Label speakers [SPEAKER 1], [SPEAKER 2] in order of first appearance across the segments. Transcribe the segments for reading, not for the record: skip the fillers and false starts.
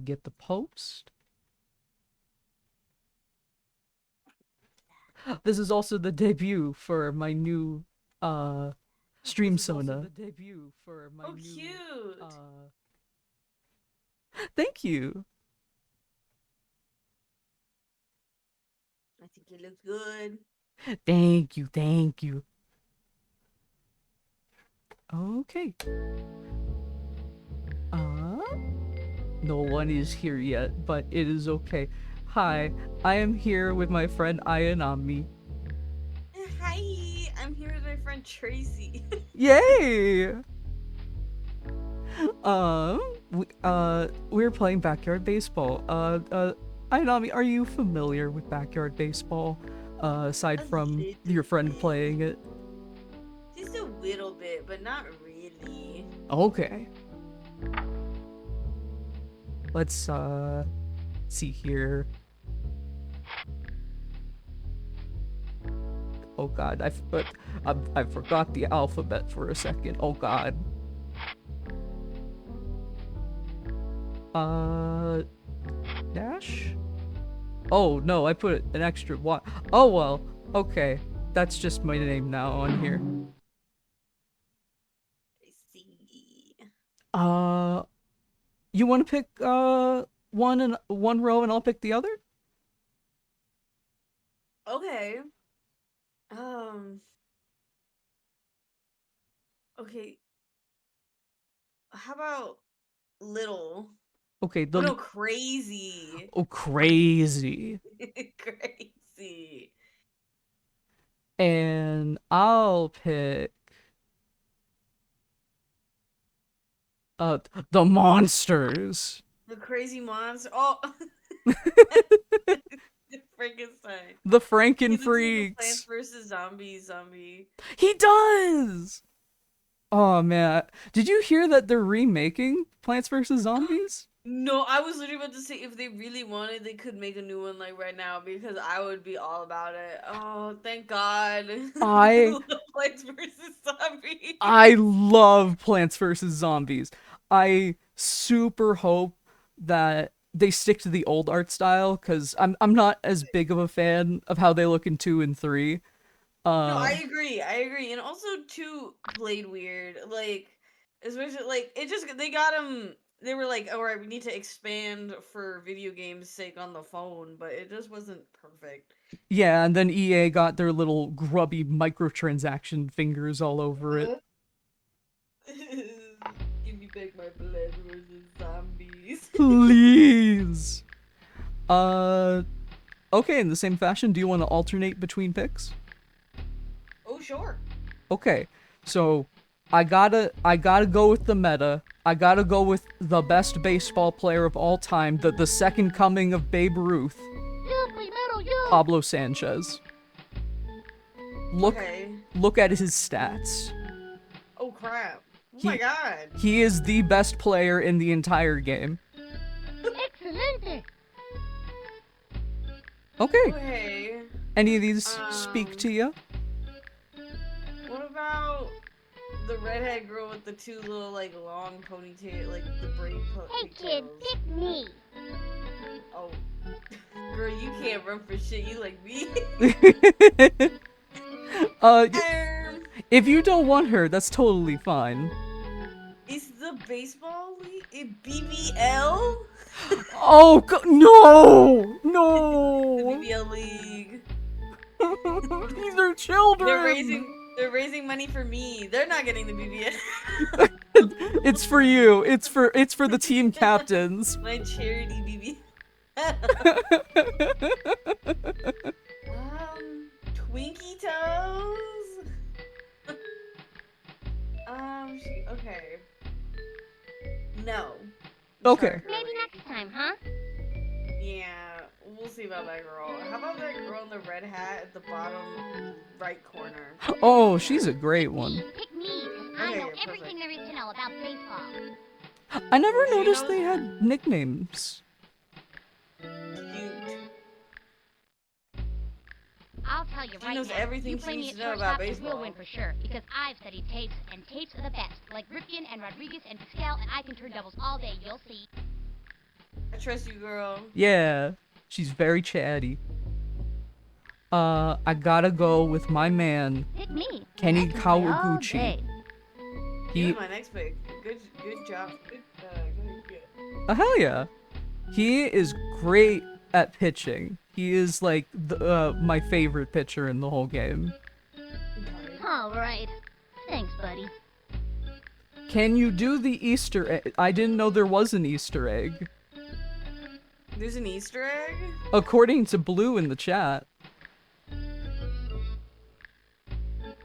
[SPEAKER 1] get the post. This is also the debut for my new stream Sona.
[SPEAKER 2] Oh, cute.
[SPEAKER 1] Thank you.
[SPEAKER 2] I think it looks good.
[SPEAKER 1] Thank you, thank you. Okay. No one is here yet, but it is okay. Hi, I am here with my friend Ayanami.
[SPEAKER 2] Hi, I'm here with my friend Tracey.
[SPEAKER 1] Yay! We're playing backyard baseball. Ayanami, are you familiar with backyard baseball? Aside
[SPEAKER 2] A
[SPEAKER 1] from
[SPEAKER 2] little
[SPEAKER 1] your friend
[SPEAKER 2] bit.
[SPEAKER 1] playing it?
[SPEAKER 2] Just a little bit, but not really.
[SPEAKER 1] Okay. Let's, see here. Oh god, I forgot the alphabet for a second. Oh god. Dash? Oh no, I put an extra one. Oh well, okay. That's just my name now on here.
[SPEAKER 2] I see.
[SPEAKER 1] You want to pick one row and I'll pick the other?
[SPEAKER 2] Okay. Um. Okay. How about little?
[SPEAKER 1] Okay,
[SPEAKER 2] Oh no, crazy.
[SPEAKER 1] oh crazy.
[SPEAKER 2] Crazy.
[SPEAKER 1] And I'll pick uh the monsters.
[SPEAKER 2] The crazy monster. Oh, Frankenstein.
[SPEAKER 1] The
[SPEAKER 2] He
[SPEAKER 1] Franken
[SPEAKER 2] looks like a Plants
[SPEAKER 1] Freaks.
[SPEAKER 2] vs. Zombies zombie.
[SPEAKER 1] He does. Oh man, did you hear that they're remaking Plants vs Zombies?
[SPEAKER 2] No, I was literally about to say if they really wanted, they could make a new one like right now because I would be all about it. Oh, thank God. I
[SPEAKER 1] I
[SPEAKER 2] love Plants vs. Zombies.
[SPEAKER 1] I love Plants vs Zombies. I super hope that they stick to the old art style because I'm not as big of a fan of how they look in 2 and 3.
[SPEAKER 2] No, I
[SPEAKER 1] Uh,
[SPEAKER 2] agree. I agree. And also, two played weird. Like, especially, like, it just, they got them. They were like, all right, we need to expand for video games' sake on the phone, but it just wasn't perfect.
[SPEAKER 1] yeah, and then EA got their little grubby microtransaction fingers all over it.
[SPEAKER 2] Uh, Give me back my Plants vs. Zombies.
[SPEAKER 1] Please. Uh, okay. In the same fashion, do you want to alternate between picks?
[SPEAKER 2] Oh, sure.
[SPEAKER 1] Okay, so I gotta go with the meta. I gotta go with the best baseball player of all time, the second coming of Babe Ruth, Pablo Sanchez. Look
[SPEAKER 2] Okay.
[SPEAKER 1] look at his stats.
[SPEAKER 2] Oh, crap. Oh, my
[SPEAKER 1] He
[SPEAKER 2] God.
[SPEAKER 1] he is the best player in the entire game.
[SPEAKER 3] Excelente.
[SPEAKER 1] Okay,
[SPEAKER 2] Okay.
[SPEAKER 1] any of these speak to you?
[SPEAKER 2] What about the redhead girl with the two little, like, long ponytail, like, the braid
[SPEAKER 3] Hey kid,
[SPEAKER 2] pigtails?
[SPEAKER 3] pick me.
[SPEAKER 2] Oh. Girl, you can't run for shit. You like me.
[SPEAKER 1] uh, if
[SPEAKER 2] Um,
[SPEAKER 1] you don't want her, that's totally fine.
[SPEAKER 2] is the baseball league a BBL?
[SPEAKER 1] Oh no,
[SPEAKER 2] The
[SPEAKER 1] no!
[SPEAKER 2] BBL league.
[SPEAKER 1] These are children.
[SPEAKER 2] They're raising money for me. They're not getting the BBL.
[SPEAKER 1] It's for you. It's for the team captains.
[SPEAKER 2] My charity BBL. Twinkie toes. Okay. No.
[SPEAKER 1] Okay.
[SPEAKER 2] Sorry,
[SPEAKER 3] Maybe
[SPEAKER 2] girly.
[SPEAKER 3] next time, huh?
[SPEAKER 2] Yeah, we'll see about that girl. How about that girl in the red hat at the bottom right corner?
[SPEAKER 1] Oh, she's a great one.
[SPEAKER 3] Pick me, because I
[SPEAKER 2] Okay,
[SPEAKER 3] know
[SPEAKER 2] yeah,
[SPEAKER 3] everything
[SPEAKER 2] perfect.
[SPEAKER 3] there is to know about baseball.
[SPEAKER 1] I never
[SPEAKER 2] She
[SPEAKER 1] noticed
[SPEAKER 2] knows
[SPEAKER 1] they had nicknames.
[SPEAKER 2] cute.
[SPEAKER 3] I'll tell you
[SPEAKER 2] She
[SPEAKER 3] right
[SPEAKER 2] knows
[SPEAKER 3] now,
[SPEAKER 2] everything
[SPEAKER 3] you
[SPEAKER 2] she
[SPEAKER 3] play me
[SPEAKER 2] needs
[SPEAKER 3] at
[SPEAKER 2] to know about
[SPEAKER 3] shortstop and we'll
[SPEAKER 2] baseball.
[SPEAKER 3] win for sure, because I've studied tapes, and tapes are the best, like Ripken and Rodriguez and Pascal, and I can turn doubles all day, you'll see.
[SPEAKER 2] I trust you, girl.
[SPEAKER 1] Yeah, she's very chatty. I gotta go with my man,
[SPEAKER 3] Pick me.
[SPEAKER 1] Kenny
[SPEAKER 3] I can play all
[SPEAKER 1] Kawaguchi.
[SPEAKER 3] day.
[SPEAKER 2] He
[SPEAKER 1] He,
[SPEAKER 2] was my next pick. Good job. Good.
[SPEAKER 1] hell yeah. He is great at pitching. He is like my favorite pitcher in the whole game.
[SPEAKER 3] All right. Thanks, buddy.
[SPEAKER 1] Can you do the Easter egg? I didn't know there was an Easter egg.
[SPEAKER 2] There's an Easter egg?
[SPEAKER 1] According to Blue in the chat.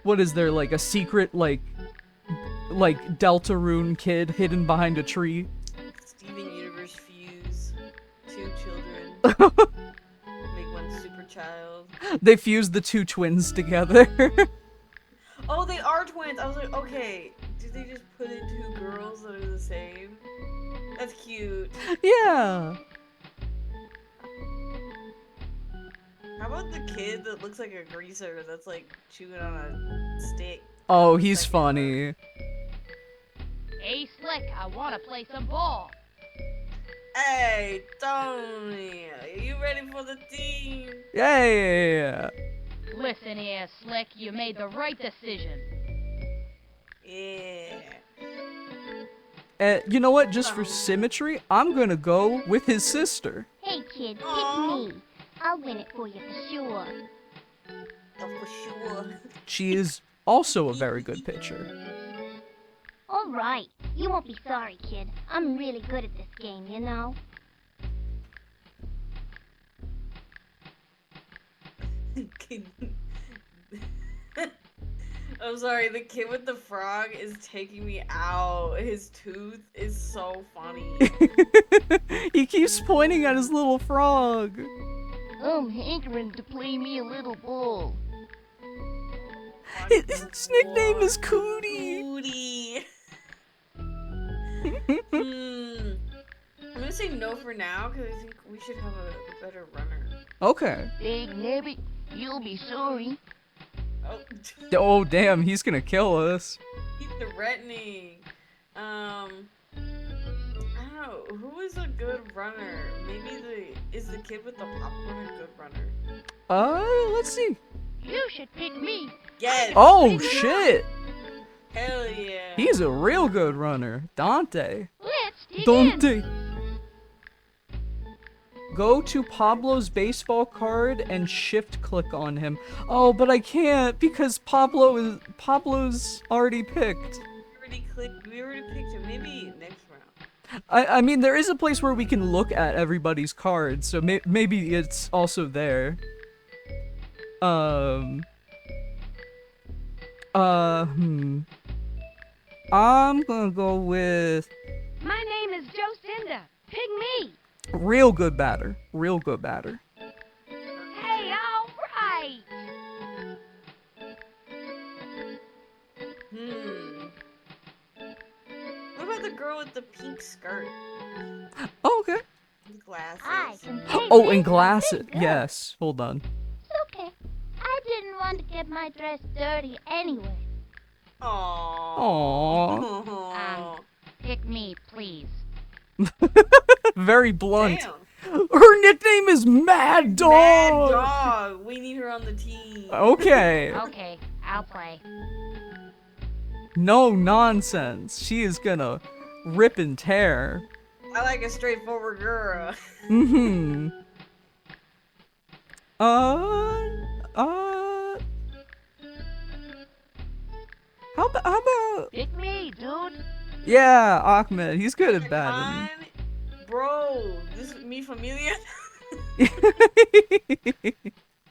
[SPEAKER 1] What is there, like a secret, like Deltarune kid hidden behind a tree?
[SPEAKER 2] Steven Universe fuse. 2 children. Make 1 super child.
[SPEAKER 1] They fused the 2 twins together.
[SPEAKER 2] Oh, they are twins. I was like, okay, did they just put in 2 girls that are the same? That's cute.
[SPEAKER 1] Yeah.
[SPEAKER 2] How about the kid that looks like a greaser that's like chewing on a stick?
[SPEAKER 1] Oh, he's funny.
[SPEAKER 3] Hey, Slick, I want to play some ball.
[SPEAKER 2] Hey, Tony, are you ready for the team?
[SPEAKER 1] Yeah.
[SPEAKER 3] Listen here, Slick, you made the right decision.
[SPEAKER 2] Yeah.
[SPEAKER 1] You know what? Just for symmetry, I'm gonna go with his sister.
[SPEAKER 3] Hey, kid, pick
[SPEAKER 2] Aw.
[SPEAKER 3] me. I'll win it for you for sure.
[SPEAKER 2] Oh, for sure.
[SPEAKER 1] She is also a very good pitcher.
[SPEAKER 3] All right. You won't be sorry, kid. I'm really good at this game, you know?
[SPEAKER 2] I'm sorry, the kid with the frog is taking me out. His tooth is so funny.
[SPEAKER 1] He keeps pointing at his little frog.
[SPEAKER 3] I'm hankering to play me a little ball.
[SPEAKER 1] His nickname is Cootie.
[SPEAKER 2] Booty. I'm gonna say no for now because I think we should have a better runner.
[SPEAKER 1] Okay.
[SPEAKER 3] Big Nabbit, you'll be sorry.
[SPEAKER 2] Oh,
[SPEAKER 1] Oh, damn, he's gonna kill us.
[SPEAKER 2] he's threatening. I don't know. Who is a good runner? Maybe is the kid with the popcorn a good runner?
[SPEAKER 1] Let's see.
[SPEAKER 3] You should pick me.
[SPEAKER 2] Yes.
[SPEAKER 1] Oh, shit.
[SPEAKER 2] Hell yeah.
[SPEAKER 1] He's a real good runner. Dante.
[SPEAKER 3] Let's dig in.
[SPEAKER 1] Dante. Go to Pablo's baseball card and shift click on him. Oh, but I can't because Pablo's already picked.
[SPEAKER 2] We already picked him. Maybe next round.
[SPEAKER 1] I mean, there is a place where we can look at everybody's cards, so maybe it's also there. I'm gonna go with
[SPEAKER 3] My name is Jocinda. Pick me.
[SPEAKER 1] real good batter. Real good batter.
[SPEAKER 3] Hey, all right.
[SPEAKER 2] What about the girl with the pink skirt?
[SPEAKER 1] Oh, okay.
[SPEAKER 2] And glasses.
[SPEAKER 3] I can take
[SPEAKER 1] Oh,
[SPEAKER 3] it.
[SPEAKER 1] and glasses.
[SPEAKER 3] Pick up.
[SPEAKER 1] Yes. Hold on.
[SPEAKER 3] It's okay. I didn't want to get my dress dirty anyway.
[SPEAKER 2] Aww.
[SPEAKER 1] Aww.
[SPEAKER 3] Pick me, please.
[SPEAKER 1] Very blunt.
[SPEAKER 2] Damn.
[SPEAKER 1] Her nickname is Mad Dog.
[SPEAKER 2] Mad dog. We need her on the team.
[SPEAKER 1] Okay.
[SPEAKER 3] Okay, I'll play.
[SPEAKER 1] No nonsense. She is gonna rip and tear.
[SPEAKER 2] I like a straightforward girl.
[SPEAKER 1] Mm-hmm. How about?
[SPEAKER 3] Pick me, dude.
[SPEAKER 1] Yeah, Ahmed. He's good at
[SPEAKER 2] Come
[SPEAKER 1] batting.
[SPEAKER 2] on. Bro, this is me familiar?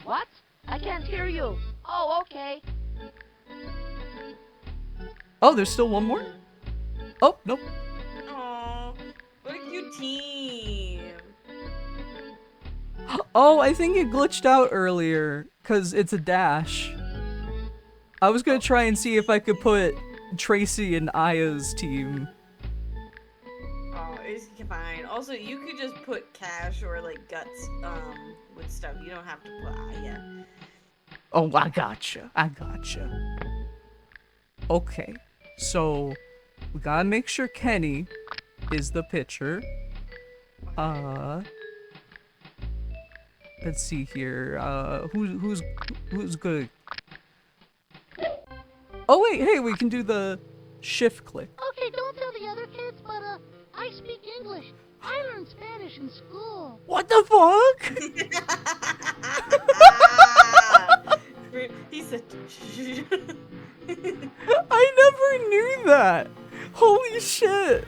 [SPEAKER 3] What? I can't hear you. Oh, okay.
[SPEAKER 1] Oh, there's still one more? Oh, nope.
[SPEAKER 2] Aww. What a cute team.
[SPEAKER 1] Oh, I think it glitched out earlier, because it's a dash. I was gonna try and see if I could put Tracey and Aya's team.
[SPEAKER 2] Oh, it's fine. Also, you could just put Cash or like Guts with stuff. You don't have to put Aya.
[SPEAKER 1] Oh, I gotcha. I gotcha. Okay, so we gotta make sure Kenny is the pitcher. Let's see here. Who's good? Oh wait, hey, we can do the shift click.
[SPEAKER 4] Okay, don't tell the other kids, but I speak English. I learned Spanish in school.
[SPEAKER 1] What the fuck?
[SPEAKER 2] He said.
[SPEAKER 1] I never knew that. Holy shit.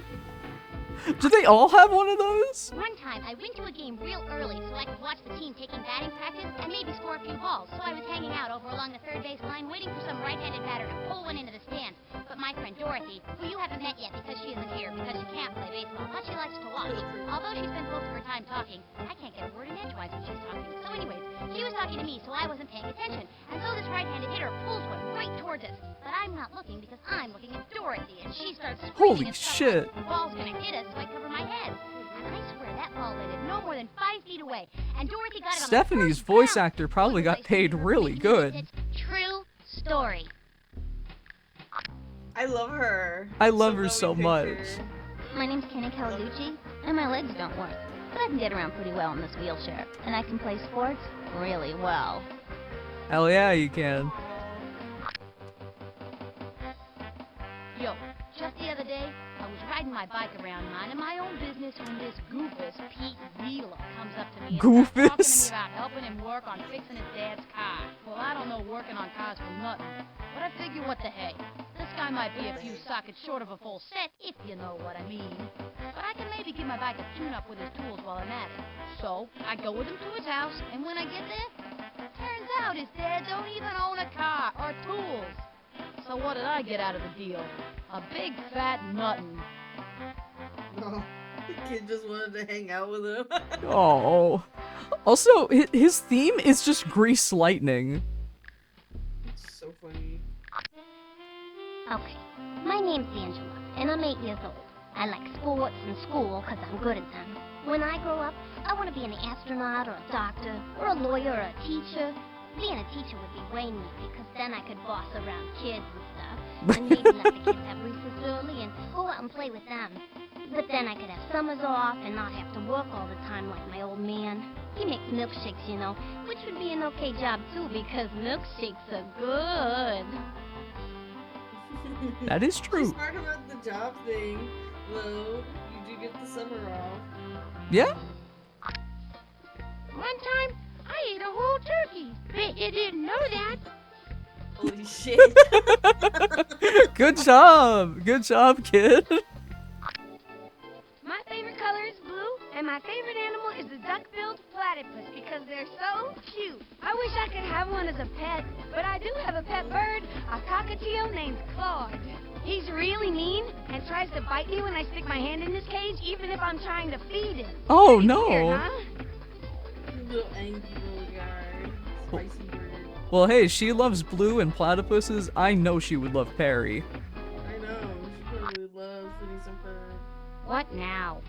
[SPEAKER 1] Do they all have one of those?
[SPEAKER 3] One time, I went to a game real early so I could watch the team taking batting practice and maybe score a few balls. So I was hanging out over along the third base line waiting for some right-handed batter to pull one into the stands. But my friend Dorothy, who you haven't met yet because she isn't here because she can't play baseball, but she likes to watch. Although she spends most of her time talking, I can't get a word in edgewise when she's talking. So anyways, she was talking to me, so I wasn't paying attention. And so this right-handed hitter pulls one right towards us. But I'm not looking because I'm looking at Dorothy, and she starts
[SPEAKER 1] Holy
[SPEAKER 3] screaming and stuff
[SPEAKER 1] shit.
[SPEAKER 3] like, the ball's gonna hit us, so I cover my head. And I swear that ball landed no more than 5 feet away. And Dorothy got it on the
[SPEAKER 1] Stephanie's
[SPEAKER 3] first
[SPEAKER 1] voice
[SPEAKER 3] bounce.
[SPEAKER 1] actor probably got paid really good.
[SPEAKER 3] True story.
[SPEAKER 2] I love her.
[SPEAKER 1] I love her
[SPEAKER 2] now
[SPEAKER 1] so
[SPEAKER 2] we
[SPEAKER 1] much.
[SPEAKER 2] picked her.
[SPEAKER 3] My name's Kenny Kawaguchi, and my legs don't work. But I can get around pretty well in this wheelchair. And I can play sports really well.
[SPEAKER 1] Hell yeah, you can.
[SPEAKER 3] Yo, just the other day, I was riding my bike around minding my own business when this goofus, Pete Wheeler, comes up to me and starts talking to me
[SPEAKER 1] Goofus?
[SPEAKER 3] about helping him work on fixing his dad's car. Well, I don't know working on cars for nothing, but I figure what the heck. This guy might be a few sockets short of a full set, if you know what I mean. But I can maybe give my bike a tune-up with his tools while I'm at it. So, I go with him to his house, and when I get there, turns out his dad don't even own a car or tools. So what did I get out of the deal? A big fat nuttin'.
[SPEAKER 2] No, the kid just wanted to hang out with him.
[SPEAKER 1] Oh. Also, his theme is just Grease Lightning.
[SPEAKER 2] So funny.
[SPEAKER 3] Okay, my name's Angela, and I'm 8 years old. I like sports and school because I'm good at them. When I grow up, I want to be an astronaut or a doctor or a lawyer or a teacher. Being a teacher would be way neat because then I could boss around kids and stuff. And maybe let the kids have recess early and go out and play with them. But then I could have summers off and not have to work all the time like my old man. He makes milkshakes, you know, which would be an okay job too because milkshakes are good.
[SPEAKER 1] That is
[SPEAKER 2] She's
[SPEAKER 1] true.
[SPEAKER 2] smart about the job thing, though. You do get the summer off.
[SPEAKER 1] Yeah?
[SPEAKER 4] One time, I ate a whole turkey. Bet you didn't know that.
[SPEAKER 2] Holy shit.
[SPEAKER 1] Good job. Good job, kid.
[SPEAKER 4] My favorite color is blue, and my favorite animal is the duck-billed platypus because they're so cute. I wish I could have one as a pet, but I do have a pet bird, a cockatiel named Claude. He's really mean and tries to bite me when I stick my hand in his cage, even if I'm trying to feed him.
[SPEAKER 1] Oh,
[SPEAKER 4] Pretty
[SPEAKER 1] no.
[SPEAKER 4] weird, huh?
[SPEAKER 2] Little angry little guy. Spicy bird.
[SPEAKER 1] Well, hey, she loves blue and platypuses. I know she would love Perry.
[SPEAKER 2] I know. She probably loves Phineas and Ferb.
[SPEAKER 3] What now?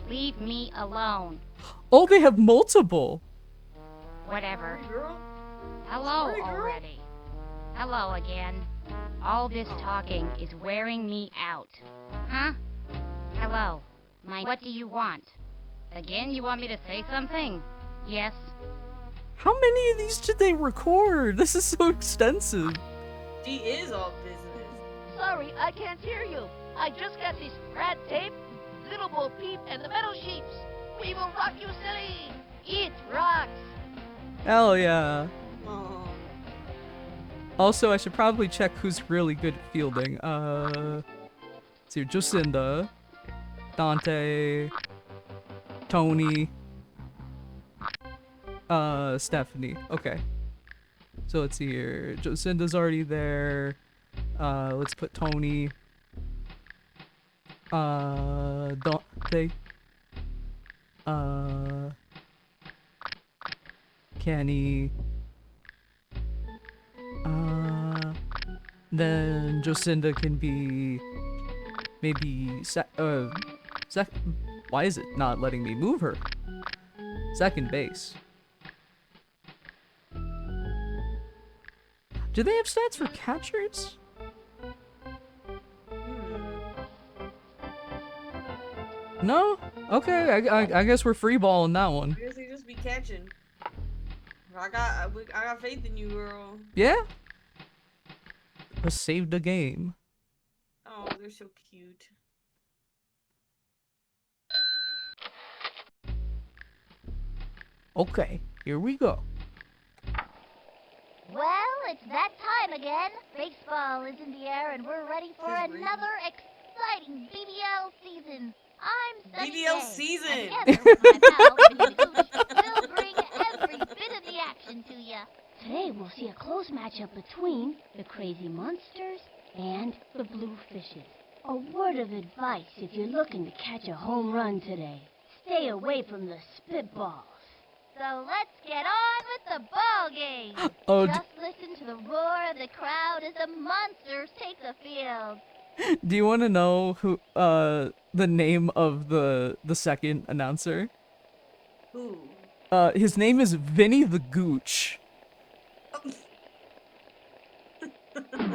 [SPEAKER 3] Leave me alone.
[SPEAKER 1] Oh, they have multiple.
[SPEAKER 3] Whatever.
[SPEAKER 2] Sorry, girl.
[SPEAKER 3] Hello
[SPEAKER 2] Sorry, girl.
[SPEAKER 3] already. Hello again. All this talking is wearing me out. Huh? Hello. What do you want? Again, you want me to say something? Yes.
[SPEAKER 1] How many of these did they record? This is so extensive.
[SPEAKER 2] She is all business.
[SPEAKER 4] Sorry, I can't hear you. I just got this rat tape, Little Bo Peep, and the Metal Sheeps. We will rock you silly. It rocks.
[SPEAKER 1] Hell yeah.
[SPEAKER 2] Aw.
[SPEAKER 1] Also, I should probably check who's really good at fielding. Let's see, Jocinda, Dante, Tony, Stephanie. Okay. So let's see here. Jocinda's already there. Let's put Tony. Dante. Kenny. Then Jocinda can be maybe why is it not letting me move her? Second base. Do they have stats for catchers? No? Okay, I guess we're free balling that one.
[SPEAKER 2] I guess they just be catching. I got faith in you, girl.
[SPEAKER 1] Yeah? Let's save the game.
[SPEAKER 2] Oh, they're so cute.
[SPEAKER 1] Okay, here we go.
[SPEAKER 3] Well, it's that time again. Baseball is in the air, and we're ready for
[SPEAKER 2] Just reading.
[SPEAKER 3] another exciting BBL season. I'm Sunny
[SPEAKER 2] BBL
[SPEAKER 3] Day,
[SPEAKER 2] season.
[SPEAKER 3] and together with my pal, Vinny the Gooch, we'll bring every bit of the action to you. Today, we'll see a close matchup between the Crazy Monsters and the Blue Fishes. A word of advice if you're looking to catch a home run today. Stay away from the spitballs. So let's get on with the ball game.
[SPEAKER 1] Oh,
[SPEAKER 3] Just listen to the roar of the crowd as the monsters take the field.
[SPEAKER 1] do you want to know who the name of the second announcer?
[SPEAKER 2] Ooh.
[SPEAKER 1] His name is Vinny the Gooch.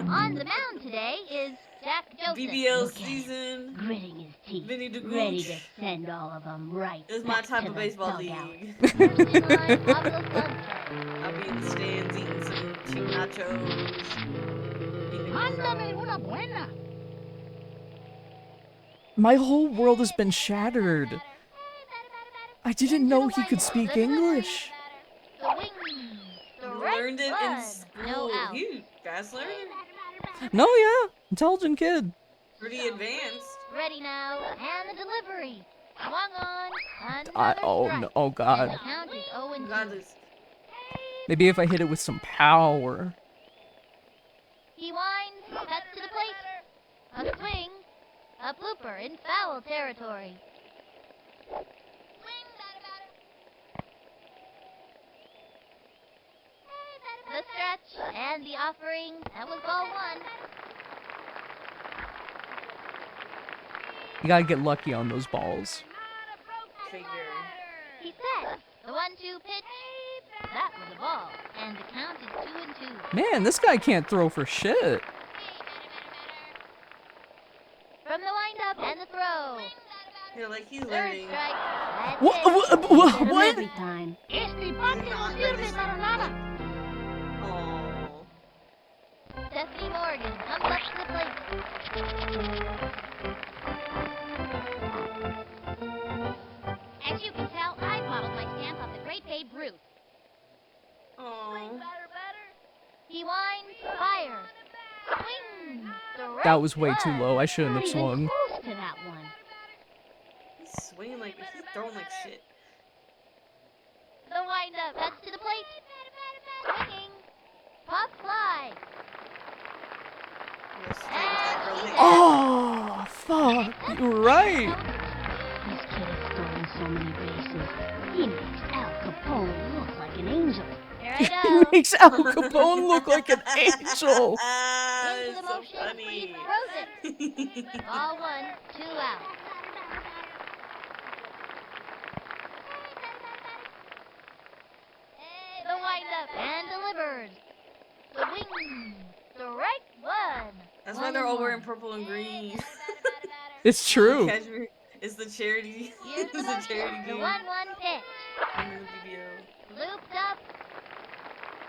[SPEAKER 3] On the mound today is Jack Joseph.
[SPEAKER 2] BBL
[SPEAKER 3] Look at him,
[SPEAKER 2] season.
[SPEAKER 3] gritting his teeth,
[SPEAKER 2] Vinny the
[SPEAKER 3] ready
[SPEAKER 2] Gooch.
[SPEAKER 3] to send all of them right
[SPEAKER 2] This is my
[SPEAKER 3] back
[SPEAKER 2] type
[SPEAKER 3] to
[SPEAKER 2] of
[SPEAKER 3] the
[SPEAKER 2] baseball
[SPEAKER 3] dugout.
[SPEAKER 2] league.
[SPEAKER 3] First in line, Pablo Sanchez.
[SPEAKER 2] I'll be in the stands eating some chicken nachos. Eating
[SPEAKER 4] Mándame una buena.
[SPEAKER 1] My whole world has been shattered. I didn't know he could speak English.
[SPEAKER 3] The wings. The
[SPEAKER 2] You
[SPEAKER 3] right
[SPEAKER 2] learned it in
[SPEAKER 3] one.
[SPEAKER 2] school.
[SPEAKER 3] No out.
[SPEAKER 2] You fast learner.
[SPEAKER 1] No, yeah, intelligent kid.
[SPEAKER 2] Pretty advanced.
[SPEAKER 3] Ready now, and the delivery. Swung on.
[SPEAKER 1] Oh
[SPEAKER 3] Another
[SPEAKER 1] no,
[SPEAKER 3] strike.
[SPEAKER 1] oh
[SPEAKER 3] And the
[SPEAKER 1] god.
[SPEAKER 3] count is 0-2.
[SPEAKER 2] You got this.
[SPEAKER 1] Maybe if I hit it with some power.
[SPEAKER 3] He winds, cuts to the plate. A swing, a blooper in foul territory. The stretch and the offering. That was ball one.
[SPEAKER 1] You gotta get lucky on those balls.
[SPEAKER 2] Figure.
[SPEAKER 3] He set. The 1-2 pitch. That was a ball. And the count is 2-2.
[SPEAKER 1] Man, this guy can't throw for shit.
[SPEAKER 3] From the windup and the throw.
[SPEAKER 2] You're like, he's
[SPEAKER 3] Third
[SPEAKER 2] learning.
[SPEAKER 3] strike. That's
[SPEAKER 1] What?
[SPEAKER 3] it.
[SPEAKER 1] What?
[SPEAKER 3] Get 'em
[SPEAKER 1] What?
[SPEAKER 3] every time.
[SPEAKER 4] Este bate no sirve para nada.
[SPEAKER 2] Aww.
[SPEAKER 3] Stephanie Morgan comes up to the plate. As you can tell, I modeled my stamp off the great Babe Ruth.
[SPEAKER 2] Aww.
[SPEAKER 3] He winds, fire, swing.
[SPEAKER 1] That was way too low. I shouldn't have
[SPEAKER 3] Not even
[SPEAKER 1] swung.
[SPEAKER 3] close to that one.
[SPEAKER 2] He's swinging like, he's throwing like shit.
[SPEAKER 3] The windup, cuts to the plate. Swinging, pop fly.
[SPEAKER 2] You're straight tackle. Hit.
[SPEAKER 1] Oh, fuck. You were right.
[SPEAKER 3] This kid has stolen so many bases. He makes Al Capone look like an angel. Here I
[SPEAKER 1] He
[SPEAKER 3] go.
[SPEAKER 1] makes Al Capone look like an angel.
[SPEAKER 2] Ah,
[SPEAKER 3] Into
[SPEAKER 2] it's
[SPEAKER 3] the
[SPEAKER 2] so
[SPEAKER 3] motion,
[SPEAKER 2] funny.
[SPEAKER 3] throws it. Ball one, 2 out. The windup and delivered. The wing, strike one.
[SPEAKER 2] That's why they're all wearing purple and green.
[SPEAKER 1] It's true.
[SPEAKER 2] Cashmere. It's the charity.
[SPEAKER 3] Here's
[SPEAKER 2] It's
[SPEAKER 3] the
[SPEAKER 2] the
[SPEAKER 3] motion.
[SPEAKER 2] charity
[SPEAKER 3] The
[SPEAKER 2] game.
[SPEAKER 3] 1-1 pitch.
[SPEAKER 2] And the BBO.
[SPEAKER 3] Looped up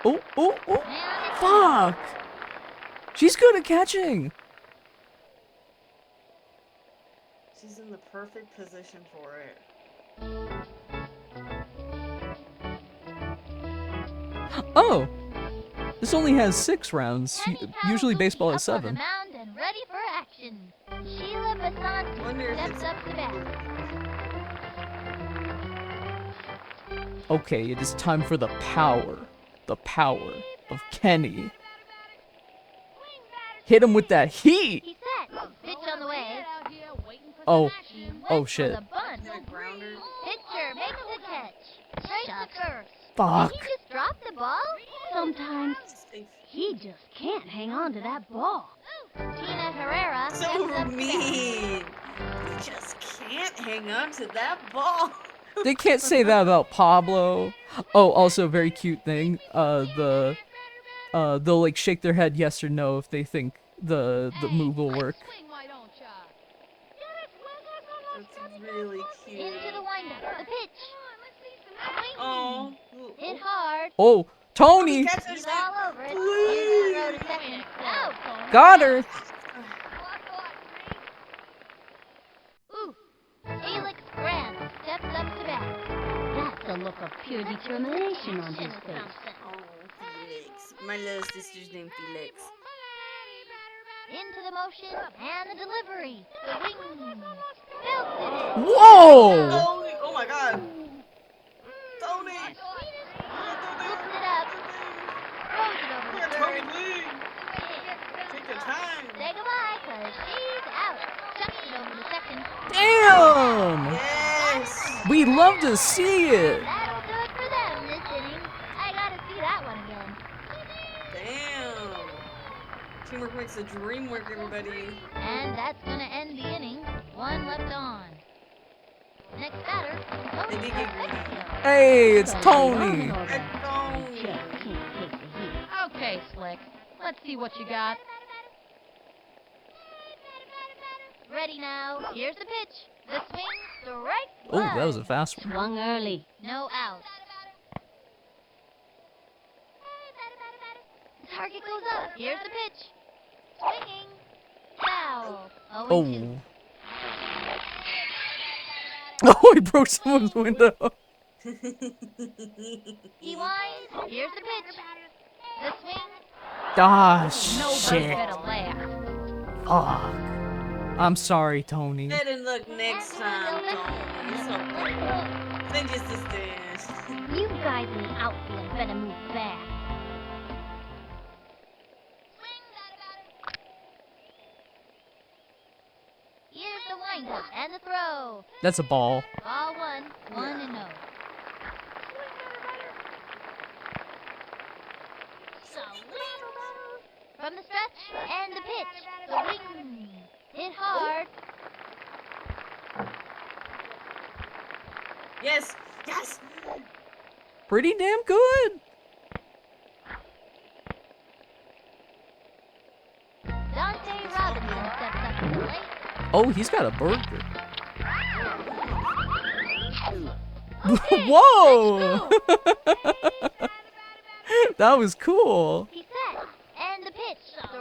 [SPEAKER 1] Oh, oh, oh.
[SPEAKER 3] and it's
[SPEAKER 1] Fuck. She's good at catching.
[SPEAKER 2] She's in the perfect position for it.
[SPEAKER 1] Oh. This only has 6 rounds.
[SPEAKER 3] Penny
[SPEAKER 1] Usually
[SPEAKER 3] Powell
[SPEAKER 1] baseball has
[SPEAKER 3] up on the
[SPEAKER 1] 7.
[SPEAKER 3] mound and ready for action. Sheila Basanti
[SPEAKER 2] Wonder if
[SPEAKER 3] steps
[SPEAKER 2] it's-
[SPEAKER 3] up to bat.
[SPEAKER 1] Okay, it is time for the power. The power of Kenny. Hit him with that heat.
[SPEAKER 3] He set. Pitch on the way.
[SPEAKER 1] Oh.
[SPEAKER 3] She went
[SPEAKER 1] Oh,
[SPEAKER 3] for
[SPEAKER 1] shit.
[SPEAKER 3] the bunt.
[SPEAKER 2] Is it a grounder?
[SPEAKER 3] Pitcher makes the catch. Straight to first.
[SPEAKER 1] Fuck.
[SPEAKER 3] Did he just drop the ball? Sometimes
[SPEAKER 2] Safe.
[SPEAKER 3] he just can't hang on to that ball. Tina Herrera
[SPEAKER 2] So
[SPEAKER 3] steps up to bat.
[SPEAKER 2] mean. You just can't hang on to that ball.
[SPEAKER 1] They can't say that about Pablo. Oh, also a very cute thing. They'll like shake their head yes or no if they think the move will work.
[SPEAKER 2] That's really really cute.
[SPEAKER 3] Into the windup. The pitch. Swing.
[SPEAKER 2] Oh.
[SPEAKER 3] Hit hard.
[SPEAKER 1] Oh, Tony!
[SPEAKER 2] Catch
[SPEAKER 3] He's
[SPEAKER 2] this
[SPEAKER 3] all over it. Here's the throw to second. Out.
[SPEAKER 1] Got her!
[SPEAKER 3] Ooh. Felix Grant steps up to bat. That's a look of pure determination on his face.
[SPEAKER 2] Oh, Felix. My little sister's named Felix.
[SPEAKER 3] Into the motion and the delivery. Swing. Belts it in.
[SPEAKER 1] Whoa!
[SPEAKER 2] Tony! Oh my god! Tony!
[SPEAKER 3] Lifts it up. Throws it over to
[SPEAKER 2] Tony,
[SPEAKER 3] third.
[SPEAKER 2] please! Take your time!
[SPEAKER 3] Say goodbye, cause she's out. Chucks it over to second.
[SPEAKER 1] Damn!
[SPEAKER 2] Yes!
[SPEAKER 1] We love to see it!
[SPEAKER 3] That'll do it for them this inning. I gotta see that one again.
[SPEAKER 2] Damn! Teamwork makes the dream work, everybody.
[SPEAKER 3] And that's gonna end the inning. One left on. Next batter,
[SPEAKER 2] They
[SPEAKER 3] Tony
[SPEAKER 2] did get greedy.
[SPEAKER 3] Castillo.
[SPEAKER 1] Hey, it's Tony!
[SPEAKER 2] Tony!
[SPEAKER 3] Okay, Slick. Let's see what you got. Ready now. Here's the pitch. The swing, strike
[SPEAKER 1] Oh,
[SPEAKER 3] one.
[SPEAKER 1] that was a fast one.
[SPEAKER 3] Swung early. No out. Target goes up. Here's the pitch. Swinging. Foul. 0-2.
[SPEAKER 1] Oh. Oh, he broke someone's window.
[SPEAKER 3] He winds. Here's the pitch. The swing.
[SPEAKER 1] Ah,
[SPEAKER 3] Nobody
[SPEAKER 1] shit.
[SPEAKER 3] better laugh.
[SPEAKER 1] Fuck. I'm sorry, Tony.
[SPEAKER 2] Better luck next time, Tony. It's okay. Send your sisters.
[SPEAKER 3] You guys in the outfield better move fast. Here's the windup and the throw.
[SPEAKER 1] That's a ball.
[SPEAKER 3] Ball one, 1-0. From the stretch and the pitch. The wing. Hit hard.
[SPEAKER 2] Yes! Yes!
[SPEAKER 1] Pretty damn good.
[SPEAKER 3] Dante Robinson steps up to the plate.
[SPEAKER 1] Oh, he's got a burger. Whoa! That was cool.
[SPEAKER 3] He's set. And the pitch. Strike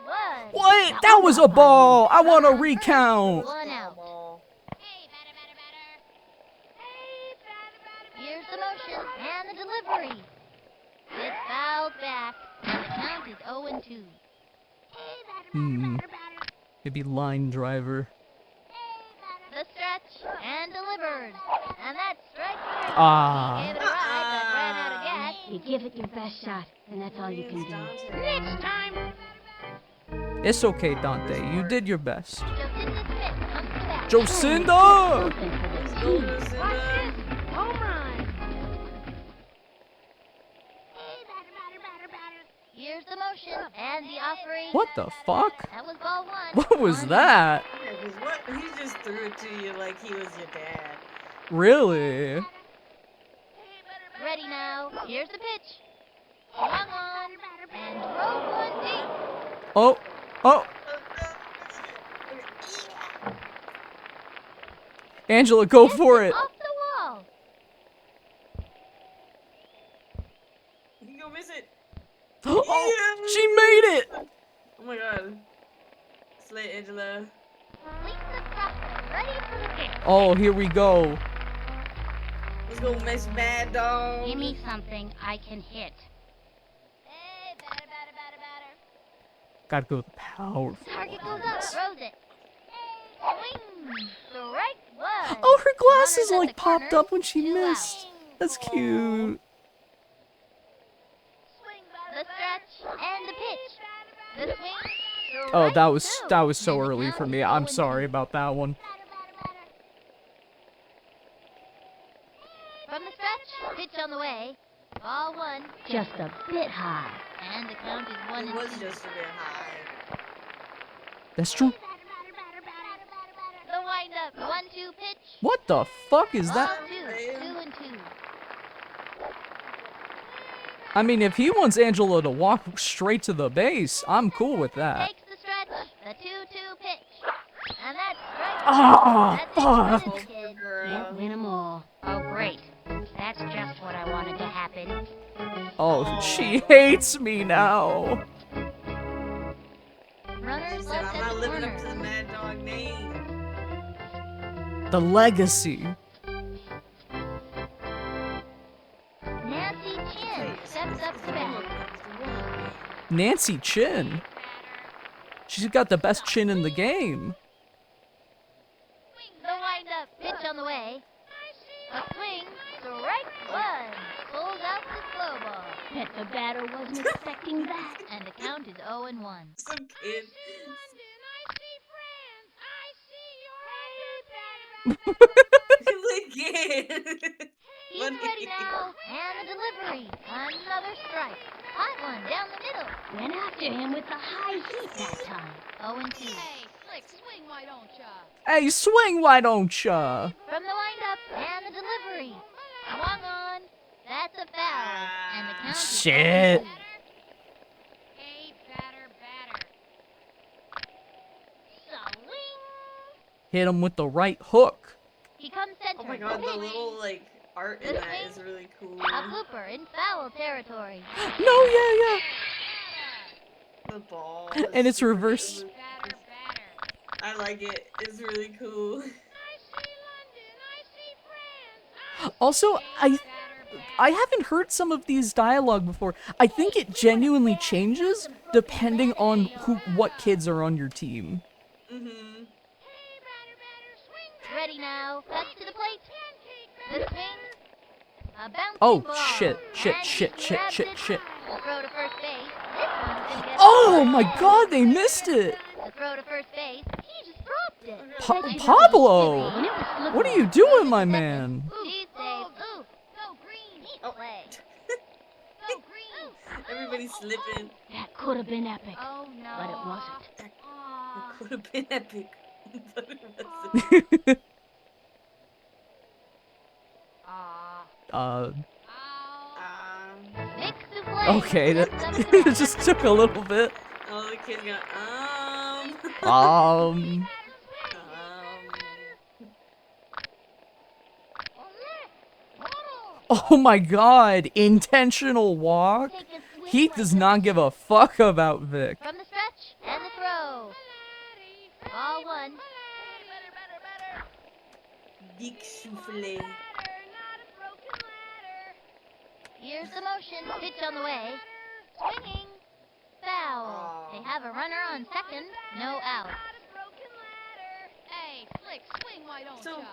[SPEAKER 3] one.
[SPEAKER 1] What? That was a ball. I want a recount.
[SPEAKER 3] One out.
[SPEAKER 2] Ball.
[SPEAKER 3] Here's the motion and the delivery. It's fouled back. And the count is 0-2.
[SPEAKER 1] Hmm. Maybe line driver.
[SPEAKER 3] The stretch and delivered. And that's strike three.
[SPEAKER 1] Ah.
[SPEAKER 3] He gave it a ride, but ran out of gas. You give it your best shot, and that's all you can do. Next time.
[SPEAKER 1] It's okay, Dante. You did your best.
[SPEAKER 3] Jocinda Smith comes to bat.
[SPEAKER 1] Jocinda!
[SPEAKER 2] Let's go, Lucinda.
[SPEAKER 4] Home run.
[SPEAKER 3] Here's the motion and the offering.
[SPEAKER 1] What the fuck?
[SPEAKER 3] That was ball one.
[SPEAKER 1] What was
[SPEAKER 3] 1-0.
[SPEAKER 1] that?
[SPEAKER 2] Yeah, 'cause what? He just threw it to you like he was your dad.
[SPEAKER 1] Really?
[SPEAKER 3] Ready now. Here's the pitch. Swung on and drove one deep.
[SPEAKER 1] Oh. Oh. Angela, go for it.
[SPEAKER 3] Off the wall.
[SPEAKER 2] You gonna miss it.
[SPEAKER 1] Oh, she made it.
[SPEAKER 2] Oh my god. Slay Angela.
[SPEAKER 3] Lisa Crawford, ready for the pitch.
[SPEAKER 1] Oh, here we go.
[SPEAKER 2] Let's go, Miss Mad Dog.
[SPEAKER 3] Give me something I can hit. Hey, batter, batter, batter, batter.
[SPEAKER 1] Gotta go with the power.
[SPEAKER 3] Target goes up, throws it. Swing. Strike one.
[SPEAKER 1] Oh, her glasses
[SPEAKER 3] Runners at
[SPEAKER 1] like
[SPEAKER 3] the
[SPEAKER 1] popped
[SPEAKER 3] corners,
[SPEAKER 1] up when she
[SPEAKER 3] 2
[SPEAKER 1] missed.
[SPEAKER 3] out.
[SPEAKER 1] That's cute.
[SPEAKER 3] The stretch and the pitch. The swing.
[SPEAKER 1] Oh,
[SPEAKER 3] strike
[SPEAKER 1] that
[SPEAKER 3] two.
[SPEAKER 1] was so
[SPEAKER 3] And the
[SPEAKER 1] early
[SPEAKER 3] count
[SPEAKER 1] for
[SPEAKER 3] is
[SPEAKER 1] me. I'm
[SPEAKER 3] 0-2.
[SPEAKER 1] sorry about that one.
[SPEAKER 3] From the stretch, pitch on the way. Ball one. Just a bit high. And the count is 1-2.
[SPEAKER 2] It was just a bit high.
[SPEAKER 1] That's true.
[SPEAKER 3] The windup. 1-2 pitch.
[SPEAKER 1] What the fuck is
[SPEAKER 3] Ball
[SPEAKER 1] that?
[SPEAKER 3] 2. 2-2.
[SPEAKER 1] I mean, if he wants Angela to walk straight to the base, I'm cool with that.
[SPEAKER 3] Takes the stretch. The 2-2 pitch. And that's strike.
[SPEAKER 1] Ah,
[SPEAKER 3] That's it for
[SPEAKER 1] fuck.
[SPEAKER 3] this kid.
[SPEAKER 1] Oh, she hates me now.
[SPEAKER 3] Runners
[SPEAKER 2] Said,
[SPEAKER 3] left
[SPEAKER 2] I'm
[SPEAKER 3] at
[SPEAKER 2] not
[SPEAKER 3] the
[SPEAKER 2] living up to the
[SPEAKER 3] corner.
[SPEAKER 2] Mad Dog name.
[SPEAKER 1] The legacy.
[SPEAKER 3] Nancy Chin steps up to bat.
[SPEAKER 1] Nancy Chin. She's got the best chin in the game.
[SPEAKER 3] The wind-up pitch on the way. A swing, strike one. Pulls out the slow ball. Bet the batter wasn't expecting that. And the count is 0-1.
[SPEAKER 2] Some kid. Again.
[SPEAKER 3] He's ready now. And the delivery. Another strike. Hot one down the middle. Went after him with the high heat that time. 0-2.
[SPEAKER 4] Hey, Slick, swing, why don't ya?
[SPEAKER 1] Hey, swing, why don't ya?
[SPEAKER 3] From the windup and the delivery. Swung on. That's a foul. And the count is
[SPEAKER 1] Shit.
[SPEAKER 3] 0-2.
[SPEAKER 4] Hey, batter.
[SPEAKER 3] Swing.
[SPEAKER 1] Hit him with the right hook.
[SPEAKER 3] He comes center.
[SPEAKER 2] Oh my god, the little like art in that is really cool.
[SPEAKER 3] A blooper in foul territory.
[SPEAKER 1] No, yeah.
[SPEAKER 2] The ball.
[SPEAKER 1] And
[SPEAKER 2] is
[SPEAKER 1] it's
[SPEAKER 2] super
[SPEAKER 1] reverse.
[SPEAKER 2] cool. I like it. It's really cool.
[SPEAKER 1] Also, I haven't heard some of these dialogue before. I think it genuinely changes depending on what kids are on your team.
[SPEAKER 2] Mhm.
[SPEAKER 3] Ready now. Cuts to the plate. The swing. A bouncing
[SPEAKER 1] Oh,
[SPEAKER 3] ball.
[SPEAKER 1] shit.
[SPEAKER 3] And he grabs it.
[SPEAKER 1] The
[SPEAKER 3] throw to first base. This one's gonna get
[SPEAKER 1] Oh my god, they missed it.
[SPEAKER 3] The throw to first base. He just dropped it.
[SPEAKER 1] Pablo! What are you doing, my man?
[SPEAKER 3] She's safe. Ooh. Go green. Neat
[SPEAKER 2] Oh.
[SPEAKER 3] play. Go green.
[SPEAKER 2] Everybody's slipping.
[SPEAKER 3] That could have been epic.
[SPEAKER 4] Oh, no.
[SPEAKER 3] But it wasn't.
[SPEAKER 2] It could have been epic. But it wasn't.
[SPEAKER 1] uh,
[SPEAKER 3] Mix to play.
[SPEAKER 1] okay, that
[SPEAKER 3] Just up to
[SPEAKER 1] it
[SPEAKER 3] bat.
[SPEAKER 1] just took a little bit.
[SPEAKER 2] Oh, the kid's gonna
[SPEAKER 1] Um, oh my god, intentional walk?
[SPEAKER 3] Take a swing
[SPEAKER 1] He
[SPEAKER 3] right
[SPEAKER 1] does
[SPEAKER 3] to
[SPEAKER 1] not
[SPEAKER 3] the
[SPEAKER 1] give a fuck about Vic.
[SPEAKER 3] From the stretch and the throw. Ball one.
[SPEAKER 2] Dick souffle.
[SPEAKER 3] Here's the motion. Pitch on the way. Swinging. Foul. They have a runner on second. No out.
[SPEAKER 4] Hey, Slick, swing, why don't
[SPEAKER 2] So,
[SPEAKER 4] ya?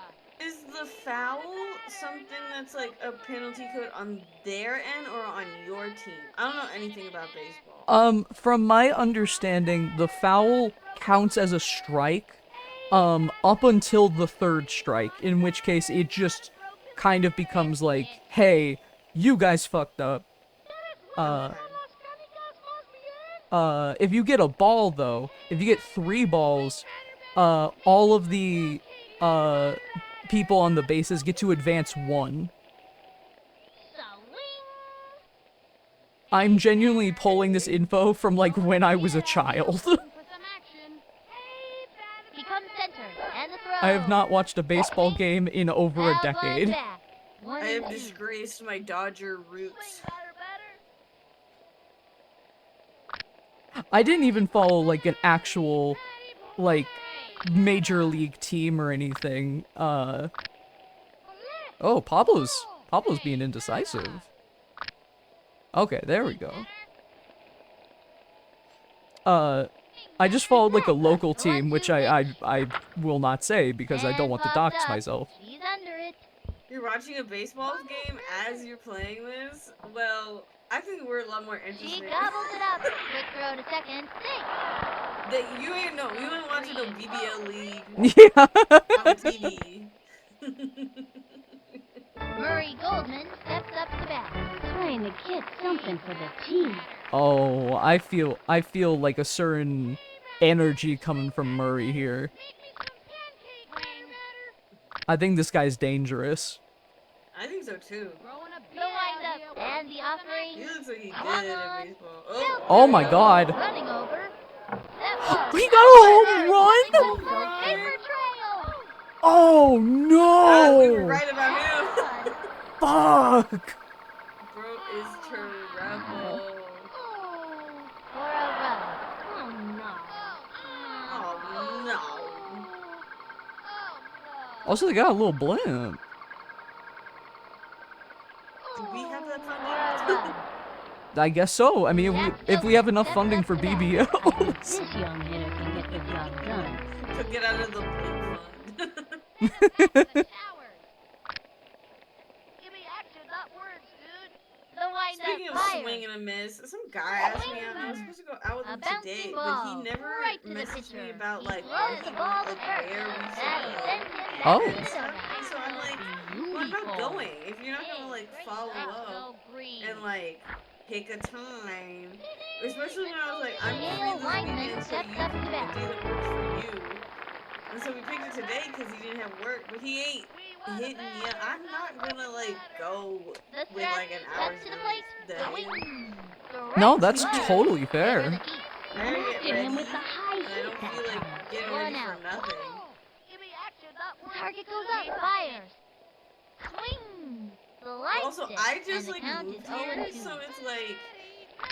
[SPEAKER 2] is the foul something that's like a penalty code on their end or on your team? I don't know anything about baseball.
[SPEAKER 1] From my understanding, the foul counts as a strike, up until the third strike, in which case it just kind of becomes like, hey, you guys fucked up. If you get a ball, though, if you get 3 balls, all of the, people on the bases get to advance 1. I'm genuinely pulling this info from, like, when I was a child.
[SPEAKER 4] For some action.
[SPEAKER 3] He comes center and the throw.
[SPEAKER 1] I have not watched a baseball game in over a
[SPEAKER 3] Foul's on
[SPEAKER 1] decade.
[SPEAKER 3] back. One
[SPEAKER 2] I
[SPEAKER 3] and
[SPEAKER 2] have
[SPEAKER 3] two.
[SPEAKER 2] disgraced my Dodger roots.
[SPEAKER 1] I didn't even follow, like, an actual, like, major league team or anything. Oh, Pablo's being indecisive. Okay, there we go. I just followed, like, a local team, which I will not say because I don't want to
[SPEAKER 3] And
[SPEAKER 1] dox
[SPEAKER 3] popped up.
[SPEAKER 1] myself.
[SPEAKER 3] She's under it.
[SPEAKER 2] You're watching a baseball game as you're playing this? Well, I think we're a lot more
[SPEAKER 3] She
[SPEAKER 2] interested.
[SPEAKER 3] gobbles it up. Quick throw to second. Safe.
[SPEAKER 2] That you ain't watching no BBL league
[SPEAKER 1] Yeah.
[SPEAKER 2] on TV.
[SPEAKER 3] Murray Goldman steps up to bat. Trying to get something for the team.
[SPEAKER 1] Oh, I feel like a certain energy coming from Murray here. I think this guy's dangerous.
[SPEAKER 2] I think so too.
[SPEAKER 3] The windup and the
[SPEAKER 2] He
[SPEAKER 3] offering.
[SPEAKER 2] looks like he's good at baseball. Oh,
[SPEAKER 1] Oh my god.
[SPEAKER 3] Running over. That
[SPEAKER 1] He got a home run?
[SPEAKER 3] Paper trail.
[SPEAKER 1] Oh
[SPEAKER 2] we were
[SPEAKER 1] no!
[SPEAKER 2] right about him.
[SPEAKER 1] Fuck!
[SPEAKER 2] Bro is Rebel.
[SPEAKER 3] For a ride. Oh no.
[SPEAKER 2] Oh no.
[SPEAKER 1] Also, they got a little blimp.
[SPEAKER 2] Do we have that
[SPEAKER 3] For a
[SPEAKER 2] funding?
[SPEAKER 3] ride.
[SPEAKER 1] I guess so. I mean, if we have enough funding for
[SPEAKER 3] I think
[SPEAKER 1] BBLs.
[SPEAKER 3] this young hitter can get the job done.
[SPEAKER 2] To get out of the blink fund.
[SPEAKER 4] Give me action, not words, dude.
[SPEAKER 3] The wind
[SPEAKER 2] Speaking
[SPEAKER 3] up
[SPEAKER 2] of
[SPEAKER 3] fire.
[SPEAKER 2] swing and a miss, some guy asked me out. I was supposed to go out with
[SPEAKER 3] A
[SPEAKER 2] him
[SPEAKER 3] bouncing
[SPEAKER 2] today,
[SPEAKER 3] ball,
[SPEAKER 2] but he never
[SPEAKER 3] right to the
[SPEAKER 2] messaged me
[SPEAKER 3] pitcher.
[SPEAKER 2] about
[SPEAKER 3] He
[SPEAKER 2] like
[SPEAKER 3] throws
[SPEAKER 2] where
[SPEAKER 3] the
[SPEAKER 2] he
[SPEAKER 3] ball
[SPEAKER 2] went,
[SPEAKER 3] to
[SPEAKER 2] like
[SPEAKER 3] first.
[SPEAKER 2] where we
[SPEAKER 3] That
[SPEAKER 2] should
[SPEAKER 3] he
[SPEAKER 2] go.
[SPEAKER 3] sends it
[SPEAKER 1] Oh.
[SPEAKER 3] back to the
[SPEAKER 2] And
[SPEAKER 3] dugout.
[SPEAKER 2] so I'm like, what about going? If you're not gonna like follow up and like pick a time, especially when I was like, I'm free this weekend, so you can pick a day that works for you. And so we picked it today because he didn't have work, but he ain't hitting yet. I'm not gonna like go
[SPEAKER 3] The
[SPEAKER 2] with like an
[SPEAKER 3] stretch,
[SPEAKER 2] hour's
[SPEAKER 3] cuts to the plate.
[SPEAKER 2] notice.
[SPEAKER 3] The wing.
[SPEAKER 1] No, that's
[SPEAKER 3] Right.
[SPEAKER 1] totally
[SPEAKER 3] Over the
[SPEAKER 1] fair.
[SPEAKER 3] heat.
[SPEAKER 2] I gotta get
[SPEAKER 3] After him with
[SPEAKER 2] ready,
[SPEAKER 3] the high
[SPEAKER 2] and I
[SPEAKER 3] heat
[SPEAKER 2] don't
[SPEAKER 3] that
[SPEAKER 2] feel like
[SPEAKER 3] time.
[SPEAKER 2] getting
[SPEAKER 3] One
[SPEAKER 2] ready for
[SPEAKER 3] out.
[SPEAKER 2] nothing.
[SPEAKER 4] Give me action, not words.
[SPEAKER 3] Target goes up. Fires. Swing. Selected.
[SPEAKER 2] Also, I
[SPEAKER 3] And
[SPEAKER 2] just
[SPEAKER 3] the
[SPEAKER 2] like
[SPEAKER 3] count
[SPEAKER 2] moved
[SPEAKER 3] is
[SPEAKER 2] here,
[SPEAKER 3] 0-2.
[SPEAKER 2] so it's like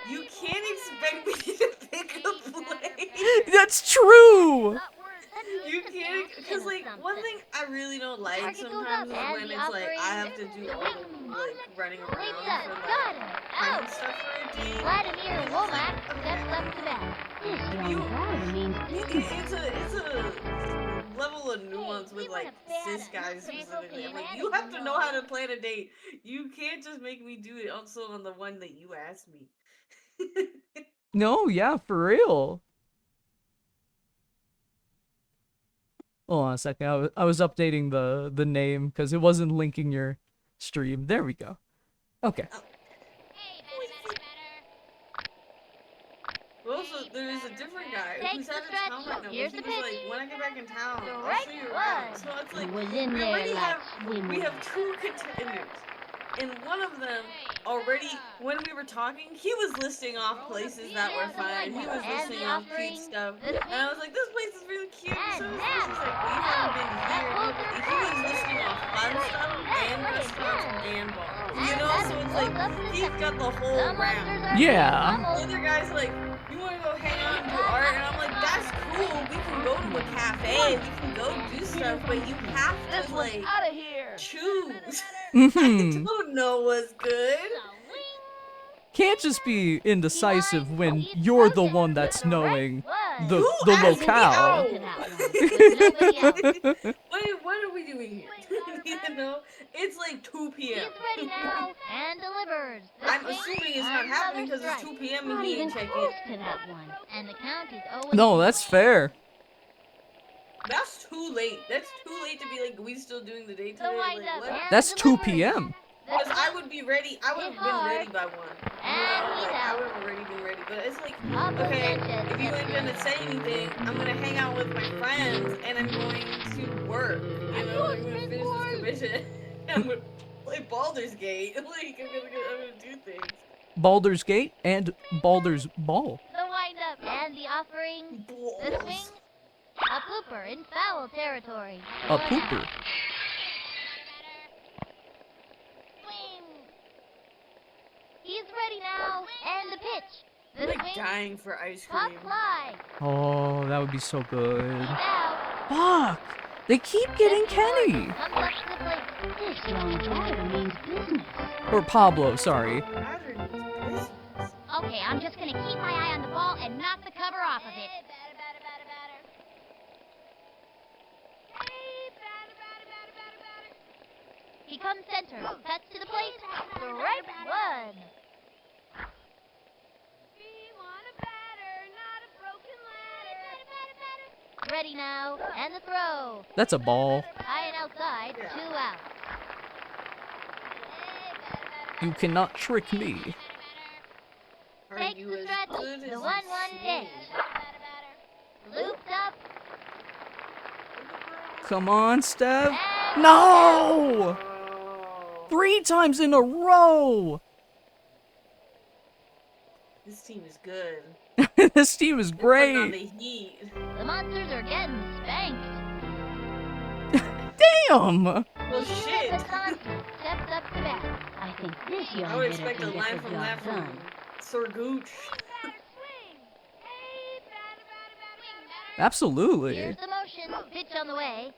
[SPEAKER 2] you can't expect me to pick a play.
[SPEAKER 1] That's true.
[SPEAKER 4] Not words.
[SPEAKER 2] You can't, because like one thing I really don't like
[SPEAKER 3] Target goes
[SPEAKER 2] sometimes
[SPEAKER 3] up,
[SPEAKER 2] is
[SPEAKER 3] and
[SPEAKER 2] when
[SPEAKER 3] the
[SPEAKER 2] it's like I have to
[SPEAKER 3] offering
[SPEAKER 2] do all the like running around
[SPEAKER 3] Leaps
[SPEAKER 2] for
[SPEAKER 3] up.
[SPEAKER 2] like
[SPEAKER 3] Got it.
[SPEAKER 2] finding
[SPEAKER 3] Out.
[SPEAKER 2] stuff for a team.
[SPEAKER 3] Vladimir
[SPEAKER 2] It's
[SPEAKER 3] Womack
[SPEAKER 2] like,
[SPEAKER 3] steps
[SPEAKER 2] okay,
[SPEAKER 3] up to bat. This
[SPEAKER 2] If
[SPEAKER 3] young
[SPEAKER 2] you-
[SPEAKER 3] batter means business.
[SPEAKER 2] it's a level of nuance with like cis guys specifically. I'm like, you have to know how to plan a date. You can't just make me do it also on the one that you asked me.
[SPEAKER 1] No, yeah, for real. Hold on a second. I was updating the name because it wasn't linking your stream. There we go. Okay.
[SPEAKER 2] Also, there is a different guy
[SPEAKER 3] Takes
[SPEAKER 2] who's
[SPEAKER 3] the
[SPEAKER 2] out of
[SPEAKER 3] stretch.
[SPEAKER 2] town right now.
[SPEAKER 3] Here's
[SPEAKER 2] But
[SPEAKER 3] the
[SPEAKER 2] he was
[SPEAKER 3] pitch.
[SPEAKER 2] like, when I get back in town, I'll
[SPEAKER 3] Strike
[SPEAKER 2] show you around.
[SPEAKER 3] one.
[SPEAKER 2] So it's
[SPEAKER 3] He
[SPEAKER 2] like,
[SPEAKER 3] was in
[SPEAKER 2] we
[SPEAKER 3] there
[SPEAKER 2] already
[SPEAKER 3] like
[SPEAKER 2] have
[SPEAKER 3] swimming.
[SPEAKER 2] we have two contenders, and one of them already. When we were talking, he was listing off places that were fun. He was
[SPEAKER 3] And
[SPEAKER 2] listing
[SPEAKER 3] the
[SPEAKER 2] off
[SPEAKER 3] offering,
[SPEAKER 2] cute stuff,
[SPEAKER 3] the
[SPEAKER 2] and I was like, this place is really cute.
[SPEAKER 3] And
[SPEAKER 2] So is this.
[SPEAKER 3] now,
[SPEAKER 2] He's like, we haven't been here. He was listing off fun stuff and restaurants and bars. You know, so it's like he's got the whole round.
[SPEAKER 1] Yeah.
[SPEAKER 2] The other guy's like, you want to go hang out and do art? And I'm like, that's cool. We can go to a cafe. We can go do stuff. But you have
[SPEAKER 4] This
[SPEAKER 2] to,
[SPEAKER 4] one's
[SPEAKER 2] like,
[SPEAKER 4] out of here.
[SPEAKER 2] choose.
[SPEAKER 1] Hmm.
[SPEAKER 2] I don't know what's good.
[SPEAKER 1] Can't just be indecisive when you're the one that's knowing the
[SPEAKER 2] Who
[SPEAKER 1] the
[SPEAKER 2] asked me
[SPEAKER 1] locale.
[SPEAKER 2] out? What are we doing here? You know? It's like 2
[SPEAKER 3] He's
[SPEAKER 2] p.m.
[SPEAKER 3] ready now and delivers. The
[SPEAKER 2] I'm
[SPEAKER 3] swing,
[SPEAKER 2] assuming it's not happening because
[SPEAKER 3] another
[SPEAKER 2] it's 2
[SPEAKER 3] strike.
[SPEAKER 2] p.m.
[SPEAKER 3] Not
[SPEAKER 2] and he
[SPEAKER 3] even
[SPEAKER 2] ain't checking.
[SPEAKER 3] close to that one. And the count is 0-2.
[SPEAKER 1] No, that's fair.
[SPEAKER 2] That's too late. That's too late to be like, we still doing the day
[SPEAKER 3] The
[SPEAKER 2] today?
[SPEAKER 3] wind
[SPEAKER 2] Like,
[SPEAKER 3] up
[SPEAKER 2] what?
[SPEAKER 3] and
[SPEAKER 1] That's 2
[SPEAKER 3] delivery.
[SPEAKER 1] p.m.
[SPEAKER 3] The
[SPEAKER 2] Because I
[SPEAKER 3] swing,
[SPEAKER 2] would be ready. I would have been ready by 1. You know, like I would have already been ready. But it's like,
[SPEAKER 3] Pablo
[SPEAKER 2] okay,
[SPEAKER 3] Sanchez
[SPEAKER 2] if you
[SPEAKER 3] steps
[SPEAKER 2] ain't gonna
[SPEAKER 3] in.
[SPEAKER 2] say anything, I'm gonna hang out with my friends and I'm going to work. You know, I'm gonna finish this commission. I'm gonna play Baldur's Gate. Like I'm gonna do things.
[SPEAKER 1] Baldur's Gate and Baldur's Ball.
[SPEAKER 3] The wind up and the offering. The swing. A pooper in foul territory.
[SPEAKER 1] A
[SPEAKER 3] One
[SPEAKER 1] pooper.
[SPEAKER 3] out. Swing. He's ready now and the pitch. The
[SPEAKER 2] I'm like
[SPEAKER 3] swing.
[SPEAKER 2] dying for ice
[SPEAKER 3] Pop
[SPEAKER 2] cream.
[SPEAKER 3] fly.
[SPEAKER 1] Oh, that would be so good.
[SPEAKER 3] He's out.
[SPEAKER 1] Fuck! They keep getting Kenny!
[SPEAKER 3] Comes up to the plate.
[SPEAKER 4] This young batter means business.
[SPEAKER 1] Or Pablo, sorry.
[SPEAKER 2] Pattern is business.
[SPEAKER 3] Okay, I'm just gonna keep my eye on the ball and knock the cover off of it. He comes center, cuts to the plate, strike one. Ready now, and the throw.
[SPEAKER 1] That's a ball.
[SPEAKER 3] High and outside, 2 out.
[SPEAKER 1] You cannot trick me.
[SPEAKER 2] Are
[SPEAKER 3] Takes
[SPEAKER 2] you
[SPEAKER 3] the
[SPEAKER 2] as
[SPEAKER 3] stretch,
[SPEAKER 2] good
[SPEAKER 3] the
[SPEAKER 2] as
[SPEAKER 3] 1-1
[SPEAKER 2] you
[SPEAKER 3] pitch.
[SPEAKER 2] seem?
[SPEAKER 3] Looped up,
[SPEAKER 1] Come on, Steph.
[SPEAKER 3] and
[SPEAKER 1] No!
[SPEAKER 2] Oh,
[SPEAKER 1] 3 times in a row!
[SPEAKER 2] this team is good.
[SPEAKER 1] This team is
[SPEAKER 2] They're putting on
[SPEAKER 1] great.
[SPEAKER 2] the heat.
[SPEAKER 3] the monsters are getting spanked.
[SPEAKER 1] Damn!
[SPEAKER 2] Well,
[SPEAKER 3] Luis
[SPEAKER 2] shit.
[SPEAKER 3] Asante steps up to bat.
[SPEAKER 4] I think this young
[SPEAKER 2] I would
[SPEAKER 4] hitter
[SPEAKER 2] expect a
[SPEAKER 4] can
[SPEAKER 2] line
[SPEAKER 4] get the
[SPEAKER 2] from
[SPEAKER 4] job
[SPEAKER 2] that
[SPEAKER 4] done.
[SPEAKER 2] from Sir Gooch.
[SPEAKER 1] Absolutely.
[SPEAKER 3] Here's the motion. Pitch on the way.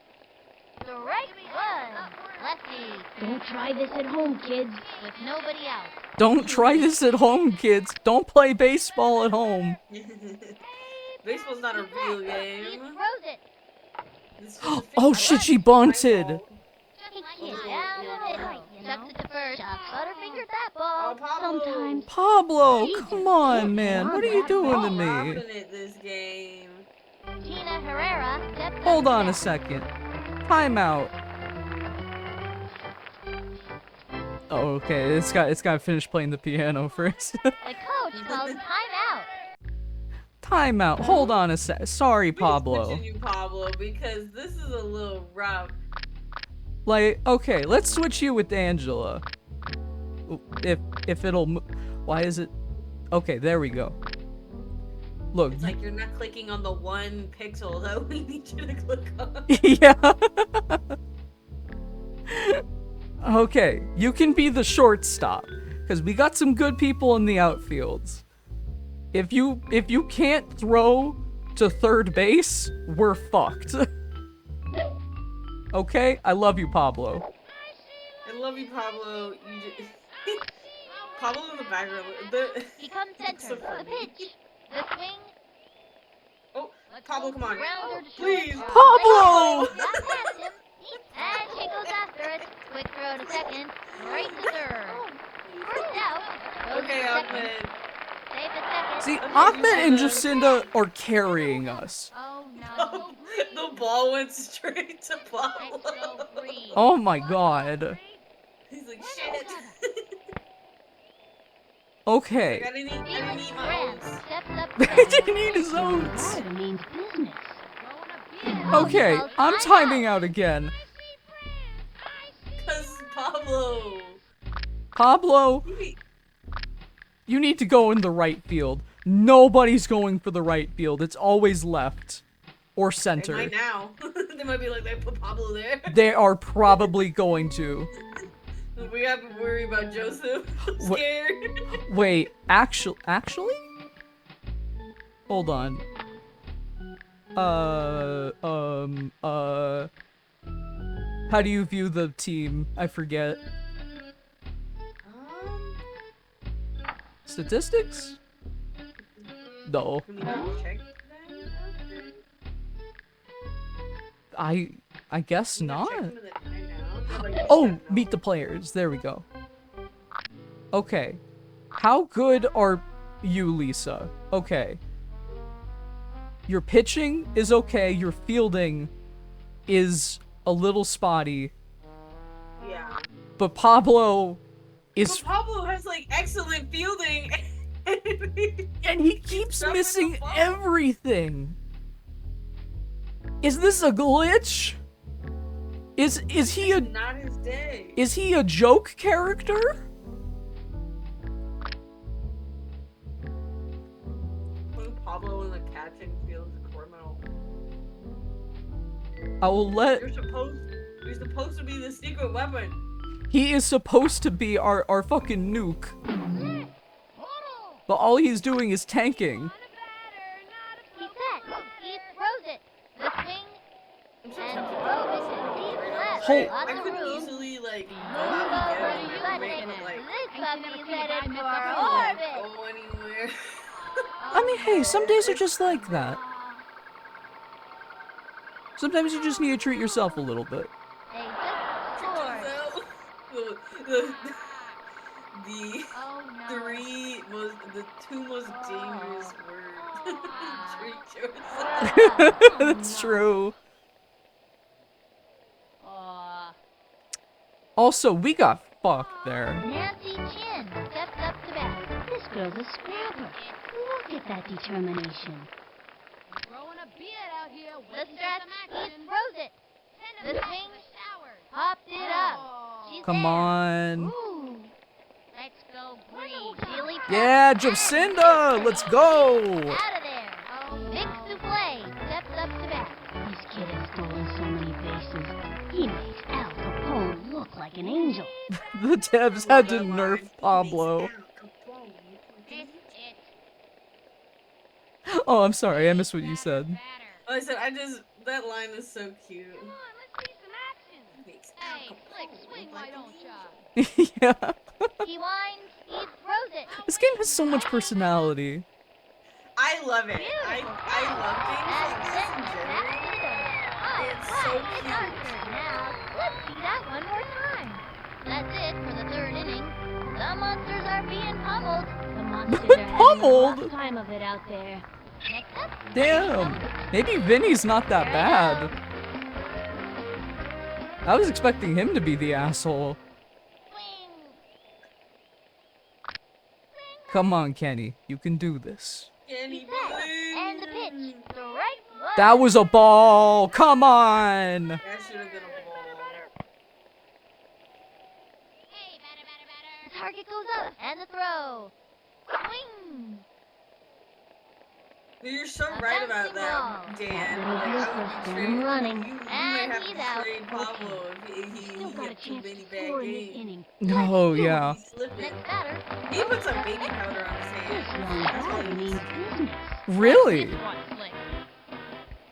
[SPEAKER 3] Strike one. Lefty. Don't try this at home, kids. With nobody out.
[SPEAKER 1] Don't try this at home, kids. Don't play baseball at home.
[SPEAKER 2] Baseball's not a real
[SPEAKER 3] He
[SPEAKER 2] game.
[SPEAKER 3] throws it.
[SPEAKER 2] It's just a
[SPEAKER 1] Oh
[SPEAKER 2] fake-
[SPEAKER 1] shit, she bunted.
[SPEAKER 3] He kicks down the middle. Chucks it to first. Butterfingers that
[SPEAKER 2] Oh,
[SPEAKER 3] ball.
[SPEAKER 2] Pablo.
[SPEAKER 3] Sometimes.
[SPEAKER 1] Pablo, come on, man. What are you doing to
[SPEAKER 2] Dropping
[SPEAKER 1] me?
[SPEAKER 2] it this game.
[SPEAKER 3] Tina Herrera steps up
[SPEAKER 1] Hold
[SPEAKER 3] to
[SPEAKER 1] on a
[SPEAKER 3] bat.
[SPEAKER 1] second. Timeout. Oh, okay. It's got to finish playing the piano first.
[SPEAKER 3] The coach calls timeout.
[SPEAKER 1] Timeout. Hold on a sec. Sorry,
[SPEAKER 2] Please
[SPEAKER 1] Pablo.
[SPEAKER 2] continue, Pablo, because this is a little rough.
[SPEAKER 1] Like, okay, let's switch you with Angela. If it'll. Why is it? Okay, there we go. Look.
[SPEAKER 2] It's like you're not clicking on the one pixel that we need you to click on.
[SPEAKER 1] Yeah. Okay, you can be the shortstop because we got some good people in the outfields. If you can't throw to third base, we're fucked. Okay, I love you, Pablo.
[SPEAKER 2] I love you, Pablo. You just... Pablo in the background.
[SPEAKER 3] He comes
[SPEAKER 2] It's
[SPEAKER 3] center.
[SPEAKER 2] so
[SPEAKER 3] The
[SPEAKER 2] funny.
[SPEAKER 3] pitch. The swing.
[SPEAKER 2] Oh,
[SPEAKER 3] Let's
[SPEAKER 2] Pablo,
[SPEAKER 3] go
[SPEAKER 2] come on.
[SPEAKER 3] grounder to
[SPEAKER 2] Please.
[SPEAKER 3] short.
[SPEAKER 1] Pablo!
[SPEAKER 3] Got past him. And she goes after it. Quick throw to second. Right to third. First out. Goes
[SPEAKER 2] Okay,
[SPEAKER 3] to second.
[SPEAKER 2] Ahmed.
[SPEAKER 3] Save at second.
[SPEAKER 1] See, Ahmed and Jacinda are carrying us.
[SPEAKER 3] Oh no.
[SPEAKER 2] The ball went straight to
[SPEAKER 3] Let's
[SPEAKER 2] Pablo.
[SPEAKER 3] go green.
[SPEAKER 1] Oh my god.
[SPEAKER 2] He's like, shit.
[SPEAKER 1] Okay.
[SPEAKER 2] I didn't eat
[SPEAKER 3] Felix
[SPEAKER 2] my
[SPEAKER 3] Graham
[SPEAKER 2] oats.
[SPEAKER 3] steps up
[SPEAKER 1] I
[SPEAKER 3] to bat.
[SPEAKER 1] didn't eat his oats.
[SPEAKER 3] means business.
[SPEAKER 1] Okay, I'm timing out again.
[SPEAKER 2] Cause Pablo.
[SPEAKER 1] Pablo, you need to go in the right field. Nobody's going for the right field. It's always left or
[SPEAKER 2] They
[SPEAKER 1] center.
[SPEAKER 2] might now. They might be like, they put Pablo there.
[SPEAKER 1] They are probably going to.
[SPEAKER 2] We have to worry about Joseph. I'm
[SPEAKER 1] What-
[SPEAKER 2] scared.
[SPEAKER 1] Wait, actually? Hold on. How do you view the team? I forget. Statistics? No.
[SPEAKER 2] Can we not check that?
[SPEAKER 1] I guess
[SPEAKER 2] Can we
[SPEAKER 1] not.
[SPEAKER 2] check them in the timeout? Like,
[SPEAKER 1] Oh,
[SPEAKER 2] check them
[SPEAKER 1] meet the players. There we go. Okay. How good are you, Lisa? Okay. Your pitching is okay. Your fielding is a little spotty.
[SPEAKER 2] out. Yeah.
[SPEAKER 1] But Pablo is...
[SPEAKER 2] But Pablo has like excellent fielding.
[SPEAKER 1] And he keeps
[SPEAKER 2] Dropping
[SPEAKER 1] missing
[SPEAKER 2] the ball.
[SPEAKER 1] everything. Is this a glitch? Is he a...
[SPEAKER 2] Not his day.
[SPEAKER 1] Is he a joke character?
[SPEAKER 2] Putting Pablo in the catching field is criminal.
[SPEAKER 1] I will let...
[SPEAKER 2] You're supposed to be the secret weapon.
[SPEAKER 1] He is supposed to be our fucking nuke. But all he's doing is tanking.
[SPEAKER 3] He's set. He throws it. The swing
[SPEAKER 2] I'm so
[SPEAKER 3] and
[SPEAKER 2] tempted.
[SPEAKER 3] throw is deep left.
[SPEAKER 1] Hold-
[SPEAKER 3] Lots
[SPEAKER 2] I
[SPEAKER 3] of
[SPEAKER 2] could
[SPEAKER 3] room.
[SPEAKER 2] easily like go
[SPEAKER 3] Move
[SPEAKER 2] out
[SPEAKER 3] over
[SPEAKER 2] and
[SPEAKER 3] to
[SPEAKER 2] get
[SPEAKER 3] USA.
[SPEAKER 2] him, but like
[SPEAKER 3] This puppy's headed for
[SPEAKER 2] go
[SPEAKER 3] orbit.
[SPEAKER 2] anywhere.
[SPEAKER 1] I mean, hey, some days are just like that. Sometimes you just need to treat yourself a little bit.
[SPEAKER 3] They just scored.
[SPEAKER 2] The
[SPEAKER 3] Oh no.
[SPEAKER 2] the two most dangerous words. Treat yourself.
[SPEAKER 1] That's true.
[SPEAKER 3] Aw.
[SPEAKER 1] Also, we got fucked there.
[SPEAKER 3] Nancy Chin steps up to bat. This girl's a scrapper. Look at that determination.
[SPEAKER 4] Growing a beard out here.
[SPEAKER 3] The
[SPEAKER 4] waiting for
[SPEAKER 3] stretch,
[SPEAKER 4] some
[SPEAKER 3] he
[SPEAKER 4] action.
[SPEAKER 3] throws it.
[SPEAKER 4] Send
[SPEAKER 3] The
[SPEAKER 4] him back
[SPEAKER 3] swing,
[SPEAKER 4] to the showers.
[SPEAKER 3] popped it up. She's
[SPEAKER 1] Come
[SPEAKER 3] there.
[SPEAKER 1] on.
[SPEAKER 3] Ooh. Let's go green. Billy
[SPEAKER 1] Yeah,
[SPEAKER 3] Preston.
[SPEAKER 1] Jacinda, let's go.
[SPEAKER 3] Out of there. Nick Souffle steps up to bat. This kid has stolen so many bases. He makes Al Capone look like an angel.
[SPEAKER 1] The devs had to nerf Pablo.
[SPEAKER 3] This it.
[SPEAKER 1] Oh, I'm sorry. I missed what you said.
[SPEAKER 2] Oh, I said that line is so cute.
[SPEAKER 4] Come on, let's see some action.
[SPEAKER 2] Makes
[SPEAKER 4] Hey,
[SPEAKER 2] Al
[SPEAKER 4] Flick,
[SPEAKER 2] Capone
[SPEAKER 4] swing,
[SPEAKER 2] look
[SPEAKER 4] why
[SPEAKER 2] like an
[SPEAKER 4] don't ya?
[SPEAKER 2] angel.
[SPEAKER 1] Yeah.
[SPEAKER 3] He whines, he throws it.
[SPEAKER 1] This game has so much personality.
[SPEAKER 2] I love it.
[SPEAKER 3] Beautiful
[SPEAKER 2] I love games
[SPEAKER 3] And
[SPEAKER 2] like this
[SPEAKER 3] then
[SPEAKER 2] in
[SPEAKER 3] back
[SPEAKER 2] general.
[SPEAKER 3] to the double. Oh,
[SPEAKER 2] It's
[SPEAKER 3] right,
[SPEAKER 2] so
[SPEAKER 3] it's our
[SPEAKER 2] cute.
[SPEAKER 3] turn now. Let's see that one more time. That's it for the third inning. The monsters are being pummeled.
[SPEAKER 5] The monsters are having a
[SPEAKER 1] Pummeled?
[SPEAKER 5] rough time of it out there.
[SPEAKER 3] Next up,
[SPEAKER 1] Damn. Maybe Vinny's not that
[SPEAKER 3] here
[SPEAKER 1] bad.
[SPEAKER 3] I go.
[SPEAKER 1] I was expecting him to be the asshole.
[SPEAKER 3] Swing.
[SPEAKER 1] Come on, Kenny. You can do this.
[SPEAKER 2] Kenny
[SPEAKER 3] He's set. And the pitch. Strike one.
[SPEAKER 1] That was a ball. Come on.
[SPEAKER 2] That should have been a ball.
[SPEAKER 3] Hey, batter, batter, batter. The target goes up. And the throw. Swing.
[SPEAKER 2] You're so
[SPEAKER 3] A
[SPEAKER 2] right about
[SPEAKER 3] bouncing
[SPEAKER 2] that,
[SPEAKER 3] ball.
[SPEAKER 2] Dan.
[SPEAKER 5] That little
[SPEAKER 2] Like, I
[SPEAKER 5] blooper
[SPEAKER 2] would be
[SPEAKER 5] still
[SPEAKER 2] trading.
[SPEAKER 5] running.
[SPEAKER 2] You might
[SPEAKER 3] And
[SPEAKER 2] have
[SPEAKER 3] he's
[SPEAKER 2] to
[SPEAKER 3] out.
[SPEAKER 2] trade Pablo if he
[SPEAKER 5] Still got a
[SPEAKER 2] had too
[SPEAKER 5] chance
[SPEAKER 2] many
[SPEAKER 5] to
[SPEAKER 2] bad
[SPEAKER 5] score in this
[SPEAKER 2] games.
[SPEAKER 5] inning.
[SPEAKER 1] Oh, yeah.
[SPEAKER 2] He's slipping.
[SPEAKER 3] Next batter.
[SPEAKER 2] He put some baby powder on his
[SPEAKER 5] This
[SPEAKER 2] hands.
[SPEAKER 5] young
[SPEAKER 2] That's all
[SPEAKER 5] dog
[SPEAKER 2] he needs
[SPEAKER 5] means
[SPEAKER 2] to do.
[SPEAKER 5] business.
[SPEAKER 1] Really?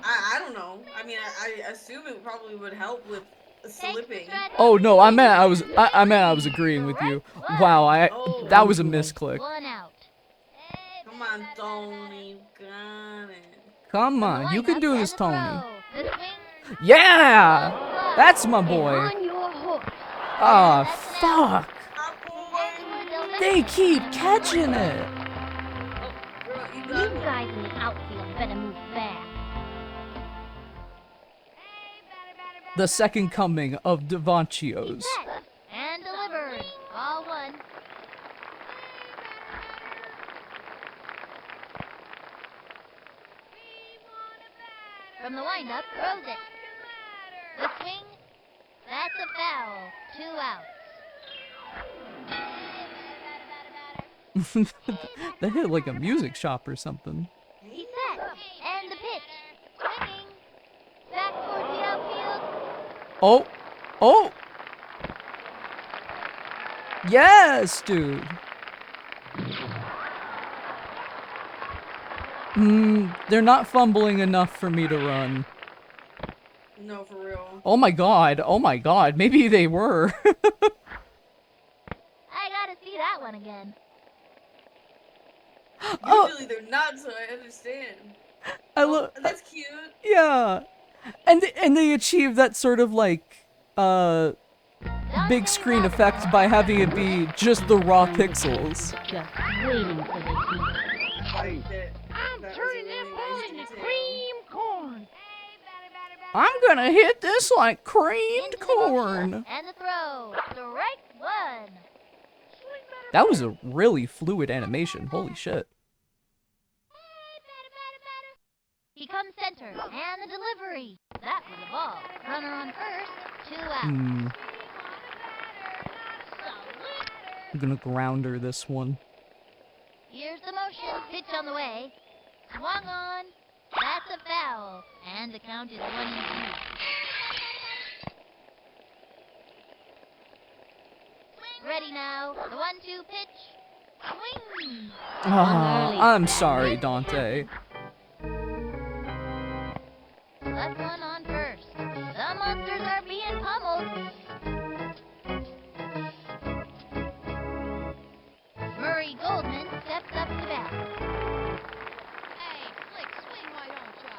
[SPEAKER 2] I don't know. I mean, I assume it probably would help with
[SPEAKER 3] Takes the
[SPEAKER 2] slipping.
[SPEAKER 3] stretch.
[SPEAKER 1] Oh no, I meant I was agreeing with you. Wow,
[SPEAKER 2] Oh.
[SPEAKER 1] that was a misclick.
[SPEAKER 3] One out. Hey,
[SPEAKER 2] Come
[SPEAKER 3] batter,
[SPEAKER 2] on,
[SPEAKER 3] batter,
[SPEAKER 2] Tony. You got it.
[SPEAKER 1] Come
[SPEAKER 3] From the
[SPEAKER 1] on, you can
[SPEAKER 3] lineup
[SPEAKER 1] do
[SPEAKER 3] and
[SPEAKER 1] this,
[SPEAKER 3] the
[SPEAKER 1] Tony.
[SPEAKER 3] throw. The swing.
[SPEAKER 1] Yeah,
[SPEAKER 3] One.
[SPEAKER 1] that's my
[SPEAKER 5] And
[SPEAKER 1] boy.
[SPEAKER 5] on your horse.
[SPEAKER 1] Ah,
[SPEAKER 3] That's an out.
[SPEAKER 1] fuck.
[SPEAKER 2] Our boy.
[SPEAKER 1] They keep catching it.
[SPEAKER 2] Oh, girl, you
[SPEAKER 5] You
[SPEAKER 2] got it.
[SPEAKER 5] guys in the outfield better move fast.
[SPEAKER 1] The second coming of
[SPEAKER 3] He's
[SPEAKER 1] Devanchios.
[SPEAKER 3] set. And delivered. Ball one. From the windup, throws it. The swing. That's a foul. 2 outs.
[SPEAKER 1] That hit like a music shop or something.
[SPEAKER 3] He's set. And the pitch. Swinging. Back towards the outfield.
[SPEAKER 1] Oh, oh. Yes, dude. They're not fumbling enough for me to run.
[SPEAKER 2] No, for real.
[SPEAKER 1] Oh my god, maybe they were.
[SPEAKER 3] I gotta see that one again.
[SPEAKER 1] Oh.
[SPEAKER 2] Usually they're not, so I understand.
[SPEAKER 1] I look,
[SPEAKER 2] That's cute.
[SPEAKER 1] yeah. And they achieve that sort of like, big screen effect by having it be just the raw pixels.
[SPEAKER 5] Just waiting for this moment.
[SPEAKER 2] Like that.
[SPEAKER 4] I'm
[SPEAKER 2] That was a
[SPEAKER 4] turning
[SPEAKER 2] really
[SPEAKER 4] that ball
[SPEAKER 2] nice
[SPEAKER 4] into
[SPEAKER 2] detail.
[SPEAKER 4] cream corn.
[SPEAKER 1] I'm gonna hit this like creamed
[SPEAKER 3] Into the
[SPEAKER 1] corn.
[SPEAKER 3] motion. And the throw. Strike one.
[SPEAKER 1] That was a really fluid animation. Holy shit.
[SPEAKER 3] He comes center. And the delivery. That was a ball. Runner on first. 2 outs.
[SPEAKER 1] I'm gonna grounder this one.
[SPEAKER 3] Here's the motion. Pitch on the way. Swung on. That's a foul. And the count is 1-2. Ready now. The 1-2 pitch. Swing.
[SPEAKER 1] Ah, I'm sorry, Dante.
[SPEAKER 3] Left one on first. The monsters are being pummeled. Murray Goldman steps up to bat.
[SPEAKER 4] Hey, Flick, swing, why don't ya?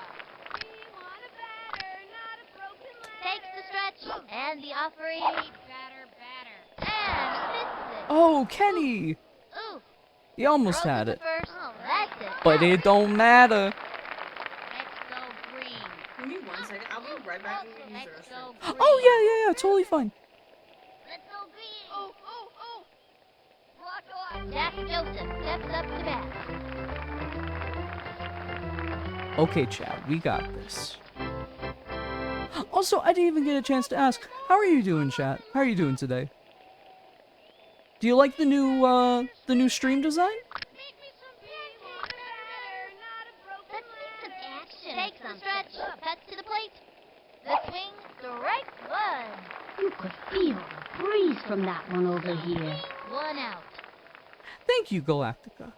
[SPEAKER 4] We want a batter, not a broken leg.
[SPEAKER 3] Takes the stretch. And the offering.
[SPEAKER 4] Batter, batter.
[SPEAKER 3] And misses it.
[SPEAKER 1] Oh, Kenny!
[SPEAKER 3] Ooh.
[SPEAKER 1] You almost
[SPEAKER 3] Throws
[SPEAKER 1] had
[SPEAKER 3] to
[SPEAKER 1] it.
[SPEAKER 3] First. That's it.
[SPEAKER 1] But it don't matter.
[SPEAKER 3] Let's go green.
[SPEAKER 2] Give me 1 second. I'll be right back. I'm gonna use the
[SPEAKER 3] Let's
[SPEAKER 2] restroom.
[SPEAKER 3] go green.
[SPEAKER 1] Oh, yeah, totally fine.
[SPEAKER 3] Let's go green.
[SPEAKER 4] Oh, oh, oh. Rock on.
[SPEAKER 3] Jack Joseph steps up to bat.
[SPEAKER 1] Okay, Chad, we got this. Also, I didn't even get a chance to ask, how are you doing, chat? How are you doing today? Do you like the new stream design?
[SPEAKER 3] Let's see some action. Takes the stretch. Cuts to the plate. The swing. Strike one.
[SPEAKER 5] You could feel the breeze from that one over here.
[SPEAKER 3] 1 out.
[SPEAKER 1] Thank you, Galactica.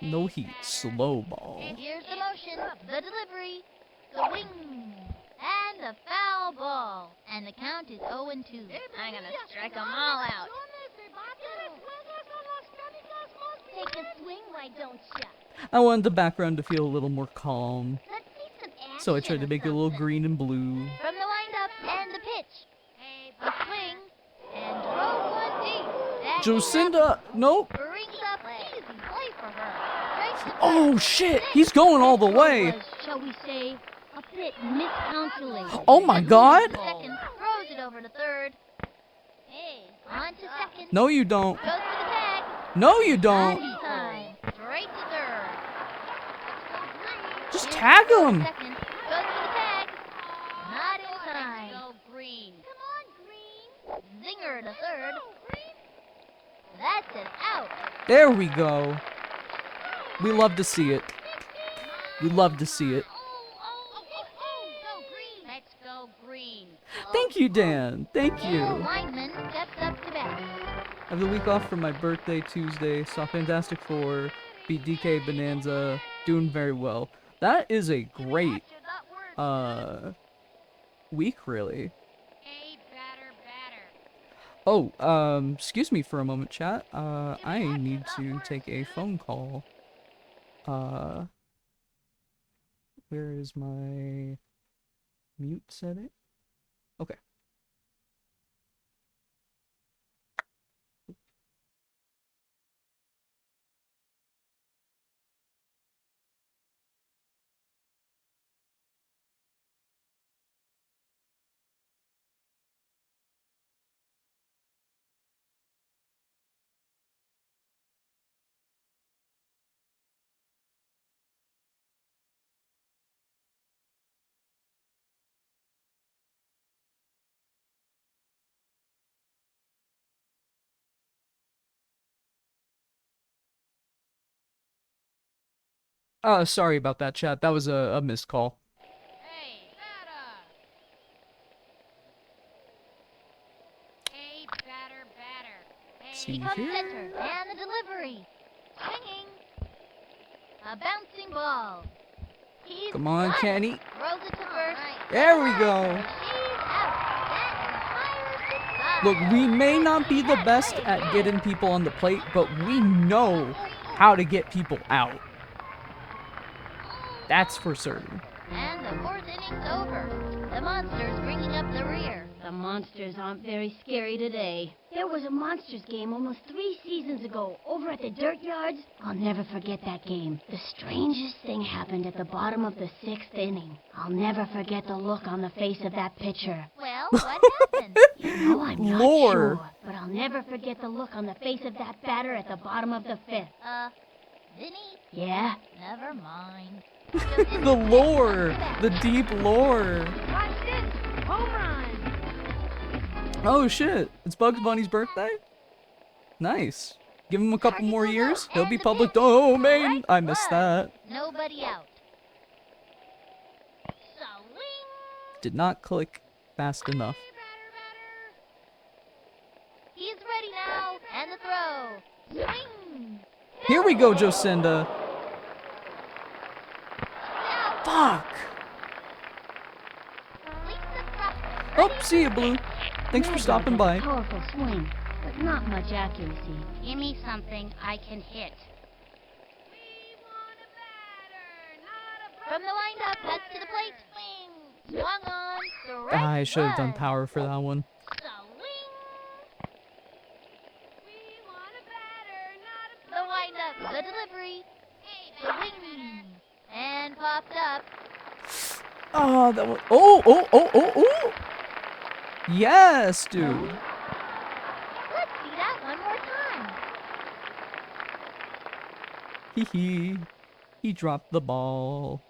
[SPEAKER 1] No heat, slow ball.
[SPEAKER 3] Here's the motion, the delivery, the wing, and the foul ball. And the count is 0-2. I'm gonna strike them all out. Take a swing, why don't ya?
[SPEAKER 1] I wanted the background to feel a little more calm,
[SPEAKER 3] Let's see some action
[SPEAKER 1] so I tried to
[SPEAKER 3] or
[SPEAKER 1] make it a little
[SPEAKER 3] something.
[SPEAKER 1] green and blue.
[SPEAKER 3] From the windup and the pitch. The swing and throw one deep. That
[SPEAKER 1] Jocinda, nope.
[SPEAKER 3] brings up easy play for her. Right to
[SPEAKER 1] Oh
[SPEAKER 3] third.
[SPEAKER 1] shit, he's going all the way.
[SPEAKER 5] Was, shall we say, a bit miscalculated.
[SPEAKER 1] Oh my god.
[SPEAKER 3] Second throws it over to third. Hey, on to second.
[SPEAKER 1] No, you don't.
[SPEAKER 3] Goes for the tag.
[SPEAKER 1] No, you don't.
[SPEAKER 3] Not in time. Straight to third.
[SPEAKER 1] Just
[SPEAKER 3] Here's
[SPEAKER 1] tag
[SPEAKER 3] the
[SPEAKER 1] him.
[SPEAKER 3] second. Goes for the tag. Not in time. Go green. Come on, green. Zinger to third. That's an out.
[SPEAKER 1] There we go. We love to see it. We love to see it.
[SPEAKER 3] Go green. Let's go green.
[SPEAKER 1] Thank you, Dan. Thank
[SPEAKER 3] And
[SPEAKER 1] you.
[SPEAKER 3] lineman steps up to bat.
[SPEAKER 1] I have the week off for my birthday Tuesday. Saw Fantastic Four. Beat DK Bonanza. Doing very well. That is a great week, really. Oh, excuse me for a moment, chat. I need to take a phone call. Where is my mute setting? Okay. Sorry about that, chat. That was a missed call.
[SPEAKER 3] Hey, batter. Hey, batter.
[SPEAKER 1] See
[SPEAKER 3] He comes
[SPEAKER 1] here.
[SPEAKER 3] center, and the delivery. Swinging. A bouncing ball. He's
[SPEAKER 1] Come on,
[SPEAKER 3] got it.
[SPEAKER 1] Kenny.
[SPEAKER 3] Throws it to first.
[SPEAKER 1] There we go.
[SPEAKER 3] She's out. That
[SPEAKER 1] Look, we may not be the best at getting people on the plate, but we know how to get people out. That's for certain.
[SPEAKER 3] And the fourth inning's over. The Monsters bringing up the rear.
[SPEAKER 5] The monsters aren't very scary today. There was a monsters game almost 3 seasons ago over at the dirt yards. I'll never forget that game. The strangest thing happened at the bottom of the 6th inning. I'll never forget the look on the face of that pitcher.
[SPEAKER 3] Well, what happened?
[SPEAKER 5] You know, I'm not
[SPEAKER 1] Lord.
[SPEAKER 5] sure, but I'll never forget the look on the face of that batter at the bottom of the 5th.
[SPEAKER 3] Vinny?
[SPEAKER 5] Yeah?
[SPEAKER 3] Never mind.
[SPEAKER 1] The lore. The deep lore.
[SPEAKER 4] Watch this. Home run.
[SPEAKER 1] Oh shit. It's Bugs Bunny's birthday? Nice. Give him a couple more years. He'll be public domain. I missed that.
[SPEAKER 3] Nobody out. Swing.
[SPEAKER 1] Did not click fast enough.
[SPEAKER 3] He's ready now. And the throw. Swing.
[SPEAKER 1] Here we go, Jocinda. Fuck. Oh, see you, Blue. Thanks for
[SPEAKER 5] Mad
[SPEAKER 1] stopping
[SPEAKER 5] Dog has
[SPEAKER 1] by.
[SPEAKER 5] a powerful swing, but not much accuracy.
[SPEAKER 3] Give me something I can hit. From the windup, that's to the plate. Swing. Swung on. Strike
[SPEAKER 1] I should have done
[SPEAKER 3] one.
[SPEAKER 1] power for that one.
[SPEAKER 3] Swing. The windup, the delivery, the wing, and popped up.
[SPEAKER 1] Oh, that was. Oh. Yes, dude.
[SPEAKER 3] Let's see that one more time.
[SPEAKER 1] Hee hee. He dropped the ball.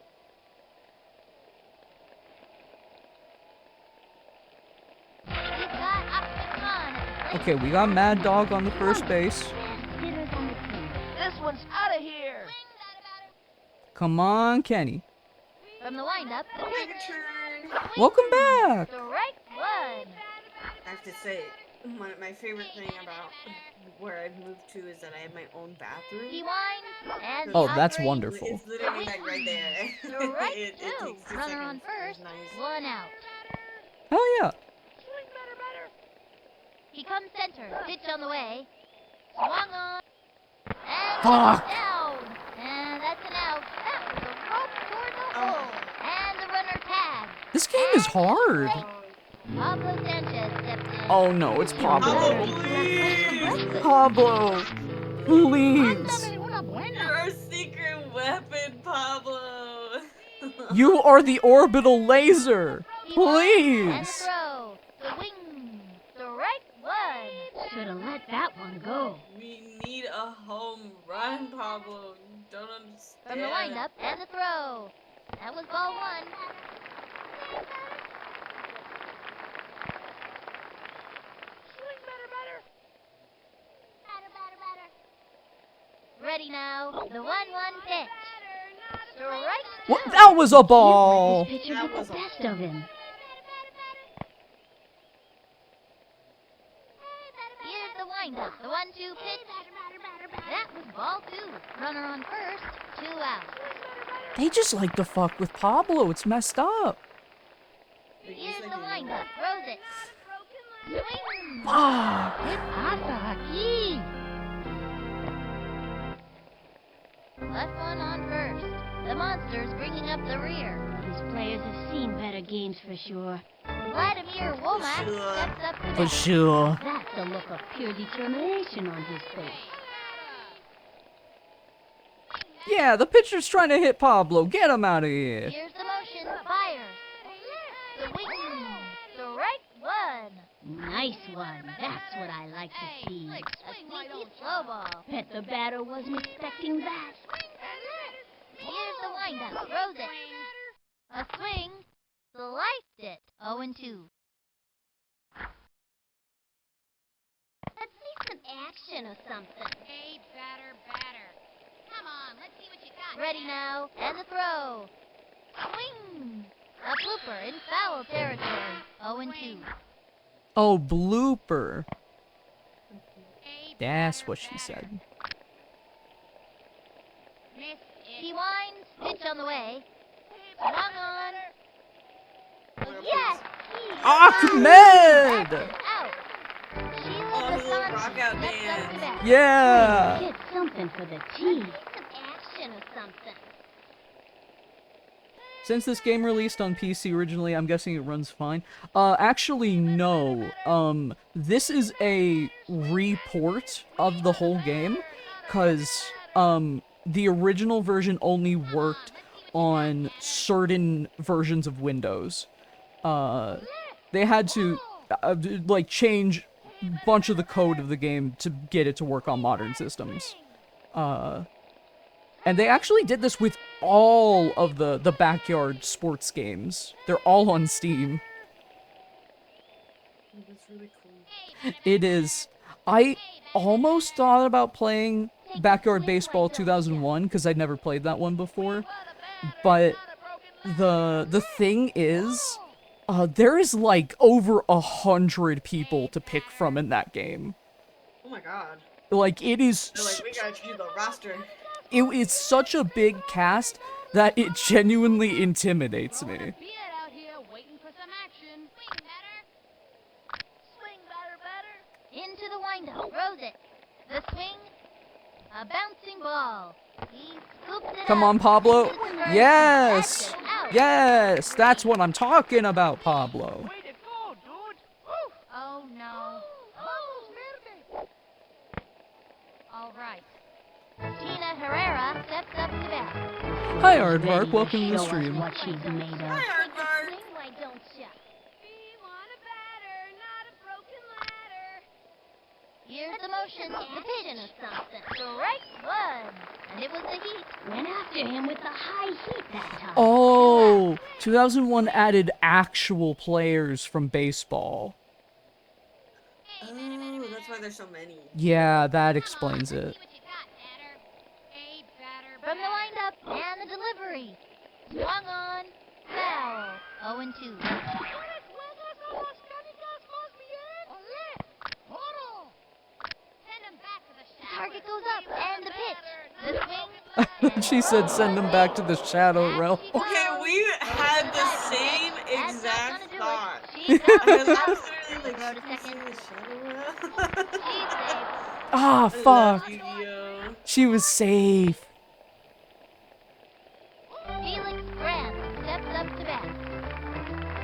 [SPEAKER 3] He's got Opticon.
[SPEAKER 1] Okay, we got Mad Dog on the first base.
[SPEAKER 5] Hitters on the team.
[SPEAKER 4] This one's out of here.
[SPEAKER 1] Come on, Kenny.
[SPEAKER 3] From the windup,
[SPEAKER 2] Take a turn.
[SPEAKER 1] Welcome back.
[SPEAKER 3] strike one.
[SPEAKER 2] I have to say, my favorite thing about where I've moved to is that I have my own bathroom.
[SPEAKER 3] He winds as
[SPEAKER 1] Oh,
[SPEAKER 3] the
[SPEAKER 1] that's
[SPEAKER 3] three.
[SPEAKER 1] wonderful.
[SPEAKER 2] It's literally like right there.
[SPEAKER 3] Strike
[SPEAKER 2] it
[SPEAKER 3] two.
[SPEAKER 2] takes 2
[SPEAKER 3] Runner on
[SPEAKER 2] seconds.
[SPEAKER 3] first.
[SPEAKER 2] It's nice.
[SPEAKER 3] 1 out.
[SPEAKER 1] Hell yeah.
[SPEAKER 3] He comes center. Pitch on the way. Swung on. And
[SPEAKER 1] Fuck.
[SPEAKER 3] down. And that's an out. That was a rope toward the hole. And the runner tagged.
[SPEAKER 1] This game is hard.
[SPEAKER 3] Pablo Sanchez stepped in.
[SPEAKER 1] Oh no, it's Pablo.
[SPEAKER 2] Pablo, please!
[SPEAKER 1] Pablo, please.
[SPEAKER 2] You're our secret weapon, Pablo.
[SPEAKER 1] You are the orbital laser.
[SPEAKER 3] He winds and
[SPEAKER 1] Please.
[SPEAKER 3] throw. The wing. Strike one.
[SPEAKER 5] Should have let that one go.
[SPEAKER 2] We need a home run, Pablo. You don't understand.
[SPEAKER 3] From the windup and the throw. That was ball one. Ready now. The 1-1 pitch. Strike
[SPEAKER 1] What?
[SPEAKER 3] two.
[SPEAKER 1] That was a ball.
[SPEAKER 5] This pitcher
[SPEAKER 2] That
[SPEAKER 5] get
[SPEAKER 2] was
[SPEAKER 5] the
[SPEAKER 2] a-
[SPEAKER 5] best of him.
[SPEAKER 3] Here's the windup. The 1-2 pitch. That was ball two. Runner on first. 2 out.
[SPEAKER 1] They just like to fuck with Pablo. It's messed up.
[SPEAKER 3] Here's the windup. Throws it. Swing.
[SPEAKER 1] Fuck.
[SPEAKER 5] Hasta aquí.
[SPEAKER 3] Left one on first. The Monsters bringing up the rear.
[SPEAKER 5] These players have seen better games for sure.
[SPEAKER 3] Vladimir Womack
[SPEAKER 2] Sure.
[SPEAKER 3] steps up to
[SPEAKER 1] For
[SPEAKER 3] bat.
[SPEAKER 1] sure.
[SPEAKER 5] That's a look of pure determination on his face.
[SPEAKER 1] Yeah, the pitcher's trying to hit Pablo. Get him out of here.
[SPEAKER 3] Here's the motion. Fires. The wing. Strike one.
[SPEAKER 5] Nice one. That's what I like to see.
[SPEAKER 3] A sneaky slow ball.
[SPEAKER 5] Bet the batter wasn't expecting that.
[SPEAKER 3] Here's the windup. Throws it. A swing. Sliced it. 0-2.
[SPEAKER 5] Let's see some action or something.
[SPEAKER 4] Hey, batter. Come on, let's see what you got.
[SPEAKER 3] Ready now. And the throw. Swing. A blooper in foul territory. 0-2.
[SPEAKER 1] Oh, blooper.
[SPEAKER 4] Hey,
[SPEAKER 1] That's what she said.
[SPEAKER 4] Miss
[SPEAKER 3] He winds. Pitch on the way. Swung on. Yes!
[SPEAKER 1] Ahmed!
[SPEAKER 3] That's an out. Sheila
[SPEAKER 2] Oh, his little rock
[SPEAKER 3] Vasante
[SPEAKER 2] out
[SPEAKER 3] steps up
[SPEAKER 2] dance.
[SPEAKER 3] to bat.
[SPEAKER 1] Yeah.
[SPEAKER 5] Get something for the team.
[SPEAKER 3] Some action or something.
[SPEAKER 1] Since this game released on PC originally, I'm guessing it runs fine. Actually, no. This is a report of the whole game, cause the original version only worked on certain versions of Windows. They had to like change a bunch of the code of the game to get it to work on modern systems. And they actually did this with all of the backyard sports games. They're all on Steam.
[SPEAKER 2] That's really cool.
[SPEAKER 1] It is. I almost thought about playing Backyard Baseball 2001 because I'd never played that one before. But the thing is, there is like over 100 people to pick from in that game.
[SPEAKER 2] Oh my god.
[SPEAKER 1] Like it is.
[SPEAKER 2] They're like, we gotta choose the roster.
[SPEAKER 1] It's such a big cast that it genuinely intimidates me.
[SPEAKER 4] Beard out here waiting for some action.
[SPEAKER 3] Swing batter. Into the windup. Throws it. The swing. A bouncing ball. He scoops it
[SPEAKER 1] Come
[SPEAKER 3] up.
[SPEAKER 1] on, Pablo.
[SPEAKER 3] Into the first.
[SPEAKER 1] Yes.
[SPEAKER 3] That's an out.
[SPEAKER 1] Yes, that's what I'm talking about, Pablo.
[SPEAKER 3] Oh no. All right. Tina Herrera steps up to bat.
[SPEAKER 1] Hi, Aardvark.
[SPEAKER 5] Ready
[SPEAKER 1] Welcome to the
[SPEAKER 5] show us
[SPEAKER 1] stream.
[SPEAKER 5] what she's made of.
[SPEAKER 2] Hi, Aardvark.
[SPEAKER 3] Swing, why don't ya?
[SPEAKER 4] We want a batter, not a broken ladder.
[SPEAKER 3] Here's the motion. The pitch or something. Strike one. And it was the heat.
[SPEAKER 5] Went after him with the high heat that time.
[SPEAKER 1] Oh, 2001 added actual players from baseball.
[SPEAKER 2] Oh, that's why there's so many.
[SPEAKER 1] Yeah, that explains it.
[SPEAKER 4] See what you got, batter. Hey, batter.
[SPEAKER 3] From the windup and the delivery. Swung on. Foul. 0-2. goes up, and the pitch. The swing.
[SPEAKER 1] She said send him back to the Shadow Realm.
[SPEAKER 2] Okay, we had the same exact thought.
[SPEAKER 3] She's
[SPEAKER 2] I
[SPEAKER 3] out.
[SPEAKER 2] was literally like,
[SPEAKER 3] Throw to
[SPEAKER 2] should we
[SPEAKER 3] second.
[SPEAKER 2] say the Shadow Realm?
[SPEAKER 3] She's safe.
[SPEAKER 1] Ah,
[SPEAKER 2] I love
[SPEAKER 1] fuck.
[SPEAKER 2] Yu-Gi-Oh.
[SPEAKER 1] She was safe.
[SPEAKER 3] Felix Graham steps up to bat.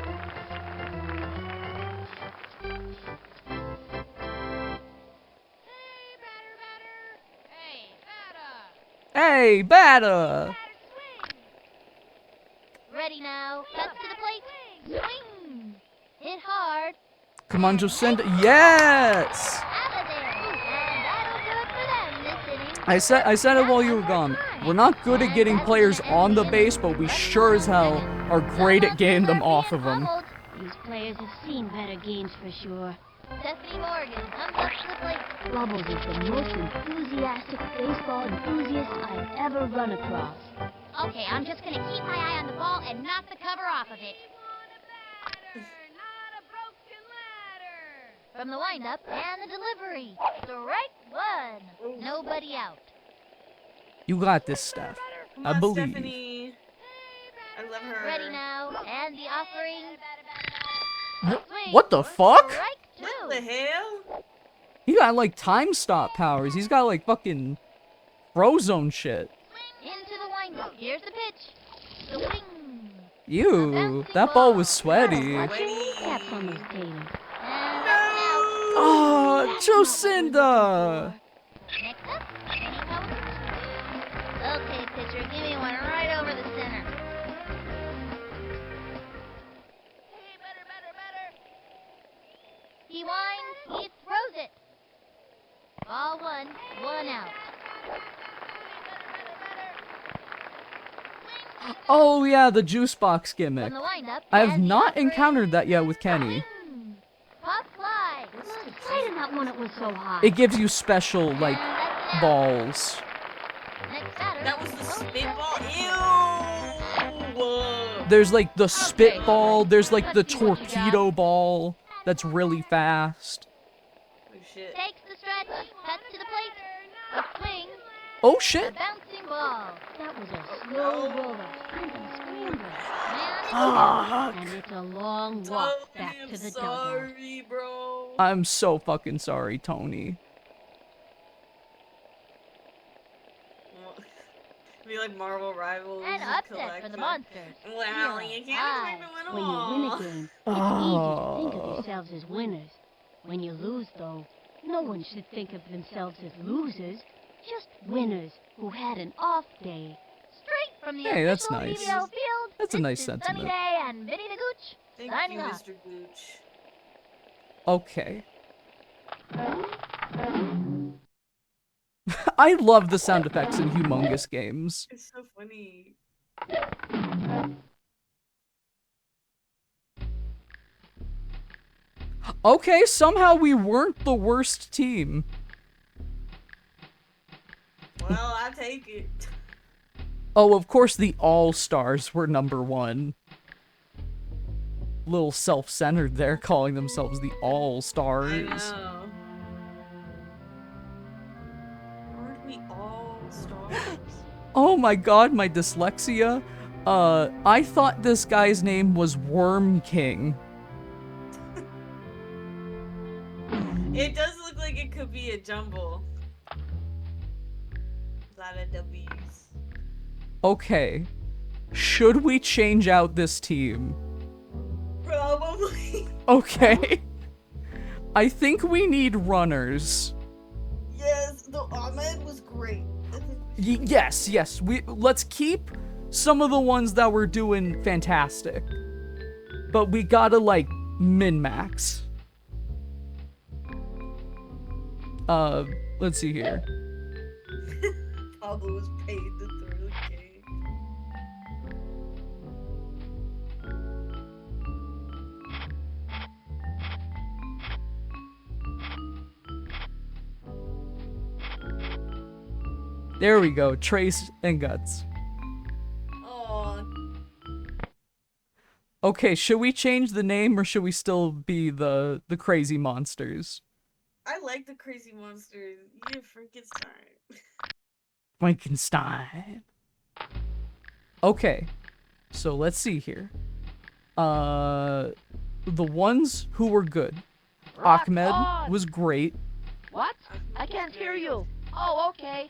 [SPEAKER 1] Hey, batter.
[SPEAKER 3] Ready now. Cuts to the plate. Swing. Hit hard.
[SPEAKER 1] Come on, Jacinda. Yes.
[SPEAKER 3] Out of there. And that'll do it for them this inning.
[SPEAKER 1] I said it while you were gone. We're not good at getting players on the base, but we sure as hell are great at getting them off of them.
[SPEAKER 5] These players have seen better games for sure.
[SPEAKER 3] Stephanie Morgan comes up to the plate.
[SPEAKER 5] Bubbles is the most enthusiastic baseball enthusiast I've ever run across.
[SPEAKER 3] Okay, I'm just gonna keep my eye on the ball and knock the cover off of it. From the windup and the delivery. Strike one. Nobody out.
[SPEAKER 1] You got this, Steph.
[SPEAKER 2] Come
[SPEAKER 1] I
[SPEAKER 2] on,
[SPEAKER 1] believe.
[SPEAKER 2] Stephanie. I love her.
[SPEAKER 3] Ready now. And the offering. Swing.
[SPEAKER 1] What the fuck?
[SPEAKER 3] Strike
[SPEAKER 2] What
[SPEAKER 3] two.
[SPEAKER 2] the hell?
[SPEAKER 1] He got like time stop powers. He's got like fucking Frozone shit.
[SPEAKER 3] Into the windup. Here's the pitch. Swing.
[SPEAKER 1] Ew, that ball was sweaty.
[SPEAKER 5] Caps on those taters.
[SPEAKER 3] And that's out.
[SPEAKER 1] Oh, Jocinda!
[SPEAKER 3] Next up, any power? Okay, pitcher, give me one right over the center. Hey, better. He winds, he throws it. Ball one out.
[SPEAKER 1] Oh yeah, the juice box gimmick.
[SPEAKER 3] From the windup.
[SPEAKER 1] I have
[SPEAKER 3] and the
[SPEAKER 1] not
[SPEAKER 3] offering.
[SPEAKER 1] encountered that yet with Kenny.
[SPEAKER 3] Pop fly.
[SPEAKER 5] Why did that one it was so high?
[SPEAKER 1] It gives you special, like, balls.
[SPEAKER 3] Next batter.
[SPEAKER 2] That was the spitball. Ew.
[SPEAKER 1] There's like the spitball, there's like the
[SPEAKER 3] Let's see what you got.
[SPEAKER 1] torpedo ball that's really fast.
[SPEAKER 2] Oh shit.
[SPEAKER 3] Takes the stretch. Cuts to the plate. A swing.
[SPEAKER 1] Oh
[SPEAKER 3] A
[SPEAKER 1] shit!
[SPEAKER 3] bouncing ball.
[SPEAKER 5] That was a slow roller, scrambler.
[SPEAKER 1] Fuck.
[SPEAKER 5] And it's a long walk back
[SPEAKER 2] I'm
[SPEAKER 5] to the dugout.
[SPEAKER 2] sorry, bro.
[SPEAKER 1] I'm so fucking sorry, Tony.
[SPEAKER 2] Be like Marvel Rivals.
[SPEAKER 3] An upset for
[SPEAKER 2] collection.
[SPEAKER 3] the Monsters.
[SPEAKER 2] Wow,
[SPEAKER 3] Zero,
[SPEAKER 2] you
[SPEAKER 3] five.
[SPEAKER 2] can't expect to win
[SPEAKER 5] When
[SPEAKER 2] them
[SPEAKER 5] you win
[SPEAKER 2] all.
[SPEAKER 5] a game, it's
[SPEAKER 1] Oh.
[SPEAKER 5] easy to think of yourselves as winners. When you lose, though, no one should think of themselves as losers, just winners who had an off day.
[SPEAKER 3] Straight from the
[SPEAKER 1] Hey, that's
[SPEAKER 3] official
[SPEAKER 1] nice.
[SPEAKER 3] BBL field.
[SPEAKER 1] That's a
[SPEAKER 3] this
[SPEAKER 1] nice
[SPEAKER 3] is
[SPEAKER 1] sentiment.
[SPEAKER 3] Sunny Day and Vinny the Gooch.
[SPEAKER 2] Thank
[SPEAKER 3] Signing
[SPEAKER 2] you,
[SPEAKER 3] off.
[SPEAKER 2] Mr. Gooch.
[SPEAKER 1] Okay. I love the sound effects in humongous games.
[SPEAKER 2] It's so funny.
[SPEAKER 1] Okay, somehow we weren't the worst team.
[SPEAKER 2] Well, I take it.
[SPEAKER 1] Oh, of course the All-Stars were number one. Little self-centered there, calling themselves the
[SPEAKER 2] I
[SPEAKER 1] All-Stars.
[SPEAKER 2] know. Aren't we all stars?
[SPEAKER 1] Oh my god, my dyslexia. I thought this guy's name was Worm King.
[SPEAKER 2] It does look like it could be a jumble. A lot of W's.
[SPEAKER 1] Okay. Should we change out this team?
[SPEAKER 2] Probably.
[SPEAKER 1] Okay. I think we need runners.
[SPEAKER 2] Yes, the Ahmed was great.
[SPEAKER 1] Yes. Let's keep some of the ones that were doing fantastic. But we gotta, like, min-max. Let's see here.
[SPEAKER 2] Pablo was paid to throw the game.
[SPEAKER 1] There we go. Trace and Guts.
[SPEAKER 2] Aw.
[SPEAKER 1] Okay, should we change the name or should we still be the crazy monsters?
[SPEAKER 2] I like the crazy monsters. You Frankenstein.
[SPEAKER 1] Frankenstein. Okay, so let's see here. The ones who were good.
[SPEAKER 4] Rock
[SPEAKER 1] Ahmed
[SPEAKER 4] on!
[SPEAKER 1] was great.
[SPEAKER 4] What? I can't hear you. Oh, okay.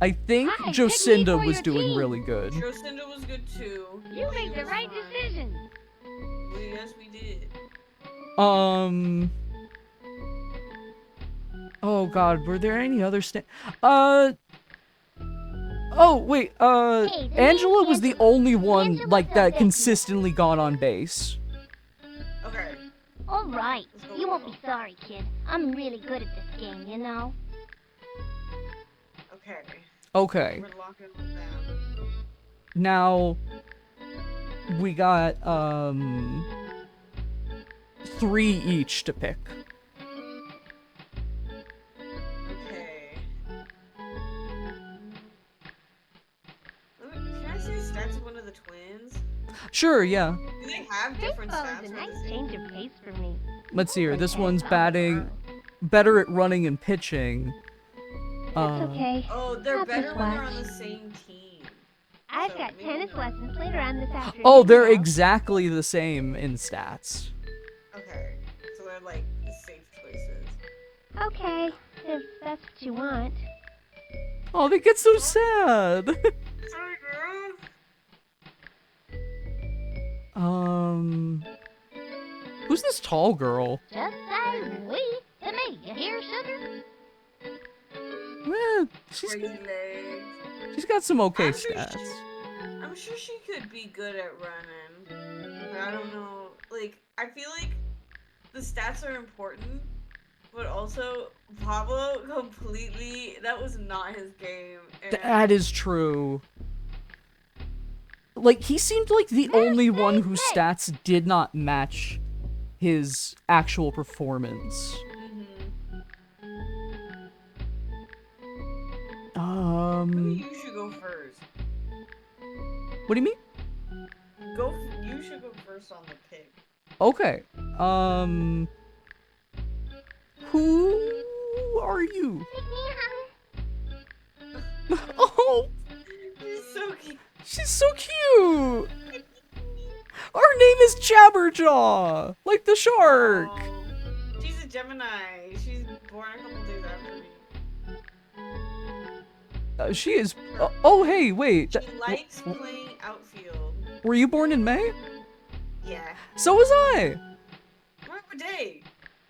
[SPEAKER 1] I think
[SPEAKER 5] Hi, pick me
[SPEAKER 1] Jocinda
[SPEAKER 5] for
[SPEAKER 1] was
[SPEAKER 5] your
[SPEAKER 1] doing
[SPEAKER 5] team.
[SPEAKER 1] really good.
[SPEAKER 2] Jocinda was good too.
[SPEAKER 4] You
[SPEAKER 2] She
[SPEAKER 4] made the
[SPEAKER 2] was
[SPEAKER 4] right
[SPEAKER 2] fine.
[SPEAKER 4] decision.
[SPEAKER 2] Well, yes, we did.
[SPEAKER 1] Oh God, were there any other Oh wait,
[SPEAKER 5] Hey, the
[SPEAKER 1] Angela
[SPEAKER 5] name's
[SPEAKER 1] was the
[SPEAKER 5] Angela.
[SPEAKER 1] only one
[SPEAKER 5] Angela's
[SPEAKER 1] like
[SPEAKER 5] the
[SPEAKER 1] that
[SPEAKER 5] best.
[SPEAKER 1] consistently got on base.
[SPEAKER 2] Okay.
[SPEAKER 5] All right.
[SPEAKER 2] Let's go
[SPEAKER 5] You won't
[SPEAKER 2] girl.
[SPEAKER 5] be sorry, kid. I'm really good at this game, you know?
[SPEAKER 2] Okay.
[SPEAKER 1] Okay,
[SPEAKER 2] We're locking with them.
[SPEAKER 1] now we got 3 each to pick.
[SPEAKER 2] Okay. Can I see the stats of one of the twins?
[SPEAKER 1] Sure, yeah.
[SPEAKER 2] Do they have different
[SPEAKER 5] Baseball
[SPEAKER 2] stats?
[SPEAKER 5] is a
[SPEAKER 2] or
[SPEAKER 5] nice
[SPEAKER 2] the same?
[SPEAKER 5] change of pace for me.
[SPEAKER 1] Let's see here. This
[SPEAKER 5] Okay,
[SPEAKER 1] one's
[SPEAKER 5] I'll
[SPEAKER 1] batting
[SPEAKER 5] go.
[SPEAKER 1] better at running and pitching.
[SPEAKER 5] That's okay.
[SPEAKER 2] Oh, they're
[SPEAKER 5] I'll
[SPEAKER 2] better
[SPEAKER 5] just
[SPEAKER 2] when they're on
[SPEAKER 5] watch.
[SPEAKER 2] the same team.
[SPEAKER 5] I've
[SPEAKER 2] So,
[SPEAKER 5] got
[SPEAKER 2] maybe
[SPEAKER 5] tennis
[SPEAKER 2] no.
[SPEAKER 5] lessons later on this afternoon.
[SPEAKER 1] Oh, they're
[SPEAKER 5] you know.
[SPEAKER 1] exactly the same in stats.
[SPEAKER 2] Okay. So they're like the safe choices.
[SPEAKER 5] Okay, if that's what you want.
[SPEAKER 1] Oh, they get so sad.
[SPEAKER 2] Sorry, girl.
[SPEAKER 1] Who's this tall girl?
[SPEAKER 5] Just say we to me. You hear, sugar?
[SPEAKER 1] Eh, she's
[SPEAKER 2] Crazy legs.
[SPEAKER 1] she's got some okay
[SPEAKER 2] I'm sure
[SPEAKER 1] stats.
[SPEAKER 2] I'm sure she could be good at running. But I don't know. Like, I feel like the stats are important, but also Pablo completely, that was not his game. And
[SPEAKER 1] That is true. Like, he seemed like the only one whose stats did not match his actual performance.
[SPEAKER 2] Maybe you should go first.
[SPEAKER 1] What do you mean?
[SPEAKER 2] You should go first on the pick.
[SPEAKER 1] Okay. Who are you? Oh,
[SPEAKER 2] She's so cute.
[SPEAKER 1] she's so cute. Our name is Jabberjaw, like the shark.
[SPEAKER 2] Oh, she's a Gemini. She's born a couple days after me.
[SPEAKER 1] She is. Oh, hey, wait.
[SPEAKER 2] She likes playing outfield.
[SPEAKER 1] Were you born in May?
[SPEAKER 2] Yeah.
[SPEAKER 1] So was I.
[SPEAKER 2] What day?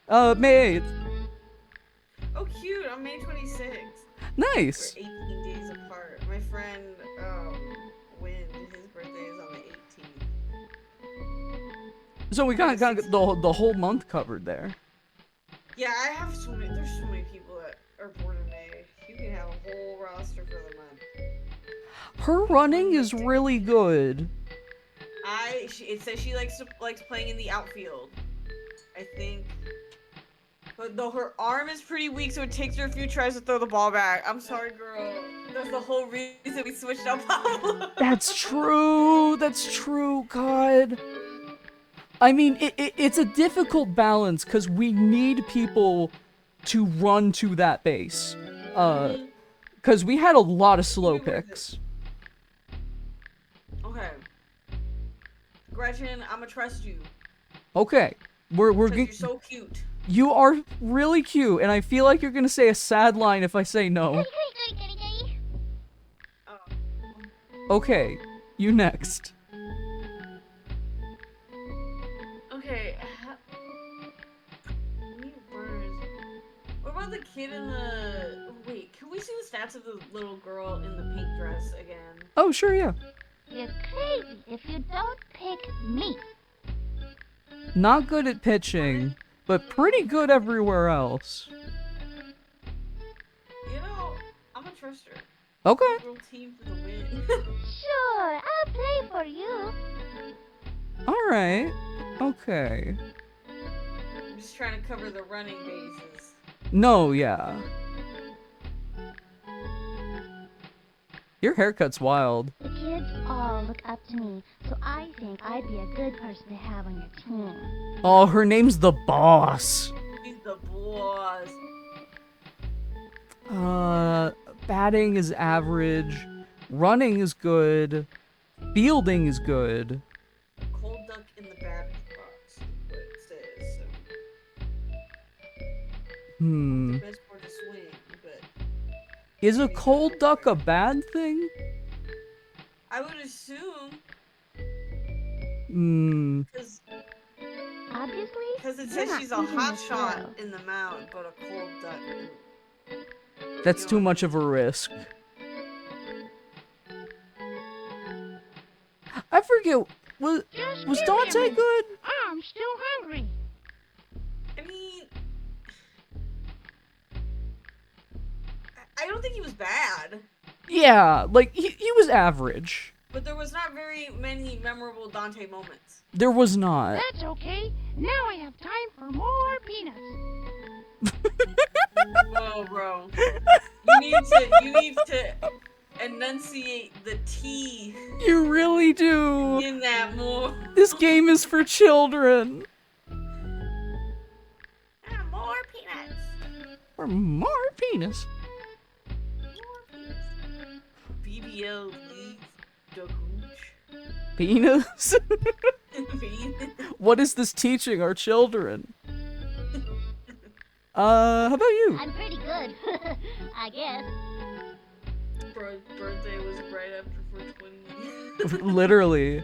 [SPEAKER 1] May 8th.
[SPEAKER 2] Oh, cute. I'm May 26th.
[SPEAKER 1] Nice.
[SPEAKER 2] We're 18 days apart. My friend, Win, his birthday is on the 18th.
[SPEAKER 1] So we got the whole month covered there.
[SPEAKER 2] Yeah, I have there's so many people that are born in May. You can have a whole roster for the month.
[SPEAKER 1] Her running is really good.
[SPEAKER 2] It says she likes playing in the outfield. I think. But though her arm is pretty weak, so it takes her a few tries to throw the ball back. I'm sorry, girl. That's the whole reason we switched up Pablo.
[SPEAKER 1] That's true. That's true. God. I mean, it's a difficult balance because we need people to run to that base. Because we had a lot of slow picks.
[SPEAKER 2] Okay. Gretchen, I'ma trust you.
[SPEAKER 1] Okay. We're
[SPEAKER 2] 'Cause you're so cute.
[SPEAKER 1] You are really cute, and I feel like you're gonna say a sad line if I say no.
[SPEAKER 2] Oh.
[SPEAKER 1] Okay, you next.
[SPEAKER 2] Okay. Need words. What about the kid in the? Wait, can we see the stats of the little girl in the pink dress again?
[SPEAKER 1] Oh, sure, yeah.
[SPEAKER 5] You're crazy if you don't pick me.
[SPEAKER 1] Not good at pitching, but pretty good everywhere else.
[SPEAKER 2] You know, I'm gonna trust her.
[SPEAKER 1] Okay.
[SPEAKER 2] Little team for the win.
[SPEAKER 5] Sure, I'll play for you.
[SPEAKER 1] Alright. Okay.
[SPEAKER 2] I'm just trying to cover the running bases.
[SPEAKER 1] No, yeah. Your haircut's wild.
[SPEAKER 5] The kids all look up to me, so I think I'd be a good person to have on your team.
[SPEAKER 1] Oh, her name's the boss.
[SPEAKER 2] He's the boss.
[SPEAKER 1] Batting is average. Running is good. Fielding is good.
[SPEAKER 2] Cold duck in the batter's box. Is what it says. So. Best for the swing, but
[SPEAKER 1] Is a cold duck a bad thing?
[SPEAKER 2] I would assume because
[SPEAKER 5] Obviously,
[SPEAKER 2] it
[SPEAKER 5] you're
[SPEAKER 2] says
[SPEAKER 5] not
[SPEAKER 2] she's a
[SPEAKER 5] thinking
[SPEAKER 2] hot
[SPEAKER 5] this
[SPEAKER 2] shot
[SPEAKER 5] well.
[SPEAKER 2] in the mound, but a cold duck.
[SPEAKER 1] That's too much of a risk. I forget. Was Dante good?
[SPEAKER 4] I'm still hungry.
[SPEAKER 2] I mean, I don't think he was bad,
[SPEAKER 1] Yeah, like he was average.
[SPEAKER 2] but there was not very many memorable Dante moments.
[SPEAKER 1] There was not.
[SPEAKER 4] That's okay. Now I have time for more peanuts.
[SPEAKER 2] Whoa, bro! You need to enunciate the T
[SPEAKER 1] You really do.
[SPEAKER 2] in that more.
[SPEAKER 1] This game is for children.
[SPEAKER 2] More peanuts.
[SPEAKER 1] Or more penis.
[SPEAKER 2] BBL leaves the gooch.
[SPEAKER 1] Penis? What is this teaching our children? How about you?
[SPEAKER 5] I'm pretty good, I guess.
[SPEAKER 2] Birthday was right after 420.
[SPEAKER 1] Literally.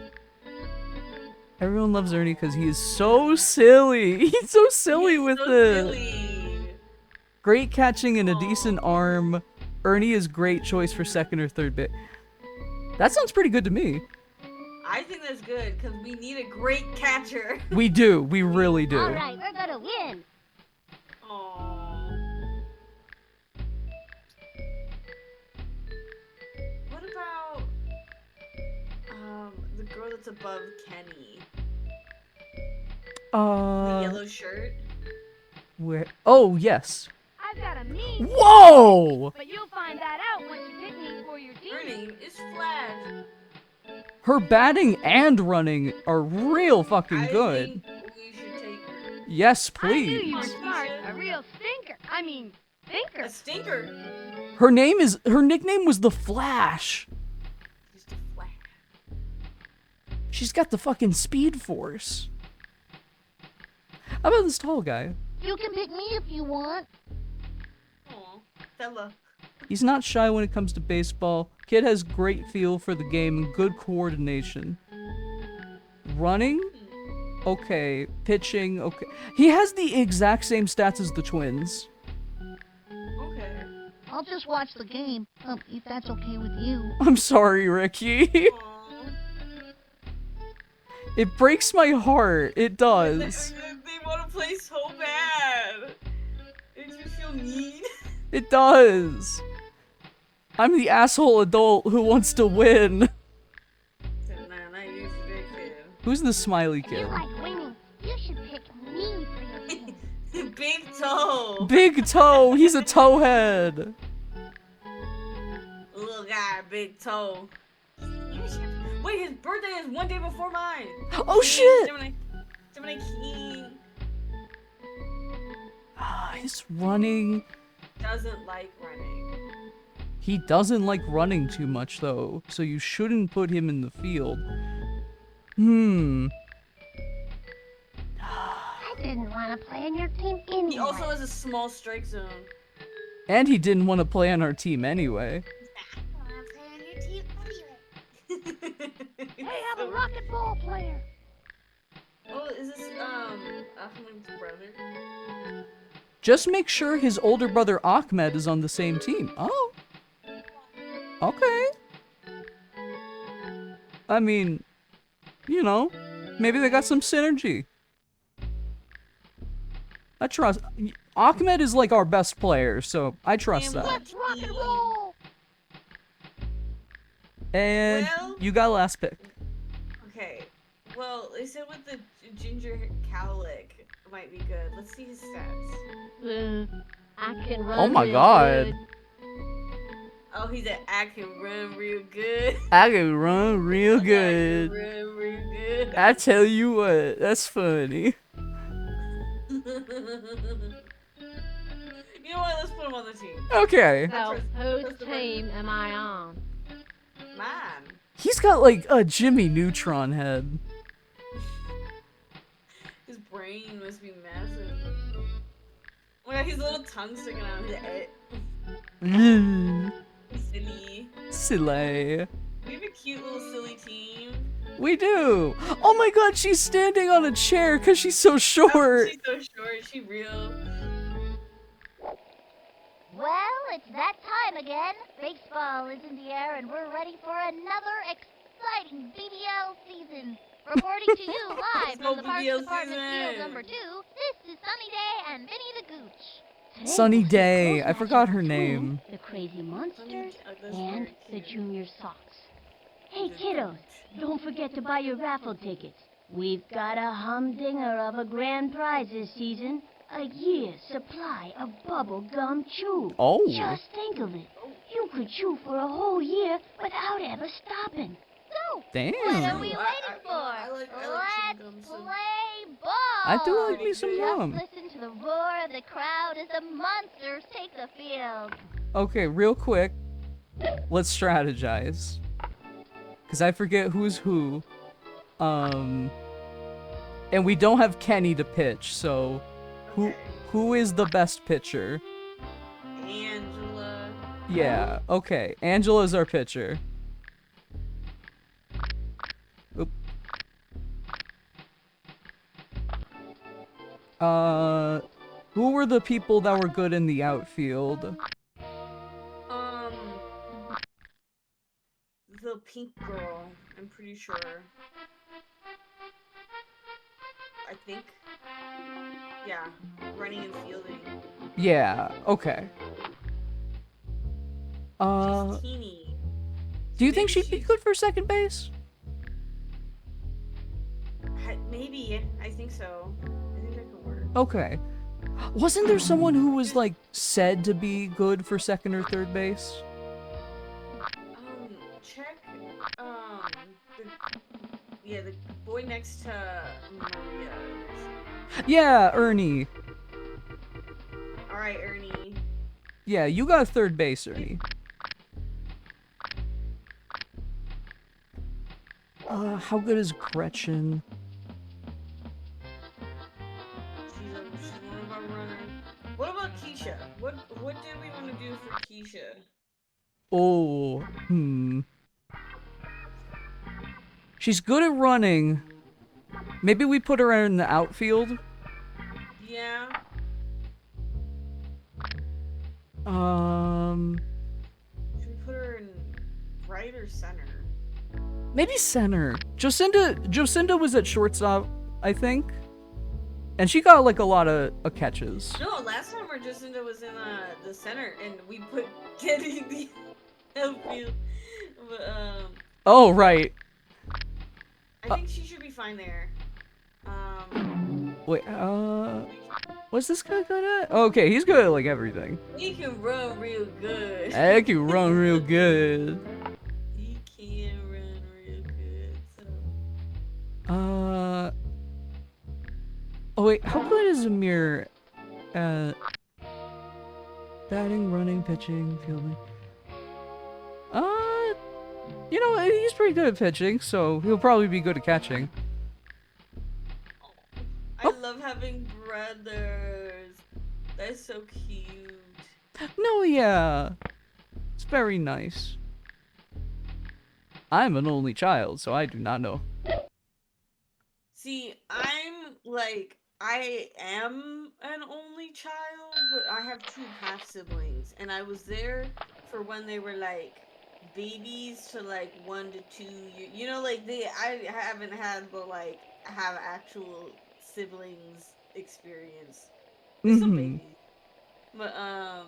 [SPEAKER 1] Everyone loves Ernie because he is so silly. He's so silly with
[SPEAKER 2] so
[SPEAKER 1] it.
[SPEAKER 2] silly.
[SPEAKER 1] Great catching and a decent arm. Ernie is great choice for second or third bit. That sounds pretty good to me.
[SPEAKER 2] I think that's good because we need a great catcher.
[SPEAKER 1] We do. We really do.
[SPEAKER 5] All right, we're gonna win.
[SPEAKER 2] Aww. What about the girl that's above Kenny? The yellow shirt.
[SPEAKER 1] Where? Oh, yes.
[SPEAKER 4] I've got a mean,
[SPEAKER 1] Whoa!
[SPEAKER 4] but you'll find that out once you pick me for your
[SPEAKER 2] Her
[SPEAKER 4] team.
[SPEAKER 2] name is Flash.
[SPEAKER 1] Her batting and running are real fucking good.
[SPEAKER 2] I think we should take her.
[SPEAKER 1] Yes,
[SPEAKER 4] I knew you
[SPEAKER 1] please.
[SPEAKER 4] were smart. A real thinker. Thinker.
[SPEAKER 2] A stinker.
[SPEAKER 1] Her nickname was the Flash.
[SPEAKER 2] Just a Flash.
[SPEAKER 1] She's got the fucking speed force. How about this tall guy?
[SPEAKER 5] You can pick me if you want.
[SPEAKER 2] Aw, fella.
[SPEAKER 1] He's not shy when it comes to baseball. Kid has great feel for the game and good coordination. Running? Okay. Pitching? Okay. He has the exact same stats as the Twins.
[SPEAKER 2] Okay.
[SPEAKER 5] I'll just watch the game, if that's okay with you.
[SPEAKER 1] I'm sorry, Ricky.
[SPEAKER 2] Aw.
[SPEAKER 1] It breaks my heart. It does.
[SPEAKER 2] They want to play so bad. It just feel mean.
[SPEAKER 1] It does. I'm the asshole adult who wants to win.
[SPEAKER 2] Nah, not you, big kid.
[SPEAKER 1] Who's the smiley
[SPEAKER 5] If you
[SPEAKER 1] kid?
[SPEAKER 5] like winning, you should pick me for your team.
[SPEAKER 2] Big toe.
[SPEAKER 1] Big Toe. He's a towhead.
[SPEAKER 2] Little guy, big toe. Wait, his birthday is one day before mine.
[SPEAKER 1] Oh shit!
[SPEAKER 2] Gemini King
[SPEAKER 1] His running.
[SPEAKER 2] doesn't like running.
[SPEAKER 1] He doesn't like running too much though, so you shouldn't put him in the field.
[SPEAKER 5] I didn't want to play on your team anyway.
[SPEAKER 2] He also has a small strike zone.
[SPEAKER 1] And he didn't want to play on our team anyway.
[SPEAKER 4] Hey, I'm a racquetball player.
[SPEAKER 2] Oh, is this Ahmed's brother?
[SPEAKER 1] Just make sure his older brother Ahmed is on the same team. Oh. Okay. I mean, you know, maybe they got some synergy. I trust. Ahmed is like our best player, so I trust that.
[SPEAKER 4] Let's rock and roll.
[SPEAKER 1] And
[SPEAKER 2] Well-
[SPEAKER 1] you got last pick.
[SPEAKER 2] Okay. Well, they said with the ginger cowlick might be good. Let's see his stats.
[SPEAKER 5] I can run.
[SPEAKER 1] Oh my
[SPEAKER 5] real
[SPEAKER 1] god.
[SPEAKER 5] good.
[SPEAKER 2] Oh, he said I can run real good.
[SPEAKER 1] I can run real
[SPEAKER 2] I can
[SPEAKER 1] good.
[SPEAKER 2] run real good.
[SPEAKER 1] I tell you what, that's funny.
[SPEAKER 2] You know what? Let's put him on the team.
[SPEAKER 1] Okay.
[SPEAKER 4] So, whose
[SPEAKER 2] Press the
[SPEAKER 4] team am I on?
[SPEAKER 2] Man.
[SPEAKER 1] He's got like a Jimmy Neutron head.
[SPEAKER 2] His brain must be massive. Oh my god, his little tongue sticking out his head. Silly.
[SPEAKER 1] Silly.
[SPEAKER 2] We have a cute little silly team.
[SPEAKER 1] We do. Oh my god, she's standing on a chair because she's so
[SPEAKER 2] Oh,
[SPEAKER 1] short.
[SPEAKER 2] she's so short. Is she real?
[SPEAKER 3] Well, it's that time again. Baseball is in the air, and we're ready for another exciting BBL season. Reporting to you live from the Parks
[SPEAKER 2] BBL
[SPEAKER 3] Department Field
[SPEAKER 2] season.
[SPEAKER 3] number 2, this is Sunny Day and Vinny the Gooch.
[SPEAKER 5] Today
[SPEAKER 1] Sunny
[SPEAKER 5] we'll see a
[SPEAKER 1] Day.
[SPEAKER 5] close
[SPEAKER 1] I forgot
[SPEAKER 5] matchup
[SPEAKER 1] her
[SPEAKER 5] between
[SPEAKER 1] name.
[SPEAKER 5] The Crazy Monsters
[SPEAKER 2] that's
[SPEAKER 5] and
[SPEAKER 2] very
[SPEAKER 5] the
[SPEAKER 2] cute.
[SPEAKER 5] Junior Sox. Hey kiddos, don't forget to buy your raffle tickets. We've got a humdinger of a grand prize this season. A year's supply of bubble gum chew.
[SPEAKER 1] Oh.
[SPEAKER 5] Just think of it. You could chew for a whole year without ever stopping.
[SPEAKER 3] So,
[SPEAKER 1] Damn.
[SPEAKER 3] what are we
[SPEAKER 2] Ooh,
[SPEAKER 3] waiting for?
[SPEAKER 2] I like chewing gum,
[SPEAKER 3] Let's
[SPEAKER 2] so-
[SPEAKER 3] play ball.
[SPEAKER 1] I do like me some
[SPEAKER 3] Just
[SPEAKER 1] gum.
[SPEAKER 3] listen to the roar of the crowd as the monsters take the field.
[SPEAKER 1] Okay, real quick. Let's strategize. Because I forget who's who. And we don't have Kenny to pitch, so who is the best pitcher?
[SPEAKER 2] Angela.
[SPEAKER 1] Yeah, okay. Angela's our pitcher. Oop. Who were the people that were good in the outfield?
[SPEAKER 2] The pink girl. I'm pretty sure. I think. Yeah, running and fielding.
[SPEAKER 1] Yeah, okay.
[SPEAKER 2] She's teeny.
[SPEAKER 1] Do you think
[SPEAKER 2] Maybe
[SPEAKER 1] she'd be
[SPEAKER 2] she's-
[SPEAKER 1] good for second base?
[SPEAKER 2] Maybe. I think so. I think that could work.
[SPEAKER 1] Okay. Wasn't there someone who was like said to be good for second or third base?
[SPEAKER 2] Check. The boy next to Maria.
[SPEAKER 1] Yeah, Ernie.
[SPEAKER 2] All right, Ernie.
[SPEAKER 1] Yeah, you got third base, Ernie. How good is Gretchen?
[SPEAKER 2] She's one of our runners. What about Keisha? What did we want to do for Keisha?
[SPEAKER 1] Oh, She's good at running. Maybe we put her in the outfield.
[SPEAKER 2] Yeah. Should we put her in right or center?
[SPEAKER 1] Maybe center. Jocinda was at shortstop, I think. And she got like a lot of catches.
[SPEAKER 2] No, last time our Jacinda was in the center, and we put Kenny in the outfield. But
[SPEAKER 1] Oh, right.
[SPEAKER 2] I think she should be fine there.
[SPEAKER 1] Wait, what's this guy good at? Okay, he's good at like everything.
[SPEAKER 2] He can run real good.
[SPEAKER 1] I can run real good.
[SPEAKER 2] He can run real good. So.
[SPEAKER 1] Oh wait, how good is Amir at batting, running, pitching, fielding? You know, he's pretty good at pitching, so he'll probably be good at catching.
[SPEAKER 2] I love having brothers. That's so cute.
[SPEAKER 1] No, yeah. It's very nice. I'm an only child, so I do not know.
[SPEAKER 2] See, I am an only child, but I have 2 half siblings, and I was there for when they were like babies to like 1 to 2 years. You know, like I haven't had the like have actual siblings experience. There's some babies. But
[SPEAKER 3] On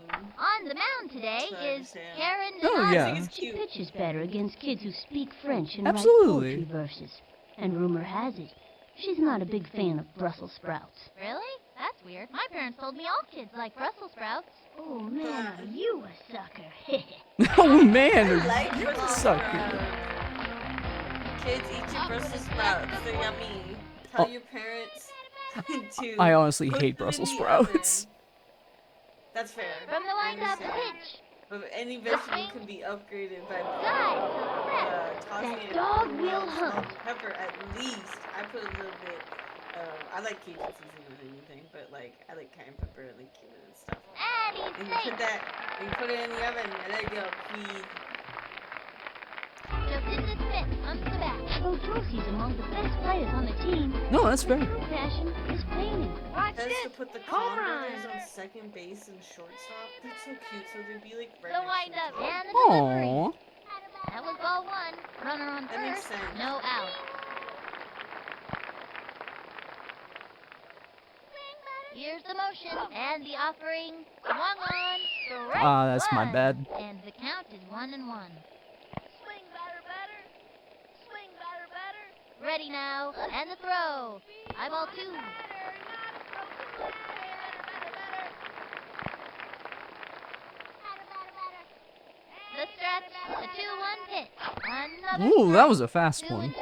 [SPEAKER 3] the mound today
[SPEAKER 2] I
[SPEAKER 3] is
[SPEAKER 2] understand.
[SPEAKER 3] Karen
[SPEAKER 1] Oh,
[SPEAKER 3] Nanazi.
[SPEAKER 1] yeah.
[SPEAKER 2] I think it's
[SPEAKER 5] She
[SPEAKER 2] cute.
[SPEAKER 5] pitches better against kids who speak French and
[SPEAKER 1] Absolutely.
[SPEAKER 5] write poetry verses. And rumor has it, she's not a big fan of Brussels sprouts.
[SPEAKER 3] Really? That's weird. My parents told me all kids like Brussels sprouts.
[SPEAKER 5] Oh man, are you a sucker?
[SPEAKER 1] Oh man,
[SPEAKER 2] I like
[SPEAKER 1] you
[SPEAKER 2] Brussels
[SPEAKER 1] suck.
[SPEAKER 2] sprouts. Kids, eat your Brussels sprouts. They're yummy. Tell your parents to
[SPEAKER 1] I honestly
[SPEAKER 2] put
[SPEAKER 1] hate
[SPEAKER 2] them in
[SPEAKER 1] Brussels
[SPEAKER 2] the
[SPEAKER 1] sprouts.
[SPEAKER 2] oven. That's fair.
[SPEAKER 3] From the
[SPEAKER 2] I
[SPEAKER 3] wind up, the
[SPEAKER 2] understand.
[SPEAKER 3] pitch.
[SPEAKER 2] But any vegetable can be upgraded by
[SPEAKER 3] Guys,
[SPEAKER 2] tossing
[SPEAKER 5] That
[SPEAKER 2] it in
[SPEAKER 5] dog
[SPEAKER 2] olive
[SPEAKER 5] will
[SPEAKER 2] oil and
[SPEAKER 5] hunt.
[SPEAKER 2] salt and pepper at least. I put a little bit. I like Cajun seasoning on anything, but like I like cayenne pepper and like cumin and stuff.
[SPEAKER 3] and he's
[SPEAKER 2] And you
[SPEAKER 3] safe.
[SPEAKER 2] put that, and you put it in the oven, and there you go, please.
[SPEAKER 3] Just in this pit, under the back.
[SPEAKER 5] Although Josie's among the best players on the team,
[SPEAKER 1] No, that's
[SPEAKER 5] her
[SPEAKER 1] fair.
[SPEAKER 5] true passion is painting.
[SPEAKER 4] Watch
[SPEAKER 2] Says
[SPEAKER 4] this.
[SPEAKER 2] to put the
[SPEAKER 4] Home
[SPEAKER 2] runners
[SPEAKER 4] run.
[SPEAKER 2] on second base and shortstop. That's so cute. So they'd be like right
[SPEAKER 3] The
[SPEAKER 2] next
[SPEAKER 3] wind
[SPEAKER 2] to
[SPEAKER 3] up
[SPEAKER 2] each other.
[SPEAKER 3] and the delivery.
[SPEAKER 1] Aww.
[SPEAKER 3] That was ball one. Runner on
[SPEAKER 2] That makes
[SPEAKER 3] first.
[SPEAKER 2] sense.
[SPEAKER 3] No out. Here's the motion and the offering. Swung on. Strike
[SPEAKER 1] Ah, that's my
[SPEAKER 3] one.
[SPEAKER 1] bad.
[SPEAKER 3] And the count is 1-1. Swing batter. Swing batter. Ready now. And the throw. High ball two. The stretch. The 2-1 pitch. Another
[SPEAKER 1] Ooh, that
[SPEAKER 3] strike.
[SPEAKER 1] was a fast
[SPEAKER 3] 2
[SPEAKER 1] one.
[SPEAKER 3] and 2.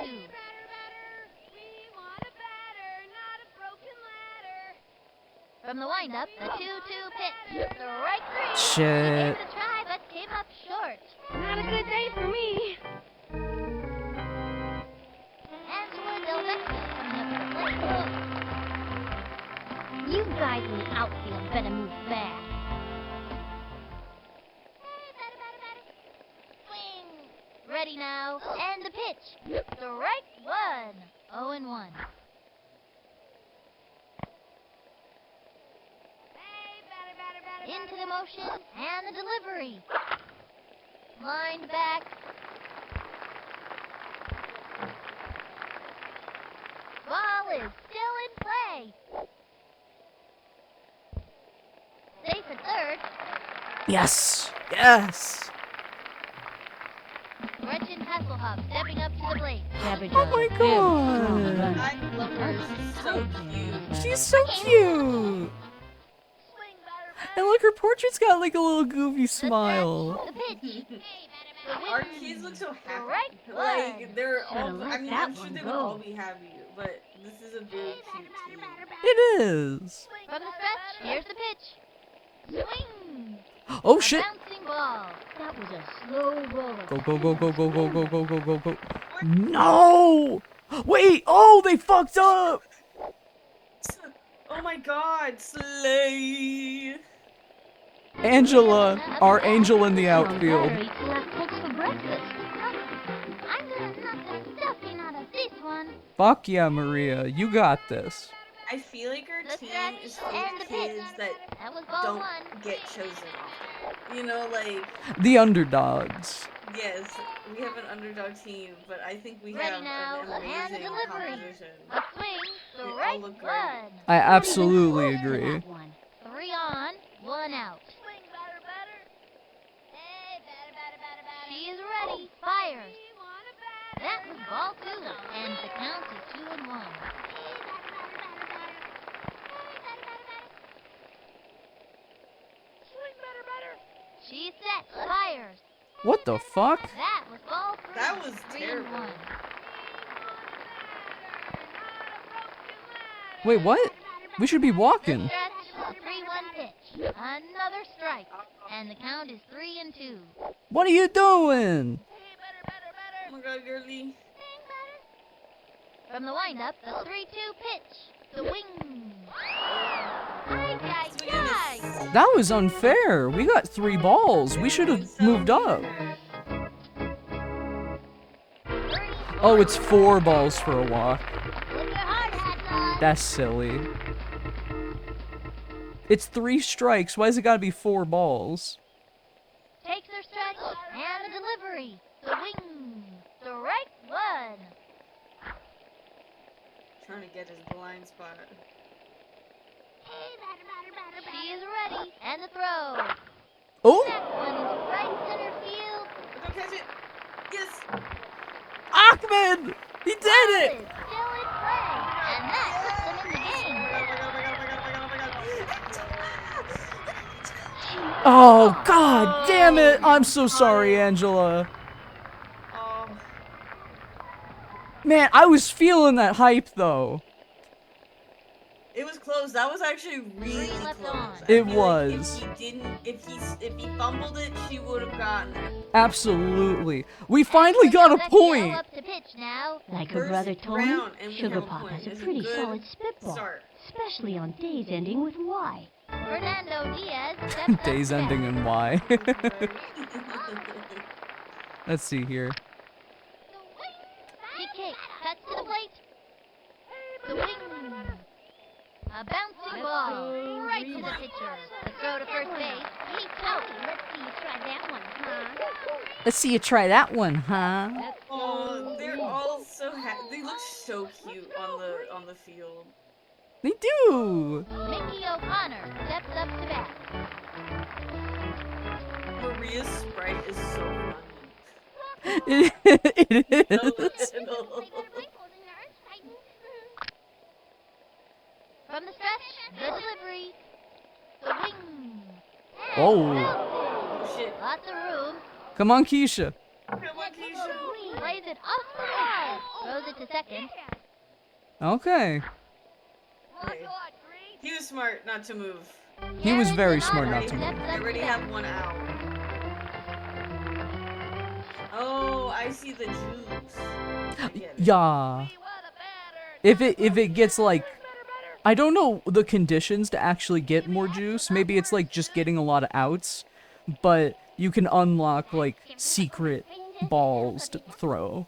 [SPEAKER 3] From the windup, the 2-2 pitch. Strike three. He gave
[SPEAKER 1] Shit.
[SPEAKER 3] it a try, but came up short.
[SPEAKER 4] Not a good day for me.
[SPEAKER 3] Angela Delvecchio coming up to the plate.
[SPEAKER 5] You guys in the outfield better move fast.
[SPEAKER 3] Swing. Ready now, and the pitch. Strike one. 0-1. Into the motion and the delivery. Lined back. Ball is still in play. Safe at third.
[SPEAKER 1] Yes. Yes.
[SPEAKER 3] Gretchen Hasselhoff stepping up to the plate.
[SPEAKER 5] Cabbage
[SPEAKER 1] Oh my god.
[SPEAKER 2] I love her. She's so cute.
[SPEAKER 1] She's so cute. And look, her portrait's got like a little goofy smile.
[SPEAKER 3] The pitch.
[SPEAKER 2] Our kids look so happy.
[SPEAKER 3] Right
[SPEAKER 2] Like
[SPEAKER 3] one.
[SPEAKER 2] they're
[SPEAKER 5] Should've
[SPEAKER 2] all.
[SPEAKER 5] let
[SPEAKER 2] I mean,
[SPEAKER 5] that
[SPEAKER 2] I'm sure
[SPEAKER 5] one
[SPEAKER 2] they would
[SPEAKER 5] go.
[SPEAKER 2] all be happy, but this is a very cute team.
[SPEAKER 1] It is.
[SPEAKER 3] From the stretch, here's the pitch. Swing.
[SPEAKER 1] Oh
[SPEAKER 3] A
[SPEAKER 1] shit.
[SPEAKER 3] bouncing ball.
[SPEAKER 5] That was a slow roller.
[SPEAKER 1] Go, go, go, go, go, go, go, go, go, go, go. No! Wait! Oh, they fucked up!
[SPEAKER 2] Oh my God, Slay!
[SPEAKER 1] Angela, our angel in the
[SPEAKER 5] Now
[SPEAKER 1] outfield.
[SPEAKER 5] Lara eats left hooks for breakfast.
[SPEAKER 3] I'm gonna knock the stuffing out of this one.
[SPEAKER 1] Fuck yeah, Maria. You got this.
[SPEAKER 2] I feel like our
[SPEAKER 3] The
[SPEAKER 2] team
[SPEAKER 3] stretch
[SPEAKER 2] is full
[SPEAKER 3] and the
[SPEAKER 2] of kids
[SPEAKER 3] pitch.
[SPEAKER 2] that
[SPEAKER 3] That was ball
[SPEAKER 2] don't
[SPEAKER 3] one.
[SPEAKER 2] get chosen often. You know, like,
[SPEAKER 1] The underdogs.
[SPEAKER 2] yes, we have an underdog team, but I think we
[SPEAKER 3] Ready
[SPEAKER 2] have
[SPEAKER 3] now,
[SPEAKER 2] an
[SPEAKER 3] and
[SPEAKER 2] amazing
[SPEAKER 3] delivery.
[SPEAKER 2] composition.
[SPEAKER 3] A swing.
[SPEAKER 2] They all
[SPEAKER 3] Strike
[SPEAKER 2] look great.
[SPEAKER 3] one.
[SPEAKER 1] I absolutely
[SPEAKER 5] Not even close to
[SPEAKER 1] agree.
[SPEAKER 5] that one.
[SPEAKER 3] 3 on, 1 out. She is ready. Fires. That was ball two, and the count is 2-1. She's set. Fires.
[SPEAKER 1] What the fuck?
[SPEAKER 3] That was ball three.
[SPEAKER 2] That was
[SPEAKER 3] 3
[SPEAKER 2] terrible.
[SPEAKER 3] and 1.
[SPEAKER 1] Wait, what? We should be
[SPEAKER 3] The
[SPEAKER 1] walking.
[SPEAKER 3] stretch. A 3-1 pitch. Another strike, and the count is 3 and 2.
[SPEAKER 1] What are you doing?
[SPEAKER 2] Oh my God, girly.
[SPEAKER 3] From the windup, the 3-2 pitch. The wing. Ay.
[SPEAKER 1] That was unfair. We got 3 balls. We should have moved up. Oh, it's 4 balls for a walk.
[SPEAKER 3] With your hard hats on.
[SPEAKER 1] That's silly. It's 3 strikes. Why does it gotta be 4 balls?
[SPEAKER 3] Takes her stretch and the delivery. The wing. Strike one.
[SPEAKER 2] Trying to get his blind spot.
[SPEAKER 3] She is ready. And the throw.
[SPEAKER 1] Oh!
[SPEAKER 3] That one is right center field.
[SPEAKER 2] Don't catch it. Yes.
[SPEAKER 1] Ahmed! He did
[SPEAKER 3] Ball
[SPEAKER 1] it!
[SPEAKER 3] is still in play. And that puts them in the game.
[SPEAKER 2] Oh my God, oh my God, oh my God, oh my God, oh my God.
[SPEAKER 1] Oh, god damn it! I'm so sorry, Angela.
[SPEAKER 2] Oh,
[SPEAKER 1] Man, I was feeling that hype though.
[SPEAKER 2] it was close. That was actually really
[SPEAKER 3] left
[SPEAKER 2] close.
[SPEAKER 3] on.
[SPEAKER 2] I
[SPEAKER 1] It
[SPEAKER 2] feel
[SPEAKER 1] was.
[SPEAKER 2] Like if he fumbled it, she would have gotten it.
[SPEAKER 1] Absolutely. We finally got a
[SPEAKER 3] Let
[SPEAKER 1] point.
[SPEAKER 3] Joe up to pitch now.
[SPEAKER 5] Like her
[SPEAKER 2] First
[SPEAKER 5] brother Tony,
[SPEAKER 2] round, and we
[SPEAKER 5] Sugar
[SPEAKER 2] have a
[SPEAKER 5] Pop
[SPEAKER 2] point.
[SPEAKER 5] has a
[SPEAKER 2] It's
[SPEAKER 5] pretty
[SPEAKER 2] good
[SPEAKER 5] solid spitball,
[SPEAKER 2] start.
[SPEAKER 5] especially on days ending with Y.
[SPEAKER 3] Fernando Diaz steps up
[SPEAKER 1] Days
[SPEAKER 3] to bat.
[SPEAKER 1] ending in Y.
[SPEAKER 2] Right.
[SPEAKER 1] Let's see here.
[SPEAKER 3] She kicks, cuts to the plate. Swing. A bouncing ball right to the pitcher. The throw to first base. He's out. Let's see you try that one, huh?
[SPEAKER 1] Let's see you try that one, huh?
[SPEAKER 2] Oh, they're all so they look so cute on the field.
[SPEAKER 1] They do.
[SPEAKER 3] Mickey O'Connor steps up to bat.
[SPEAKER 2] Maria's sprite is so funny.
[SPEAKER 1] It
[SPEAKER 2] So
[SPEAKER 1] is.
[SPEAKER 2] little.
[SPEAKER 3] From the stretch, the delivery. Swing.
[SPEAKER 1] Oh.
[SPEAKER 2] Oh shit.
[SPEAKER 3] Lots of room.
[SPEAKER 1] Come on, Keisha.
[SPEAKER 2] Come on, Keisha.
[SPEAKER 3] Plays it off the wall. Throws it to second.
[SPEAKER 1] Okay.
[SPEAKER 2] Okay. He was smart not to move.
[SPEAKER 1] He was
[SPEAKER 3] Karen
[SPEAKER 1] very
[SPEAKER 3] Denard
[SPEAKER 1] smart not to
[SPEAKER 3] steps
[SPEAKER 1] move.
[SPEAKER 3] up
[SPEAKER 2] I
[SPEAKER 3] to
[SPEAKER 2] already
[SPEAKER 3] bat.
[SPEAKER 2] have 1 out. Oh, I see the juice. I get it.
[SPEAKER 1] Yeah. If it gets like, I don't know the conditions to actually get more juice. Maybe it's like just getting a lot of outs, but you can unlock like secret balls to throw.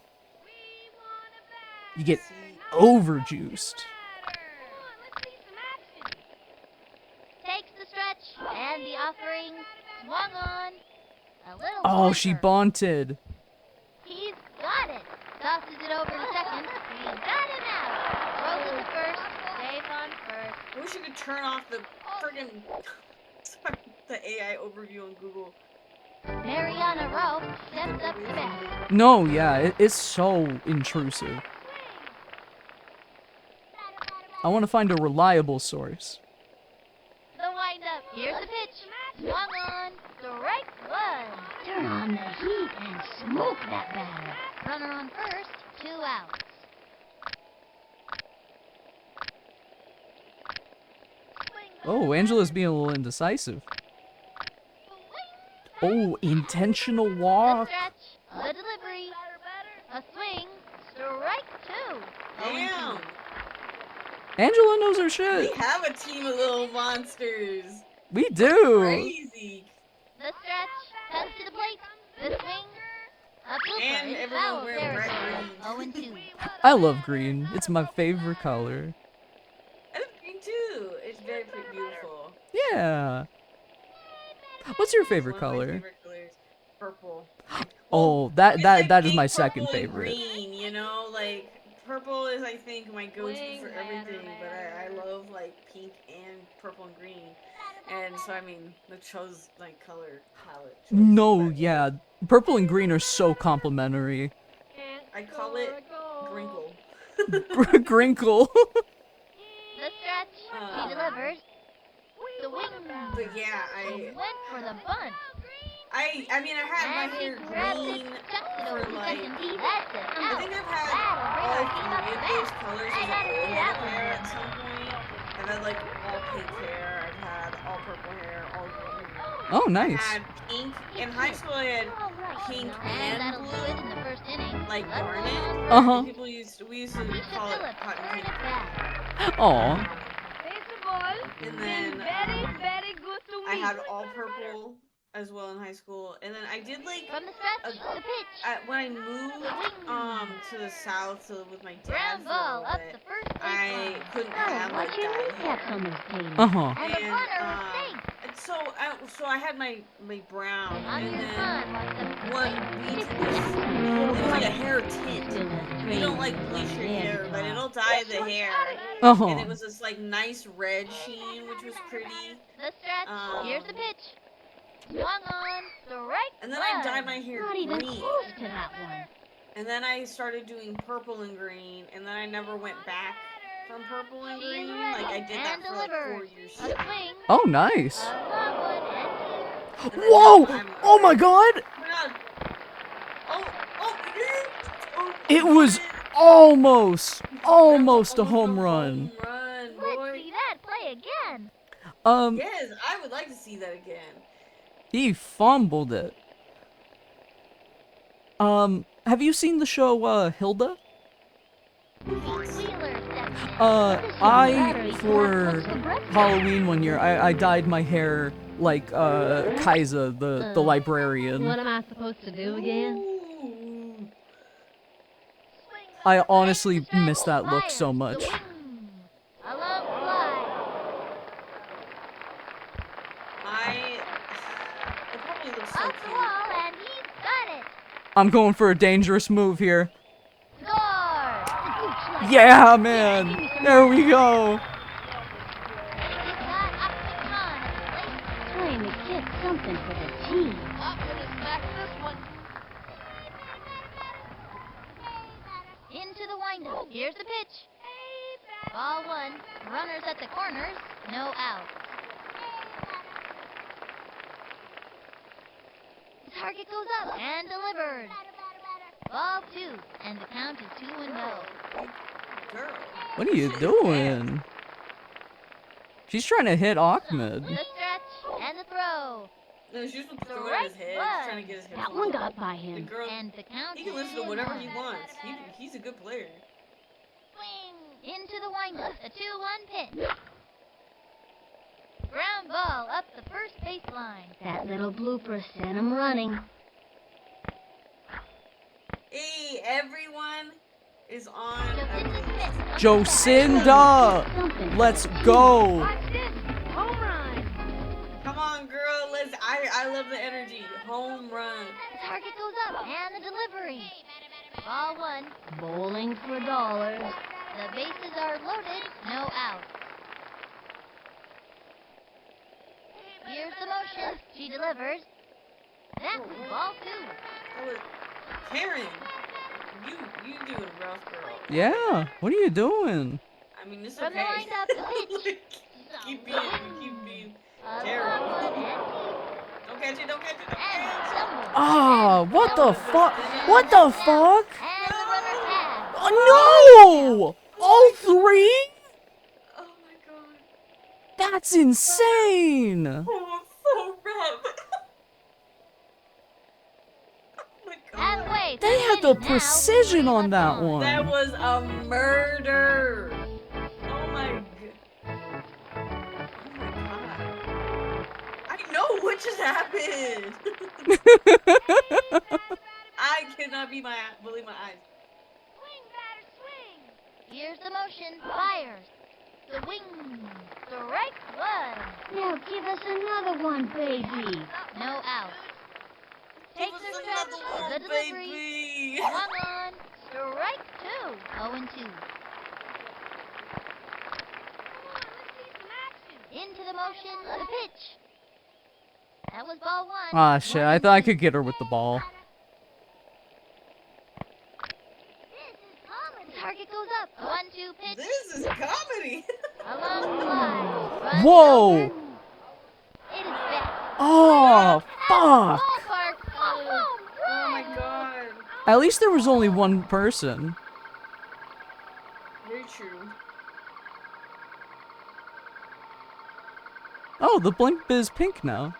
[SPEAKER 1] You get overjuiced.
[SPEAKER 3] Takes the stretch and the offering. Swung on. A little
[SPEAKER 1] Oh, she
[SPEAKER 3] sliver.
[SPEAKER 1] bunted.
[SPEAKER 3] He's got it. Tosses it over to second. He's got him out. Throws it to first. Safe on first.
[SPEAKER 2] I wish you could turn off the friggin' the AI overview on Google.
[SPEAKER 3] Mariana Rowe steps up to bat.
[SPEAKER 1] No, yeah, it's so intrusive. I want to find a reliable source.
[SPEAKER 3] The windup. Here's the pitch. Swung on. Strike one.
[SPEAKER 5] Turn on the heat and smoke that batter.
[SPEAKER 3] Runner on first. 2 outs.
[SPEAKER 1] Oh, Angela's being a little indecisive. Oh, intentional
[SPEAKER 3] The
[SPEAKER 1] walk.
[SPEAKER 3] stretch. The delivery. A swing. Strike 2.
[SPEAKER 2] Damn!
[SPEAKER 1] Angela knows her
[SPEAKER 2] We
[SPEAKER 1] shit.
[SPEAKER 2] have a team of little monsters.
[SPEAKER 1] We do.
[SPEAKER 2] Crazy.
[SPEAKER 3] The stretch. Cuts to the plate. The swing. A blooper
[SPEAKER 2] And
[SPEAKER 3] in
[SPEAKER 2] everyone
[SPEAKER 3] foul
[SPEAKER 2] wearing bright
[SPEAKER 3] territory.
[SPEAKER 2] green.
[SPEAKER 3] 0-2.
[SPEAKER 1] I love green. It's my favorite color.
[SPEAKER 2] I love green too. It's very beautiful.
[SPEAKER 1] Yeah. What's your favorite
[SPEAKER 2] One of my
[SPEAKER 1] color?
[SPEAKER 2] favorite colors. Purple.
[SPEAKER 1] Oh,
[SPEAKER 2] It's
[SPEAKER 1] that
[SPEAKER 2] like
[SPEAKER 1] is
[SPEAKER 2] pink,
[SPEAKER 1] my second
[SPEAKER 2] purple, and
[SPEAKER 1] favorite.
[SPEAKER 2] Green, you know, like purple is I think my go-to for everything, but I love like pink and purple and green, and so I mean the chose like color palette. choice,
[SPEAKER 1] No,
[SPEAKER 2] but
[SPEAKER 1] yeah. Purple and green are so complementary.
[SPEAKER 2] I call it Grinkle.
[SPEAKER 1] Grinkle.
[SPEAKER 3] The stretch. He delivers. The wing.
[SPEAKER 2] But yeah,
[SPEAKER 3] Went for the bunt.
[SPEAKER 2] I mean I had
[SPEAKER 3] And
[SPEAKER 2] my
[SPEAKER 3] he
[SPEAKER 2] hair
[SPEAKER 3] grabs
[SPEAKER 2] green
[SPEAKER 3] it, tucks it over
[SPEAKER 2] for
[SPEAKER 3] to
[SPEAKER 2] like.
[SPEAKER 3] second. That's it.
[SPEAKER 2] I think I've had all three of those colors as a whole hair at some point. I've had like all pink hair, I've had all purple hair, all green hair.
[SPEAKER 1] Oh,
[SPEAKER 2] I
[SPEAKER 1] nice.
[SPEAKER 2] had pink in high school. I had pink
[SPEAKER 3] And
[SPEAKER 2] and
[SPEAKER 3] that'll do it in
[SPEAKER 2] blue,
[SPEAKER 3] the first inning.
[SPEAKER 2] like
[SPEAKER 3] Let's
[SPEAKER 2] garnet.
[SPEAKER 3] move on first.
[SPEAKER 1] Uh-huh.
[SPEAKER 2] We used to
[SPEAKER 3] Keisha
[SPEAKER 2] call it
[SPEAKER 3] Phillips,
[SPEAKER 2] cotton
[SPEAKER 3] third
[SPEAKER 2] candy.
[SPEAKER 3] at bat.
[SPEAKER 1] Aw.
[SPEAKER 2] And then
[SPEAKER 4] Very good to
[SPEAKER 2] I
[SPEAKER 4] me.
[SPEAKER 2] had all purple as well in high school. And then I did like
[SPEAKER 3] From the stretch, the pitch.
[SPEAKER 2] when I moved to the south to live with my dad
[SPEAKER 3] Ground
[SPEAKER 2] for a
[SPEAKER 3] ball
[SPEAKER 2] little
[SPEAKER 3] up
[SPEAKER 2] bit,
[SPEAKER 3] the first base
[SPEAKER 2] I
[SPEAKER 3] line.
[SPEAKER 2] couldn't
[SPEAKER 5] Oh,
[SPEAKER 2] have like
[SPEAKER 5] watch your
[SPEAKER 2] dyed
[SPEAKER 5] kneecaps
[SPEAKER 2] hair.
[SPEAKER 5] on those paintings.
[SPEAKER 1] Uh-huh.
[SPEAKER 3] And the
[SPEAKER 2] And,
[SPEAKER 3] runner is safe.
[SPEAKER 2] and so I had my brown,
[SPEAKER 3] On
[SPEAKER 2] and
[SPEAKER 3] your
[SPEAKER 2] then
[SPEAKER 3] son wants to
[SPEAKER 2] one we did this. It was like a hair tint. You don't like bleach your hair, but it'll dye the hair.
[SPEAKER 1] Uh-huh.
[SPEAKER 2] And it was this like nice red sheen, which was pretty.
[SPEAKER 3] The stretch. Here's the pitch. Swung on. Strike
[SPEAKER 2] And then I
[SPEAKER 3] one.
[SPEAKER 2] dyed my hair
[SPEAKER 5] Not even
[SPEAKER 2] green.
[SPEAKER 5] close to that one.
[SPEAKER 2] And then I started doing purple and green, and then I never went back from purple and
[SPEAKER 3] She's
[SPEAKER 2] green.
[SPEAKER 3] ready
[SPEAKER 2] Like I did that
[SPEAKER 3] and
[SPEAKER 2] for like 4
[SPEAKER 3] delivers.
[SPEAKER 2] years
[SPEAKER 3] A
[SPEAKER 2] straight.
[SPEAKER 3] swing.
[SPEAKER 1] Oh, nice.
[SPEAKER 3] A long one and two.
[SPEAKER 2] And then
[SPEAKER 1] Whoa!
[SPEAKER 2] now I'm
[SPEAKER 1] Oh my god!
[SPEAKER 2] Oh my god. Oh,
[SPEAKER 1] It
[SPEAKER 2] you
[SPEAKER 1] was
[SPEAKER 2] did it.
[SPEAKER 1] almost
[SPEAKER 2] That was
[SPEAKER 1] a
[SPEAKER 2] almost
[SPEAKER 1] home
[SPEAKER 2] a
[SPEAKER 1] run.
[SPEAKER 2] home run,
[SPEAKER 3] Let's
[SPEAKER 2] boy.
[SPEAKER 3] see that play again.
[SPEAKER 2] Yes, I would like to see that again.
[SPEAKER 1] He fumbled it. Have you seen the show, Hilda?
[SPEAKER 3] Wheeler steps in.
[SPEAKER 1] I, for Halloween one year, I dyed my hair like, Kaiser, the librarian.
[SPEAKER 5] What am I supposed to do again?
[SPEAKER 2] Ooh.
[SPEAKER 1] I honestly miss that look so much.
[SPEAKER 3] A long fly.
[SPEAKER 2] It probably looks so
[SPEAKER 3] Off the
[SPEAKER 2] cute.
[SPEAKER 3] wall, and he's got it.
[SPEAKER 1] I'm going for a dangerous move here.
[SPEAKER 3] Score.
[SPEAKER 1] Yeah, man! There we go!
[SPEAKER 3] He's got up the con at the plate.
[SPEAKER 5] Trying to get something for the team.
[SPEAKER 3] I'm gonna smack this one. Into the windup. Here's the pitch. Ball one. Runners at the corners. No out. Target goes up and delivered. Ball two, and the count is 2-0.
[SPEAKER 2] Girl.
[SPEAKER 1] What are you doing? She's trying to hit Ahmed.
[SPEAKER 3] The stretch and the throw.
[SPEAKER 2] No, she's supposed to throw it at his head. She's trying to get his head.
[SPEAKER 5] That one got by
[SPEAKER 2] The
[SPEAKER 5] him.
[SPEAKER 2] girl.
[SPEAKER 3] And the count
[SPEAKER 2] He can listen to whatever he wants. He's a good player.
[SPEAKER 3] Swing into the windup. A 2-1 pitch. Ground ball up the first baseline.
[SPEAKER 5] That little blooper sent him running.
[SPEAKER 2] Hey, everyone is on.
[SPEAKER 1] Jocinda! Let's go!
[SPEAKER 4] Watch this. Home run.
[SPEAKER 2] Come on, girl. I love the energy. Home run.
[SPEAKER 3] Target goes up and the delivery. Ball one.
[SPEAKER 5] Bowling for dollars.
[SPEAKER 3] The bases are loaded. No out. Here's the motion. She delivers. That's ball two.
[SPEAKER 2] That was Karen. You doing rough, girl.
[SPEAKER 1] Yeah, what are you doing?
[SPEAKER 2] I mean, it's
[SPEAKER 3] From the
[SPEAKER 2] okay.
[SPEAKER 3] windup, the pitch.
[SPEAKER 2] keep being
[SPEAKER 3] A
[SPEAKER 2] terrible.
[SPEAKER 3] long one and
[SPEAKER 2] Don't catch it. Don't catch it. Don't
[SPEAKER 3] and
[SPEAKER 2] catch it.
[SPEAKER 3] double.
[SPEAKER 1] Ah, what the fuck? What the fuck?
[SPEAKER 3] And the runner pass.
[SPEAKER 1] Oh, no! All three?
[SPEAKER 2] Oh my god.
[SPEAKER 1] That's insane!
[SPEAKER 2] Oh, it's so rough. Oh my god.
[SPEAKER 3] Halfway.
[SPEAKER 1] They had the precision on that one.
[SPEAKER 2] That was a murder. Oh my god. Oh my god. I know what just happened. I cannot believe my eyes.
[SPEAKER 3] Swing, batter, swing. Here's the motion. Fires. The wing. Strike one.
[SPEAKER 5] Now give us another one, baby.
[SPEAKER 3] No out. Takes
[SPEAKER 2] Give
[SPEAKER 3] the
[SPEAKER 2] us
[SPEAKER 3] stretch.
[SPEAKER 2] another one,
[SPEAKER 3] The delivery.
[SPEAKER 2] baby.
[SPEAKER 3] Swung on. Strike two. 0-2. Into the motion. The pitch. That was ball one.
[SPEAKER 1] Ah, shit, I thought I could get her with the ball.
[SPEAKER 3] Target goes up. 1-2 pitch.
[SPEAKER 2] This is comedy.
[SPEAKER 3] A long fly. Runs
[SPEAKER 1] Whoa!
[SPEAKER 3] over. It is back.
[SPEAKER 1] Oh, fuck!
[SPEAKER 3] Ballpark.
[SPEAKER 2] Oh my god.
[SPEAKER 1] At least there was only one person.
[SPEAKER 2] Very true.
[SPEAKER 1] Oh, the blimp is pink now.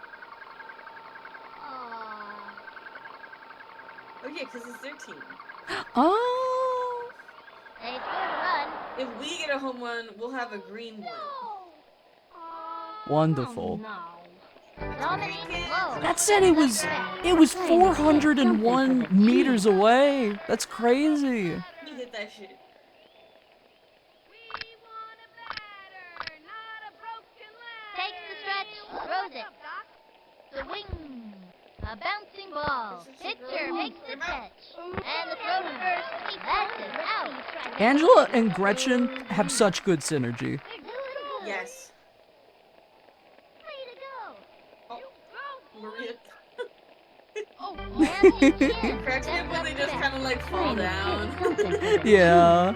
[SPEAKER 2] Oh yeah, because it's their team.
[SPEAKER 1] Oh.
[SPEAKER 3] They scored a run.
[SPEAKER 2] If we get a home run, we'll have a green blimp.
[SPEAKER 1] Wonderful.
[SPEAKER 3] Dominic low.
[SPEAKER 1] That said it was 401 meters away. That's crazy.
[SPEAKER 2] You hit that shit.
[SPEAKER 3] Takes the stretch. Throws it. The wing. A bouncing ball. Pitcher makes the catch. And the throw to first. That's it. Out.
[SPEAKER 1] Angela and Gretchen have such good synergy.
[SPEAKER 2] Yes.
[SPEAKER 3] Way to go.
[SPEAKER 2] Oh, Maria.
[SPEAKER 3] Oh, and he can.
[SPEAKER 2] Cracks me up when they just kind of like fall down.
[SPEAKER 1] Yeah.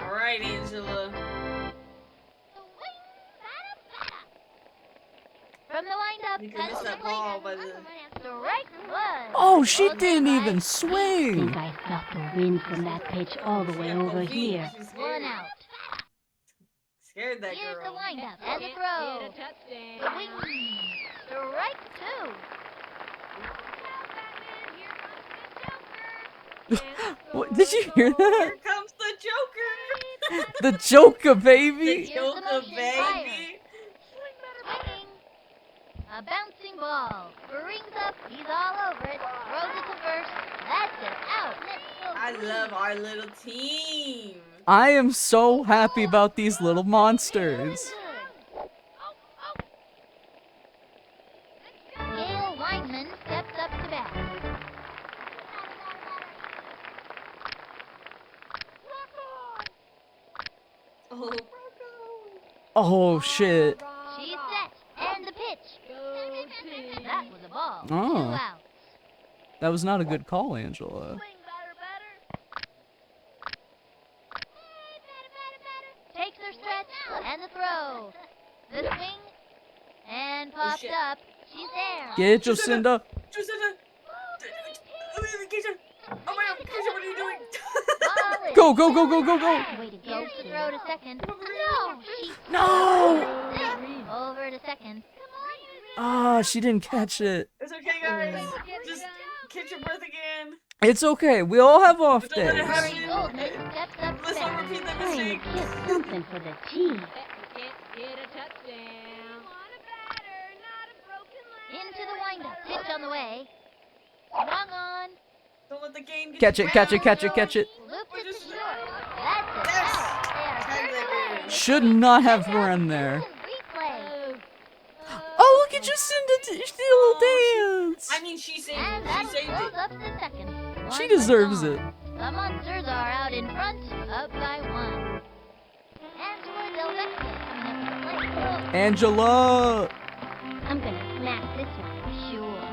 [SPEAKER 2] All right, Angela.
[SPEAKER 3] From the windup,
[SPEAKER 2] Because They missed that ball by the.
[SPEAKER 3] Strike one.
[SPEAKER 1] Oh, she
[SPEAKER 3] Okay,
[SPEAKER 1] didn't
[SPEAKER 3] bye.
[SPEAKER 1] even
[SPEAKER 5] I
[SPEAKER 1] swing.
[SPEAKER 5] think I felt the wind from that pitch all the way over here.
[SPEAKER 2] She's
[SPEAKER 3] One
[SPEAKER 2] scared.
[SPEAKER 3] out.
[SPEAKER 2] Scared that
[SPEAKER 3] Here's the
[SPEAKER 2] girl.
[SPEAKER 3] windup and the throw. Swing. Strike two.
[SPEAKER 1] What, did you hear
[SPEAKER 2] Here
[SPEAKER 1] that?
[SPEAKER 2] comes the Joker.
[SPEAKER 1] The Joker,
[SPEAKER 2] The
[SPEAKER 1] baby.
[SPEAKER 3] Here's the
[SPEAKER 2] Joker,
[SPEAKER 3] motion,
[SPEAKER 2] baby.
[SPEAKER 3] Swinging. A bouncing ball. Brings up. He's all over it. Throws it to first. That's it. Out.
[SPEAKER 2] I love our little team.
[SPEAKER 1] I am so happy about these little monsters.
[SPEAKER 3] Gail Weinman steps up to bat.
[SPEAKER 2] Oh, Rocco.
[SPEAKER 1] Oh, shit.
[SPEAKER 3] She's set. And the pitch. That was a ball.
[SPEAKER 1] Oh.
[SPEAKER 3] 2 outs.
[SPEAKER 1] That was not a good call, Angela.
[SPEAKER 3] Takes her stretch and the throw. The swing and popped
[SPEAKER 2] shit.
[SPEAKER 3] up. She's there.
[SPEAKER 1] Get it, Jacinda.
[SPEAKER 2] Jacinda. Keisha. Oh my God, Keisha, what are you doing?
[SPEAKER 3] Ball is
[SPEAKER 1] Go, go, go, go, go, go.
[SPEAKER 3] Way to go. Here's the throw to second. No, she
[SPEAKER 1] No.
[SPEAKER 3] over to second.
[SPEAKER 1] Ah, she didn't catch it.
[SPEAKER 2] It's okay, guys. Just catch your breath again.
[SPEAKER 1] It's okay. We all have off
[SPEAKER 2] Don't let it
[SPEAKER 1] days.
[SPEAKER 2] happen.
[SPEAKER 3] Goldman steps up to
[SPEAKER 2] Let's not
[SPEAKER 3] bat.
[SPEAKER 2] repeat that
[SPEAKER 5] Trying
[SPEAKER 2] mistake.
[SPEAKER 5] to get something for the team.
[SPEAKER 3] Into the windup. Pitch on the way. Swung on.
[SPEAKER 2] Don't let the game get
[SPEAKER 1] Catch
[SPEAKER 2] you
[SPEAKER 1] it, catch it,
[SPEAKER 2] down.
[SPEAKER 1] catch it, catch it.
[SPEAKER 3] Looped it to short. That's it.
[SPEAKER 2] Yes.
[SPEAKER 3] Out.
[SPEAKER 2] Tag that girl.
[SPEAKER 1] Should not have run there.
[SPEAKER 3] Replay.
[SPEAKER 1] Oh, look at Jacinda. She did a little dance.
[SPEAKER 2] I mean, she saved
[SPEAKER 3] And
[SPEAKER 2] it. She
[SPEAKER 3] that'll
[SPEAKER 2] saved
[SPEAKER 3] close
[SPEAKER 2] it.
[SPEAKER 3] up the second.
[SPEAKER 1] She
[SPEAKER 3] One
[SPEAKER 1] deserves
[SPEAKER 3] left
[SPEAKER 1] it.
[SPEAKER 3] on. The Munsters are out in front, up by 1. And towards Elvecchia coming up to the plate.
[SPEAKER 1] Angela.
[SPEAKER 5] I'm gonna smack this one for sure.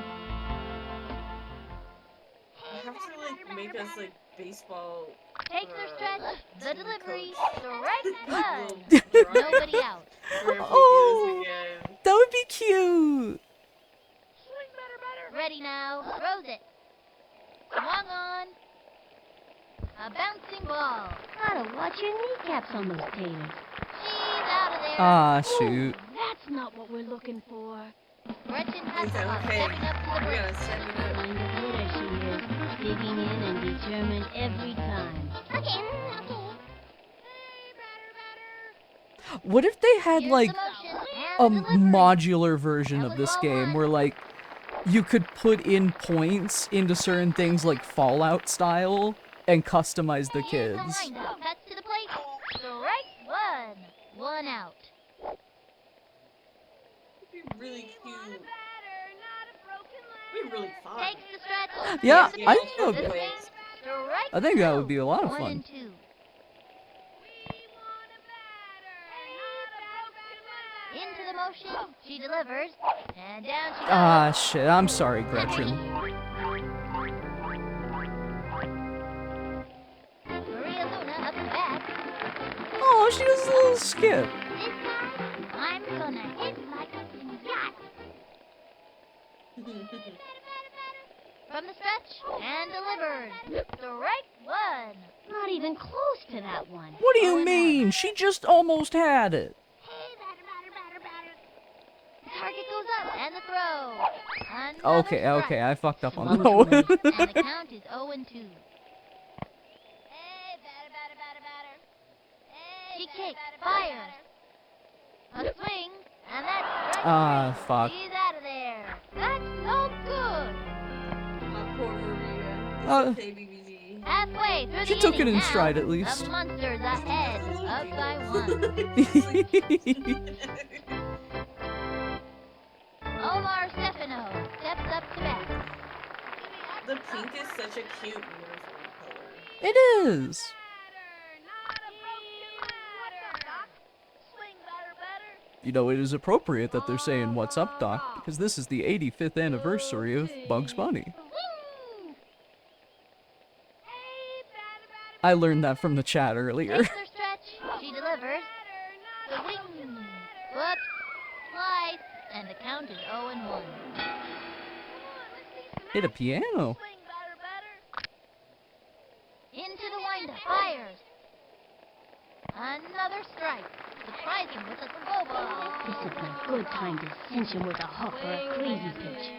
[SPEAKER 2] You have to like make us like baseball.
[SPEAKER 3] Takes her stretch. The delivery. Strike
[SPEAKER 2] Little-
[SPEAKER 3] one. Nobody out.
[SPEAKER 2] Or if we
[SPEAKER 1] Oh.
[SPEAKER 2] do this again.
[SPEAKER 1] That would be cute.
[SPEAKER 3] Ready now. Throws it. Swung on. A bouncing ball.
[SPEAKER 5] Gotta watch your kneecaps on those taters.
[SPEAKER 3] She's out of there.
[SPEAKER 1] Ah, shoot.
[SPEAKER 5] That's not what we're looking for.
[SPEAKER 3] Gretchen has
[SPEAKER 2] Okay,
[SPEAKER 3] stepping up to the
[SPEAKER 2] we
[SPEAKER 3] plate.
[SPEAKER 2] gotta set it up.
[SPEAKER 5] Kind of hitter she is, digging in and determined every time.
[SPEAKER 3] Okay.
[SPEAKER 1] What if they had
[SPEAKER 3] Here's
[SPEAKER 1] like
[SPEAKER 3] the motion
[SPEAKER 1] a
[SPEAKER 3] and the delivery.
[SPEAKER 1] modular version of this game where like you could put in points into certain things like Fallout style and customize the
[SPEAKER 3] Here's
[SPEAKER 1] kids?
[SPEAKER 3] the windup. Cuts to the plate. Strike one. 1 out.
[SPEAKER 2] It'd be really cute. It'd be really fun.
[SPEAKER 3] Takes the stretch.
[SPEAKER 1] Yeah,
[SPEAKER 3] Here's the
[SPEAKER 1] I
[SPEAKER 3] pitch.
[SPEAKER 1] think that
[SPEAKER 3] The
[SPEAKER 1] would-
[SPEAKER 3] swing. Strike
[SPEAKER 1] I think that would
[SPEAKER 3] two.
[SPEAKER 1] be a lot of
[SPEAKER 3] 1
[SPEAKER 1] fun.
[SPEAKER 3] and 2. Into the motion. She delivers. And down she goes.
[SPEAKER 1] Ah, shit. I'm sorry, Gretchen.
[SPEAKER 3] Maria Luna up the bat.
[SPEAKER 1] Oh, she does a little skip.
[SPEAKER 3] This time, I'm gonna hit like a yacht. From the stretch and delivered. Strike one.
[SPEAKER 5] Not even close to that one.
[SPEAKER 1] What do
[SPEAKER 3] Oh,
[SPEAKER 1] you
[SPEAKER 3] and
[SPEAKER 1] mean? She just almost had it.
[SPEAKER 3] Target goes up and the throw. Another
[SPEAKER 1] Okay,
[SPEAKER 3] strike.
[SPEAKER 1] okay, I fucked up on
[SPEAKER 5] One
[SPEAKER 1] that one.
[SPEAKER 5] point.
[SPEAKER 3] And the count is 0 and 2. Hey, batter. She kicks, fires. A swing, and that's strike
[SPEAKER 1] Ah,
[SPEAKER 3] three.
[SPEAKER 1] fuck.
[SPEAKER 3] She's out of there. That's no good.
[SPEAKER 2] My poor Maria. It's
[SPEAKER 1] Uh,
[SPEAKER 2] okay, BBG.
[SPEAKER 3] Halfway through
[SPEAKER 1] She
[SPEAKER 3] the
[SPEAKER 1] took it
[SPEAKER 3] inning
[SPEAKER 1] in stride
[SPEAKER 3] now,
[SPEAKER 1] at least.
[SPEAKER 3] The Munsters ahead, up by 1. Omar Stefano steps up to bat.
[SPEAKER 2] The pink is such a cute uniform color.
[SPEAKER 1] It is. You know, it is appropriate that they're saying "What's up, Doc?" because this is the 85th anniversary of Bugs Bunny. I learned that from the chat earlier.
[SPEAKER 3] Takes her stretch. She delivers. The wing. Whoops. Slice.
[SPEAKER 6] and the count is 0-1.
[SPEAKER 1] Hit a piano.
[SPEAKER 6] Into the windup, fires. Another strike. Surprise him with a throw ball.
[SPEAKER 5] This would be a good time to cinch him with a hook or a crazy pitch.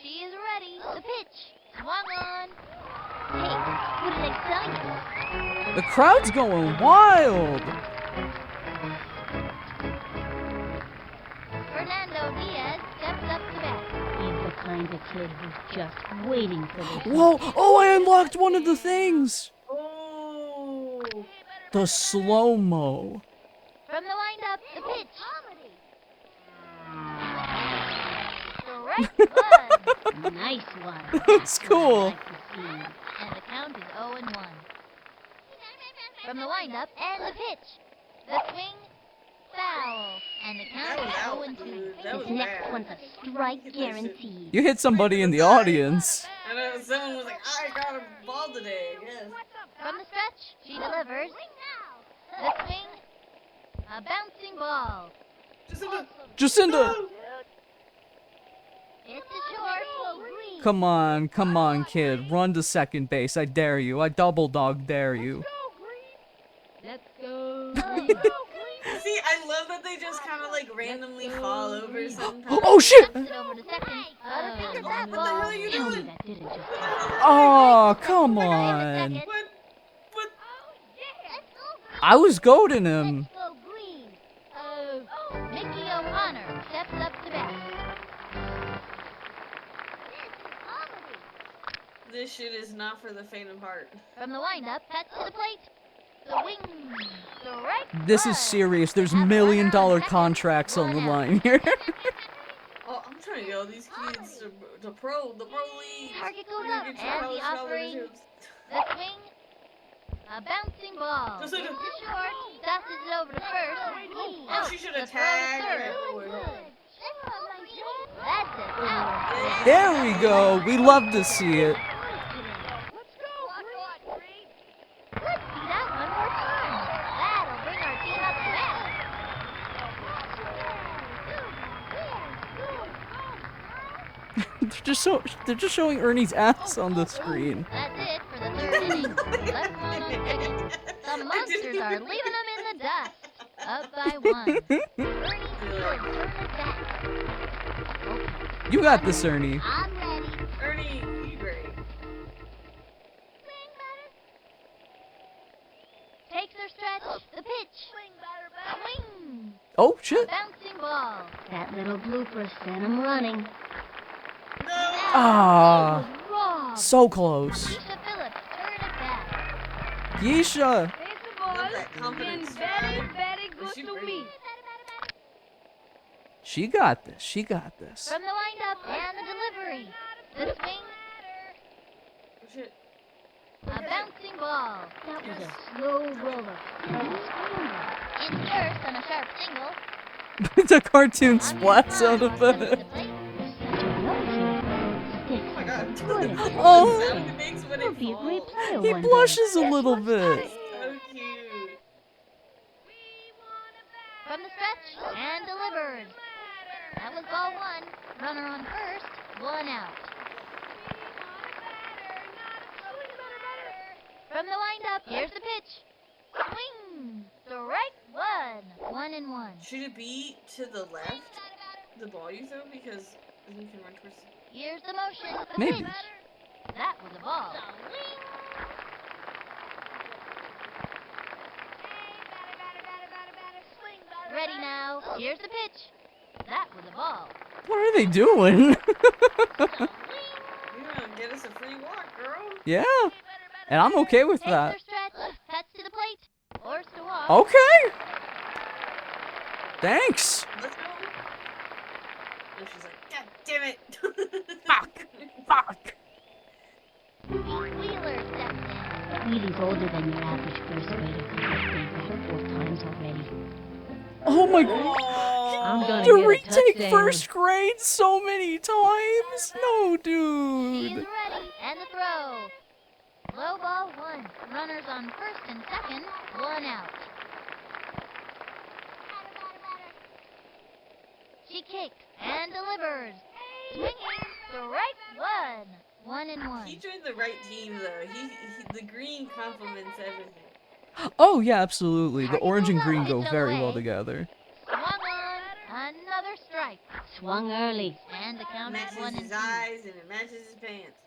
[SPEAKER 6] She is ready. The pitch. Swung on. Hey, what an excitement.
[SPEAKER 1] The crowd's going wild.
[SPEAKER 6] Fernando Diaz steps up to bat.
[SPEAKER 5] He's the kind of kid who's just waiting for this.
[SPEAKER 1] Whoa! Oh, I unlocked one of the things.
[SPEAKER 2] Oh.
[SPEAKER 1] The slow-mo.
[SPEAKER 6] From the windup, the pitch. Strike one.
[SPEAKER 5] Nice one.
[SPEAKER 1] That's cool.
[SPEAKER 5] I like to see.
[SPEAKER 6] And the count is 0-1. From the windup and the pitch. The swing, foul. And the
[SPEAKER 2] That
[SPEAKER 6] count
[SPEAKER 2] was
[SPEAKER 6] is
[SPEAKER 2] out,
[SPEAKER 6] 0-2.
[SPEAKER 2] dude. That was
[SPEAKER 5] This next
[SPEAKER 2] bad.
[SPEAKER 5] one's a strike guaranteed.
[SPEAKER 1] You hit somebody in the audience.
[SPEAKER 2] I know someone was like, I got a ball today. Yes.
[SPEAKER 6] From the stretch, she delivers. The swing, a bouncing ball.
[SPEAKER 1] Jacinda!
[SPEAKER 6] It's a short.
[SPEAKER 1] Come on, kid. Run to second base. I dare you. I double dog dare you.
[SPEAKER 4] Let's go.
[SPEAKER 2] See, I love that they just kind of like randomly fall over sometimes.
[SPEAKER 1] Oh shit!
[SPEAKER 6] It over to second. Pick up that
[SPEAKER 2] What the
[SPEAKER 6] ball.
[SPEAKER 2] hell are you
[SPEAKER 5] Tell me
[SPEAKER 2] doing?
[SPEAKER 5] that didn't just happen.
[SPEAKER 1] Oh, come on.
[SPEAKER 2] What? What?
[SPEAKER 1] I was goading him.
[SPEAKER 6] Go green. Mickey O'Connor steps up to bat.
[SPEAKER 2] This shit is not for the faint of heart.
[SPEAKER 6] From the windup, cuts to the plate. The wing. Strike
[SPEAKER 1] This
[SPEAKER 6] one.
[SPEAKER 1] is serious. There's
[SPEAKER 6] That's
[SPEAKER 1] $1,000,000
[SPEAKER 6] 1-0.
[SPEAKER 1] contracts on the
[SPEAKER 6] One out.
[SPEAKER 1] line here.
[SPEAKER 2] Oh, I'm trying to get all these kids to the pro league.
[SPEAKER 6] Target goes
[SPEAKER 2] We're
[SPEAKER 6] up,
[SPEAKER 2] gonna get you
[SPEAKER 6] and
[SPEAKER 2] college
[SPEAKER 6] the offering.
[SPEAKER 2] scholarships.
[SPEAKER 6] The swing. A bouncing ball.
[SPEAKER 2] Just
[SPEAKER 6] It's
[SPEAKER 2] like a-
[SPEAKER 6] to short. Tosses it over to first.
[SPEAKER 2] Oh, she should
[SPEAKER 6] The
[SPEAKER 2] have
[SPEAKER 6] throw to
[SPEAKER 2] tagged
[SPEAKER 6] third.
[SPEAKER 2] that boy.
[SPEAKER 6] That's it. Out.
[SPEAKER 1] There we go. We love to see it.
[SPEAKER 6] Let's see that one more time. That'll bring our team up to bat.
[SPEAKER 1] They're just showing Ernie's ass on the screen.
[SPEAKER 6] That's it for the third inning. Left one on second. The monsters are leaving them in the dust. Up by one. Ernie Field turns back.
[SPEAKER 1] You got this, Ernie.
[SPEAKER 6] I'm ready.
[SPEAKER 2] Ernie, you great.
[SPEAKER 6] Takes her stretch. The pitch. Swing.
[SPEAKER 1] Oh
[SPEAKER 6] A
[SPEAKER 1] shit.
[SPEAKER 6] bouncing ball.
[SPEAKER 5] That little blooper sent him running.
[SPEAKER 1] Ah,
[SPEAKER 6] Rob.
[SPEAKER 1] so close.
[SPEAKER 6] Keisha Phillips turn it back.
[SPEAKER 1] Yeesha.
[SPEAKER 2] Love that confidence.
[SPEAKER 4] Very, very
[SPEAKER 2] Is
[SPEAKER 4] good
[SPEAKER 2] she
[SPEAKER 4] to
[SPEAKER 2] pretty?
[SPEAKER 4] me.
[SPEAKER 1] She got this. She got this.
[SPEAKER 6] From the windup and the delivery. The swing.
[SPEAKER 2] Oh, shit.
[SPEAKER 6] A bouncing ball.
[SPEAKER 5] That was a slow roller.
[SPEAKER 6] In first on a sharp single.
[SPEAKER 1] It's a cartoon splat sound
[SPEAKER 6] Comes
[SPEAKER 1] effect.
[SPEAKER 6] to the plate.
[SPEAKER 5] Such a nosy. Sticks
[SPEAKER 2] Oh my god.
[SPEAKER 5] is good.
[SPEAKER 2] The
[SPEAKER 1] Oh.
[SPEAKER 2] sound it makes when
[SPEAKER 5] He'll
[SPEAKER 2] it
[SPEAKER 5] be a great
[SPEAKER 2] falls.
[SPEAKER 5] player
[SPEAKER 1] He
[SPEAKER 5] one day.
[SPEAKER 1] blushes a little bit.
[SPEAKER 2] So cute.
[SPEAKER 6] From the stretch and delivered. That was ball one. Runner on first. One out. From the windup, here's the pitch. Swing. Strike one. 1-1.
[SPEAKER 2] Should it be to the left? The ball you throw? Because then you can run towards.
[SPEAKER 6] Here's the motion. The
[SPEAKER 1] Maybe.
[SPEAKER 6] pitch. That was a ball. Ready now. Here's the pitch. That was a ball.
[SPEAKER 1] What are they doing?
[SPEAKER 2] You're gonna get us a free walk, girl.
[SPEAKER 1] Yeah. And I'm okay with
[SPEAKER 6] Takes
[SPEAKER 1] that.
[SPEAKER 6] her stretch. Cuts to the plate. Forced to walk.
[SPEAKER 1] Okay. Thanks.
[SPEAKER 2] Let's go. And she's like, God damn it.
[SPEAKER 1] Fuck. Fuck.
[SPEAKER 6] Pete Wheeler steps in.
[SPEAKER 5] Wheelie's older than your average first grader because he's been back 4 times already.
[SPEAKER 1] Oh my.
[SPEAKER 4] I'm gonna
[SPEAKER 1] To
[SPEAKER 4] get a
[SPEAKER 1] retake
[SPEAKER 4] touchdown.
[SPEAKER 1] first grade so many times? No,
[SPEAKER 6] She's
[SPEAKER 1] dude.
[SPEAKER 6] ready. And the throw. Low ball one. Runners on first and second. One out. She kicks and delivers. Swinging. Strike 1. 1-1.
[SPEAKER 2] He joined the right team though. The green complements everything.
[SPEAKER 1] Oh yeah, absolutely. The orange and green go
[SPEAKER 6] Pitch
[SPEAKER 1] very well
[SPEAKER 6] away.
[SPEAKER 1] together.
[SPEAKER 6] Swung on. Another strike.
[SPEAKER 5] Swung early.
[SPEAKER 6] And the
[SPEAKER 2] It
[SPEAKER 6] count is
[SPEAKER 2] matches
[SPEAKER 6] 1 and
[SPEAKER 2] his
[SPEAKER 6] 2.
[SPEAKER 2] eyes and it matches his pants.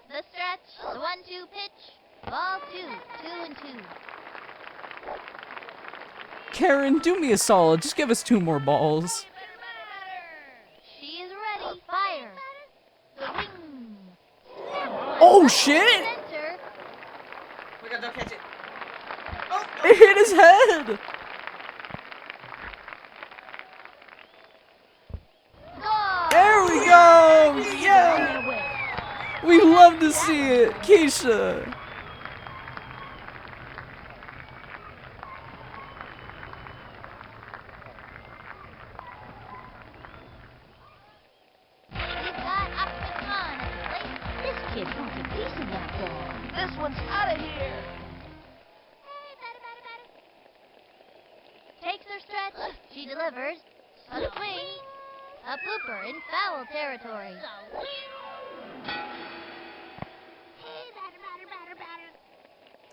[SPEAKER 6] The stretch. The 1-2 pitch. Ball 2. 2-2.
[SPEAKER 1] Karen, do me a solid. Just give us 2 more balls.
[SPEAKER 6] She is ready. Fire. Swing.
[SPEAKER 1] Oh shit!
[SPEAKER 6] Center.
[SPEAKER 2] Oh my god, don't catch it. Oh,
[SPEAKER 1] It hit his head!
[SPEAKER 6] Goal.
[SPEAKER 1] There we go! Yeah! We love to see it, Keisha.
[SPEAKER 6] We've got Opticon at the plate.
[SPEAKER 5] This kid wants a piece of that ball.
[SPEAKER 4] This one's out of here.
[SPEAKER 6] Takes her stretch. She delivers. A swing. A blooper in foul territory.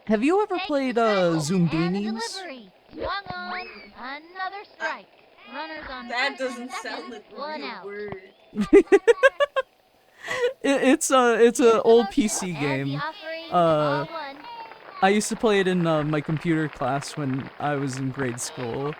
[SPEAKER 1] Have you ever
[SPEAKER 6] Takes
[SPEAKER 1] played
[SPEAKER 6] the stretch and the
[SPEAKER 1] Zumbinis?
[SPEAKER 6] delivery. Swung on. Another strike. Runners on
[SPEAKER 2] that
[SPEAKER 6] first
[SPEAKER 2] doesn't
[SPEAKER 6] and
[SPEAKER 2] sound
[SPEAKER 6] second.
[SPEAKER 2] like a
[SPEAKER 6] 1
[SPEAKER 2] real
[SPEAKER 6] out.
[SPEAKER 2] word.
[SPEAKER 1] It's a old PC
[SPEAKER 6] And the
[SPEAKER 1] game.
[SPEAKER 6] offering,
[SPEAKER 1] Uh,
[SPEAKER 6] ball 1.
[SPEAKER 1] I used to play it in my computer class when I was in grade school.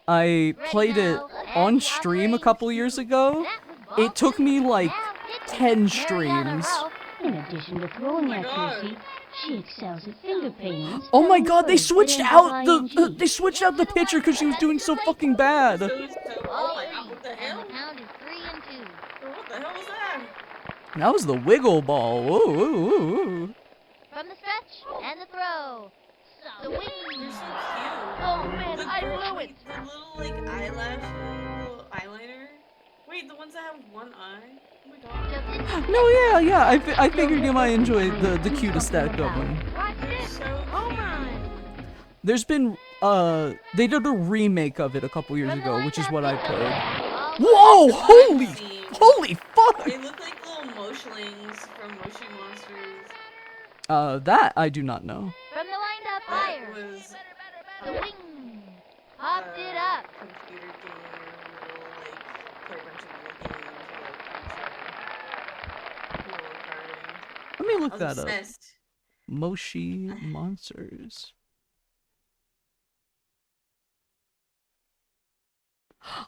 [SPEAKER 1] I played it on stream a couple years ago.
[SPEAKER 6] That was ball
[SPEAKER 1] It took
[SPEAKER 6] 2.
[SPEAKER 1] me like
[SPEAKER 6] Now pitching
[SPEAKER 1] 10
[SPEAKER 6] Mariana
[SPEAKER 1] streams.
[SPEAKER 6] Ralph.
[SPEAKER 5] In addition to throwing
[SPEAKER 2] my God.
[SPEAKER 5] accuracy, she excels at finger paintings.
[SPEAKER 1] Oh my
[SPEAKER 5] spelling
[SPEAKER 1] god, they
[SPEAKER 5] words that
[SPEAKER 1] switched
[SPEAKER 5] end
[SPEAKER 1] out
[SPEAKER 5] with
[SPEAKER 1] the
[SPEAKER 5] ing.
[SPEAKER 1] they switched out the pitcher because she was doing so fucking bad.
[SPEAKER 2] So, oh
[SPEAKER 6] Ball
[SPEAKER 2] my
[SPEAKER 6] 3.
[SPEAKER 2] god, what the
[SPEAKER 6] And
[SPEAKER 2] hell?
[SPEAKER 6] the count is 3-2.
[SPEAKER 2] What the hell was that?
[SPEAKER 1] That was the wiggle ball. Whoa, whoa, whoa, whoa.
[SPEAKER 6] From the stretch and the throw. The
[SPEAKER 2] They're
[SPEAKER 6] wing.
[SPEAKER 2] so cute.
[SPEAKER 4] Oh man,
[SPEAKER 2] The
[SPEAKER 4] I
[SPEAKER 2] girl-
[SPEAKER 4] blew it.
[SPEAKER 2] wait, the little like eyelash, little eyeliner. Wait, the ones that have one eye. Oh my god.
[SPEAKER 6] Just in
[SPEAKER 1] No, yeah. I figured you might enjoy the cute aesthetic of them.
[SPEAKER 4] Watch
[SPEAKER 2] They're
[SPEAKER 4] this.
[SPEAKER 2] so
[SPEAKER 4] Home
[SPEAKER 2] cute.
[SPEAKER 4] run.
[SPEAKER 1] There's been they did a remake of it a couple years ago, which is what I played.
[SPEAKER 6] Ball
[SPEAKER 1] Whoa! Holy fuck!
[SPEAKER 2] They look like little moshlings from Moshi Monsters.
[SPEAKER 1] That I do not know.
[SPEAKER 6] From the windup
[SPEAKER 2] That
[SPEAKER 6] fire.
[SPEAKER 2] was
[SPEAKER 6] The wing. Popped it up.
[SPEAKER 2] computer game, little like play a bunch of video games, little card.
[SPEAKER 1] Let me
[SPEAKER 2] I
[SPEAKER 1] look
[SPEAKER 2] was
[SPEAKER 1] that up.
[SPEAKER 2] obsessed.
[SPEAKER 1] Moshi Monsters.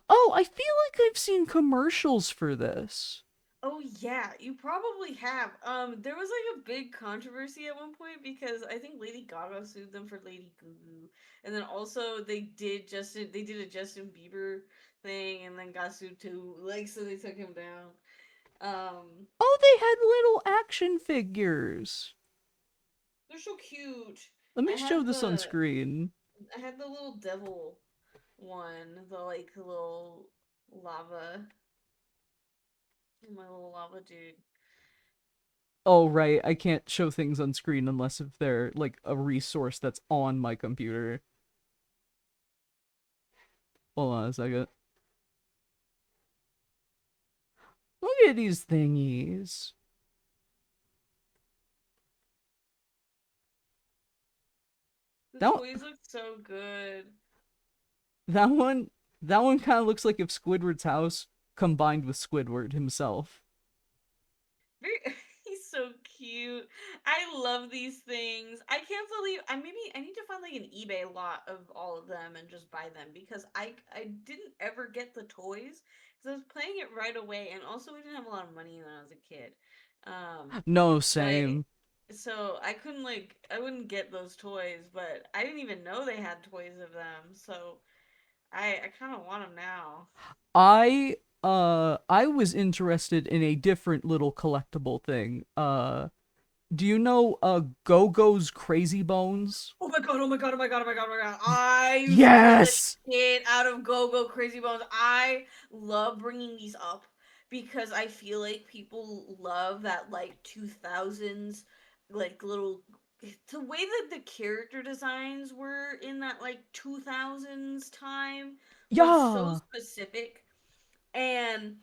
[SPEAKER 1] Oh, I feel like I've seen commercials for this.
[SPEAKER 2] Oh yeah, you probably have. There was like a big controversy at one point because I think Lady Gaga sued them for Lady Goo Goo, and then also they did a Justin Bieber thing, and then got sued too. Like so they took him down.
[SPEAKER 1] Oh, they had little action figures.
[SPEAKER 2] They're so cute.
[SPEAKER 1] Let me
[SPEAKER 2] I
[SPEAKER 1] show
[SPEAKER 2] had
[SPEAKER 1] this on
[SPEAKER 2] the-
[SPEAKER 1] screen.
[SPEAKER 2] I had the little devil one, the like little lava. My little lava dude.
[SPEAKER 1] Oh, right. I can't show things on screen unless if they're like a resource that's on my computer. Hold on a second. Look at these thingies.
[SPEAKER 2] The
[SPEAKER 1] That-
[SPEAKER 2] toys look so good.
[SPEAKER 1] That one kind of looks like if Squidward's house combined with Squidward himself.
[SPEAKER 2] He's so cute. I love these things. I can't believe I need to find like an eBay lot of all of them and just buy them because I didn't ever get the toys because I was playing it right away and also we didn't have a lot of money when I was a kid.
[SPEAKER 1] No, same.
[SPEAKER 2] So I wouldn't get those toys, but I didn't even know they had toys of them. So I kind of want them now.
[SPEAKER 1] I was interested in a different little collectible thing. Do you know Go-Go's Crazy Bones?
[SPEAKER 2] Oh my god, oh my god, oh my god, oh my god, oh my god. I
[SPEAKER 1] Yes!
[SPEAKER 2] get out of Go-Go Crazy Bones. I love bringing these up because I feel like people love that like 2000s like little the way that the character designs were in that like 2000s time was so
[SPEAKER 1] Yeah.
[SPEAKER 2] specific. And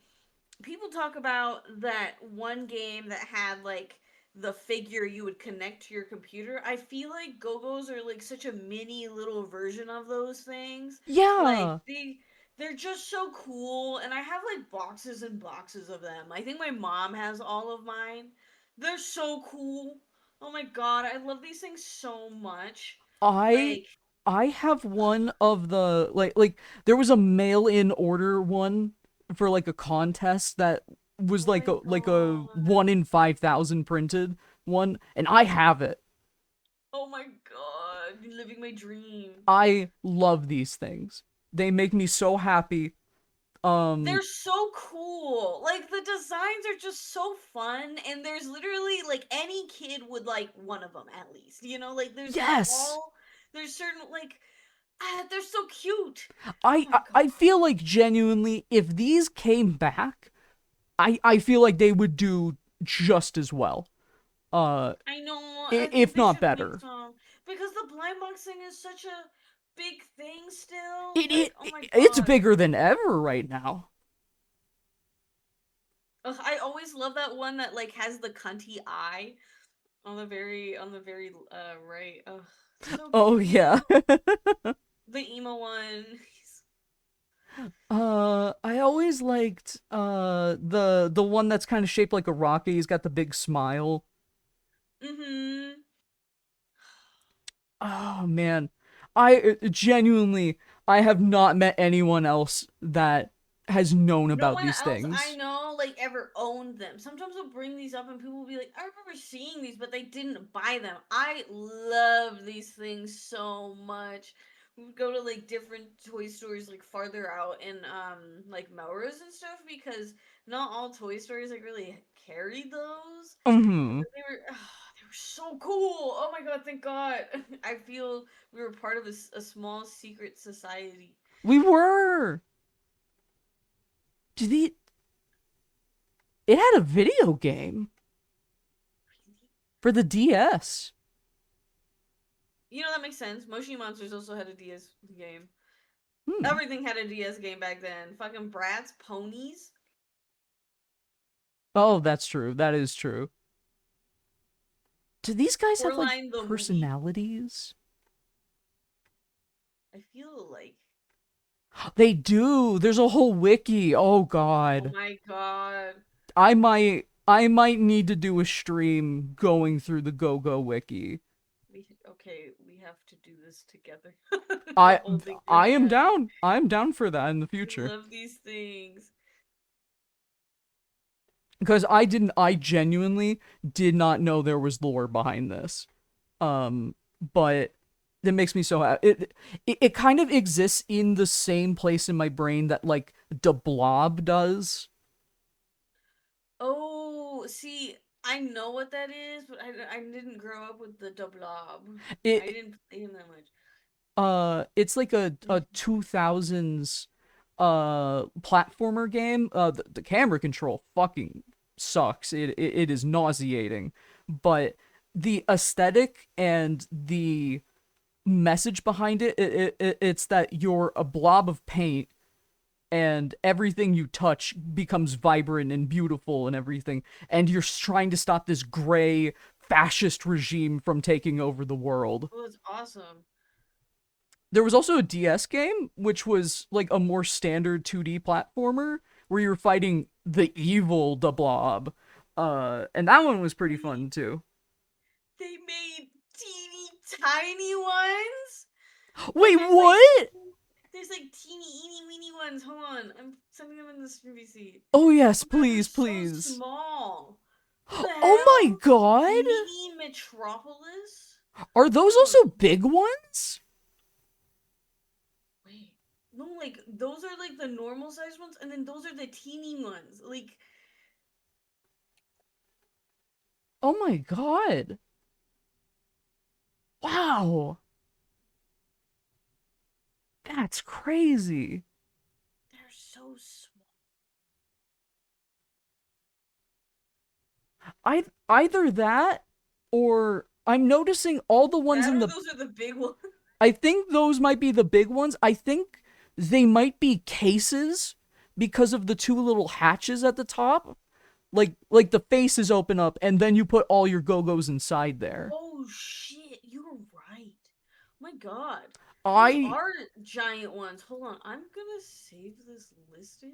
[SPEAKER 2] people talk about that one game that had like the figure you would connect to your computer. I feel like Go-Go's are like such a mini little version of those things. Like
[SPEAKER 1] Yeah.
[SPEAKER 2] they're just so cool, and I have like boxes and boxes of them. I think my mom has all of mine. They're so cool. Oh my god, I love these things so much.
[SPEAKER 1] I
[SPEAKER 2] Like,
[SPEAKER 1] I have one of the like there was a mail-in order one for like a contest that was
[SPEAKER 2] oh my
[SPEAKER 1] like a
[SPEAKER 2] god.
[SPEAKER 1] 1 in 5,000 printed one, and I have it.
[SPEAKER 2] Oh my god, you're living my dream.
[SPEAKER 1] I love these things. They make me so happy.
[SPEAKER 2] They're so cool. Like the designs are just so fun, and there's literally like any kid would like one of them at least. You know, like
[SPEAKER 1] Yes.
[SPEAKER 2] there's certain like they're so cute. Oh
[SPEAKER 1] I
[SPEAKER 2] my
[SPEAKER 1] I
[SPEAKER 2] god.
[SPEAKER 1] I feel like genuinely if these came back, I feel like they would do just as well. Uh
[SPEAKER 2] I know. I think
[SPEAKER 1] if
[SPEAKER 2] they
[SPEAKER 1] not
[SPEAKER 2] should make
[SPEAKER 1] better.
[SPEAKER 2] some because the blind box thing is such a big thing still.
[SPEAKER 1] It,
[SPEAKER 2] Like,
[SPEAKER 1] it
[SPEAKER 2] oh my
[SPEAKER 1] it's
[SPEAKER 2] god.
[SPEAKER 1] bigger than ever right now.
[SPEAKER 2] Ugh, I always love that one that like has the cunty eye on the very right. Ugh, so
[SPEAKER 1] Oh yeah.
[SPEAKER 2] cute. The emo one.
[SPEAKER 1] I always liked the one that's kind of shaped like a rocket. He's got the big smile.
[SPEAKER 2] Mm-hmm.
[SPEAKER 1] Oh man. I genuinely I have not met anyone else that has known
[SPEAKER 2] No
[SPEAKER 1] about
[SPEAKER 2] one
[SPEAKER 1] these
[SPEAKER 2] else I
[SPEAKER 1] things.
[SPEAKER 2] know like ever owned them. Sometimes I'll bring these up and people will be like, I remember seeing these, but they didn't buy them. I love these things so much. We would go to like different toy stores like farther out in like Melrose and stuff because not all toy stores like really carried those.
[SPEAKER 1] Mhm.
[SPEAKER 2] But they were so cool. Oh my god, thank God. I feel we were part of a small secret society.
[SPEAKER 1] We were. Did it had a video game for the DS.
[SPEAKER 2] You know that makes sense. Moshi Monsters also had a DS game.
[SPEAKER 1] Hmm.
[SPEAKER 2] Everything had a DS game back then. Fucking Bratz, Ponies,
[SPEAKER 1] Oh, that's true. That is true. Do these guys have like
[SPEAKER 2] Coraline the movie.
[SPEAKER 1] personalities?
[SPEAKER 2] I feel like,
[SPEAKER 1] They do. There's a whole wiki. Oh
[SPEAKER 2] oh
[SPEAKER 1] god.
[SPEAKER 2] my god.
[SPEAKER 1] I might need to do a stream going through the Go-Go wiki.
[SPEAKER 2] We have to do this together. The
[SPEAKER 1] I
[SPEAKER 2] whole thing
[SPEAKER 1] I am
[SPEAKER 2] again.
[SPEAKER 1] down. I'm down for that in the
[SPEAKER 2] I
[SPEAKER 1] future.
[SPEAKER 2] love these things.
[SPEAKER 1] Because I genuinely did not know there was lore behind this. But that makes me so happy. It kind of exists in the same place in my brain that like the Blob does.
[SPEAKER 2] Oh, see, I know what that is, but I didn't grow up with the Blob. I
[SPEAKER 1] It
[SPEAKER 2] didn't play him that much.
[SPEAKER 1] it's like a 2000s platformer game. The camera control fucking sucks. It is nauseating, but the aesthetic and the message behind it's that you're a blob of paint and everything you touch becomes vibrant and beautiful and everything, and you're trying to stop this gray fascist regime from taking over the world.
[SPEAKER 2] Oh, that's awesome.
[SPEAKER 1] There was also a DS game, which was like a more standard 2D platformer where you were fighting the evil the blob. And that one was pretty fun too.
[SPEAKER 2] They made teeny tiny ones. Like
[SPEAKER 1] Wait, what?
[SPEAKER 2] there's like teeny eeny weeny ones. Hold on, I'm sending them in the stream VC.
[SPEAKER 1] Oh yes,
[SPEAKER 2] Oh my god, they're
[SPEAKER 1] please,
[SPEAKER 2] so
[SPEAKER 1] please.
[SPEAKER 2] small. What the
[SPEAKER 1] Oh my
[SPEAKER 2] hell?
[SPEAKER 1] god.
[SPEAKER 2] Mini Metropolis?
[SPEAKER 1] Are those
[SPEAKER 2] Hold
[SPEAKER 1] also
[SPEAKER 2] on.
[SPEAKER 1] big ones?
[SPEAKER 2] Wait. No, like those are like the normal size ones, and then those are the teeny ones. Like
[SPEAKER 1] Oh my god. Wow. That's crazy.
[SPEAKER 2] they're so small.
[SPEAKER 1] Either that or I'm noticing all the ones in the...
[SPEAKER 2] Those are the big ones.
[SPEAKER 1] I think those might be the big ones. I think they might be cases because of the two little hatches at the top. Like the faces open up and then you put all your Go-Go's inside there.
[SPEAKER 2] Oh shit, you're right. My god.
[SPEAKER 1] I
[SPEAKER 2] Those are giant ones. Hold on, I'm gonna save this listing.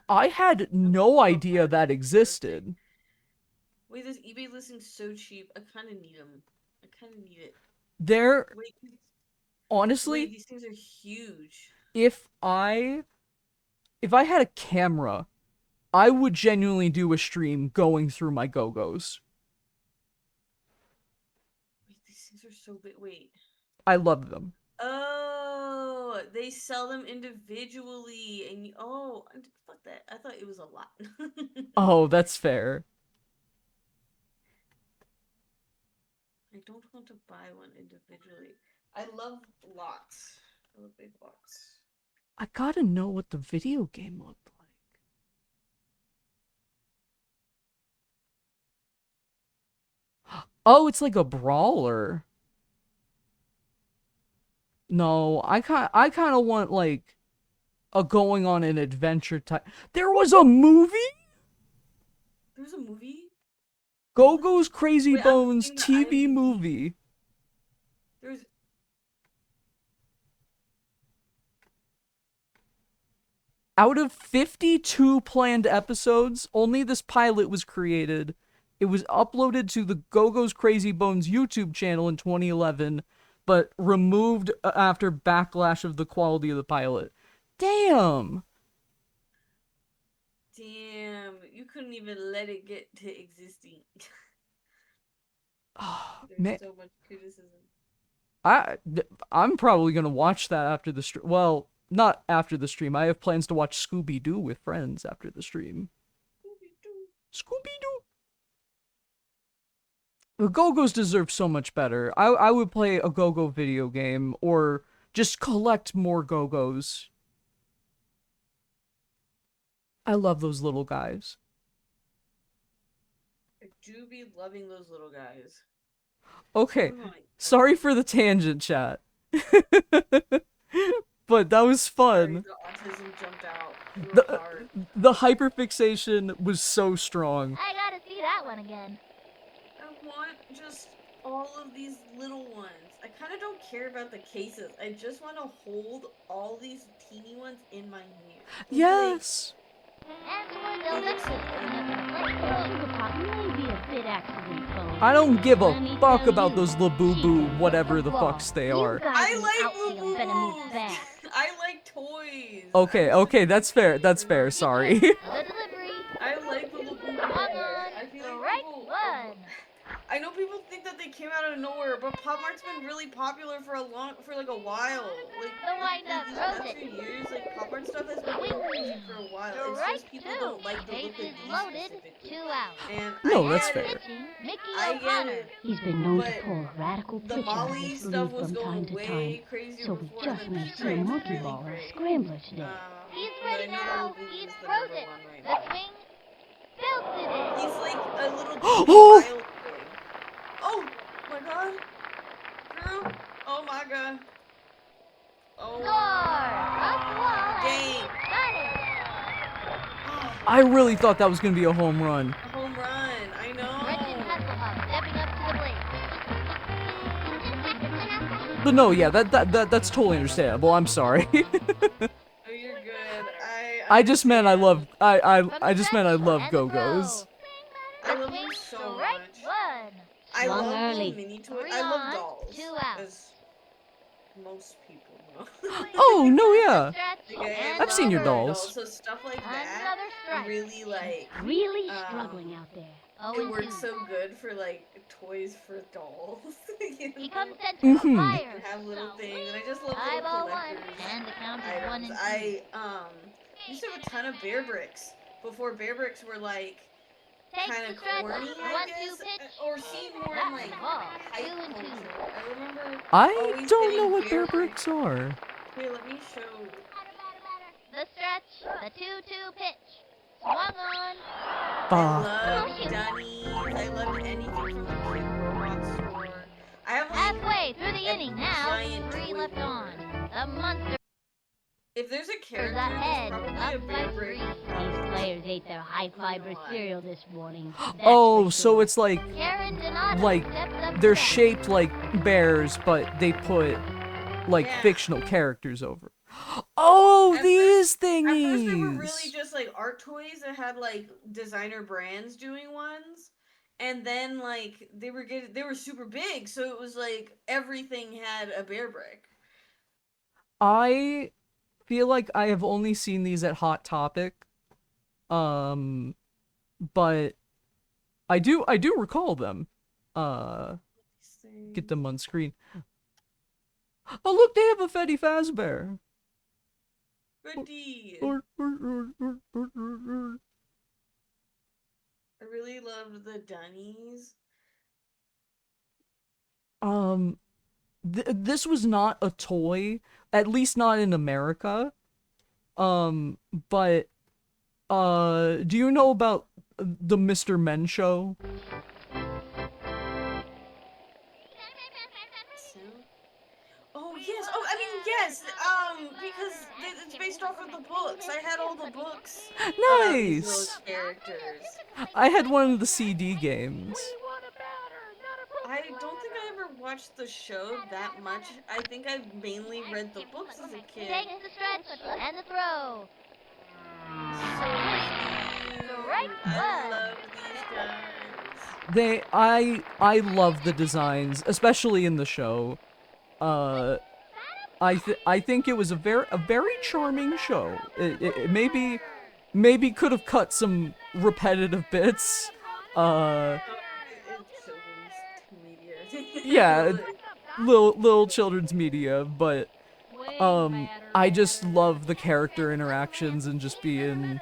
[SPEAKER 1] I had no idea that existed.
[SPEAKER 2] Wait, this eBay listing's so cheap. I kind of need them. I kind of need it.
[SPEAKER 1] They're
[SPEAKER 2] Wait,
[SPEAKER 1] honestly,
[SPEAKER 2] these things are huge.
[SPEAKER 1] if I had a camera, I would genuinely do a stream going through my Go-Go's.
[SPEAKER 2] Wait, these things are so big. Wait.
[SPEAKER 1] I love them.
[SPEAKER 2] Oh, they sell them individually, and fuck that. I thought it was a lot.
[SPEAKER 1] Oh, that's fair.
[SPEAKER 2] I don't want to buy one individually. I love lots. I love big lots.
[SPEAKER 1] I gotta know what the video game looked like. Oh, it's like a brawler. No, I kind of want like a going on an adventure type. There was a movie?
[SPEAKER 2] There's a movie?
[SPEAKER 1] Go-Go's Crazy
[SPEAKER 2] Wait, I'm
[SPEAKER 1] Bones
[SPEAKER 2] seeing the
[SPEAKER 1] TV
[SPEAKER 2] IMDb.
[SPEAKER 1] movie.
[SPEAKER 2] There's
[SPEAKER 1] Out of 52 planned episodes, only this pilot was created. It was uploaded to the Go-Go's Crazy Bones YouTube channel in 2011, but removed after backlash of the quality of the pilot. Damn!
[SPEAKER 2] Damn, you couldn't even let it get to existing.
[SPEAKER 1] Oh,
[SPEAKER 2] There's
[SPEAKER 1] man.
[SPEAKER 2] so much criticism.
[SPEAKER 1] I'm probably gonna watch that after the stream. Well, not after the stream. I have plans to watch Scooby-Doo with friends after the stream. Scooby-Doo! The Go-Go's deserve so much better. I would play a Go-Go video game, or just collect more Go-Go's. I love those little guys.
[SPEAKER 2] I do be loving those little guys.
[SPEAKER 1] Okay,
[SPEAKER 2] Oh my
[SPEAKER 1] sorry for the tangent, chat. But that was
[SPEAKER 2] Sorry,
[SPEAKER 1] fun.
[SPEAKER 2] the autism jumped out real
[SPEAKER 1] The,
[SPEAKER 2] hard.
[SPEAKER 1] the hyperfixation was so strong.
[SPEAKER 6] I gotta see that one again.
[SPEAKER 2] I want just all of these little ones. I kind of don't care about the cases. I just want to hold all these teeny ones in my hand.
[SPEAKER 1] Yes!
[SPEAKER 6] And we're done.
[SPEAKER 5] Sugar Pop may be a bit accident prone.
[SPEAKER 1] I don't give
[SPEAKER 5] Let
[SPEAKER 1] a
[SPEAKER 5] me
[SPEAKER 1] fuck
[SPEAKER 5] tell
[SPEAKER 1] about
[SPEAKER 5] you,
[SPEAKER 1] those Labubu,
[SPEAKER 5] she's
[SPEAKER 1] whatever the
[SPEAKER 5] flaw.
[SPEAKER 1] fucks they
[SPEAKER 5] You
[SPEAKER 1] are.
[SPEAKER 5] guys
[SPEAKER 2] I
[SPEAKER 5] in the
[SPEAKER 2] like
[SPEAKER 5] outfield better move
[SPEAKER 2] boo-boos.
[SPEAKER 5] fast.
[SPEAKER 2] I like toys.
[SPEAKER 1] Okay, that's fair, that's fair, sorry.
[SPEAKER 6] The delivery.
[SPEAKER 2] I like little boo
[SPEAKER 6] Come on.
[SPEAKER 2] I feel
[SPEAKER 6] The
[SPEAKER 2] like
[SPEAKER 6] right
[SPEAKER 2] people,
[SPEAKER 6] one.
[SPEAKER 2] I know people think that they came out of nowhere, but Pop Mart's been really popular for like a while. Like
[SPEAKER 6] The wind-up
[SPEAKER 2] these past
[SPEAKER 6] roasted.
[SPEAKER 2] few years, like Pop Mart stuff has been really crazy for a while.
[SPEAKER 6] The
[SPEAKER 2] It's
[SPEAKER 6] right
[SPEAKER 2] just people
[SPEAKER 6] two.
[SPEAKER 2] don't like the look of
[SPEAKER 6] Bases
[SPEAKER 2] these
[SPEAKER 6] loaded.
[SPEAKER 2] specifically.
[SPEAKER 6] 2 out.
[SPEAKER 2] And
[SPEAKER 1] No,
[SPEAKER 2] I
[SPEAKER 1] that's
[SPEAKER 2] get
[SPEAKER 1] fair.
[SPEAKER 2] it.
[SPEAKER 6] Pitching, Mickey
[SPEAKER 2] I get
[SPEAKER 6] O'Connor.
[SPEAKER 2] it.
[SPEAKER 5] He's been known to
[SPEAKER 2] But
[SPEAKER 5] pull a radical
[SPEAKER 2] The
[SPEAKER 5] pitch out of
[SPEAKER 2] Molly
[SPEAKER 5] his
[SPEAKER 2] stuff
[SPEAKER 5] sleeve
[SPEAKER 2] was
[SPEAKER 5] from time
[SPEAKER 2] going
[SPEAKER 5] to
[SPEAKER 2] way
[SPEAKER 5] time.
[SPEAKER 2] crazier
[SPEAKER 5] So we
[SPEAKER 2] before,
[SPEAKER 5] just
[SPEAKER 2] and
[SPEAKER 5] may
[SPEAKER 2] then
[SPEAKER 5] see a
[SPEAKER 2] it's
[SPEAKER 5] monkey
[SPEAKER 2] really
[SPEAKER 5] ball or a
[SPEAKER 2] great.
[SPEAKER 5] scrambler today.
[SPEAKER 6] He's
[SPEAKER 2] But I
[SPEAKER 6] ready
[SPEAKER 2] know the
[SPEAKER 6] now.
[SPEAKER 2] Labubu
[SPEAKER 6] He's
[SPEAKER 2] is the
[SPEAKER 6] frozen.
[SPEAKER 2] number one right
[SPEAKER 6] The
[SPEAKER 2] now.
[SPEAKER 6] swing. Belted it.
[SPEAKER 2] He's like a little
[SPEAKER 1] Oh!
[SPEAKER 2] teeny wild boy. Oh my god. Girl. Oh my god. Oh.
[SPEAKER 6] Score. Off the wall.
[SPEAKER 2] Dang.
[SPEAKER 6] Got it.
[SPEAKER 2] Oh,
[SPEAKER 1] I really thought that was gonna be a home run.
[SPEAKER 2] a home run. I
[SPEAKER 6] Brendan
[SPEAKER 2] know.
[SPEAKER 6] Hasselhoff stepping up to the plate.
[SPEAKER 1] But no, yeah, that's totally understandable. I'm sorry.
[SPEAKER 2] Oh, you're good.
[SPEAKER 1] I just meant I love
[SPEAKER 6] From
[SPEAKER 1] I
[SPEAKER 6] the
[SPEAKER 1] just meant I
[SPEAKER 6] bench
[SPEAKER 1] love
[SPEAKER 6] and the
[SPEAKER 1] Go-Go's.
[SPEAKER 2] I
[SPEAKER 6] throw.
[SPEAKER 2] love
[SPEAKER 6] The
[SPEAKER 2] you
[SPEAKER 6] swing.
[SPEAKER 2] so
[SPEAKER 6] Strike
[SPEAKER 2] much.
[SPEAKER 6] one.
[SPEAKER 2] I
[SPEAKER 5] Swung
[SPEAKER 2] love
[SPEAKER 5] early.
[SPEAKER 2] little mini toys.
[SPEAKER 6] 3
[SPEAKER 2] I love
[SPEAKER 6] on,
[SPEAKER 2] dolls.
[SPEAKER 6] 2 out.
[SPEAKER 2] As most people know.
[SPEAKER 1] Oh, no, yeah.
[SPEAKER 6] Stretch
[SPEAKER 2] Like,
[SPEAKER 6] and
[SPEAKER 1] I've seen your
[SPEAKER 6] over.
[SPEAKER 1] dolls.
[SPEAKER 2] So stuff like that
[SPEAKER 6] Another strike.
[SPEAKER 2] really like
[SPEAKER 5] Really struggling out there.
[SPEAKER 2] it
[SPEAKER 6] 0-2.
[SPEAKER 2] works so good for like toys for dolls. You know?
[SPEAKER 6] He comes set to
[SPEAKER 1] Mhm.
[SPEAKER 6] fire.
[SPEAKER 2] And have little things, and I just love
[SPEAKER 6] High
[SPEAKER 2] little
[SPEAKER 6] ball one,
[SPEAKER 2] collectors.
[SPEAKER 6] and the count is 1
[SPEAKER 2] Items.
[SPEAKER 6] and 2.
[SPEAKER 2] I used to have a ton of Bear Bricks before Bear Bricks were like
[SPEAKER 6] Takes
[SPEAKER 2] kind
[SPEAKER 6] the
[SPEAKER 2] of
[SPEAKER 6] stretch.
[SPEAKER 2] corny, I
[SPEAKER 6] 1-2
[SPEAKER 2] guess,
[SPEAKER 6] pitch.
[SPEAKER 2] or seen more in like
[SPEAKER 6] Ball.
[SPEAKER 2] hype
[SPEAKER 6] 2 and 2.
[SPEAKER 2] culture. I remember.
[SPEAKER 1] I
[SPEAKER 2] always
[SPEAKER 1] don't know
[SPEAKER 2] getting
[SPEAKER 1] what Bear Bricks are.
[SPEAKER 2] Here, let me show.
[SPEAKER 6] The stretch. The 2-2 pitch. Swung on.
[SPEAKER 2] I
[SPEAKER 1] Fuck.
[SPEAKER 2] loved Dunnies. I loved anything from the Kid Robot store.
[SPEAKER 6] Beginning now,
[SPEAKER 2] giant
[SPEAKER 6] 3
[SPEAKER 2] toy
[SPEAKER 6] left
[SPEAKER 2] board.
[SPEAKER 6] on. The monsters
[SPEAKER 2] If there's a character,
[SPEAKER 6] ahead,
[SPEAKER 2] there's probably
[SPEAKER 6] up
[SPEAKER 2] a
[SPEAKER 6] by
[SPEAKER 2] bear brick.
[SPEAKER 6] 3.
[SPEAKER 5] These players ate their high-fiber
[SPEAKER 2] why.
[SPEAKER 5] cereal this morning. That's
[SPEAKER 1] Oh,
[SPEAKER 5] for
[SPEAKER 1] so
[SPEAKER 5] sure.
[SPEAKER 1] it's like
[SPEAKER 6] Karen Donato
[SPEAKER 1] Like,
[SPEAKER 6] steps up
[SPEAKER 1] they're
[SPEAKER 6] to bat.
[SPEAKER 1] shaped like bears, but they put like
[SPEAKER 2] Yeah.
[SPEAKER 1] fictional characters over. Oh,
[SPEAKER 2] At
[SPEAKER 1] these
[SPEAKER 2] At first, they were
[SPEAKER 1] thingies.
[SPEAKER 2] really just like art toys that had like designer brands doing ones, and then like they were super big, so it was like everything had a bear brick.
[SPEAKER 1] I feel like I have only seen these at Hot Topic. But I do recall them. Get them on screen. Oh, look, they have a Freddy Fazbear.
[SPEAKER 2] Goody. I really loved the Dunnies.
[SPEAKER 1] This was not a toy, at least not in America. But do you know about the Mr. Men show?
[SPEAKER 2] Oh yes. Oh, I mean yes. Because it's based off of the books. I had all the books. About these little
[SPEAKER 1] Nice.
[SPEAKER 2] characters.
[SPEAKER 1] I had one of the CD games.
[SPEAKER 2] I don't think I ever watched the show that much. I think I mainly read the books as a kid.
[SPEAKER 6] Takes the stretch and the throw. Strike
[SPEAKER 2] I
[SPEAKER 6] one.
[SPEAKER 2] love these guys.
[SPEAKER 1] I love the designs, especially in the show. I think it was a very charming show. It maybe could have cut some repetitive bits.
[SPEAKER 2] It's children's media.
[SPEAKER 1] Yeah, little children's media, but I just love the character interactions and just being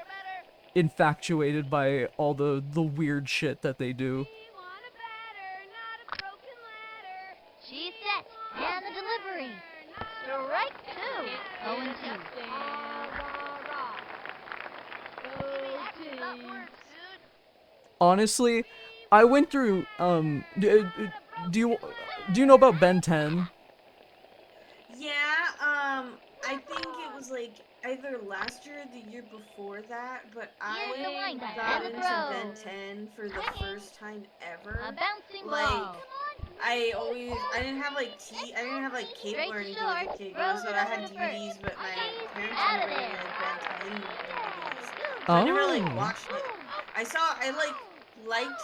[SPEAKER 1] infatuated by all the weird shit that they do.
[SPEAKER 6] She's set. And the delivery. Strike 2. 0-2.
[SPEAKER 1] Honestly, I went through do you know about Ben 10?
[SPEAKER 2] Yeah, I think it was like either last year or the year before that, but
[SPEAKER 6] Here's the
[SPEAKER 2] I
[SPEAKER 6] windup
[SPEAKER 2] got
[SPEAKER 6] and the
[SPEAKER 2] into
[SPEAKER 6] throw.
[SPEAKER 2] Ben 10 for the first time ever.
[SPEAKER 6] A bouncing
[SPEAKER 2] Like,
[SPEAKER 6] ball.
[SPEAKER 2] I didn't have like cable or anything as a kid, you know, so I had DVDs, but my parents
[SPEAKER 6] Out
[SPEAKER 2] never
[SPEAKER 6] of
[SPEAKER 2] really
[SPEAKER 6] there.
[SPEAKER 2] like Ben 10 DVDs. So I never like
[SPEAKER 1] Oh.
[SPEAKER 2] watched it. I liked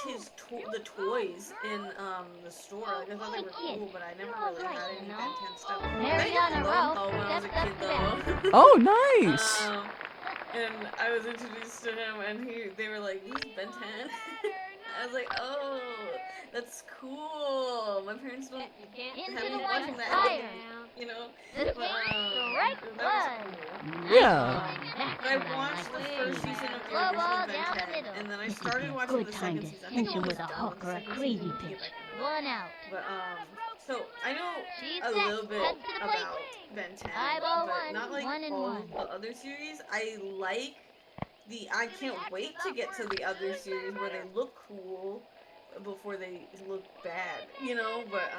[SPEAKER 2] the toys in the store. Like I thought they were cool, but I never really had any Ben 10 stuff.
[SPEAKER 6] Mariana Rowe
[SPEAKER 2] When I was a
[SPEAKER 6] steps
[SPEAKER 2] kid
[SPEAKER 6] up to
[SPEAKER 2] though.
[SPEAKER 1] Oh, nice.
[SPEAKER 2] And I was introduced to him, and they were like, "He's Ben 10." I was like, "Oh, that's cool." My parents don't
[SPEAKER 6] Into
[SPEAKER 2] have
[SPEAKER 6] the
[SPEAKER 2] me
[SPEAKER 6] line
[SPEAKER 2] watching
[SPEAKER 6] of
[SPEAKER 2] that,
[SPEAKER 6] fire.
[SPEAKER 2] you know.
[SPEAKER 6] The
[SPEAKER 2] But,
[SPEAKER 6] strike
[SPEAKER 2] that was
[SPEAKER 6] one.
[SPEAKER 2] cool.
[SPEAKER 1] Yeah.
[SPEAKER 2] But I watched the first season of the
[SPEAKER 6] Slow ball
[SPEAKER 2] original Ben
[SPEAKER 6] down the
[SPEAKER 2] 10,
[SPEAKER 6] middle.
[SPEAKER 2] and then I
[SPEAKER 5] This would
[SPEAKER 2] started
[SPEAKER 5] be a
[SPEAKER 2] watching
[SPEAKER 5] good
[SPEAKER 2] the
[SPEAKER 5] time
[SPEAKER 2] second
[SPEAKER 5] to
[SPEAKER 2] season. I think
[SPEAKER 5] cinch
[SPEAKER 2] I
[SPEAKER 5] him
[SPEAKER 2] was
[SPEAKER 5] with a
[SPEAKER 2] done
[SPEAKER 5] hook
[SPEAKER 2] the
[SPEAKER 5] or a
[SPEAKER 2] second
[SPEAKER 5] crazy
[SPEAKER 2] season to get
[SPEAKER 5] pitch.
[SPEAKER 2] back into it.
[SPEAKER 6] 1 out.
[SPEAKER 2] But so I know
[SPEAKER 6] She's
[SPEAKER 2] a
[SPEAKER 6] set.
[SPEAKER 2] little bit
[SPEAKER 6] Heads to the plate.
[SPEAKER 2] about Ben 10,
[SPEAKER 6] Eyeball
[SPEAKER 2] but
[SPEAKER 6] one,
[SPEAKER 2] not like
[SPEAKER 6] 1 and
[SPEAKER 2] all
[SPEAKER 6] 1.
[SPEAKER 2] of the other series. I can't wait to get to the other series where they look cool before they look bad, you know. But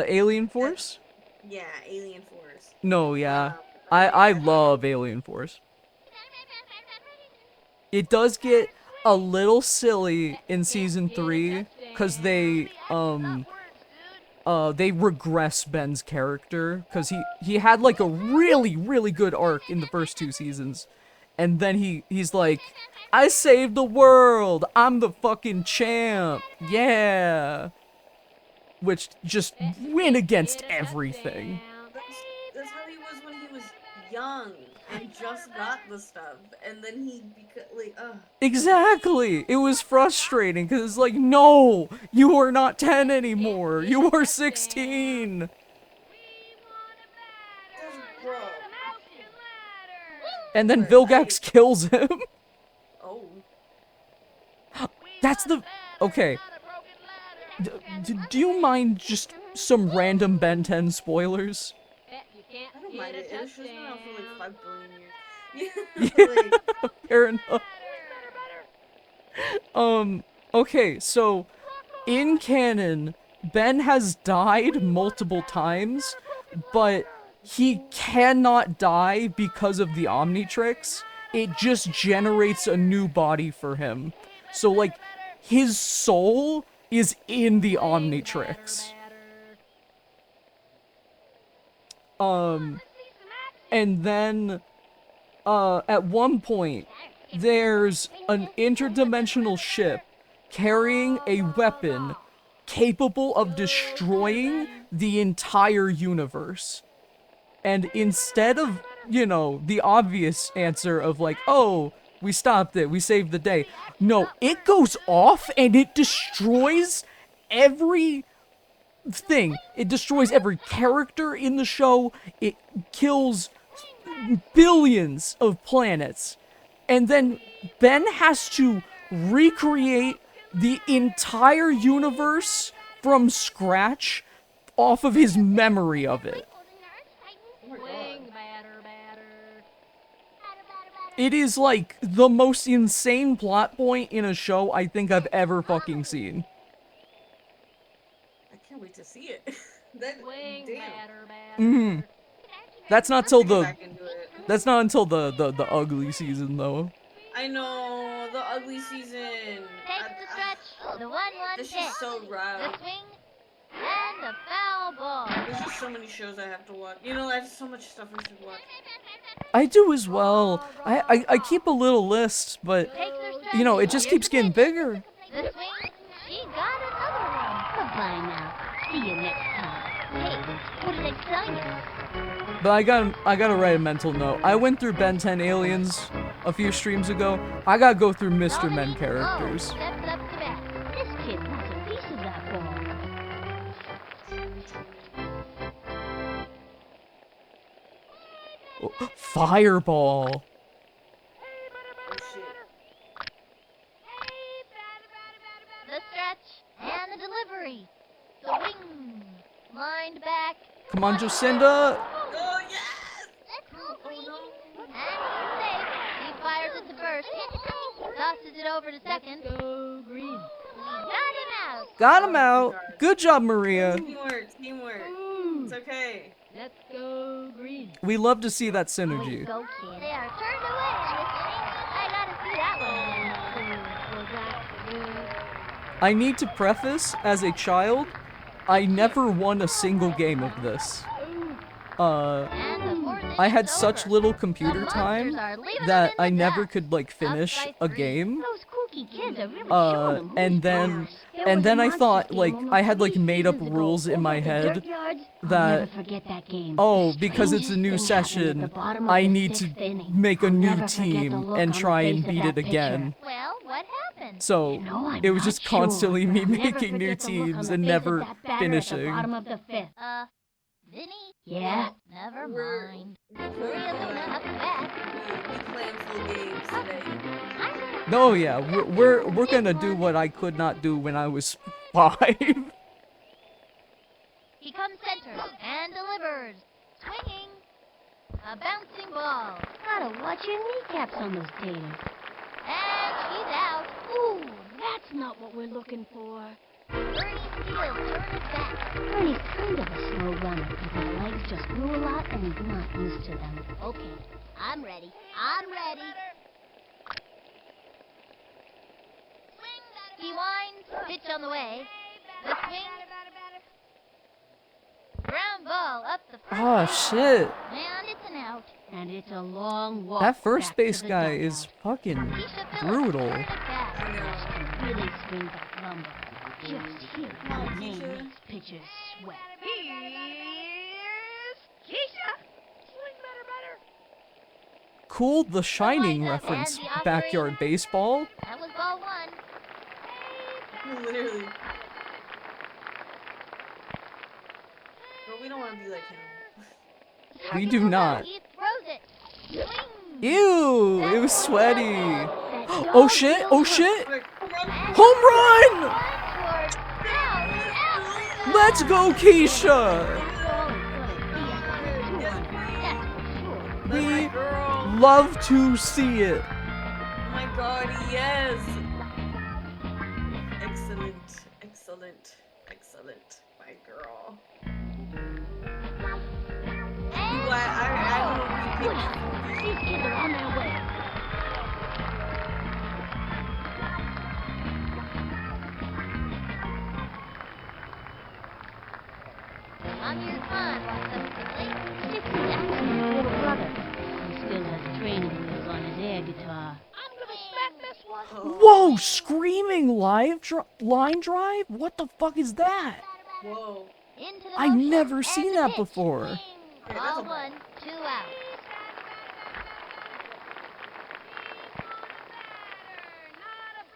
[SPEAKER 1] Alien Force?
[SPEAKER 2] yeah, Alien Force.
[SPEAKER 1] No, yeah.
[SPEAKER 2] I
[SPEAKER 1] I
[SPEAKER 2] like that.
[SPEAKER 1] love Alien Force. It does get a little silly in season 3 cuz they regress Ben's character cuz he had like a really good arc in the first 2 seasons. And then he's like, "I saved the world. I'm the fucking champ. Yeah." Which just went against everything.
[SPEAKER 2] That's how he was when he was young and just got the stuff, and then he
[SPEAKER 1] Exactly. It was frustrating because it's like, "No, you are not 10 anymore. You are 16."
[SPEAKER 2] bro.
[SPEAKER 1] And then
[SPEAKER 2] But
[SPEAKER 1] Vilgax kills him.
[SPEAKER 2] Oh,
[SPEAKER 1] That's the... Okay. Do you mind just some random Ben 10 spoilers?
[SPEAKER 2] I don't mind it. It show's been out for like 5 billion years.
[SPEAKER 1] Yeah, fair enough. Okay, so in canon, Ben has died multiple times, but he cannot die because of the Omnitrix. It just generates a new body for him. So, like, his soul is in the Omnitrix. And then, at one point, there's an interdimensional ship carrying a weapon capable of destroying the entire universe. And instead of, you know, the obvious answer of like, oh, we stopped it, we saved the day. No, it goes off and it destroys every thing. It destroys every character in the show. It kills billions of planets. And then Ben has to recreate the entire universe from scratch off of his memory of it. It is like the most insane plot point in a show I think I've ever fucking seen.
[SPEAKER 2] I can't wait to see it. That,
[SPEAKER 1] Mm. That's not till the
[SPEAKER 2] back into it.
[SPEAKER 1] that's not until the ugly season though.
[SPEAKER 2] I know, the ugly season.
[SPEAKER 6] Take the stretch, the 1-1
[SPEAKER 2] This
[SPEAKER 6] pitch,
[SPEAKER 2] is so
[SPEAKER 6] the
[SPEAKER 2] rough.
[SPEAKER 6] swing, and the foul ball.
[SPEAKER 2] There's just so many shows I have to watch. You know, there's so much stuff I should watch.
[SPEAKER 1] I do as well. I keep a little list, but
[SPEAKER 6] Takes her stretch.
[SPEAKER 1] you know, it just keeps getting bigger.
[SPEAKER 6] The swing, she got another one.
[SPEAKER 5] Goodbye now. See you next time.
[SPEAKER 6] Hey, what did I tell you?
[SPEAKER 1] But I gotta write a mental note. I went through Ben 10 Aliens a few streams ago. I gotta go through Mr. Men characters.
[SPEAKER 6] Steps up to bat.
[SPEAKER 5] This kid wants a piece of that ball.
[SPEAKER 1] Oh, Fireball.
[SPEAKER 2] Oh shit.
[SPEAKER 6] The stretch and the delivery. The wing. Lined back.
[SPEAKER 1] Come on, Jacinda.
[SPEAKER 2] Oh yes!
[SPEAKER 6] Let's go,
[SPEAKER 2] Oh no.
[SPEAKER 6] And he's safe. He fires it to first. Tosses it over to second.
[SPEAKER 4] Go green.
[SPEAKER 6] Got him out.
[SPEAKER 1] Got him out. Good job, Maria.
[SPEAKER 2] Teamwork, teamwork. It's okay.
[SPEAKER 4] Let's go green.
[SPEAKER 1] We love to see that synergy.
[SPEAKER 5] Go, kid.
[SPEAKER 6] They are turned away. I gotta see that one.
[SPEAKER 1] I need to preface, as a child, I never won a single game of this.
[SPEAKER 6] And the fourth
[SPEAKER 1] I had
[SPEAKER 6] inning's
[SPEAKER 1] such
[SPEAKER 6] over.
[SPEAKER 1] little
[SPEAKER 6] The
[SPEAKER 1] computer
[SPEAKER 6] Monsters
[SPEAKER 1] time
[SPEAKER 6] are leaving
[SPEAKER 1] that
[SPEAKER 6] them
[SPEAKER 1] I
[SPEAKER 6] in the
[SPEAKER 1] never
[SPEAKER 6] dust.
[SPEAKER 1] could like finish
[SPEAKER 6] by
[SPEAKER 1] a
[SPEAKER 6] 3.
[SPEAKER 1] game.
[SPEAKER 5] Those kooky kids are really showing them who's
[SPEAKER 1] And then
[SPEAKER 5] boss. There was a
[SPEAKER 1] I
[SPEAKER 5] Monsters
[SPEAKER 1] thought
[SPEAKER 5] game
[SPEAKER 1] like
[SPEAKER 5] almost
[SPEAKER 1] I had like
[SPEAKER 5] 3
[SPEAKER 1] made up
[SPEAKER 5] seasons ago
[SPEAKER 1] rules in
[SPEAKER 5] over
[SPEAKER 1] my
[SPEAKER 5] at the
[SPEAKER 1] head
[SPEAKER 5] Dirt Yards. I'll
[SPEAKER 1] that
[SPEAKER 5] never forget that game.
[SPEAKER 1] oh,
[SPEAKER 5] The
[SPEAKER 1] because it's a
[SPEAKER 5] strangest
[SPEAKER 1] new
[SPEAKER 5] thing happened at
[SPEAKER 1] session,
[SPEAKER 5] the bottom of
[SPEAKER 1] I
[SPEAKER 5] the
[SPEAKER 1] need to
[SPEAKER 5] 6th inning.
[SPEAKER 1] make a
[SPEAKER 5] I'll
[SPEAKER 1] new
[SPEAKER 5] never forget the
[SPEAKER 1] team
[SPEAKER 5] look
[SPEAKER 1] and
[SPEAKER 5] on the
[SPEAKER 1] try and
[SPEAKER 5] face of
[SPEAKER 1] beat
[SPEAKER 5] that
[SPEAKER 1] it
[SPEAKER 5] pitcher.
[SPEAKER 1] again.
[SPEAKER 6] Well, what happened?
[SPEAKER 1] So
[SPEAKER 5] You know, I'm
[SPEAKER 1] it was
[SPEAKER 5] not
[SPEAKER 1] just
[SPEAKER 5] sure,
[SPEAKER 1] constantly
[SPEAKER 5] but
[SPEAKER 1] me
[SPEAKER 5] I'll never
[SPEAKER 1] making new
[SPEAKER 5] forget the look on
[SPEAKER 1] teams
[SPEAKER 5] the
[SPEAKER 1] and
[SPEAKER 5] face of
[SPEAKER 1] never
[SPEAKER 5] that batter at the
[SPEAKER 1] finishing.
[SPEAKER 5] bottom of the 5th.
[SPEAKER 6] Vinny?
[SPEAKER 5] Yeah?
[SPEAKER 6] Never
[SPEAKER 2] We're-
[SPEAKER 6] mind.
[SPEAKER 2] We're
[SPEAKER 6] Maria's the one up the bat.
[SPEAKER 2] We plan full games today.
[SPEAKER 1] No, yeah, we're gonna do what I could not do when I was 5.
[SPEAKER 6] He comes center and delivers. Swinging. A bouncing ball.
[SPEAKER 5] Gotta watch your kneecaps on those taters.
[SPEAKER 6] And she's out.
[SPEAKER 5] Ooh, that's not what we're looking for.
[SPEAKER 6] Bernie Steele turns back.
[SPEAKER 5] Ernie's kind of a slow runner because his legs just grew a lot and he's not used to them.
[SPEAKER 6] Okay, I'm ready. I'm ready. He winds. Pitch on the way. The swing. Ground ball up the first.
[SPEAKER 1] Oh shit.
[SPEAKER 6] And it's an out.
[SPEAKER 5] And it's a long walk.
[SPEAKER 1] That first
[SPEAKER 5] back to
[SPEAKER 1] base
[SPEAKER 5] the
[SPEAKER 1] guy
[SPEAKER 5] dugout.
[SPEAKER 1] is fucking
[SPEAKER 6] Keisha Phillips
[SPEAKER 1] brutal.
[SPEAKER 6] turned it back.
[SPEAKER 5] Can really swing that lumber. Just hear how the name
[SPEAKER 2] Keisha.
[SPEAKER 5] makes pitchers sweat.
[SPEAKER 4] Here's Keisha. Swing better.
[SPEAKER 1] Cool The Shining
[SPEAKER 6] Eliza
[SPEAKER 1] reference,
[SPEAKER 6] and the
[SPEAKER 1] backyard
[SPEAKER 6] operator.
[SPEAKER 1] baseball.
[SPEAKER 6] That was ball 1.
[SPEAKER 2] Literally. But we don't want to be like him.
[SPEAKER 1] We do not.
[SPEAKER 6] He throws it. Swing.
[SPEAKER 1] Ew, it was sweaty. Oh shit, oh shit.
[SPEAKER 2] Quick, run.
[SPEAKER 1] Home run!
[SPEAKER 6] Towards out.
[SPEAKER 1] Let's go, Keisha!
[SPEAKER 2] That's
[SPEAKER 1] We
[SPEAKER 2] my girl.
[SPEAKER 1] love to see it.
[SPEAKER 2] Oh my god, yes. Excellent, excellent, Excellent, my girl. I'm glad I
[SPEAKER 5] Good. These kids are on their way.
[SPEAKER 6] On your con, what's up, Sibley?
[SPEAKER 5] Dixie Jackson's little brother. He still has training wheels on his air guitar.
[SPEAKER 4] I'm gonna smack this one.
[SPEAKER 1] Whoa, screaming line drive? What the fuck is that?
[SPEAKER 2] Whoa.
[SPEAKER 6] Into the
[SPEAKER 1] I've
[SPEAKER 6] motion,
[SPEAKER 1] never
[SPEAKER 6] and
[SPEAKER 1] seen
[SPEAKER 6] the
[SPEAKER 1] that
[SPEAKER 6] pitch.
[SPEAKER 1] before.
[SPEAKER 2] Okay, that's
[SPEAKER 6] Ball
[SPEAKER 2] a ball.
[SPEAKER 6] 1, 2 out.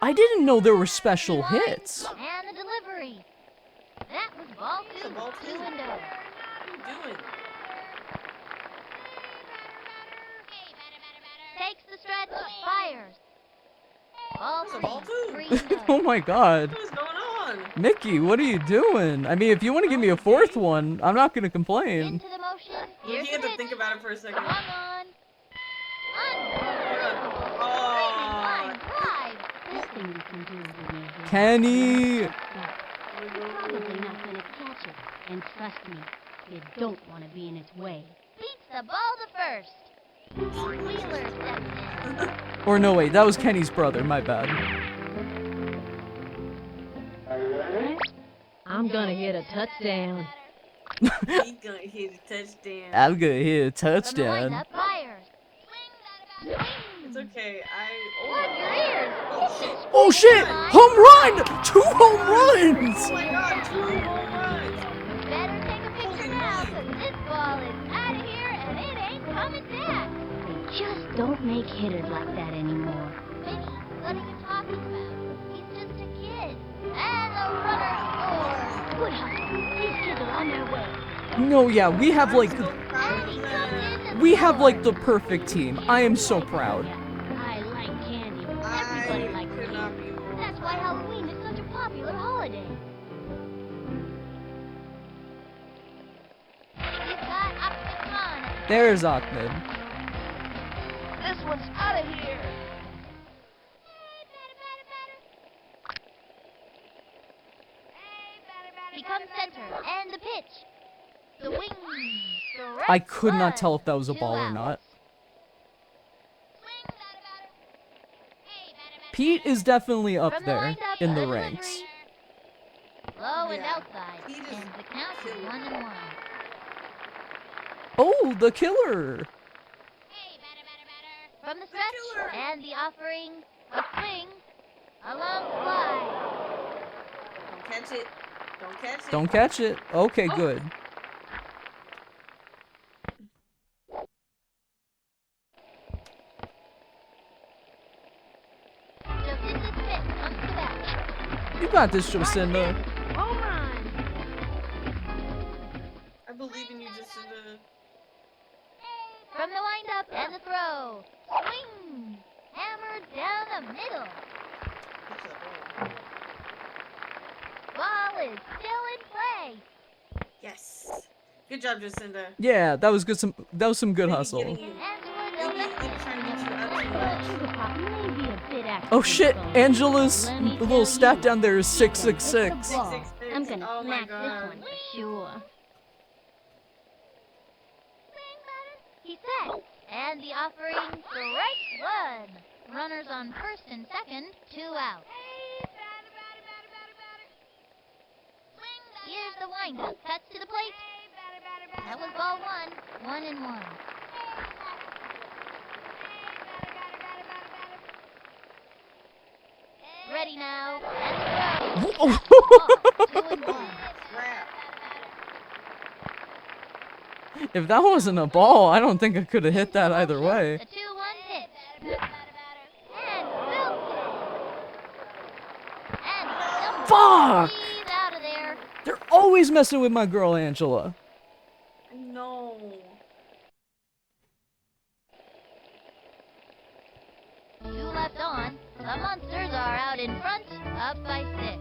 [SPEAKER 1] I didn't know there were special
[SPEAKER 6] Line,
[SPEAKER 1] hits.
[SPEAKER 6] And the delivery. That was ball 2,
[SPEAKER 2] That's a ball
[SPEAKER 6] 2
[SPEAKER 2] 2.
[SPEAKER 6] and 0.
[SPEAKER 2] What are you doing?
[SPEAKER 6] Takes the stretch, fires. Ball
[SPEAKER 2] That's a
[SPEAKER 6] 3,
[SPEAKER 2] ball 2.
[SPEAKER 6] 3 and 0.
[SPEAKER 1] Oh my god.
[SPEAKER 2] What is going on?
[SPEAKER 1] Mickey, what are you doing? I mean, if you want to give me a fourth one, I'm not going to complain.
[SPEAKER 6] Into the motion.
[SPEAKER 2] You
[SPEAKER 6] Here's the
[SPEAKER 2] had to
[SPEAKER 6] pitch.
[SPEAKER 2] think about it for a second.
[SPEAKER 6] Swung on. Unbelievable.
[SPEAKER 2] Oh.
[SPEAKER 6] Line drive.
[SPEAKER 5] Best thing you can do when you're here.
[SPEAKER 1] Kenny.
[SPEAKER 5] You're probably not gonna catch it. And trust me, you don't want to be in its way.
[SPEAKER 6] Beats the ball to first. Pete Wheeler steps in.
[SPEAKER 1] Or no, wait, that was Kenny's brother, my bad.
[SPEAKER 5] I'm gonna hit a touchdown.
[SPEAKER 2] He's gonna hit a touchdown.
[SPEAKER 1] I'm going to hit a
[SPEAKER 6] From the
[SPEAKER 1] touchdown.
[SPEAKER 6] windup, fires.
[SPEAKER 2] It's okay.
[SPEAKER 6] What your ears?
[SPEAKER 2] Oh shit.
[SPEAKER 1] Oh shit! Home run! 2 home runs!
[SPEAKER 2] Oh my god, 2 home runs.
[SPEAKER 6] Better take a picture now, cause this ball is out of here and it ain't coming back.
[SPEAKER 5] They just don't make hitters like that anymore.
[SPEAKER 6] Mickey, what are you talking about? He's just a kid. And the runner scores.
[SPEAKER 5] Good hustle. These kids are on their way.
[SPEAKER 1] No, yeah, we have like
[SPEAKER 2] So proud
[SPEAKER 6] And he
[SPEAKER 2] of
[SPEAKER 6] comes
[SPEAKER 2] them.
[SPEAKER 6] in to
[SPEAKER 1] we have
[SPEAKER 6] score.
[SPEAKER 1] like the perfect team. I am so proud.
[SPEAKER 5] I like candy. Everybody
[SPEAKER 2] I
[SPEAKER 5] likes
[SPEAKER 2] could
[SPEAKER 5] candy.
[SPEAKER 2] not be more.
[SPEAKER 5] That's why Halloween is such a popular holiday.
[SPEAKER 6] He's got Optic on.
[SPEAKER 1] There's Ahmed.
[SPEAKER 4] This one's out of here.
[SPEAKER 6] He comes center and the pitch. The wing. Strike
[SPEAKER 1] I could not
[SPEAKER 6] one.
[SPEAKER 1] tell if that was a
[SPEAKER 6] 2
[SPEAKER 1] ball or
[SPEAKER 6] outs.
[SPEAKER 1] not. Pete is definitely up
[SPEAKER 6] From the
[SPEAKER 1] there
[SPEAKER 6] windup,
[SPEAKER 1] in the
[SPEAKER 6] delivery.
[SPEAKER 1] ranks.
[SPEAKER 6] Low and
[SPEAKER 2] Yeah,
[SPEAKER 6] outside.
[SPEAKER 2] he just
[SPEAKER 6] And the count is
[SPEAKER 2] killed
[SPEAKER 6] 1-1.
[SPEAKER 1] Oh, the killer!
[SPEAKER 6] From the stretch and the offering. A swing. A long fly.
[SPEAKER 2] Don't catch it. Don't catch it.
[SPEAKER 1] Don't catch it. Okay,
[SPEAKER 2] Oh.
[SPEAKER 1] good.
[SPEAKER 6] Jacinda's pitch comes to bat.
[SPEAKER 1] You got this, Jacinda.
[SPEAKER 4] Home run.
[SPEAKER 2] I believe in you, Jacinda.
[SPEAKER 6] From the windup and the throw. Swing. Hammered down the middle.
[SPEAKER 2] Catch that ball.
[SPEAKER 6] Ball is still in play.
[SPEAKER 2] Yes. Good job, Jacinda.
[SPEAKER 1] Yeah, that was good. That was some good
[SPEAKER 2] Maybe
[SPEAKER 1] hustle.
[SPEAKER 2] getting you-
[SPEAKER 6] Angela
[SPEAKER 2] maybe
[SPEAKER 6] Delvecchio.
[SPEAKER 2] trying to get you out too much.
[SPEAKER 5] Fingerpop may be a bit active.
[SPEAKER 1] Oh shit! Angela's
[SPEAKER 5] Let me
[SPEAKER 1] little
[SPEAKER 5] tell
[SPEAKER 1] stat
[SPEAKER 5] you,
[SPEAKER 1] down there is
[SPEAKER 5] he can hit
[SPEAKER 1] 666.
[SPEAKER 5] the ball.
[SPEAKER 2] 666.
[SPEAKER 5] I'm gonna
[SPEAKER 2] Oh my
[SPEAKER 5] smack this
[SPEAKER 2] God.
[SPEAKER 5] one for sure.
[SPEAKER 6] He set. And the offering. Strike one. Runners on first and second. 2 outs. Here's the windup. Cuts to the plate. That was ball 1. 1-1. Ready now. And throw. Ball, 2-1.
[SPEAKER 2] Crap.
[SPEAKER 1] If that wasn't a ball, I don't think I could have hit that either way.
[SPEAKER 6] The 2-1 pitch. And belted. And someone
[SPEAKER 1] Fuck!
[SPEAKER 6] leave out of there.
[SPEAKER 1] They're always messing with my girl Angela.
[SPEAKER 2] No.
[SPEAKER 6] Two left on. The Monsters are out in front, up by 6.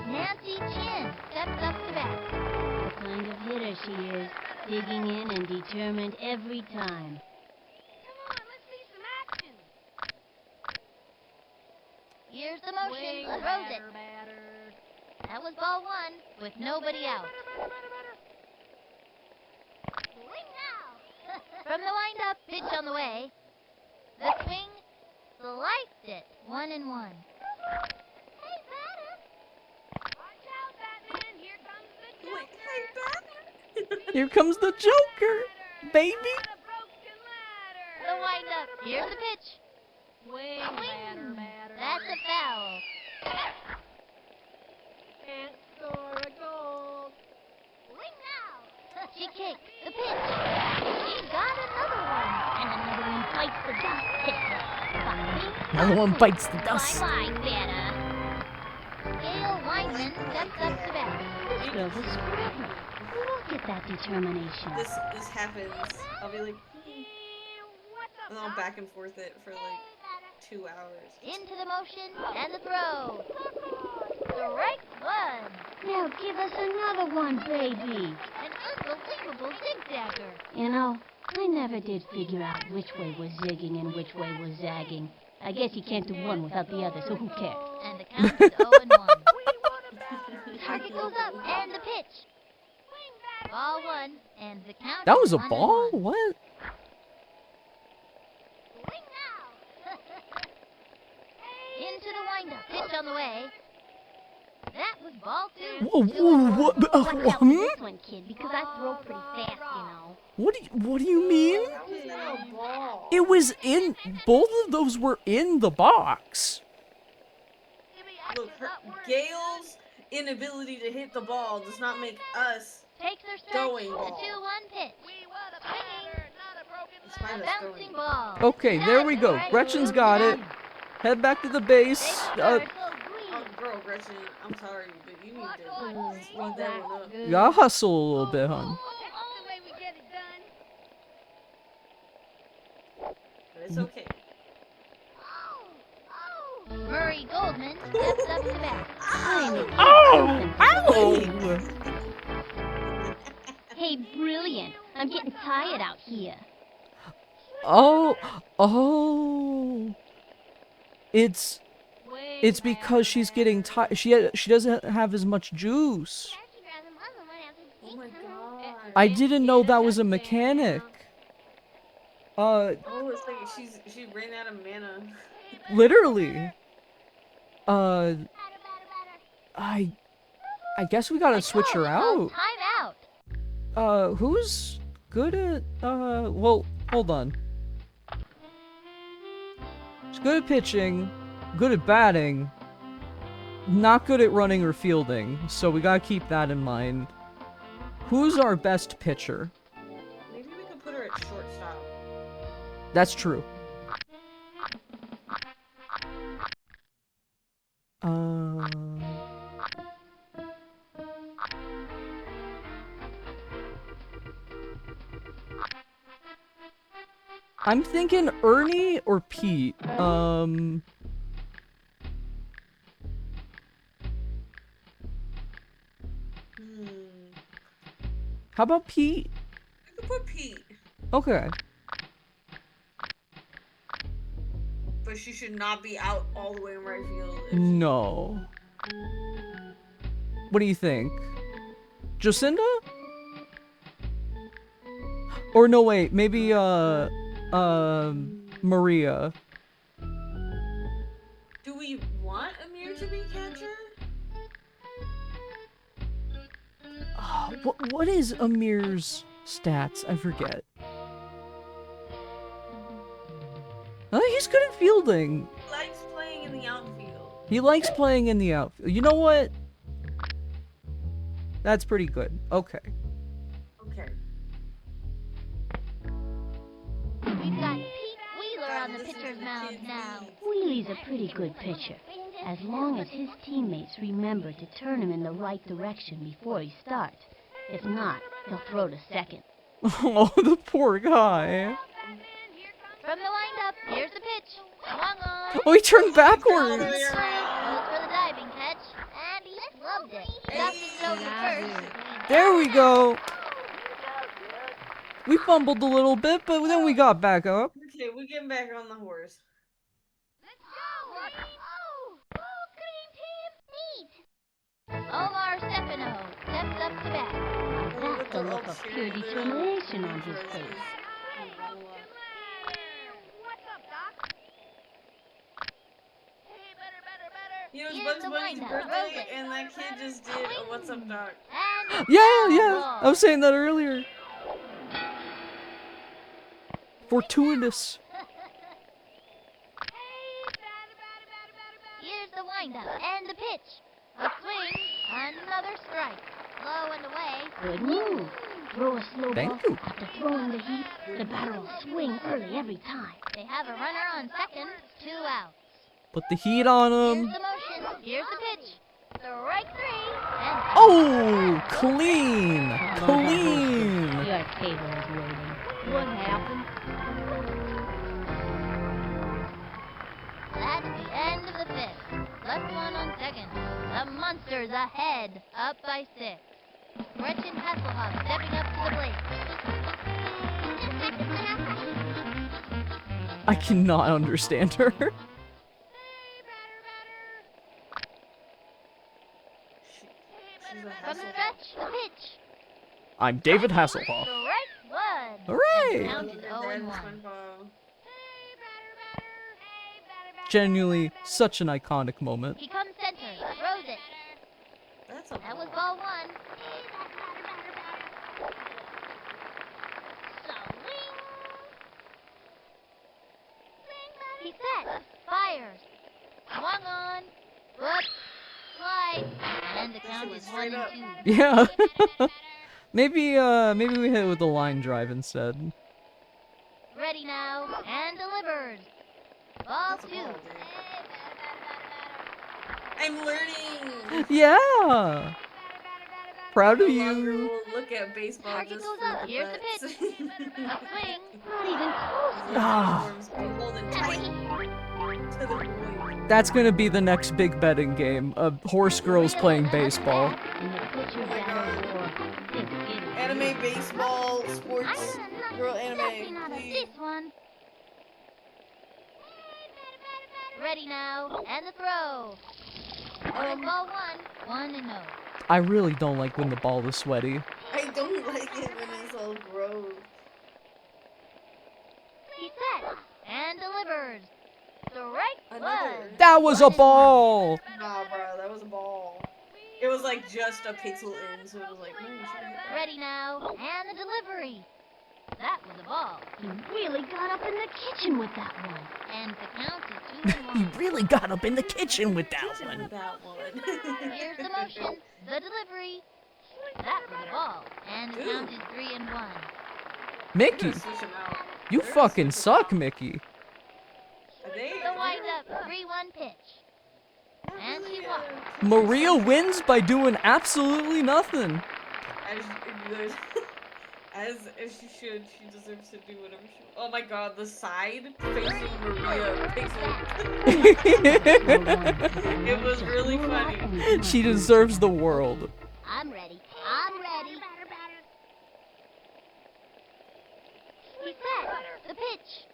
[SPEAKER 6] Nancy Chin steps up to bat.
[SPEAKER 5] The kind of hitter she is, digging in and determined every time.
[SPEAKER 4] Come on, let's see some action.
[SPEAKER 6] Here's Here's the motion. Throws it. That was ball one with nobody out. From the wind-up, pitch on the way. The swing sliced it. 1-1.
[SPEAKER 4] Hey, batter! Watch out, Batman! Here comes the
[SPEAKER 2] Wait,
[SPEAKER 4] Joker!
[SPEAKER 2] hey, Batman.
[SPEAKER 1] Here comes the Joker, baby.
[SPEAKER 4] Not a broken ladder!
[SPEAKER 6] The wind-up. Here's the pitch.
[SPEAKER 4] Swing,
[SPEAKER 6] Swing. That's a foul.
[SPEAKER 4] Can't score a goal.
[SPEAKER 6] Swing now. She kicked the pitch. She got another one. And another one bites the dust.
[SPEAKER 1] Another one bites the dust.
[SPEAKER 6] Bye-bye, Better. Gail Weinman steps up to bat.
[SPEAKER 5] This girl's a sprinter. Look at that determination.
[SPEAKER 2] This happens. I'll be like,
[SPEAKER 4] What's up,
[SPEAKER 2] and I'll back and forth it for like 2 hours.
[SPEAKER 6] Into the motion and the throw. Strike one.
[SPEAKER 5] Now give us another one, baby.
[SPEAKER 6] An unbelievable zigzagger.
[SPEAKER 5] You know, I never did figure out which way was zigging and which way was zagging. I guess you can't do one without the other, so who cares?
[SPEAKER 6] And the count is 0-1. The target goes up and the pitch. Ball one and the count
[SPEAKER 1] That
[SPEAKER 6] is
[SPEAKER 1] was a
[SPEAKER 6] 1-1.
[SPEAKER 1] ball? What?
[SPEAKER 6] Swing now. Into the windup. Pitch on the way. That was ball two.
[SPEAKER 1] Whoa, whoa, what?
[SPEAKER 5] Watch out for this one, kid, because I throw pretty fast, you know.
[SPEAKER 1] What do you mean?
[SPEAKER 2] How is that a ball?
[SPEAKER 1] It was in. Both of those were in the box.
[SPEAKER 2] Look, Gail's inability to hit the ball does not make us,
[SPEAKER 6] Takes their stretch.
[SPEAKER 2] Throwing
[SPEAKER 6] The 2-1
[SPEAKER 2] ball.
[SPEAKER 6] pitch.
[SPEAKER 2] despite
[SPEAKER 6] A
[SPEAKER 2] us
[SPEAKER 6] bouncing
[SPEAKER 2] throwing.
[SPEAKER 6] ball.
[SPEAKER 1] Okay, there we go.
[SPEAKER 6] That's
[SPEAKER 1] Gretchen's
[SPEAKER 6] right.
[SPEAKER 1] got it. Head back to the base.
[SPEAKER 2] Oh, girl, Gretchen, I'm sorry, but you need to slow that one up.
[SPEAKER 1] You gotta hustle a little bit, hon.
[SPEAKER 4] That's the way we get it done.
[SPEAKER 2] But it's okay.
[SPEAKER 6] Murray Goldman steps up to bat.
[SPEAKER 1] Oh! Ow!
[SPEAKER 5] Hey, brilliant. I'm getting tired out here.
[SPEAKER 1] Oh! Oh! It's because she's getting tired. She doesn't have as much juice.
[SPEAKER 2] Oh my god.
[SPEAKER 1] I didn't know that was a mechanic.
[SPEAKER 2] Oh, it's like she ran out of mana.
[SPEAKER 1] Literally. I guess we gotta switch her out.
[SPEAKER 6] Time out.
[SPEAKER 1] Who's good at, well, hold on. She's good at pitching, good at batting, not good at running or fielding, so we gotta keep that in mind. Who's our best pitcher?
[SPEAKER 2] Maybe we could put her at shortstop.
[SPEAKER 1] That's true. I'm thinking Ernie or Pete. How about Pete?
[SPEAKER 2] We could put Pete,
[SPEAKER 1] Okay.
[SPEAKER 2] but she should not be out all the way in right field.
[SPEAKER 1] No. What do you think? Jacinda? Or no, wait, maybe, Maria.
[SPEAKER 2] Do we want Amir to be catcher?
[SPEAKER 1] Oh, what is Amir's stats? I forget. He's good at fielding.
[SPEAKER 2] He likes playing in the outfield.
[SPEAKER 1] He likes playing in the outfield. You know what? That's pretty good. Okay.
[SPEAKER 2] Okay.
[SPEAKER 6] We've got Pete Wheeler on the pitcher's mound now.
[SPEAKER 5] Wheelie's a pretty good pitcher, as long as his teammates remember to turn him in the right direction before he starts. If not, he'll throw to second.
[SPEAKER 1] Oh, the poor guy.
[SPEAKER 6] From the windup, here's the pitch. Swung on.
[SPEAKER 1] Oh, he turned
[SPEAKER 2] All the
[SPEAKER 1] backwards.
[SPEAKER 2] way
[SPEAKER 6] Goes
[SPEAKER 2] around.
[SPEAKER 6] for the diving catch. And he loved it. Stopped his nose at first.
[SPEAKER 1] There we go. We fumbled a little bit, but then we got back up.
[SPEAKER 2] Okay, we're getting back on the horse.
[SPEAKER 6] Let's go, Rocky. Omar Stefano steps up to bat.
[SPEAKER 5] That's the look of pure determination on his face.
[SPEAKER 4] What's up, Doc? Hey, better.
[SPEAKER 2] You know, it's
[SPEAKER 6] Here's
[SPEAKER 2] Bugs
[SPEAKER 6] the
[SPEAKER 2] Bunny's
[SPEAKER 6] windup.
[SPEAKER 2] birthday,
[SPEAKER 6] Roll it.
[SPEAKER 2] and that kid just did a What's Up, Doc.
[SPEAKER 6] And
[SPEAKER 1] Yeah. I was saying that earlier. Fortuitous.
[SPEAKER 6] Here's the windup and the pitch. A swing, another strike. Low and away.
[SPEAKER 5] Good move. Throw a slow
[SPEAKER 1] Thank
[SPEAKER 5] ball.
[SPEAKER 1] you.
[SPEAKER 5] After throwing the heat, the batter will swing early every time.
[SPEAKER 6] They have a runner on second, 2 outs.
[SPEAKER 1] Put the heat on
[SPEAKER 6] Here's
[SPEAKER 1] him.
[SPEAKER 6] the motion. Here's the pitch. Strike 3 and
[SPEAKER 1] Oh, clean. Clean.
[SPEAKER 5] Your table is waiting. What happened?
[SPEAKER 6] That's the end of the 5th. Left one on second. The Monsters ahead, up by 6. Gretchen Hasselhoff stepping up to the plate.
[SPEAKER 1] I cannot understand her.
[SPEAKER 2] She's a
[SPEAKER 6] From the
[SPEAKER 2] Hasselhoff.
[SPEAKER 6] stretch, the pitch.
[SPEAKER 1] I'm David Hasselhoff.
[SPEAKER 6] Strike 1.
[SPEAKER 1] Hooray!
[SPEAKER 6] Counted
[SPEAKER 2] Her
[SPEAKER 6] 0
[SPEAKER 2] dad
[SPEAKER 6] and
[SPEAKER 2] is
[SPEAKER 6] 1.
[SPEAKER 2] SpongeBob.
[SPEAKER 1] Genuinely, such an iconic moment.
[SPEAKER 6] He comes center, throws it.
[SPEAKER 2] That's a
[SPEAKER 6] That was
[SPEAKER 2] ball.
[SPEAKER 6] ball 1. He sets, fires, swung on, whoop, slide, and the count
[SPEAKER 2] went
[SPEAKER 6] is
[SPEAKER 2] straight
[SPEAKER 6] 1
[SPEAKER 2] up.
[SPEAKER 6] and 2.
[SPEAKER 1] Yeah. maybe we hit it with a line drive instead.
[SPEAKER 6] Ready now, and delivers. Ball
[SPEAKER 2] That's a
[SPEAKER 6] 2.
[SPEAKER 2] ball, dude. I'm learning.
[SPEAKER 1] Yeah. Proud of
[SPEAKER 2] No longer
[SPEAKER 1] you.
[SPEAKER 2] will look at baseball
[SPEAKER 6] Target
[SPEAKER 2] just
[SPEAKER 6] goes
[SPEAKER 2] for
[SPEAKER 6] up.
[SPEAKER 2] the
[SPEAKER 6] Here's the
[SPEAKER 2] bets.
[SPEAKER 6] pitch. A swing.
[SPEAKER 5] Not even close.
[SPEAKER 1] Ah.
[SPEAKER 2] Uniforms be holding tight to the boys.
[SPEAKER 1] That's gonna be the next big betting game. Horse girls playing baseball.
[SPEAKER 5] And the pitcher
[SPEAKER 2] Oh my
[SPEAKER 5] batted
[SPEAKER 2] God.
[SPEAKER 5] for 6 innings.
[SPEAKER 2] Anime, baseball,
[SPEAKER 6] I'm
[SPEAKER 2] sports,
[SPEAKER 6] gonna knock
[SPEAKER 2] girl
[SPEAKER 6] something
[SPEAKER 2] anime,
[SPEAKER 6] out of
[SPEAKER 2] please.
[SPEAKER 6] this one. Ready now, and the throw. That was ball 1, 1-0.
[SPEAKER 1] I really don't like when the ball is sweaty.
[SPEAKER 2] I don't like it when it's all gross.
[SPEAKER 6] He sets and delivers. Strike
[SPEAKER 2] Another.
[SPEAKER 6] 1.
[SPEAKER 1] That was a ball.
[SPEAKER 2] Nah, bro, that was a ball. It was like just a pixel in, so it was like, no, you should hit that.
[SPEAKER 6] Ready now, and the delivery. That was a ball.
[SPEAKER 5] He really got up in the kitchen with that one.
[SPEAKER 6] And the count is 2 and
[SPEAKER 1] He
[SPEAKER 6] 1.
[SPEAKER 1] really got up in the kitchen with that
[SPEAKER 2] With
[SPEAKER 1] one.
[SPEAKER 2] that one.
[SPEAKER 6] Here's the motion, the delivery. That was a ball. And the count is 3 and 1.
[SPEAKER 2] They're
[SPEAKER 1] Mickey,
[SPEAKER 2] gonna switch 'em out.
[SPEAKER 1] you
[SPEAKER 2] They're gonna
[SPEAKER 1] fucking
[SPEAKER 2] switch 'em
[SPEAKER 1] suck,
[SPEAKER 2] out.
[SPEAKER 1] Mickey.
[SPEAKER 2] Are they?
[SPEAKER 6] The wind-up 3-1 pitch.
[SPEAKER 2] Not
[SPEAKER 6] And she
[SPEAKER 2] really,
[SPEAKER 6] walked.
[SPEAKER 1] Maria wins by doing absolutely nothing.
[SPEAKER 2] As, there's- as she should, she deserves to do whatever she. Oh my God, the side facing Maria pixel. It was really funny.
[SPEAKER 1] She deserves the world.
[SPEAKER 3] I'm ready. I'm ready.
[SPEAKER 6] He set the pitch.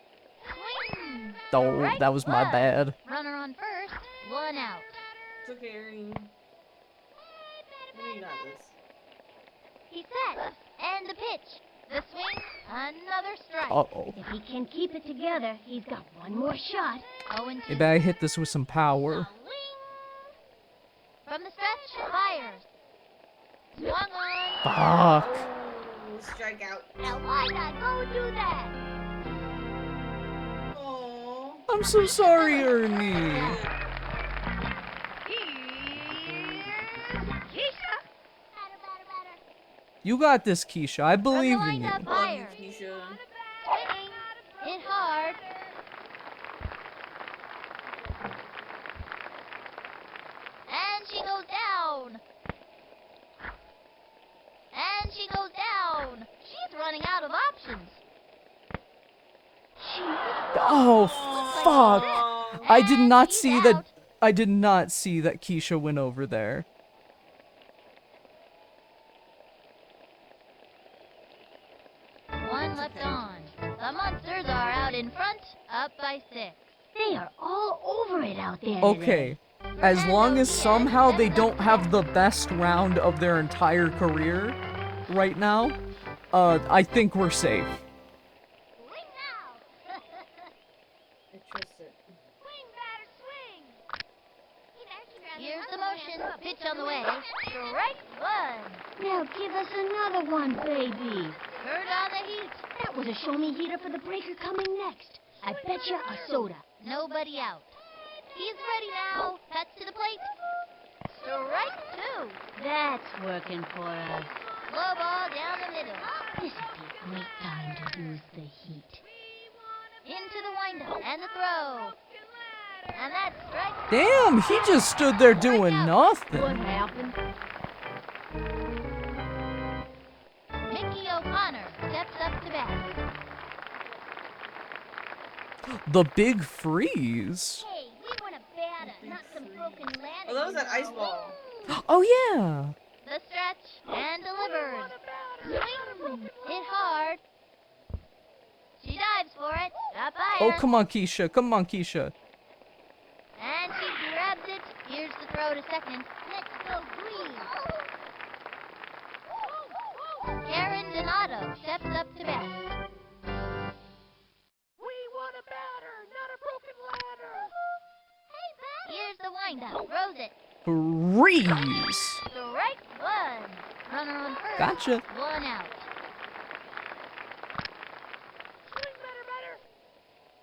[SPEAKER 6] Swing.
[SPEAKER 1] Oh,
[SPEAKER 6] Strike
[SPEAKER 1] that was my
[SPEAKER 6] 1.
[SPEAKER 1] bad.
[SPEAKER 6] Runner on first, 1 out.
[SPEAKER 2] It's okay, Ernie. You got this.
[SPEAKER 6] He sets and the pitch. The swing, another strike.
[SPEAKER 1] Uh-oh.
[SPEAKER 5] If he can keep it together, he's got one more shot.
[SPEAKER 6] 0 and 2.
[SPEAKER 1] Maybe I hit this with some power.
[SPEAKER 6] From the stretch, fires. Swung on.
[SPEAKER 1] Fuck.
[SPEAKER 2] Oh, strikeout.
[SPEAKER 6] Now why'd I go do that?
[SPEAKER 2] Aww.
[SPEAKER 1] I'm so sorry, Ernie. You got this, Keisha. I believe in you.
[SPEAKER 6] From the
[SPEAKER 2] Love you,
[SPEAKER 6] fires.
[SPEAKER 2] Keisha.
[SPEAKER 6] Swinging. Hit hard. And she goes down. And she goes down. She's running out of options.
[SPEAKER 1] Oh, fuck.
[SPEAKER 2] Aw.
[SPEAKER 1] I did
[SPEAKER 6] And
[SPEAKER 1] not
[SPEAKER 6] she's
[SPEAKER 1] see that.
[SPEAKER 6] out.
[SPEAKER 1] I did not see that Keisha went over there.
[SPEAKER 6] One left on. The Monsters are out in front, up by 6.
[SPEAKER 5] They are all over it out there
[SPEAKER 1] Okay,
[SPEAKER 5] today.
[SPEAKER 1] as long as somehow they don't have the best round of their entire career right now, I think we're safe.
[SPEAKER 6] Swing now.
[SPEAKER 2] I trust it.
[SPEAKER 4] Swing, batter, swing.
[SPEAKER 6] Here's the motion. Pitch on the way. Strike one.
[SPEAKER 5] Now give us another one, baby.
[SPEAKER 6] Turn on the heat.
[SPEAKER 5] That was a show-me heater for the breaker coming next. I bet you a soda.
[SPEAKER 6] Nobody out. He's ready now. Cuts to the plate. Strike two.
[SPEAKER 5] That's working for us.
[SPEAKER 6] Slow ball down the middle.
[SPEAKER 5] This would be a great time to use the heat.
[SPEAKER 6] Into the windup and the throw. And that's strike.
[SPEAKER 1] Damn, he just stood there doing
[SPEAKER 5] What
[SPEAKER 1] nothing.
[SPEAKER 5] happened?
[SPEAKER 6] Mickey O'Connor steps up to bat.
[SPEAKER 1] The big freeze.
[SPEAKER 3] Hey, we want a batter, not some broken ladder.
[SPEAKER 2] Oh, that was that ice ball.
[SPEAKER 1] Oh yeah.
[SPEAKER 6] The stretch and delivers. Swing. Hit hard. She dives for it. Got by
[SPEAKER 1] Oh,
[SPEAKER 6] her.
[SPEAKER 1] come on, Keisha. Come on, Keisha.
[SPEAKER 6] And she grabs it. Here's the throw to second.
[SPEAKER 3] Let's go green.
[SPEAKER 6] Karen Donato steps up to bat.
[SPEAKER 4] We want a batter, not a broken ladder.
[SPEAKER 6] Here's the windup. Throws it.
[SPEAKER 1] Freeze.
[SPEAKER 6] Strike one. Runner on first.
[SPEAKER 1] Gotcha.
[SPEAKER 6] One out.
[SPEAKER 4] Swing, batter.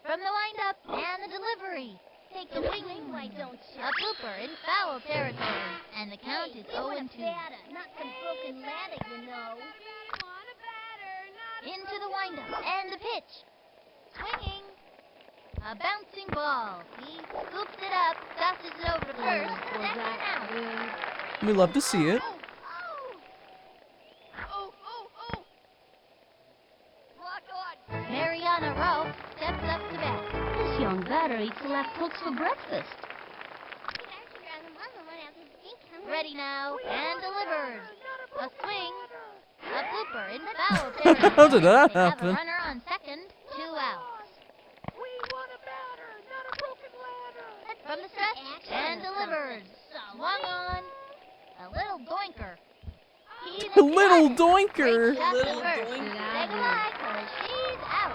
[SPEAKER 6] From the windup and the delivery.
[SPEAKER 3] Take a swing, why don't you?
[SPEAKER 6] A blooper in foul territory. And the count is
[SPEAKER 3] We want
[SPEAKER 6] 0-2.
[SPEAKER 3] a batter, not some broken ladder, you know.
[SPEAKER 4] We want a batter, not a
[SPEAKER 6] Into the windup and the pitch. Swinging. A bouncing ball. He scoops it up, tosses it over to first. Second out.
[SPEAKER 1] We love to see it.
[SPEAKER 4] Lock on.
[SPEAKER 6] Mariana Rowe steps up to bat.
[SPEAKER 5] This young batter eats left hooks for breakfast.
[SPEAKER 6] Ready now and delivers. A swing. A blooper in foul territory.
[SPEAKER 1] How did that
[SPEAKER 6] They have a
[SPEAKER 1] happen?
[SPEAKER 6] runner on second. 2 outs.
[SPEAKER 4] We want a batter, not a broken ladder.
[SPEAKER 6] From the stretch and delivers. Swung on. A little doinker. He's
[SPEAKER 1] A little doinker.
[SPEAKER 6] Shot to
[SPEAKER 2] Little
[SPEAKER 6] first.
[SPEAKER 2] doinker.
[SPEAKER 6] Say goodbye, 'cause she's out.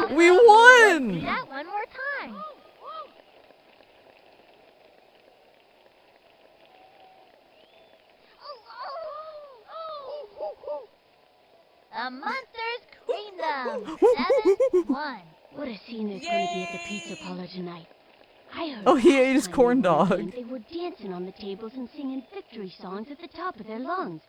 [SPEAKER 6] That's
[SPEAKER 1] We
[SPEAKER 6] out.
[SPEAKER 1] won!
[SPEAKER 6] Do that one more time. The Monsters cleaned them. 7-1.
[SPEAKER 5] What a scene there's going to be at the pizza parlor tonight. I heard
[SPEAKER 1] Oh, he
[SPEAKER 5] last
[SPEAKER 1] ate his
[SPEAKER 5] time they
[SPEAKER 1] corn
[SPEAKER 5] won the
[SPEAKER 1] dog.
[SPEAKER 5] game, They were dancing on the tables and singing victory songs at the top of their lungs.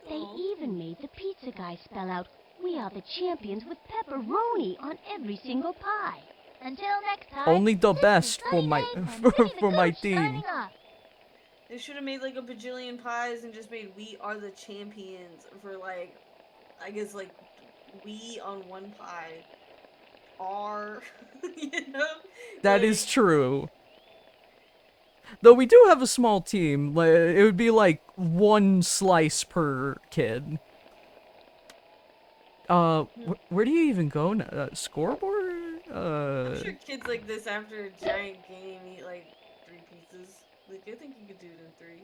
[SPEAKER 5] They even made the pizza guy spell out, "We are the champions," with pepperoni on every single pie.
[SPEAKER 6] Until next time.
[SPEAKER 1] Only the
[SPEAKER 6] this is
[SPEAKER 1] best for
[SPEAKER 6] Sunny
[SPEAKER 1] my
[SPEAKER 6] Days and
[SPEAKER 1] for,
[SPEAKER 6] Vinny the
[SPEAKER 1] for my
[SPEAKER 6] Gooch
[SPEAKER 1] team.
[SPEAKER 6] signing off.
[SPEAKER 2] They should have made like a bajillion pies and just made "We are the champions" for like, I guess like, we on one pie. Are you know?
[SPEAKER 1] That
[SPEAKER 2] Like,
[SPEAKER 1] is true. Though we do have a small team, it would be like one slice per kid. Where do you even go now? Scoreboard?
[SPEAKER 2] I'm sure kids like this after a giant game eat like 3 pizzas. Like I think you could do it in 3.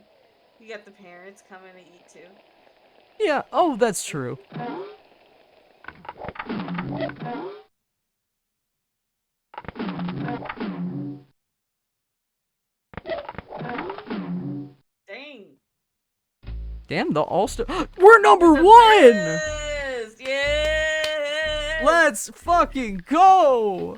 [SPEAKER 2] You got the parents coming to eat too.
[SPEAKER 1] Yeah, oh, that's true.
[SPEAKER 2] Dang.
[SPEAKER 1] Damn, the All-Star. We're number one!
[SPEAKER 2] Yes! Yes!
[SPEAKER 1] Let's fucking go!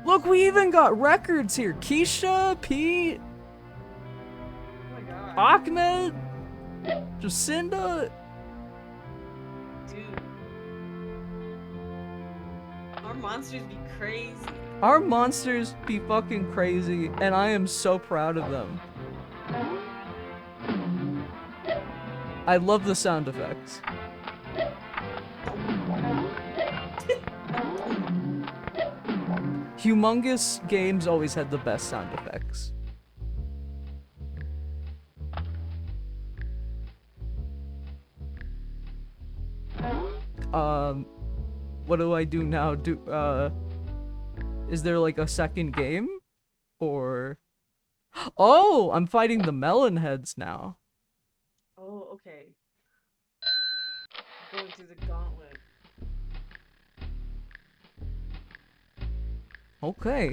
[SPEAKER 1] Look, we even got records here. Keisha, Pete,
[SPEAKER 2] Oh my god.
[SPEAKER 1] Ahmed, Jacinda.
[SPEAKER 2] Dude. Our monsters be crazy.
[SPEAKER 1] Our monsters be fucking crazy, and I am so proud of them. I love the sound effects. Humongous games always had the best sound effects. What do I do now? Is there like a second game? Or... Oh, I'm fighting the melon heads now.
[SPEAKER 2] Oh, okay. Going through the gauntlet.
[SPEAKER 1] Okay.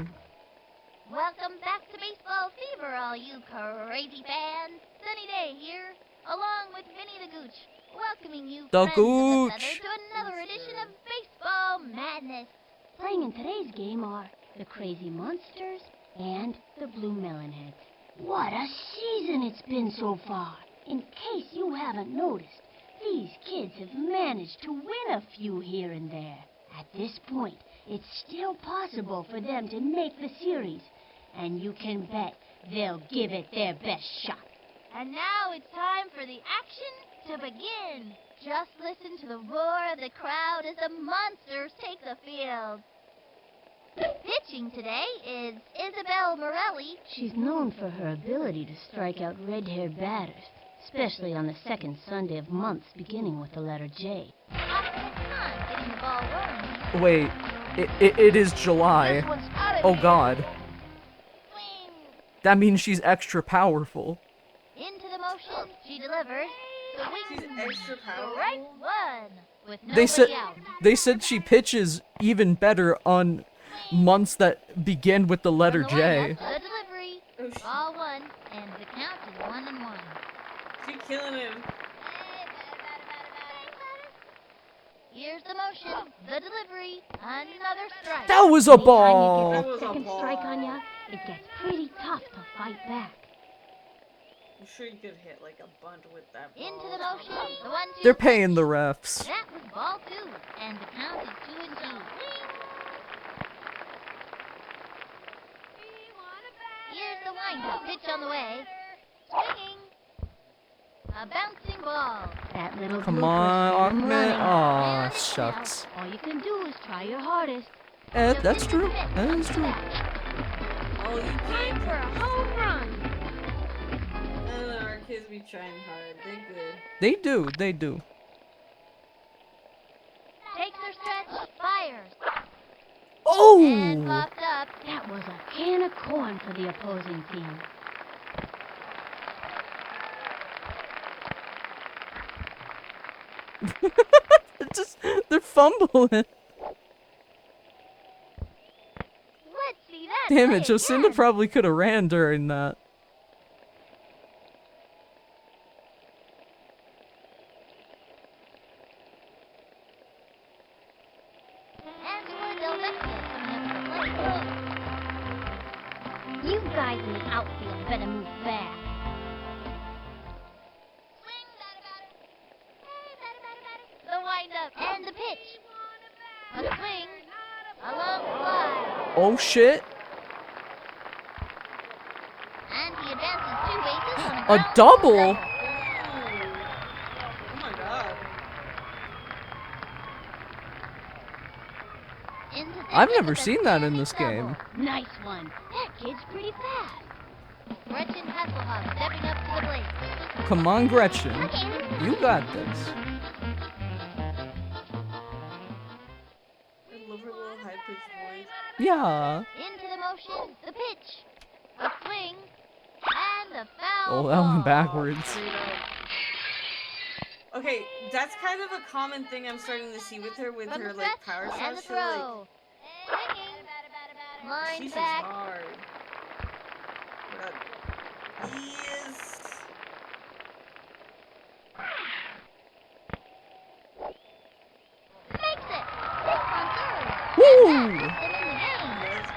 [SPEAKER 6] Welcome back to Baseball Fever, all you crazy fans. Sunny Day here, along with Vinny the Gooch, welcoming you
[SPEAKER 1] The
[SPEAKER 6] friends of the
[SPEAKER 1] Gooch.
[SPEAKER 6] feather to another edition of Baseball Madness.
[SPEAKER 5] Playing in today's game are the Crazy Monsters and the Blue Melonheads. What a season it's been so far! In case you haven't noticed, these kids have managed to win a few here and there. At this point, it's still possible for them to make the series, and you can bet they'll give it their best shot.
[SPEAKER 6] And now it's time for the action to begin. Just listen to the roar of the crowd as the monsters take the field. Pitching today is Isabel Morelli.
[SPEAKER 5] She's known for her ability to strike out red-haired batters, especially on the second Sunday of months beginning with the letter J.
[SPEAKER 6] Getting the ball rolling.
[SPEAKER 1] Wait, it is July.
[SPEAKER 6] This one's out of
[SPEAKER 1] Oh
[SPEAKER 6] here.
[SPEAKER 1] god.
[SPEAKER 6] Swing.
[SPEAKER 1] That means she's extra powerful.
[SPEAKER 6] Into the motion, she delivers.
[SPEAKER 2] She's extra powerful.
[SPEAKER 6] Strike one. With
[SPEAKER 1] They
[SPEAKER 6] nobody
[SPEAKER 1] said
[SPEAKER 6] out.
[SPEAKER 1] she pitches even better on months that begin with the letter
[SPEAKER 6] From the
[SPEAKER 1] J.
[SPEAKER 6] windup, the delivery.
[SPEAKER 2] Oh, she,
[SPEAKER 6] Ball one, and the count is 1-1.
[SPEAKER 2] she killing him.
[SPEAKER 6] Here's the motion, the delivery, another strike.
[SPEAKER 1] That was a
[SPEAKER 5] Anytime you
[SPEAKER 1] ball.
[SPEAKER 5] get
[SPEAKER 2] That was
[SPEAKER 5] that
[SPEAKER 2] a
[SPEAKER 5] second
[SPEAKER 2] ball.
[SPEAKER 5] strike on ya, it gets pretty tough to fight back.
[SPEAKER 2] I'm sure you could hit like a bunt with that ball.
[SPEAKER 6] Into the motion, the 1-2.
[SPEAKER 1] They're paying the refs.
[SPEAKER 6] That was ball two, and the count is 2-2. Here's the windup, pitch on the way. Swinging. A bouncing ball.
[SPEAKER 5] That little
[SPEAKER 1] Come
[SPEAKER 5] blooper
[SPEAKER 1] on,
[SPEAKER 5] still
[SPEAKER 1] Ahmed.
[SPEAKER 5] running.
[SPEAKER 1] Aw,
[SPEAKER 6] Now,
[SPEAKER 1] shucks.
[SPEAKER 5] All you can do is try your hardest.
[SPEAKER 1] That's true. That is true.
[SPEAKER 2] Oh, you
[SPEAKER 4] Time
[SPEAKER 2] can't.
[SPEAKER 4] for a home run.
[SPEAKER 2] Our kids be trying hard. They're good.
[SPEAKER 1] They do. They do.
[SPEAKER 6] Takes her stretch, fires, and
[SPEAKER 1] Oh!
[SPEAKER 6] popped up.
[SPEAKER 5] That was a can of corn for the opposing team.
[SPEAKER 1] They're fumbling.
[SPEAKER 6] Let's see that.
[SPEAKER 1] Damn it,
[SPEAKER 6] play
[SPEAKER 1] Jocinda
[SPEAKER 6] again.
[SPEAKER 1] probably could have ran during that.
[SPEAKER 6] Angela Del Vecchio coming up to the plate.
[SPEAKER 5] You guys in the outfield better move back.
[SPEAKER 6] Swing, batter, batter. Hey, batter, batter, batter. The windup and the pitch. A swing, a long fly,
[SPEAKER 1] Oh shit.
[SPEAKER 6] and he advances 2 bases on a
[SPEAKER 1] A
[SPEAKER 6] ground
[SPEAKER 1] double?
[SPEAKER 6] ball.
[SPEAKER 2] Oh my god.
[SPEAKER 6] Into the
[SPEAKER 1] I've
[SPEAKER 6] thick of
[SPEAKER 1] never
[SPEAKER 6] the
[SPEAKER 1] seen that in
[SPEAKER 6] standing
[SPEAKER 1] this game.
[SPEAKER 6] double.
[SPEAKER 5] Nice one. That kid's pretty fast.
[SPEAKER 6] Gretchen Hasselhoff stepping up to the plate.
[SPEAKER 1] Come on, Gretchen. You got this.
[SPEAKER 2] I love her little high pitched voice.
[SPEAKER 1] Yeah.
[SPEAKER 6] Into the motion, the pitch, a swing, and a foul
[SPEAKER 1] Oh, that went
[SPEAKER 6] ball.
[SPEAKER 1] backwards.
[SPEAKER 2] Straight up. Okay, that's kind of a common thing I'm starting to see with her, with
[SPEAKER 6] From
[SPEAKER 2] her
[SPEAKER 6] the
[SPEAKER 2] like
[SPEAKER 6] stretch
[SPEAKER 2] power
[SPEAKER 6] and the
[SPEAKER 2] shots. She'll like,
[SPEAKER 6] throw. Swinging, line
[SPEAKER 2] she's
[SPEAKER 6] back,
[SPEAKER 2] hard. Yes.
[SPEAKER 6] makes it. Safe on third.
[SPEAKER 1] Woo!
[SPEAKER 6] And that puts them in the game.
[SPEAKER 2] Let's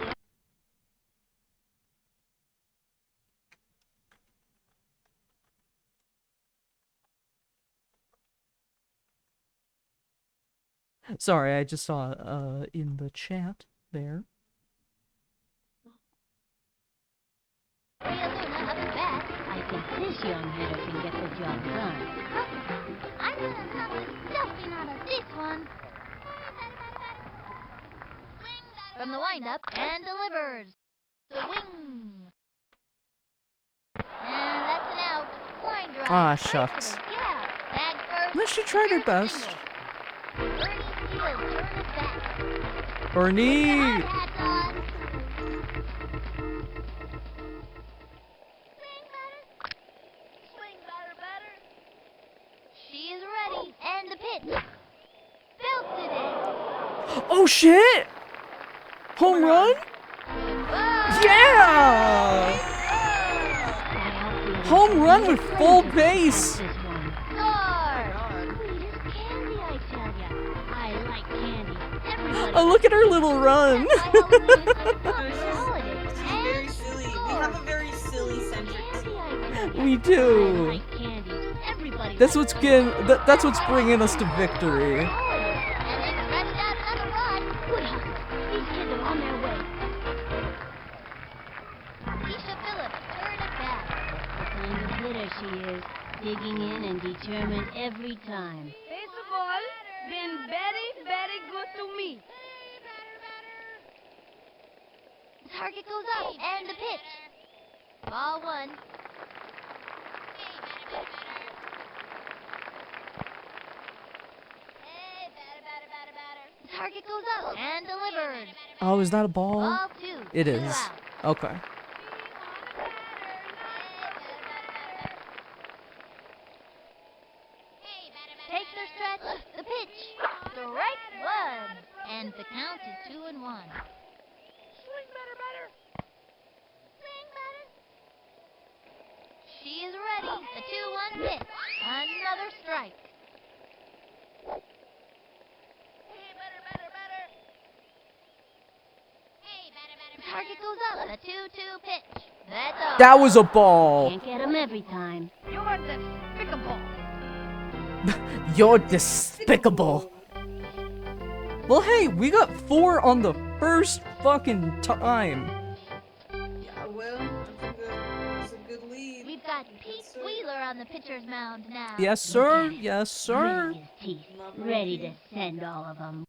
[SPEAKER 2] go.
[SPEAKER 1] Sorry, I just saw in the chat there.
[SPEAKER 6] Maria Luna up at bat.
[SPEAKER 5] I think this young hitter can get the job done.
[SPEAKER 6] I'm gonna knock the stuffing out of this one. From the windup and delivers. Swing. And that's an out. Line drive.
[SPEAKER 1] Ah,
[SPEAKER 6] Right to the
[SPEAKER 1] shucks.
[SPEAKER 6] gap. Bag first.
[SPEAKER 1] Well, she tried her
[SPEAKER 6] Single.
[SPEAKER 1] best.
[SPEAKER 6] Bernie Steele turn us back.
[SPEAKER 1] Ernie!
[SPEAKER 6] Hats on. Swing batter. She is ready. And the pitch. Belted it.
[SPEAKER 1] Oh shit! Home run?
[SPEAKER 6] Goodbye.
[SPEAKER 1] Yeah! Home run with full base!
[SPEAKER 5] This one.
[SPEAKER 6] Score.
[SPEAKER 2] God.
[SPEAKER 5] Sweet as candy, I tell ya. I like candy. Everybody
[SPEAKER 1] Oh, look at her little run!
[SPEAKER 2] She's very silly. We have a very silly centric team.
[SPEAKER 1] We
[SPEAKER 5] I
[SPEAKER 1] do.
[SPEAKER 5] like candy. Everybody
[SPEAKER 1] That's
[SPEAKER 5] likes
[SPEAKER 1] that's what's bringing us to victory.
[SPEAKER 6] And they scratched out another run.
[SPEAKER 5] Good hustle. These kids are on their way.
[SPEAKER 6] Keisha Phillips turned it back.
[SPEAKER 5] The kind of hitter she is. Digging in and determined every time.
[SPEAKER 4] Baseball been very good to me.
[SPEAKER 6] Target goes up and the pitch. Ball one. Target goes up and delivered.
[SPEAKER 1] Oh, is that a ball?
[SPEAKER 6] Ball two.
[SPEAKER 1] It
[SPEAKER 6] Two
[SPEAKER 1] is.
[SPEAKER 6] out.
[SPEAKER 1] Okay.
[SPEAKER 6] Takes their stretch. The pitch. Strike one. And the count is 2-1. She is ready. The 2-1 pitch. Another strike. Target goes up. The 2-2 pitch. That's all.
[SPEAKER 1] That was a ball.
[SPEAKER 5] Can't get 'em every time.
[SPEAKER 4] You're despicable.
[SPEAKER 1] You're despicable. Well, hey, we got 4 on the first fucking time.
[SPEAKER 2] Yeah, well, that's a good lead.
[SPEAKER 6] We've got Pete Wheeler on the pitcher's mound now.
[SPEAKER 1] Yes, sir. Yes, sir.
[SPEAKER 5] Gritting his teeth. Ready to send all of 'em.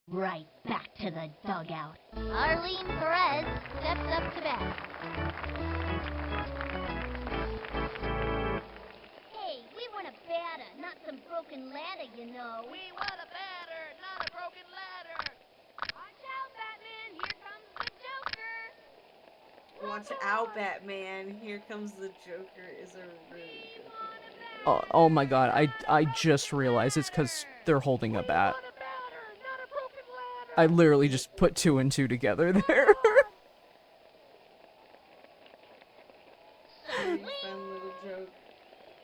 [SPEAKER 5] Right back to the dugout.
[SPEAKER 6] Arlene Perez steps up to bat.
[SPEAKER 3] Hey, we want a batter, not some broken ladder, you know.
[SPEAKER 6] We want a batter, not a broken ladder.
[SPEAKER 4] Watch out, Batman. Here comes the Joker.
[SPEAKER 2] Watch out, Batman. Here comes the Joker is a really good one.
[SPEAKER 1] Oh my god, I just realized it's because they're holding a bat. I literally just put 2 and 2 together there.
[SPEAKER 2] Very fun little joke.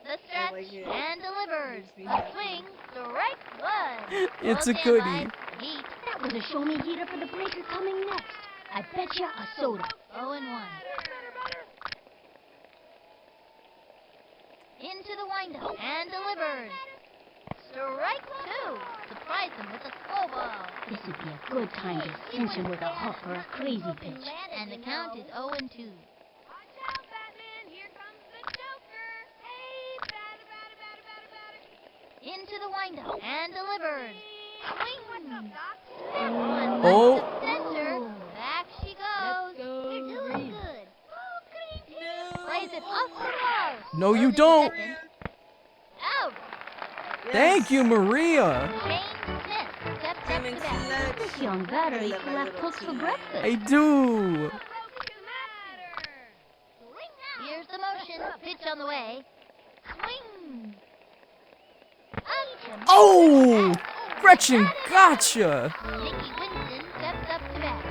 [SPEAKER 6] The
[SPEAKER 2] I
[SPEAKER 6] stretch
[SPEAKER 2] like it.
[SPEAKER 6] and delivered.
[SPEAKER 2] Makes me
[SPEAKER 6] A
[SPEAKER 2] happy.
[SPEAKER 6] swing, strike one.
[SPEAKER 1] It's a
[SPEAKER 6] Full
[SPEAKER 1] goodie.
[SPEAKER 6] standby, Heat,
[SPEAKER 5] That was a show me heater for the breaker coming next. I betcha a soda.
[SPEAKER 6] 0-1. Into the windup and delivered. Strike two. Surprise him with a slow ball.
[SPEAKER 5] This would be a good time to cinch him with a hook or a crazy pitch.
[SPEAKER 6] And the count is 0-2.
[SPEAKER 4] Watch out, Batman. Here comes the Joker. Hey, batter.
[SPEAKER 6] Into the windup and delivered. Swing.
[SPEAKER 4] Doc?
[SPEAKER 6] And one
[SPEAKER 1] Oh.
[SPEAKER 6] left to center. Back she goes.
[SPEAKER 3] You're doing good.
[SPEAKER 6] Plays it off the wall.
[SPEAKER 1] No, you
[SPEAKER 6] Goes into
[SPEAKER 1] don't.
[SPEAKER 6] second. Out.
[SPEAKER 1] Thank you, Maria.
[SPEAKER 6] Shane Smith steps up
[SPEAKER 2] Coming
[SPEAKER 6] to bat.
[SPEAKER 5] This young batter
[SPEAKER 2] I
[SPEAKER 5] eats
[SPEAKER 2] love my
[SPEAKER 5] left
[SPEAKER 2] little
[SPEAKER 5] hooks for
[SPEAKER 2] team.
[SPEAKER 5] breakfast.
[SPEAKER 1] I do.
[SPEAKER 6] Here's the motion. Pitch on the way. Swing. Up to
[SPEAKER 1] Oh!
[SPEAKER 6] bat.
[SPEAKER 1] Gretchen, gotcha.
[SPEAKER 6] Nikki Winston steps up to bat.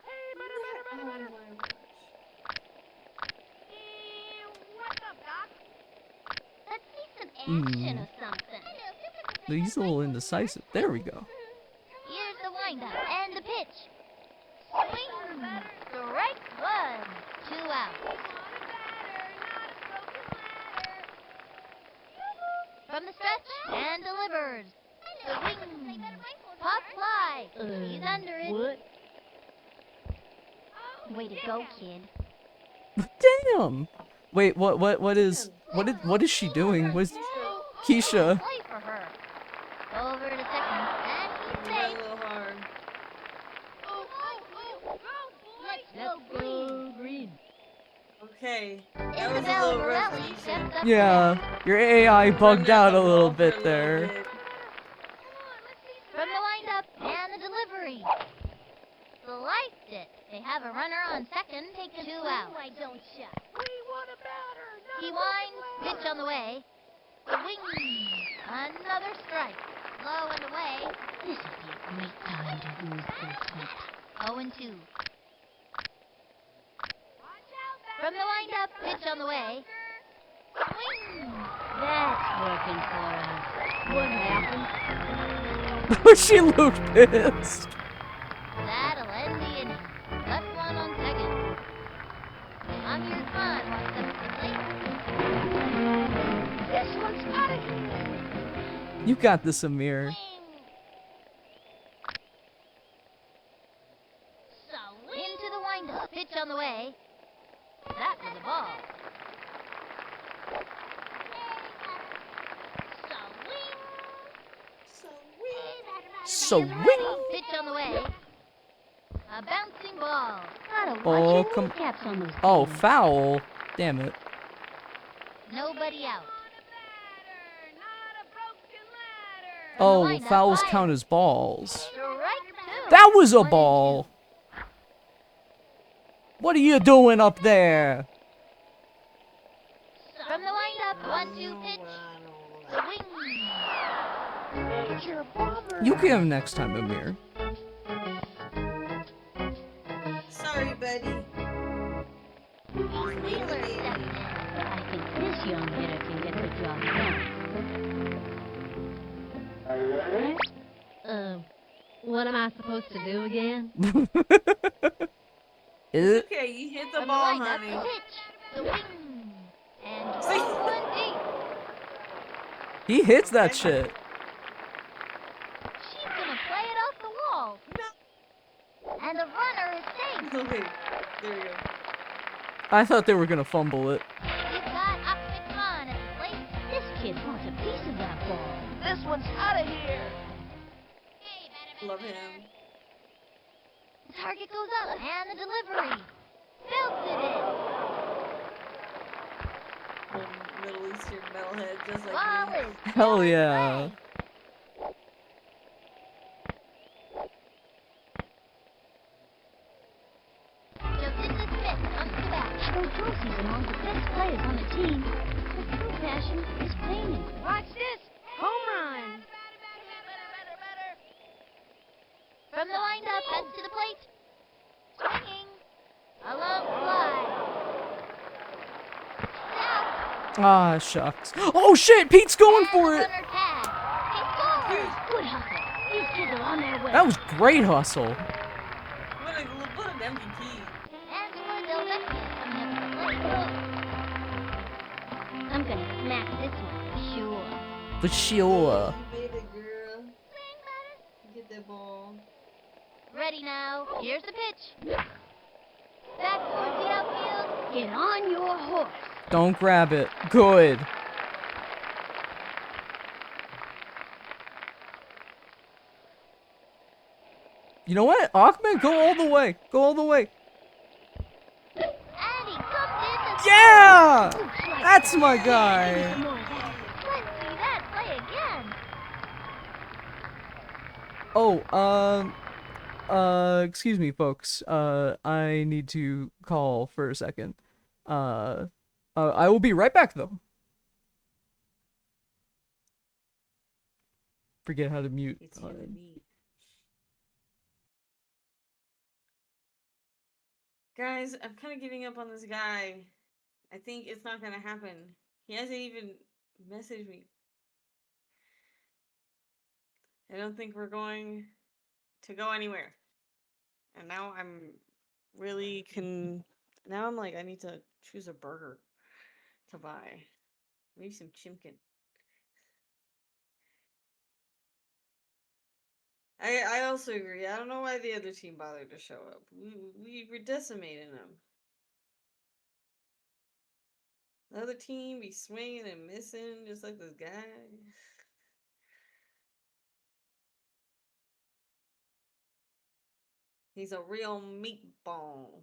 [SPEAKER 2] Oh my gosh.
[SPEAKER 4] What's up, Doc?
[SPEAKER 3] Let's see some action or something.
[SPEAKER 1] He's a little indecisive. There we go.
[SPEAKER 6] Here's the windup and the pitch. Swing. Strike one. 2 out. From the stretch and delivers. Swing. Pop fly. He's under it.
[SPEAKER 5] What?
[SPEAKER 3] Way to go, kid.
[SPEAKER 1] Damn. Wait, what is she doing? What's Keisha?
[SPEAKER 6] Play for her. Over to second, and he's
[SPEAKER 2] Try a
[SPEAKER 6] safe.
[SPEAKER 2] little hard.
[SPEAKER 4] Let's go green.
[SPEAKER 2] Okay. That was a
[SPEAKER 6] Isabel
[SPEAKER 2] little
[SPEAKER 6] Morelli
[SPEAKER 2] rusty.
[SPEAKER 6] steps up
[SPEAKER 1] Yeah, your AI bugged out a little bit there.
[SPEAKER 6] from the windup and the delivery. Sliced it. They have a runner on second, take two out.
[SPEAKER 3] Why don't ya?
[SPEAKER 6] He winds, pitch on the way. Swing. Another strike. Low and away.
[SPEAKER 5] This would be a great time to use this one.
[SPEAKER 6] 0 and 2. From the windup, pitch on the way. Swing.
[SPEAKER 5] That's working for us. What happened?
[SPEAKER 1] She looked pissed.
[SPEAKER 6] That'll end the inning. Left one on second. Amir Khan walks up to the plate.
[SPEAKER 4] This one's out of here.
[SPEAKER 1] You got this, Amir.
[SPEAKER 6] Into the windup, pitch on the way. That was a ball.
[SPEAKER 1] So
[SPEAKER 6] Pitch on the way. A bouncing ball.
[SPEAKER 5] Gotta watch
[SPEAKER 1] Oh,
[SPEAKER 5] your
[SPEAKER 1] come-
[SPEAKER 5] kneecaps on those
[SPEAKER 1] Oh,
[SPEAKER 5] things.
[SPEAKER 1] foul. Damn it.
[SPEAKER 6] Nobody out.
[SPEAKER 1] Oh, fouls count as balls.
[SPEAKER 6] Strike two.
[SPEAKER 1] That was a
[SPEAKER 6] 1 and 2.
[SPEAKER 1] ball. What are you doing up there?
[SPEAKER 6] From the windup, 1-2 pitch. Swing.
[SPEAKER 1] You get him next time, Amir.
[SPEAKER 2] Sorry, buddy.
[SPEAKER 6] Wheeler steps in.
[SPEAKER 5] I think this young hitter can get the job done.
[SPEAKER 4] What am I supposed to do again?
[SPEAKER 1] Is it?
[SPEAKER 2] Okay, you hit the
[SPEAKER 6] From
[SPEAKER 2] ball,
[SPEAKER 6] windup,
[SPEAKER 2] honey.
[SPEAKER 6] pitch. Swing. And
[SPEAKER 2] See?
[SPEAKER 6] 1 deep.
[SPEAKER 1] He hits that shit.
[SPEAKER 6] She's gonna play it off the wall. And the runner is safe.
[SPEAKER 2] Okay, there we go.
[SPEAKER 1] I thought they were gonna fumble it.
[SPEAKER 6] We've got Ahmed Khan at the plate.
[SPEAKER 5] This kid wants a piece of that ball.
[SPEAKER 4] This one's out of here.
[SPEAKER 2] Love him.
[SPEAKER 6] The target goes up and the delivery. Belted it.
[SPEAKER 2] Little Middle Eastern metalhead, just like
[SPEAKER 6] Ball
[SPEAKER 2] me.
[SPEAKER 6] is
[SPEAKER 1] Hell
[SPEAKER 6] down
[SPEAKER 1] yeah.
[SPEAKER 6] play. Jacinda Smith comes to bat.
[SPEAKER 5] Joe Dorsey's among the best players on the team. Her true passion is painting.
[SPEAKER 4] Watch this. Home run.
[SPEAKER 6] From the windup, heads to the plate. Swinging. A long fly. Out.
[SPEAKER 1] Ah, shucks. Oh shit, Pete's going for it.
[SPEAKER 6] Runner tag. He scores.
[SPEAKER 5] Good hustle. These kids are on their way.
[SPEAKER 1] That was great hustle.
[SPEAKER 2] What an MVP.
[SPEAKER 6] And Del Vecchio coming up to the plate.
[SPEAKER 5] I'm gonna smack this one for sure.
[SPEAKER 1] For sure.
[SPEAKER 2] You made it, girl. Get that ball.
[SPEAKER 6] Ready now. Here's the pitch. Back towards the outfield.
[SPEAKER 5] Get on your horse.
[SPEAKER 1] Don't grab it. Good. You know what? Ahmed, go all the way. Go all the way.
[SPEAKER 6] And he comes in to
[SPEAKER 1] Yeah!
[SPEAKER 5] Looks like
[SPEAKER 1] That's my
[SPEAKER 5] that.
[SPEAKER 1] guy.
[SPEAKER 5] More of that.
[SPEAKER 6] Let's see that play again.
[SPEAKER 1] Excuse me, folks. I need to call for a second. I will be right back, though. Forget how to mute.
[SPEAKER 2] It's you and me. Guys, I'm kind of giving up on this guy. I think it's not gonna happen. He hasn't even messaged me. I don't think we're going to go anywhere. And now I'm really now I'm like, I need to choose a burger to buy. Maybe some chimkin. I also agree. I don't know why the other team bothered to show up. We were decimating them. The other team be swinging and missing just like this guy. He's a real meatball.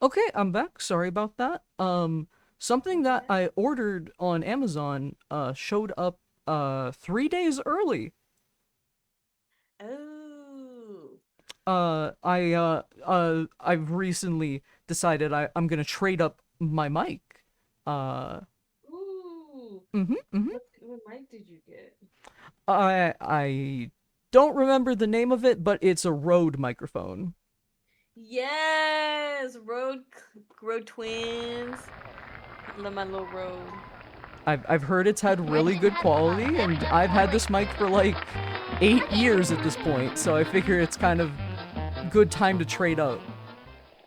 [SPEAKER 1] Okay, I'm back. Sorry about that. Something that I ordered on Amazon showed up 3 days early.
[SPEAKER 2] Oh.
[SPEAKER 1] I've recently decided I'm gonna trade up my mic.
[SPEAKER 2] Ooh.
[SPEAKER 1] Mm-hmm.
[SPEAKER 2] What mic did you get?
[SPEAKER 1] I don't remember the name of it, but it's a Rode microphone.
[SPEAKER 2] Yes, Road Twins. Love my little Road.
[SPEAKER 1] I've heard it's had really good quality, and I've had this mic for like 8 years at this point, so I figure it's kind of good time to trade up.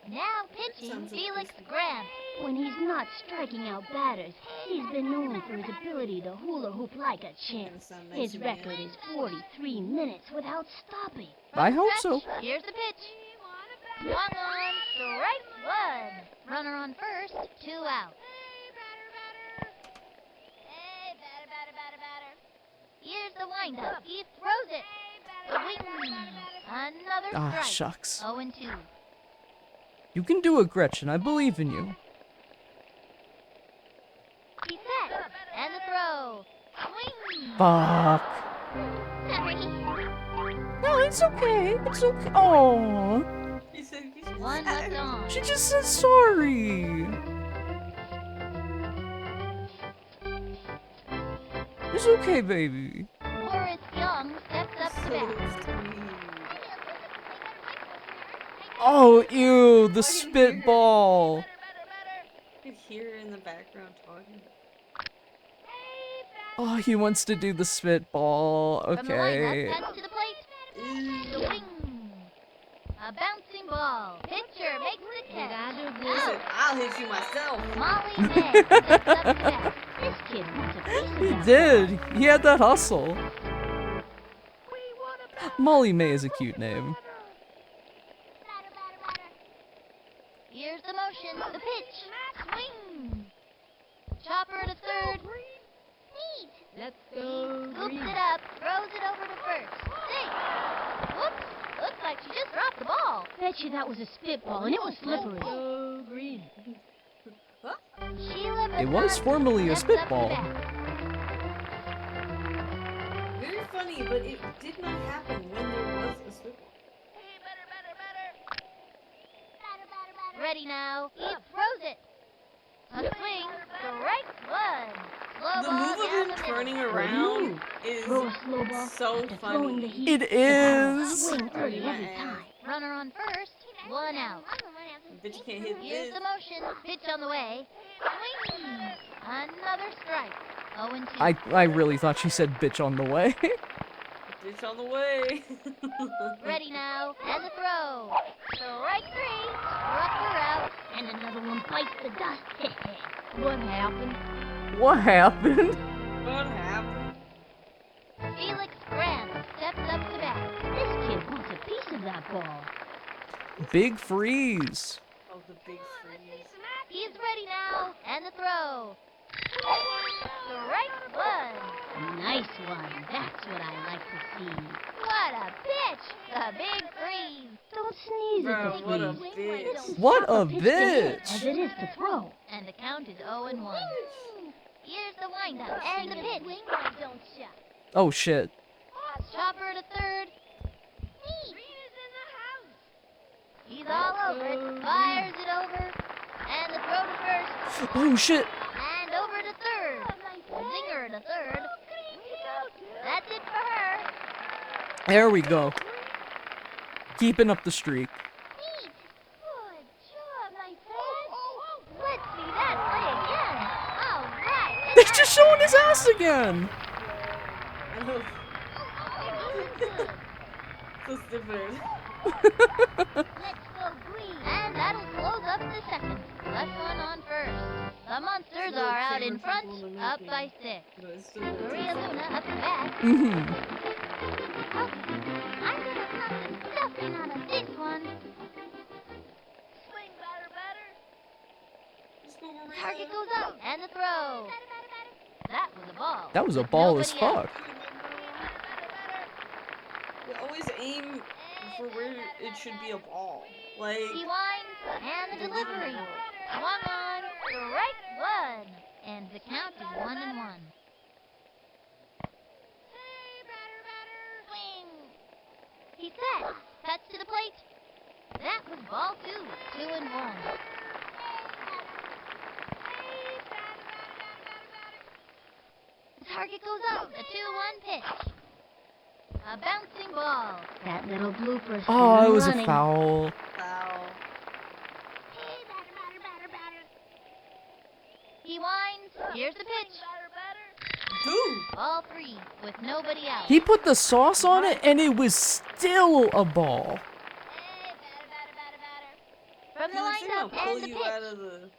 [SPEAKER 6] Now pitching
[SPEAKER 2] Sounds
[SPEAKER 6] Felix
[SPEAKER 2] interesting.
[SPEAKER 6] Grant.
[SPEAKER 5] When he's not striking out batters, he's been known for his ability to hula hoop like a champ.
[SPEAKER 2] Sound nice
[SPEAKER 5] His
[SPEAKER 2] to me.
[SPEAKER 5] record is 43 minutes without stopping.
[SPEAKER 6] From
[SPEAKER 1] I
[SPEAKER 6] the
[SPEAKER 1] hope
[SPEAKER 6] stretch,
[SPEAKER 1] so.
[SPEAKER 6] Here's the pitch. Swung on, strike one. Runner on first, 2 out. Hey, batter. Here's the windup. He throws it. Swing. Another
[SPEAKER 1] Ah,
[SPEAKER 6] strike.
[SPEAKER 1] shucks.
[SPEAKER 6] 0-2.
[SPEAKER 1] You can do it, Gretchen. I believe in you.
[SPEAKER 6] He's set. And the throw. Swing.
[SPEAKER 1] Fuck.
[SPEAKER 6] Sorry.
[SPEAKER 1] No, it's okay. It's okay. Oh,
[SPEAKER 2] He said you should
[SPEAKER 6] One
[SPEAKER 2] say-
[SPEAKER 6] left on.
[SPEAKER 1] she just said sorry. It's okay, baby.
[SPEAKER 6] Horace Young steps up to
[SPEAKER 2] So
[SPEAKER 6] bat.
[SPEAKER 2] sweet.
[SPEAKER 1] Oh, ew, the spitball.
[SPEAKER 2] You could hear her in the background talking.
[SPEAKER 1] Oh, he wants to do the spitball.
[SPEAKER 6] From the
[SPEAKER 1] Okay.
[SPEAKER 6] lineup, cuts to the plate. Swing. A bouncing ball. Pitcher makes the catch.
[SPEAKER 2] He said, I'll hit you myself.
[SPEAKER 6] Molly May steps up to bat.
[SPEAKER 5] This kid wants a piece of
[SPEAKER 1] He
[SPEAKER 5] that.
[SPEAKER 1] did. He had that hustle. Molly May is a cute name.
[SPEAKER 6] Here's the motion. The pitch. Swing. Chopper to third. Neat.
[SPEAKER 4] Let's go
[SPEAKER 6] Scoops
[SPEAKER 4] green.
[SPEAKER 6] it up. Throws it over to first. Safe. Whoops. Looks like she just dropped the ball.
[SPEAKER 5] Bet you that was a spitball and it was slippery.
[SPEAKER 4] Go green.
[SPEAKER 6] Sheila
[SPEAKER 1] It was
[SPEAKER 6] Bernard
[SPEAKER 1] formerly a
[SPEAKER 6] steps up to
[SPEAKER 1] spitball.
[SPEAKER 6] bat.
[SPEAKER 2] Very funny, but it did not happen when there was a spitball.
[SPEAKER 6] Ready now. He throws it. A swing. Strike one. Slow
[SPEAKER 2] The
[SPEAKER 6] ball
[SPEAKER 2] move of
[SPEAKER 6] down
[SPEAKER 2] him
[SPEAKER 6] the
[SPEAKER 2] turning
[SPEAKER 6] middle.
[SPEAKER 2] around is
[SPEAKER 5] Throw a slow ball
[SPEAKER 2] so
[SPEAKER 5] after throwing the
[SPEAKER 2] funny.
[SPEAKER 5] heat.
[SPEAKER 1] It
[SPEAKER 5] The barrel
[SPEAKER 1] is.
[SPEAKER 5] swing through it
[SPEAKER 2] Sorry,
[SPEAKER 5] every
[SPEAKER 2] man.
[SPEAKER 5] time.
[SPEAKER 6] Runner on first. 1 out.
[SPEAKER 2] Bet you can't hit
[SPEAKER 6] Here's
[SPEAKER 2] this.
[SPEAKER 6] the motion. Pitch on the way. Swing. Another strike. 0-2.
[SPEAKER 1] I really thought she said bitch on the way.
[SPEAKER 2] Bitch on the way.
[SPEAKER 6] Ready now. And the throw. Strike 3. Struck her out.
[SPEAKER 5] And another one bites the dust. What happened?
[SPEAKER 1] What happened?
[SPEAKER 2] What happened?
[SPEAKER 6] Felix Grant steps up to bat.
[SPEAKER 5] This kid wants a piece of that ball.
[SPEAKER 1] Big freeze.
[SPEAKER 2] Oh, the big freeze.
[SPEAKER 6] He's ready now. And the throw. Strike 1.
[SPEAKER 5] Nice one. That's what I like to see.
[SPEAKER 6] What a pitch. The big freeze.
[SPEAKER 5] Don't sneeze at
[SPEAKER 2] Bro,
[SPEAKER 5] the
[SPEAKER 2] what a
[SPEAKER 5] freeze.
[SPEAKER 2] bitch.
[SPEAKER 1] What a
[SPEAKER 5] Pitch to hit
[SPEAKER 1] bitch.
[SPEAKER 5] as it is to throw.
[SPEAKER 6] And the count is 0-1. Here's the windup and the pitch.
[SPEAKER 1] Oh shit.
[SPEAKER 6] Chopper to third. He's all over it. Fires it over. And the throw to first.
[SPEAKER 1] Oh shit.
[SPEAKER 6] And over to third. Zinger to third. That's it for her.
[SPEAKER 1] There we go. Keeping up the streak.
[SPEAKER 6] Neat. Good job, my friend. Let's see that play again. All right.
[SPEAKER 1] He's just showing his ass again.
[SPEAKER 2] I love so stupid.
[SPEAKER 6] Let's go green. And that'll close up the second. Left one on first. The Monsters are out in front, up by 6.
[SPEAKER 2] But it's still good.
[SPEAKER 6] Maria Luna up to bat.
[SPEAKER 1] Mhm.
[SPEAKER 6] Okay, I'm gonna knock the stuffing out of this one. Swing, batter.
[SPEAKER 2] Let's go, Maria.
[SPEAKER 6] Target goes up, and the throw. That was a ball.
[SPEAKER 1] That was a
[SPEAKER 6] With
[SPEAKER 1] ball as
[SPEAKER 6] nobody out.
[SPEAKER 1] fuck.
[SPEAKER 2] Yeah, oh, always aim for where it should be a ball. Like,
[SPEAKER 6] He winds, and the
[SPEAKER 2] the living
[SPEAKER 6] delivery.
[SPEAKER 2] room.
[SPEAKER 6] Swung on, strike one. And the count is 1-1. Swing. He's set. Cuts to the plate. That was ball 2. 2-1. The target goes up. A 2-1 pitch. A bouncing ball.
[SPEAKER 5] That little blooper.
[SPEAKER 1] Oh, it was a
[SPEAKER 5] running.
[SPEAKER 1] foul.
[SPEAKER 2] Foul.
[SPEAKER 6] He winds. Here's the pitch.
[SPEAKER 2] Dude!
[SPEAKER 6] Ball 3 with nobody out.
[SPEAKER 1] He put the sauce on it, and it was still a ball.
[SPEAKER 6] From the
[SPEAKER 2] He looks like he'll
[SPEAKER 6] lineup
[SPEAKER 2] pull
[SPEAKER 6] and the
[SPEAKER 2] you
[SPEAKER 6] pitch.
[SPEAKER 2] out of the...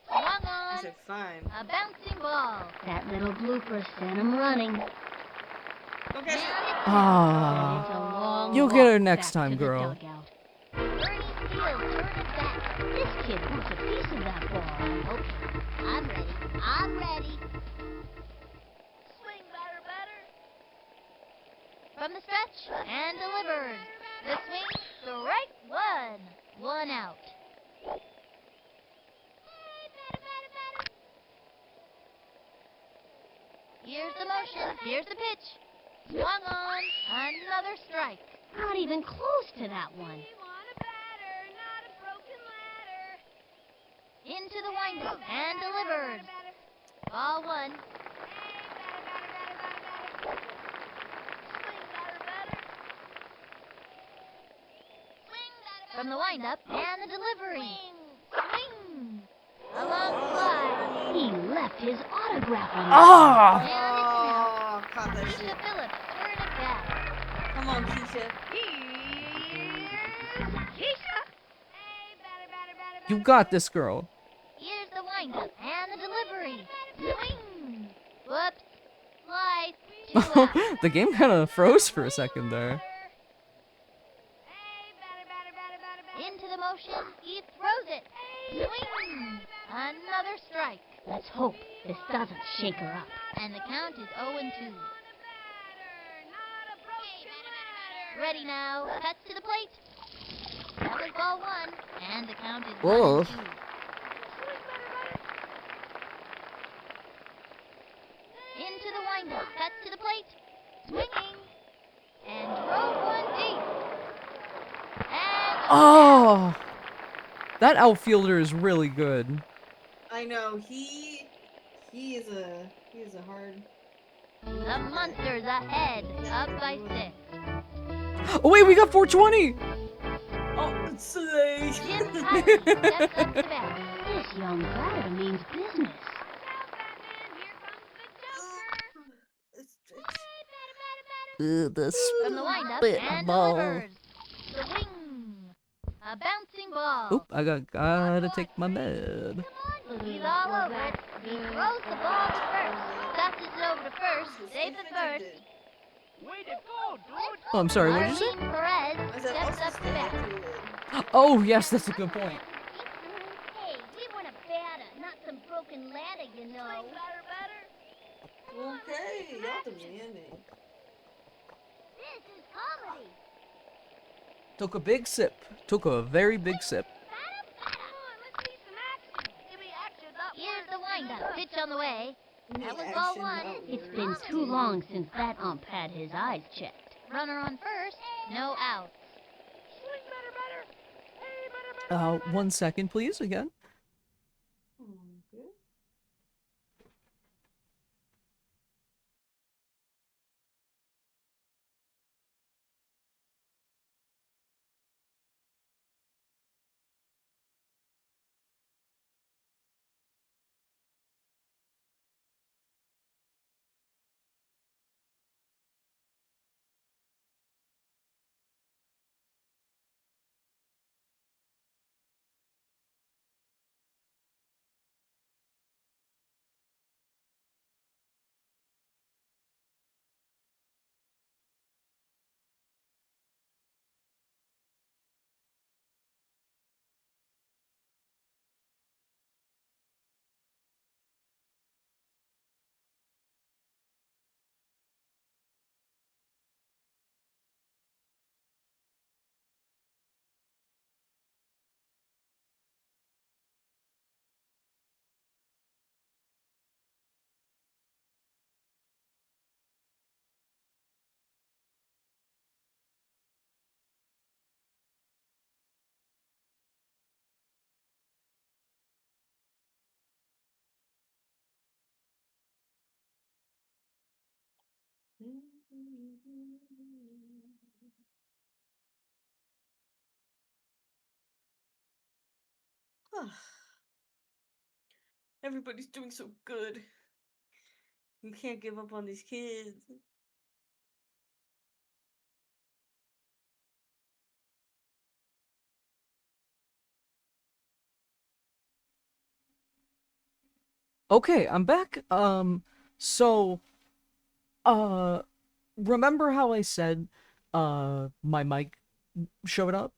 [SPEAKER 6] Swung
[SPEAKER 2] I
[SPEAKER 6] on.
[SPEAKER 2] said, fine.
[SPEAKER 6] A bouncing ball.
[SPEAKER 5] That little blooper sent him running.
[SPEAKER 2] Don't catch it.
[SPEAKER 1] Ah.
[SPEAKER 5] It's a long
[SPEAKER 1] You'll get her
[SPEAKER 5] walk
[SPEAKER 1] next
[SPEAKER 5] back
[SPEAKER 1] time,
[SPEAKER 5] to the
[SPEAKER 1] girl.
[SPEAKER 5] dugout.
[SPEAKER 6] Bernie Steele turns back.
[SPEAKER 5] This kid wants a piece of that ball.
[SPEAKER 6] Okay, I'm ready. I'm ready. Swing, batter. From the stretch and delivers. The swing, strike one. 1 out. Here's the motion. Here's the pitch. Swung on. Another strike.
[SPEAKER 5] Not even close to that one.
[SPEAKER 6] Into the windup and delivers. Ball 1. From the windup and the delivery. Swing. A long fly.
[SPEAKER 5] He left his autograph on
[SPEAKER 1] Ah!
[SPEAKER 2] Oh, caught that
[SPEAKER 6] Keisha
[SPEAKER 2] shit.
[SPEAKER 6] Phillips turn it back.
[SPEAKER 2] Come on, Keisha.
[SPEAKER 1] You got this, girl.
[SPEAKER 6] Here's the windup and the delivery. Swing. Whoops. Fly. 2 out.
[SPEAKER 1] The game kind of froze for a second there.
[SPEAKER 6] Into the motion. He throws it. Swing. Another strike.
[SPEAKER 5] Let's hope this doesn't shake her up.
[SPEAKER 6] And the count is 0-2. Ready now. Cuts to the plate. That was ball 1. And the count is
[SPEAKER 1] Whoa.
[SPEAKER 6] 1-2. Into the windup. Cuts to the plate. Swinging. And drove one deep. And
[SPEAKER 1] Oh! That outfielder is really good.
[SPEAKER 2] I know, he is a hard...
[SPEAKER 6] the Monsters ahead. Up by 6.
[SPEAKER 1] Oh wait, we got 420!
[SPEAKER 2] Oh, slay!
[SPEAKER 6] Jim Tyson steps up to bat.
[SPEAKER 5] This young batter means business.
[SPEAKER 1] The
[SPEAKER 6] From the windup
[SPEAKER 1] spit
[SPEAKER 6] and
[SPEAKER 1] ball.
[SPEAKER 6] delivers. Swing. A bouncing ball.
[SPEAKER 1] Oop, I gotta take my med.
[SPEAKER 6] He's all over it. He throws the ball to first. Dusts it over to first. Safe at first.
[SPEAKER 1] Oh, I'm sorry, what did you say?
[SPEAKER 6] Marlene Perez
[SPEAKER 2] I said,
[SPEAKER 6] steps
[SPEAKER 2] also
[SPEAKER 6] up to
[SPEAKER 2] stay
[SPEAKER 6] bat.
[SPEAKER 2] active.
[SPEAKER 1] Oh, yes, that's a good point.
[SPEAKER 3] Hey, we want a batter, not some broken ladder, you know.
[SPEAKER 2] Okay, y'all demanding.
[SPEAKER 3] This is comedy.
[SPEAKER 1] Took a big sip. Took a very big sip.
[SPEAKER 6] Here's the windup. Pitch on the way.
[SPEAKER 2] We need
[SPEAKER 6] That was ball
[SPEAKER 2] action,
[SPEAKER 6] 1.
[SPEAKER 2] not
[SPEAKER 5] It's
[SPEAKER 2] words.
[SPEAKER 5] been too long since that ump had his eyes checked.
[SPEAKER 6] Runner on first. No outs.
[SPEAKER 1] 1 second, please, again.
[SPEAKER 2] Everybody's doing so good. You can't give up on these kids.
[SPEAKER 1] Okay, I'm back. So, uh, remember how I said, my mic showed up?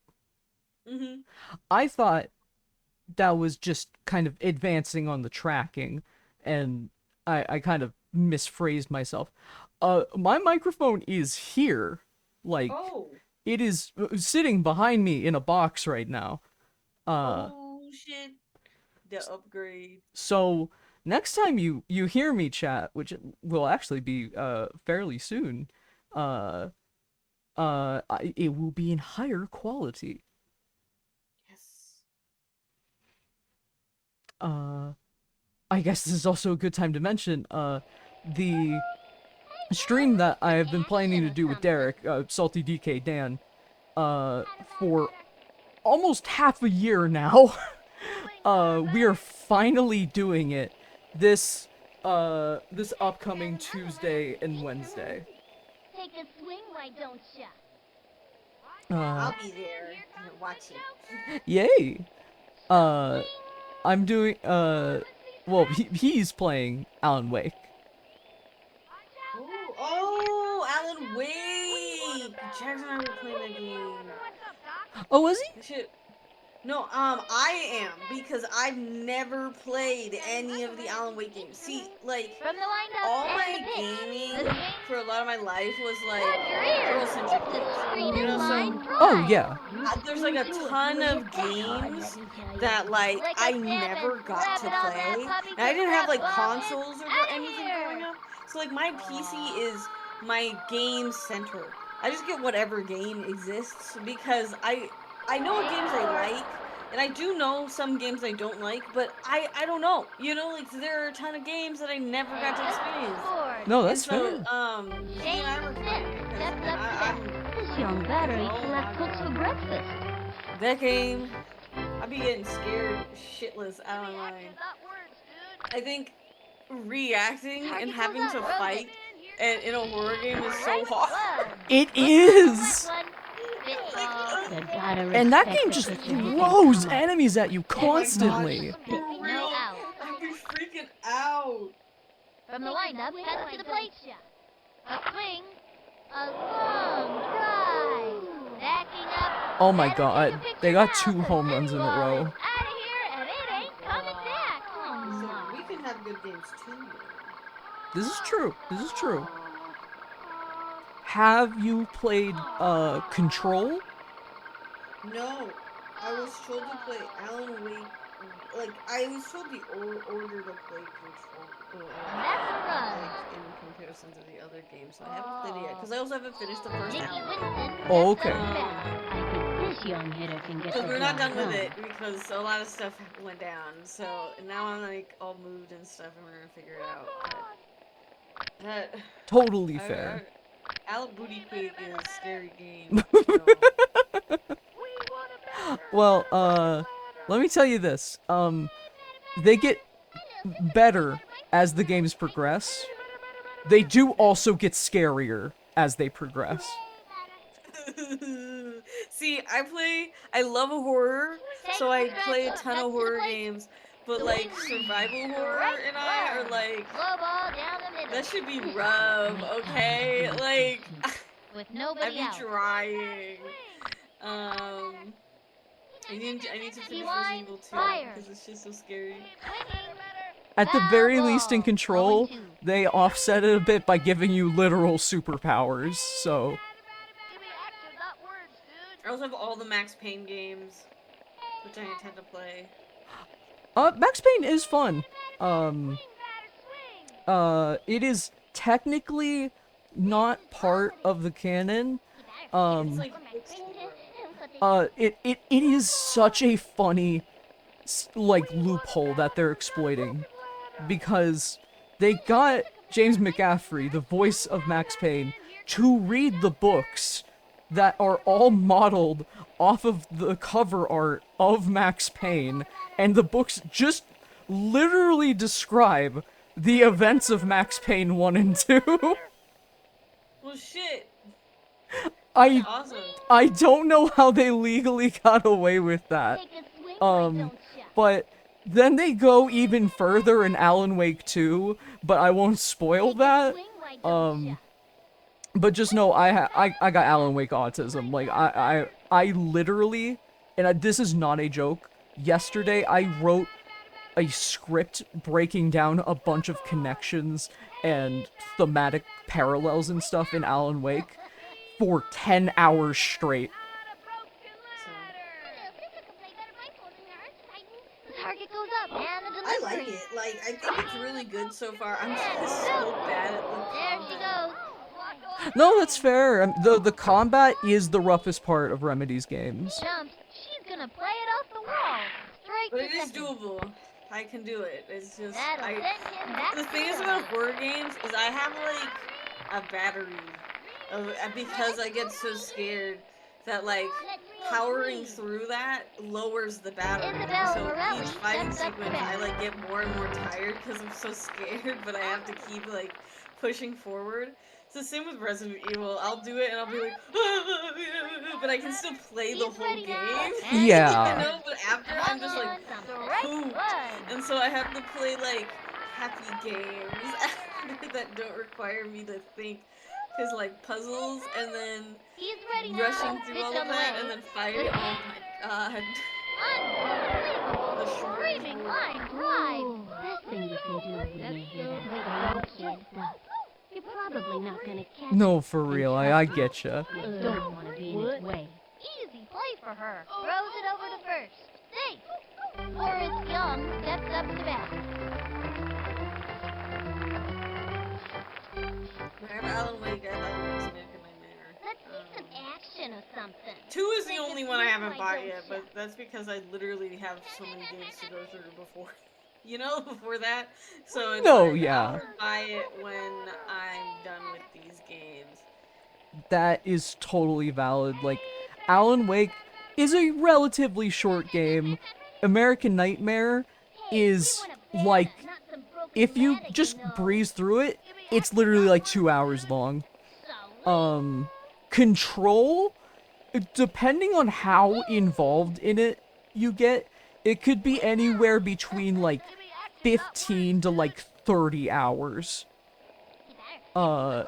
[SPEAKER 2] Mm-hmm.
[SPEAKER 1] I thought that was just kind of advancing on the tracking, and I kind of misphrased myself. My microphone is here. Like,
[SPEAKER 2] Oh.
[SPEAKER 1] it is sitting behind me in a box right now.
[SPEAKER 2] Oh shit. The upgrade.
[SPEAKER 1] So next time you hear me chat, which will actually be fairly soon, it will be in higher quality.
[SPEAKER 2] Yes.
[SPEAKER 1] I guess this is also a good time to mention the stream that I have been planning to do with Derek, Salty DK Dan, for almost half a year now. We are finally doing it this upcoming Tuesday and Wednesday.
[SPEAKER 3] Take a swing, why don't ya?
[SPEAKER 2] I'll be there watching.
[SPEAKER 1] Yay! I'm doing well, he's playing Alan Wake.
[SPEAKER 2] Oh, Alan Wake! Jackson and I were playing that game.
[SPEAKER 1] Oh, was he?
[SPEAKER 2] Shit. No, I am, because I've never played any of the Alan Wake games. See, like,
[SPEAKER 6] From the windup
[SPEAKER 2] all
[SPEAKER 6] and
[SPEAKER 2] my
[SPEAKER 6] the pitch.
[SPEAKER 2] gaming
[SPEAKER 6] The swing.
[SPEAKER 2] for a lot of my life was like
[SPEAKER 6] Your ear.
[SPEAKER 2] girl-centric
[SPEAKER 6] The
[SPEAKER 2] games.
[SPEAKER 6] screen
[SPEAKER 2] You
[SPEAKER 6] is
[SPEAKER 2] know,
[SPEAKER 6] line
[SPEAKER 2] so
[SPEAKER 1] Oh
[SPEAKER 6] prime.
[SPEAKER 1] yeah.
[SPEAKER 2] there's like a ton of games that like
[SPEAKER 6] Lick a
[SPEAKER 2] I
[SPEAKER 6] stamp
[SPEAKER 2] never
[SPEAKER 6] and
[SPEAKER 2] got
[SPEAKER 6] slap
[SPEAKER 2] to
[SPEAKER 6] it on that
[SPEAKER 2] play.
[SPEAKER 6] puppy
[SPEAKER 2] And I
[SPEAKER 6] 'cause
[SPEAKER 2] didn't have
[SPEAKER 6] that
[SPEAKER 2] like
[SPEAKER 6] ball is
[SPEAKER 2] consoles or
[SPEAKER 6] outta
[SPEAKER 2] anything
[SPEAKER 6] here.
[SPEAKER 2] growing up. So like my PC is my game center. I just get whatever game exists because I know what games I like. And I do know some games I don't like, but I don't know. You know, like there are a ton of games that I never got to experience.
[SPEAKER 1] No,
[SPEAKER 2] And
[SPEAKER 1] that's
[SPEAKER 2] so,
[SPEAKER 1] fair.
[SPEAKER 2] he and I were playing it because
[SPEAKER 6] Steps up to
[SPEAKER 2] I'm
[SPEAKER 5] This young battery
[SPEAKER 2] Oh
[SPEAKER 5] left
[SPEAKER 2] my
[SPEAKER 5] cooks for
[SPEAKER 2] God.
[SPEAKER 5] breakfast.
[SPEAKER 2] that game. I be getting scared shitless out of my mind. I think reacting and having to fight and in a horror game is so hard.
[SPEAKER 1] It is.
[SPEAKER 5] You gotta
[SPEAKER 1] And that
[SPEAKER 5] respect
[SPEAKER 1] game
[SPEAKER 5] the
[SPEAKER 1] just
[SPEAKER 5] pitcher's instinct,
[SPEAKER 1] throws
[SPEAKER 5] Thomas.
[SPEAKER 1] enemies at you
[SPEAKER 2] Oh my gosh,
[SPEAKER 1] constantly.
[SPEAKER 2] for real.
[SPEAKER 6] out.
[SPEAKER 2] I'd be freaking out.
[SPEAKER 6] From the windup, pass it to the plate. A swing. A long drive. Backing up.
[SPEAKER 1] Oh my
[SPEAKER 6] Better
[SPEAKER 1] god,
[SPEAKER 6] take a picture
[SPEAKER 1] they got
[SPEAKER 6] now,
[SPEAKER 1] 2
[SPEAKER 6] 'cause
[SPEAKER 1] home
[SPEAKER 6] this
[SPEAKER 1] runs in a
[SPEAKER 6] ball
[SPEAKER 1] row.
[SPEAKER 6] is outta here and it ain't coming back.
[SPEAKER 2] So we can have good games too.
[SPEAKER 1] This is true. This is true. Have you played Control?
[SPEAKER 2] No, I was told to play Alan Wake. Like I was told the order to play Control.
[SPEAKER 6] That's a run.
[SPEAKER 2] Like in comparison to the other games, so I haven't played it yet because I also haven't finished the first
[SPEAKER 6] Nicky
[SPEAKER 2] Alan
[SPEAKER 6] Winston.
[SPEAKER 2] Wake.
[SPEAKER 1] Oh,
[SPEAKER 6] steps
[SPEAKER 1] okay.
[SPEAKER 6] up to bat.
[SPEAKER 5] I think this young hitter can get
[SPEAKER 2] So
[SPEAKER 5] the
[SPEAKER 2] we're not
[SPEAKER 5] job
[SPEAKER 2] done with it because a lot of stuff went down. So now I'm like all moved and stuff, and we're gonna figure it out. But that
[SPEAKER 1] Totally fair.
[SPEAKER 2] Alan Booty Pig is a scary game. So.
[SPEAKER 1] Well, let me tell you this. They get better as the games progress. They do also get scarier as they progress.
[SPEAKER 2] See, I love horror, so I play a ton of horror games, but like survival horror and I are like,
[SPEAKER 6] Slow ball down the middle.
[SPEAKER 2] that should be rough, okay? Like,
[SPEAKER 6] With
[SPEAKER 2] I
[SPEAKER 6] nobody
[SPEAKER 2] be
[SPEAKER 6] out.
[SPEAKER 2] trying. I need to finish Resident Evil 2
[SPEAKER 6] Fire.
[SPEAKER 2] because it's just so scary.
[SPEAKER 1] At the very least in
[SPEAKER 6] Foul ball.
[SPEAKER 1] Control,
[SPEAKER 6] 0-2.
[SPEAKER 1] they offset it a bit by giving you literal superpowers, so...
[SPEAKER 2] I also have all the Max Payne games, which I intend to play.
[SPEAKER 1] Max Payne is fun. It is technically not part of the canon.
[SPEAKER 2] It's like
[SPEAKER 1] It is such a funny, like, loophole that they're exploiting. Because they got James McCaffrey, the voice of Max Payne, to read the books that are all modeled off of the cover art of Max Payne, and the books just literally describe the events of Max Payne 1 and 2.
[SPEAKER 2] Well, shit.
[SPEAKER 1] I
[SPEAKER 2] Awesome.
[SPEAKER 1] I don't know how they legally got away with that.
[SPEAKER 5] Take a swing, why don't ya?
[SPEAKER 1] But then they go even further in Alan Wake 2, but I won't spoil
[SPEAKER 5] Take a
[SPEAKER 1] that.
[SPEAKER 5] swing, why don't ya?
[SPEAKER 1] But just know I got Alan Wake autism. Like I literally, and this is not a joke. Yesterday I wrote a script breaking down a bunch of connections and thematic parallels and stuff in Alan Wake for 10 hours straight.
[SPEAKER 5] The target goes up.
[SPEAKER 6] And the
[SPEAKER 2] I
[SPEAKER 6] delivery.
[SPEAKER 2] like it. Like, I think it's really good so far. I'm just so bad at the
[SPEAKER 6] There she
[SPEAKER 2] combat.
[SPEAKER 6] goes.
[SPEAKER 1] No, that's fair. The combat is the roughest part of Remedy's games.
[SPEAKER 6] Jumps. She's gonna play it off the wall. Straight
[SPEAKER 2] But
[SPEAKER 6] to
[SPEAKER 2] it is
[SPEAKER 6] second.
[SPEAKER 2] doable. I can do it. It's just
[SPEAKER 6] That'll send him back
[SPEAKER 2] the
[SPEAKER 6] to
[SPEAKER 2] thing is
[SPEAKER 6] the
[SPEAKER 2] about
[SPEAKER 6] road.
[SPEAKER 2] horror games is I have like a battery of because I get so scared that like powering through that lowers the battery.
[SPEAKER 6] Isabel
[SPEAKER 2] So
[SPEAKER 6] Morelli
[SPEAKER 2] each fighting
[SPEAKER 6] steps up to
[SPEAKER 2] sequence I
[SPEAKER 6] bat.
[SPEAKER 2] like get more and more tired because I'm so scared, but I have to keep like pushing forward. It's the same with Resident Evil. I'll do it and I'll be like, but I can still play the
[SPEAKER 6] He's
[SPEAKER 2] whole
[SPEAKER 6] ready
[SPEAKER 2] game.
[SPEAKER 6] now.
[SPEAKER 2] You
[SPEAKER 1] Yeah.
[SPEAKER 2] know, but after I'm just like
[SPEAKER 6] Strike
[SPEAKER 2] pooped.
[SPEAKER 6] one.
[SPEAKER 2] And so I have to play like happy games that don't require me to think. Cause like puzzles and then
[SPEAKER 6] He's ready now.
[SPEAKER 2] rushing through
[SPEAKER 6] Pitch
[SPEAKER 2] all
[SPEAKER 6] on
[SPEAKER 2] of
[SPEAKER 6] the
[SPEAKER 2] that
[SPEAKER 6] way.
[SPEAKER 2] and then fighting. Oh my god.
[SPEAKER 6] Unbelievable.
[SPEAKER 2] The short
[SPEAKER 6] Screaming
[SPEAKER 2] board.
[SPEAKER 6] line drive.
[SPEAKER 5] Oh, best thing you can do when you hear that little kid stuff. You're probably not gonna catch
[SPEAKER 1] No,
[SPEAKER 5] it.
[SPEAKER 1] for
[SPEAKER 5] And
[SPEAKER 1] real. I
[SPEAKER 5] trust me,
[SPEAKER 1] getcha.
[SPEAKER 5] you don't want to be in its way.
[SPEAKER 6] Easy play for her. Throws it over to first. Safe. Horace Young steps up to bat.
[SPEAKER 2] I have Alan Wake, I have Alan Wake's American Nightmare.
[SPEAKER 6] Let's see some action or something.
[SPEAKER 2] 2 is the only one I haven't bought yet, but that's because I literally have so many games to go through before. You know, before that. So it's
[SPEAKER 1] No,
[SPEAKER 2] like,
[SPEAKER 1] yeah.
[SPEAKER 2] I'll buy it when I'm done with these games.
[SPEAKER 1] That is totally valid. Like, Alan Wake is a relatively short game. American Nightmare is like, if you just breeze through it, it's literally like 2 hours long. Control, depending on how involved in it you get, it could be anywhere between like 15 to like 30 hours. And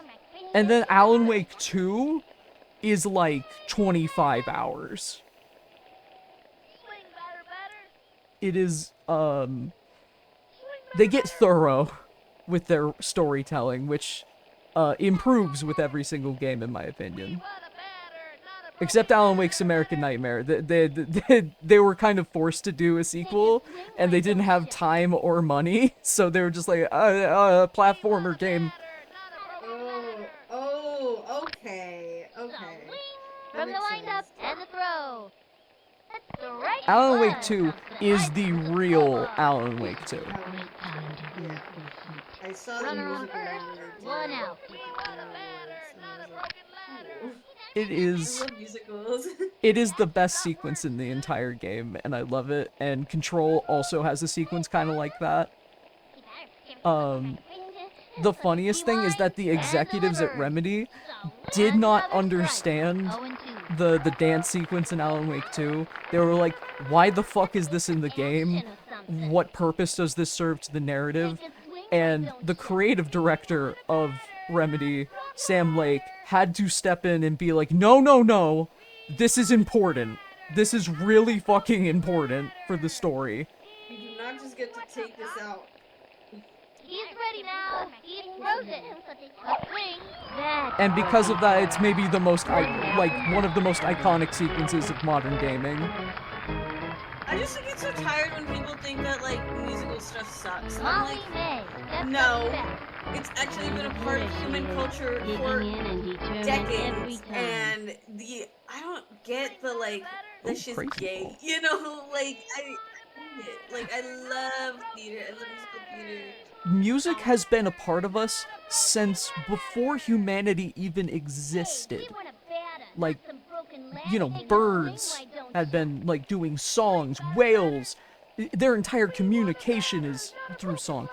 [SPEAKER 1] then Alan Wake 2 is like 25 hours. It is, they get thorough with their storytelling, which improves with every single game, in my opinion. Except Alan Wake's American Nightmare. They were kind of forced to do a sequel, and they didn't have time or money, so they were just like, platformer game.
[SPEAKER 2] Okay.
[SPEAKER 6] From the windup and the throw. That's the right
[SPEAKER 1] Alan Wake
[SPEAKER 6] one.
[SPEAKER 1] 2 is the real Alan Wake 2.
[SPEAKER 5] Great time to use this heat.
[SPEAKER 2] I saw the
[SPEAKER 6] Runner on
[SPEAKER 2] music video
[SPEAKER 6] first,
[SPEAKER 2] they did.
[SPEAKER 6] one out.
[SPEAKER 1] It
[SPEAKER 2] I
[SPEAKER 1] is,
[SPEAKER 2] love musicals.
[SPEAKER 1] it is the best sequence in the entire game, and I love it. And Control also has a sequence kind of like that. The funniest thing is that the executives at Remedy did not understand the dance sequence in Alan Wake 2. They were like, why the fuck is this in the game? What purpose does this serve to the narrative? And the creative director of Remedy, Sam Lake, had to step in and be like, no, this is important. This is really fucking important for the story.
[SPEAKER 2] You do not just get to take this out.
[SPEAKER 6] He's ready now. He throws it. A swing. That.
[SPEAKER 1] And because of that, it's maybe the most, one of the most iconic sequences of modern gaming.
[SPEAKER 2] I just get so tired when people think that like musical stuff sucks. And I'm
[SPEAKER 6] Molly
[SPEAKER 2] like,
[SPEAKER 6] May steps
[SPEAKER 2] no.
[SPEAKER 6] up to bat.
[SPEAKER 2] it's actually been a part of human culture for
[SPEAKER 5] Digging in and determined every
[SPEAKER 2] decades,
[SPEAKER 5] time.
[SPEAKER 2] and I don't get the like that
[SPEAKER 1] Ooh,
[SPEAKER 2] shit's
[SPEAKER 1] crazy
[SPEAKER 2] gay.
[SPEAKER 1] ball.
[SPEAKER 2] You know, like I hate it. Like I love theater. I love musical theater.
[SPEAKER 1] music has been a part of us since before humanity even existed. Like, you know, birds had been, like, doing songs, whales, their entire communication is through song.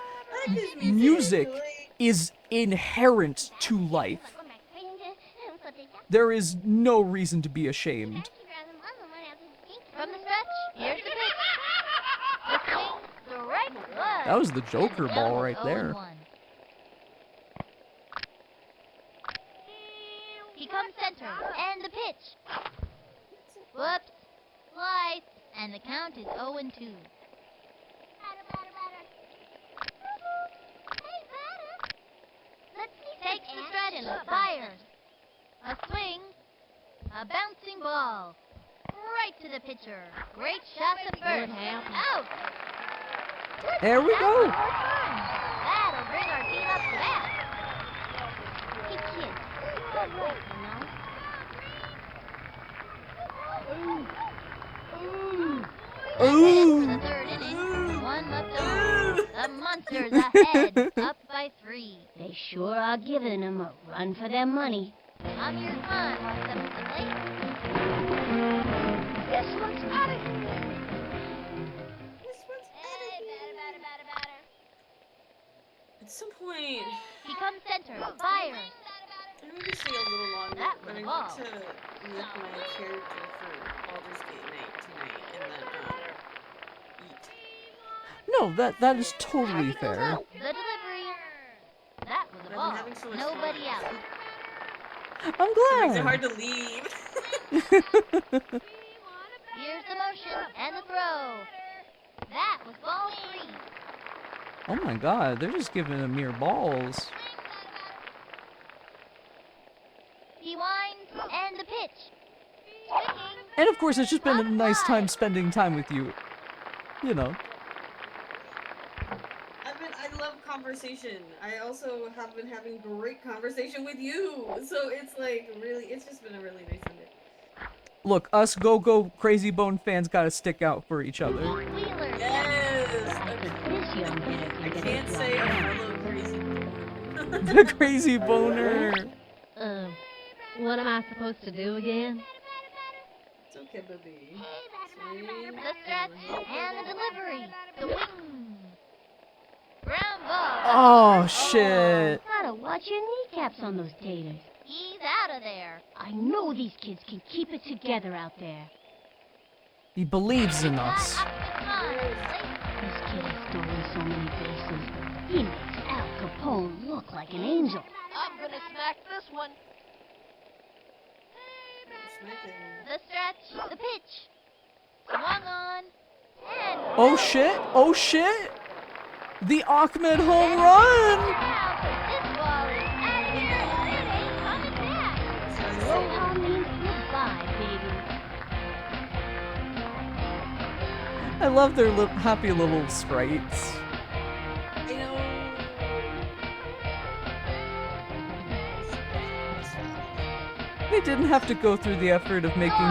[SPEAKER 2] I like his
[SPEAKER 1] Music
[SPEAKER 2] like,
[SPEAKER 1] is inherent to life. There is no reason to be ashamed.
[SPEAKER 6] From the stretch, here's the pitch. The swing, strike one.
[SPEAKER 1] That was the Joker
[SPEAKER 6] And the
[SPEAKER 1] ball
[SPEAKER 6] count is
[SPEAKER 1] right there.
[SPEAKER 6] 0-1. He comes center, and the pitch. Whoops, slice, and the count is 0-2. Takes the stretch and fires. A swing, a bouncing ball, right to the pitcher. Great shot to first. Out.
[SPEAKER 1] There we
[SPEAKER 6] That's
[SPEAKER 1] go.
[SPEAKER 6] one more time. That'll bring our team up to bat.
[SPEAKER 5] Hey, kid, good luck,
[SPEAKER 6] That's it for
[SPEAKER 1] Ooh.
[SPEAKER 6] the third inning. One left over. The Monsters ahead, up by 3.
[SPEAKER 5] They sure are giving them a run for their money.
[SPEAKER 6] I'm your son, walks up to the plate.
[SPEAKER 4] This one's out of here.
[SPEAKER 2] this one's
[SPEAKER 6] Hey, batter.
[SPEAKER 2] At some point,
[SPEAKER 6] He comes center, fires.
[SPEAKER 2] I need to stay a little longer,
[SPEAKER 6] That
[SPEAKER 2] but I
[SPEAKER 6] was a
[SPEAKER 2] need
[SPEAKER 6] ball.
[SPEAKER 2] to make my character for Baldur's Gate night tonight, and then eat.
[SPEAKER 1] No, that is totally fair.
[SPEAKER 6] The delivery. That was a
[SPEAKER 2] I've been
[SPEAKER 6] ball.
[SPEAKER 2] having so much
[SPEAKER 6] Nobody
[SPEAKER 2] fun.
[SPEAKER 6] out.
[SPEAKER 1] I'm
[SPEAKER 2] It makes it
[SPEAKER 1] glad.
[SPEAKER 2] hard to leave.
[SPEAKER 6] Here's the motion and the throw. That was ball 3.
[SPEAKER 1] Oh my god, they're just giving him mere balls.
[SPEAKER 6] He winds and the pitch. Swinging.
[SPEAKER 1] And of course, it's just been a nice time spending time with you. You know.
[SPEAKER 2] I love conversation. I also have been having great conversation with you. So it's like really, it's just been a really nice Sunday.
[SPEAKER 1] Look, us Go-Go Crazy Bone fans gotta stick out for each other.
[SPEAKER 6] Wheeler.
[SPEAKER 2] Yes!
[SPEAKER 5] I think this young hitter
[SPEAKER 2] I
[SPEAKER 5] can get
[SPEAKER 2] can't
[SPEAKER 5] the
[SPEAKER 2] say
[SPEAKER 5] job
[SPEAKER 2] a
[SPEAKER 5] done.
[SPEAKER 2] fellow crazy boy.
[SPEAKER 1] The Crazy Boner.
[SPEAKER 7] What am I supposed to do again?
[SPEAKER 2] It's okay, baby.
[SPEAKER 6] The stretch and the delivery. Swing. Ground ball.
[SPEAKER 1] Oh shit.
[SPEAKER 5] Gotta watch your kneecaps on those taters.
[SPEAKER 6] He's out of there.
[SPEAKER 5] I know these kids can keep it together out there.
[SPEAKER 1] He believes in
[SPEAKER 6] That
[SPEAKER 1] us.
[SPEAKER 6] opposite line.
[SPEAKER 5] This kid has stolen so many bases. He makes Al Capone look like an angel.
[SPEAKER 4] I'm gonna smack this one.
[SPEAKER 6] The stretch. The pitch. Swung on. And
[SPEAKER 1] Oh shit. Oh shit. The Ahmed home run.
[SPEAKER 6] now, this ball is out of here. It ain't coming back.
[SPEAKER 5] Aloha means goodbye, baby.
[SPEAKER 1] I love their happy little sprites.
[SPEAKER 2] I know.
[SPEAKER 1] They didn't have to go through the effort of making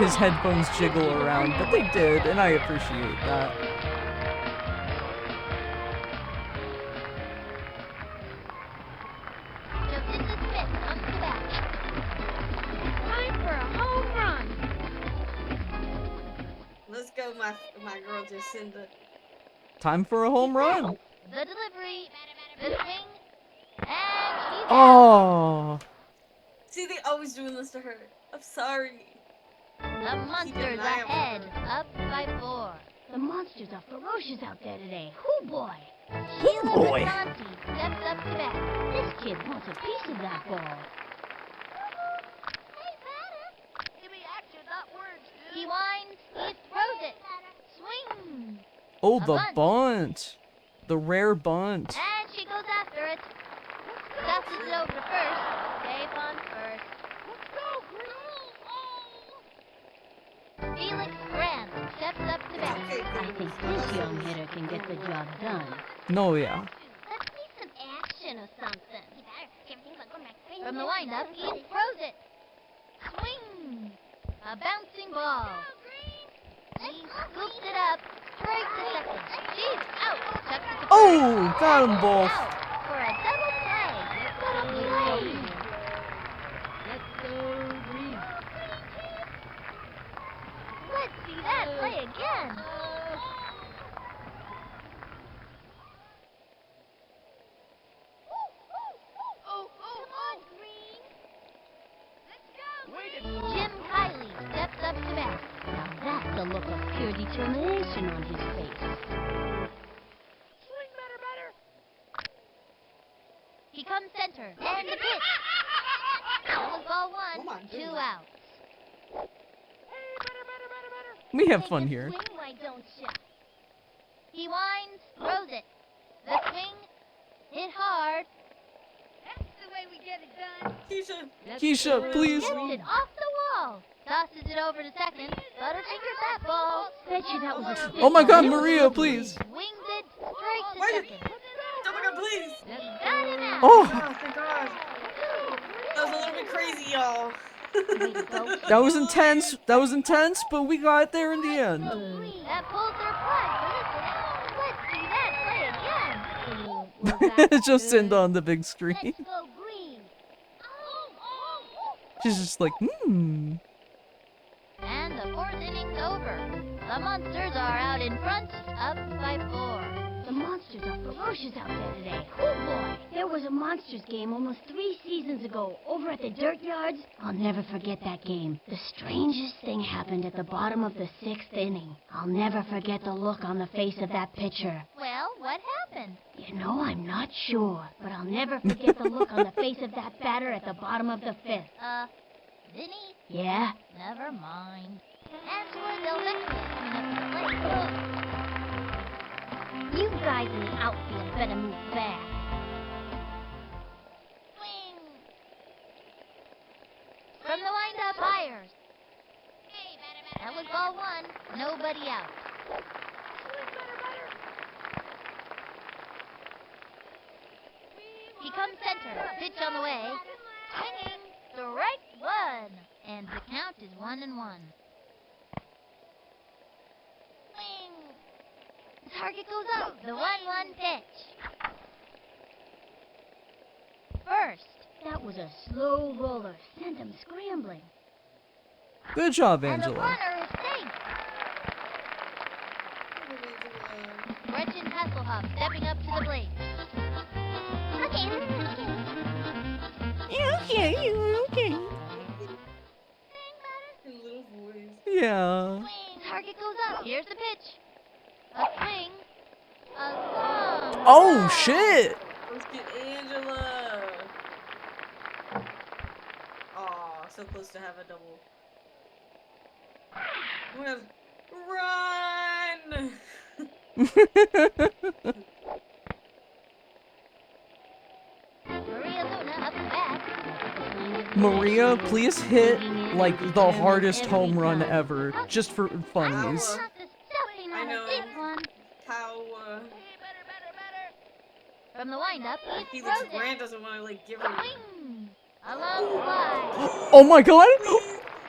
[SPEAKER 1] his headphones jiggle around, but they did, and I appreciate that.
[SPEAKER 6] Jacinda Smith comes to bat.
[SPEAKER 4] Time for a home run.
[SPEAKER 2] Let's go, my girl Jacinda.
[SPEAKER 1] Time for a home run.
[SPEAKER 6] The delivery. The swing. And she's out.
[SPEAKER 1] Oh.
[SPEAKER 2] See, they always doing this to her. I'm sorry.
[SPEAKER 6] The Monsters
[SPEAKER 2] denied
[SPEAKER 6] ahead,
[SPEAKER 2] her.
[SPEAKER 6] up by 4.
[SPEAKER 5] The monsters are ferocious out there today. Hoo boy!
[SPEAKER 6] Sheila
[SPEAKER 1] boy.
[SPEAKER 6] Visconti steps up to bat.
[SPEAKER 5] This kid wants a piece of that ball.
[SPEAKER 4] Give me action, not words, dude.
[SPEAKER 6] He winds, he throws it. Swing!
[SPEAKER 1] Oh,
[SPEAKER 6] A
[SPEAKER 1] the
[SPEAKER 6] bunt.
[SPEAKER 1] bunt. The rare bunt.
[SPEAKER 6] And she goes after it. Dusses it over to first. Safe on first.
[SPEAKER 4] Let's go, Green.
[SPEAKER 6] Felix Grant steps up to bat.
[SPEAKER 2] Okay,
[SPEAKER 5] I think this young hitter can get the job done.
[SPEAKER 1] No, yeah.
[SPEAKER 3] Let's need some action or something.
[SPEAKER 6] From the windup, he throws it. Swing! A bouncing ball. He scoops it up. straight to second. She's out. Chucks it to
[SPEAKER 1] Oh,
[SPEAKER 6] first.
[SPEAKER 1] got 'em
[SPEAKER 6] And
[SPEAKER 1] both.
[SPEAKER 6] out for a double play. What a play!
[SPEAKER 7] Let's go green.
[SPEAKER 6] Let's see that play again. Come on, Green.
[SPEAKER 4] Let's go.
[SPEAKER 6] Jim Kiley steps up to bat.
[SPEAKER 5] Now that's the look of pure determination on his face.
[SPEAKER 4] Swing better.
[SPEAKER 6] He comes center. And the pitch. That was ball
[SPEAKER 2] Oh my
[SPEAKER 6] one. Two
[SPEAKER 2] goodness.
[SPEAKER 6] outs.
[SPEAKER 1] We have
[SPEAKER 6] Take
[SPEAKER 1] fun
[SPEAKER 6] a
[SPEAKER 1] here.
[SPEAKER 6] Swing, why don't you? He winds, throws it. The swing, hit hard.
[SPEAKER 4] That's the way we get it done.
[SPEAKER 2] Keisha.
[SPEAKER 7] Let's
[SPEAKER 1] Keisha,
[SPEAKER 7] go
[SPEAKER 1] please.
[SPEAKER 6] Gets
[SPEAKER 7] green.
[SPEAKER 6] it off the wall. Tosses it over to second. Butterfingers that ball.
[SPEAKER 5] Bet you that was a stick
[SPEAKER 1] Oh my God,
[SPEAKER 5] ball.
[SPEAKER 1] Maria, please.
[SPEAKER 6] Swings it straight to
[SPEAKER 2] Wait.
[SPEAKER 6] second.
[SPEAKER 2] Oh my god, please.
[SPEAKER 7] Let's
[SPEAKER 6] Got him out.
[SPEAKER 1] Oh,
[SPEAKER 2] Oh, thank God. That was a little bit crazy, y'all.
[SPEAKER 5] Way to go.
[SPEAKER 1] that was intense. That was intense, but we got there in the end.
[SPEAKER 6] That pulls their plug for this one. Let's see that play again.
[SPEAKER 7] Well, that's
[SPEAKER 1] Just
[SPEAKER 7] good.
[SPEAKER 1] end on the big screen.
[SPEAKER 6] Let's go green.
[SPEAKER 1] She's just like,
[SPEAKER 6] And the fourth inning's over. The Monsters are out in front, up by 4.
[SPEAKER 5] The monsters are ferocious out there today. Oh boy, there was a monsters game almost 3 seasons ago over at the dirt yards. I'll never forget that game. The strangest thing happened at the bottom of the 6th inning. I'll never forget the look on the face of that pitcher.
[SPEAKER 6] Well, what happened?
[SPEAKER 5] You know, I'm not sure, but I'll never forget the look on the face of that batter at the bottom of the 5th.
[SPEAKER 6] Vinny?
[SPEAKER 5] Yeah?
[SPEAKER 6] Never mind. Angela Del Vecchio coming up to the plate.
[SPEAKER 5] You guys in the outfield better move fast.
[SPEAKER 6] Swing. From the windup, fires. That was ball one. Nobody out. He comes center. Pitch on the way. Swinging. Strike one. And the count is 1-1. Swing. Target goes up. The 1-1 pitch. First.
[SPEAKER 5] That was a slow roller. Sent him scrambling.
[SPEAKER 1] good job,
[SPEAKER 6] And the
[SPEAKER 1] Angela.
[SPEAKER 6] runner is safe. Gretchen Hasselhoff stepping up to the plate.
[SPEAKER 1] Okay, okay.
[SPEAKER 2] Little voice.
[SPEAKER 1] Yeah.
[SPEAKER 6] Swing. Target goes up. Here's the pitch. A swing. A long.
[SPEAKER 1] Oh,
[SPEAKER 6] drive.
[SPEAKER 1] shit.
[SPEAKER 2] Let's get Angela. Aw, so close to have a double. Oh my God. Run!
[SPEAKER 6] Maria Luna up the bat.
[SPEAKER 1] Maria, please hit like the hardest home run ever, just for funnies.
[SPEAKER 6] Not the stuffing
[SPEAKER 2] I
[SPEAKER 6] on
[SPEAKER 2] know.
[SPEAKER 6] a big one.
[SPEAKER 2] How,
[SPEAKER 6] From the windup, he
[SPEAKER 2] Felix
[SPEAKER 6] throws it.
[SPEAKER 2] Grant doesn't want to, like, give her...
[SPEAKER 6] Swing. A long fly.
[SPEAKER 1] Oh my god!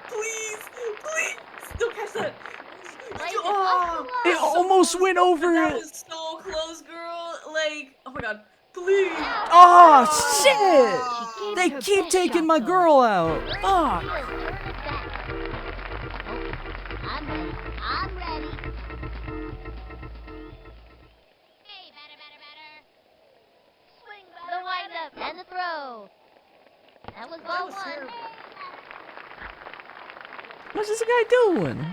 [SPEAKER 2] Please! Please! Don't catch that!
[SPEAKER 6] Lays it
[SPEAKER 2] Oh,
[SPEAKER 6] off the
[SPEAKER 1] It
[SPEAKER 6] wall.
[SPEAKER 1] almost went over
[SPEAKER 2] that
[SPEAKER 1] it!
[SPEAKER 2] was so close, girl! Like, oh my god. Please!
[SPEAKER 1] Oh,
[SPEAKER 5] She
[SPEAKER 1] shit!
[SPEAKER 5] gave
[SPEAKER 1] They
[SPEAKER 5] her
[SPEAKER 1] keep
[SPEAKER 5] best
[SPEAKER 1] taking
[SPEAKER 5] shot,
[SPEAKER 1] my
[SPEAKER 5] though.
[SPEAKER 1] girl out!
[SPEAKER 6] Great
[SPEAKER 1] Fuck!
[SPEAKER 6] field, turn it back. Okay, I'm ready. I'm ready. Hey, batter. Swing, the windup and the throw. That was ball
[SPEAKER 2] was
[SPEAKER 6] one.
[SPEAKER 2] terrible.
[SPEAKER 1] What's this guy doing?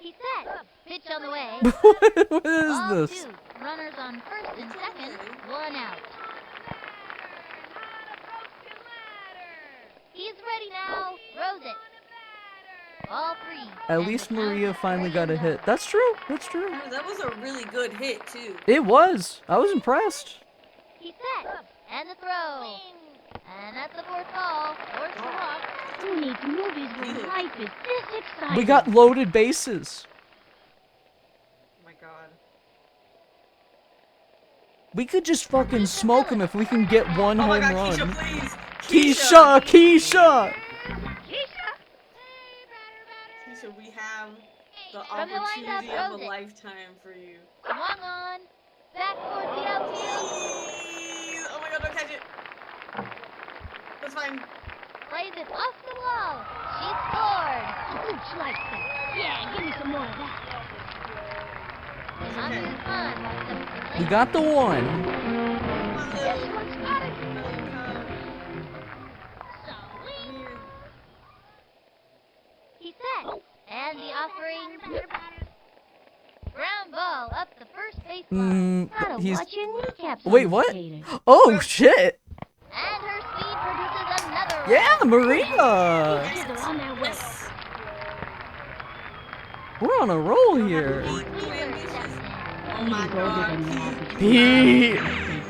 [SPEAKER 6] He's set. Pitch on the way.
[SPEAKER 1] What is
[SPEAKER 6] Ball
[SPEAKER 1] this?
[SPEAKER 6] two. Runners on first and second. One out. He's ready now. Throws it. Ball three.
[SPEAKER 1] At
[SPEAKER 6] And
[SPEAKER 1] least
[SPEAKER 6] the count
[SPEAKER 1] Maria
[SPEAKER 6] is
[SPEAKER 1] finally got a
[SPEAKER 6] 3-0.
[SPEAKER 1] hit. That's true. That's true.
[SPEAKER 2] That was a really good hit, too.
[SPEAKER 1] It was. I was impressed.
[SPEAKER 6] He's set. And the throw. And that's the fourth ball. Fourth to walk.
[SPEAKER 5] Who needs movies when life is this exciting?
[SPEAKER 1] We got loaded bases.
[SPEAKER 2] Oh my god.
[SPEAKER 1] We could just fucking smoke him if we can get one
[SPEAKER 2] Oh my
[SPEAKER 1] home
[SPEAKER 2] god,
[SPEAKER 1] run.
[SPEAKER 2] Keisha, please!
[SPEAKER 1] Keisha! Keisha!
[SPEAKER 4] Keisha?
[SPEAKER 2] Keisha, so we have the
[SPEAKER 6] From the wind-up,
[SPEAKER 2] opportunity of a
[SPEAKER 6] throws it.
[SPEAKER 2] lifetime for you.
[SPEAKER 6] Swung on. Back towards the outfield.
[SPEAKER 2] Please. Oh my god, don't catch it. That's fine.
[SPEAKER 6] Plays it off the wall. She scored.
[SPEAKER 5] Ooch likes that. Yeah, give me some more of that.
[SPEAKER 6] The Monsters won.
[SPEAKER 1] We got the one.
[SPEAKER 2] Come on,
[SPEAKER 5] This
[SPEAKER 2] Lily.
[SPEAKER 5] one's got it.
[SPEAKER 2] Lily, come. Here.
[SPEAKER 6] He set. And the offering. Ground ball up the first base line.
[SPEAKER 5] Gotta
[SPEAKER 1] He's.
[SPEAKER 5] watch your kneecaps on
[SPEAKER 1] Wait,
[SPEAKER 5] those
[SPEAKER 1] what?
[SPEAKER 5] skaters.
[SPEAKER 1] Oh shit!
[SPEAKER 6] And her speed produces another
[SPEAKER 1] Yeah,
[SPEAKER 6] run.
[SPEAKER 1] Marina.
[SPEAKER 5] They're on their way.
[SPEAKER 2] Yes.
[SPEAKER 1] We're on a roll here.
[SPEAKER 6] Wheeler steps in.
[SPEAKER 2] Oh my god.
[SPEAKER 1] Pete,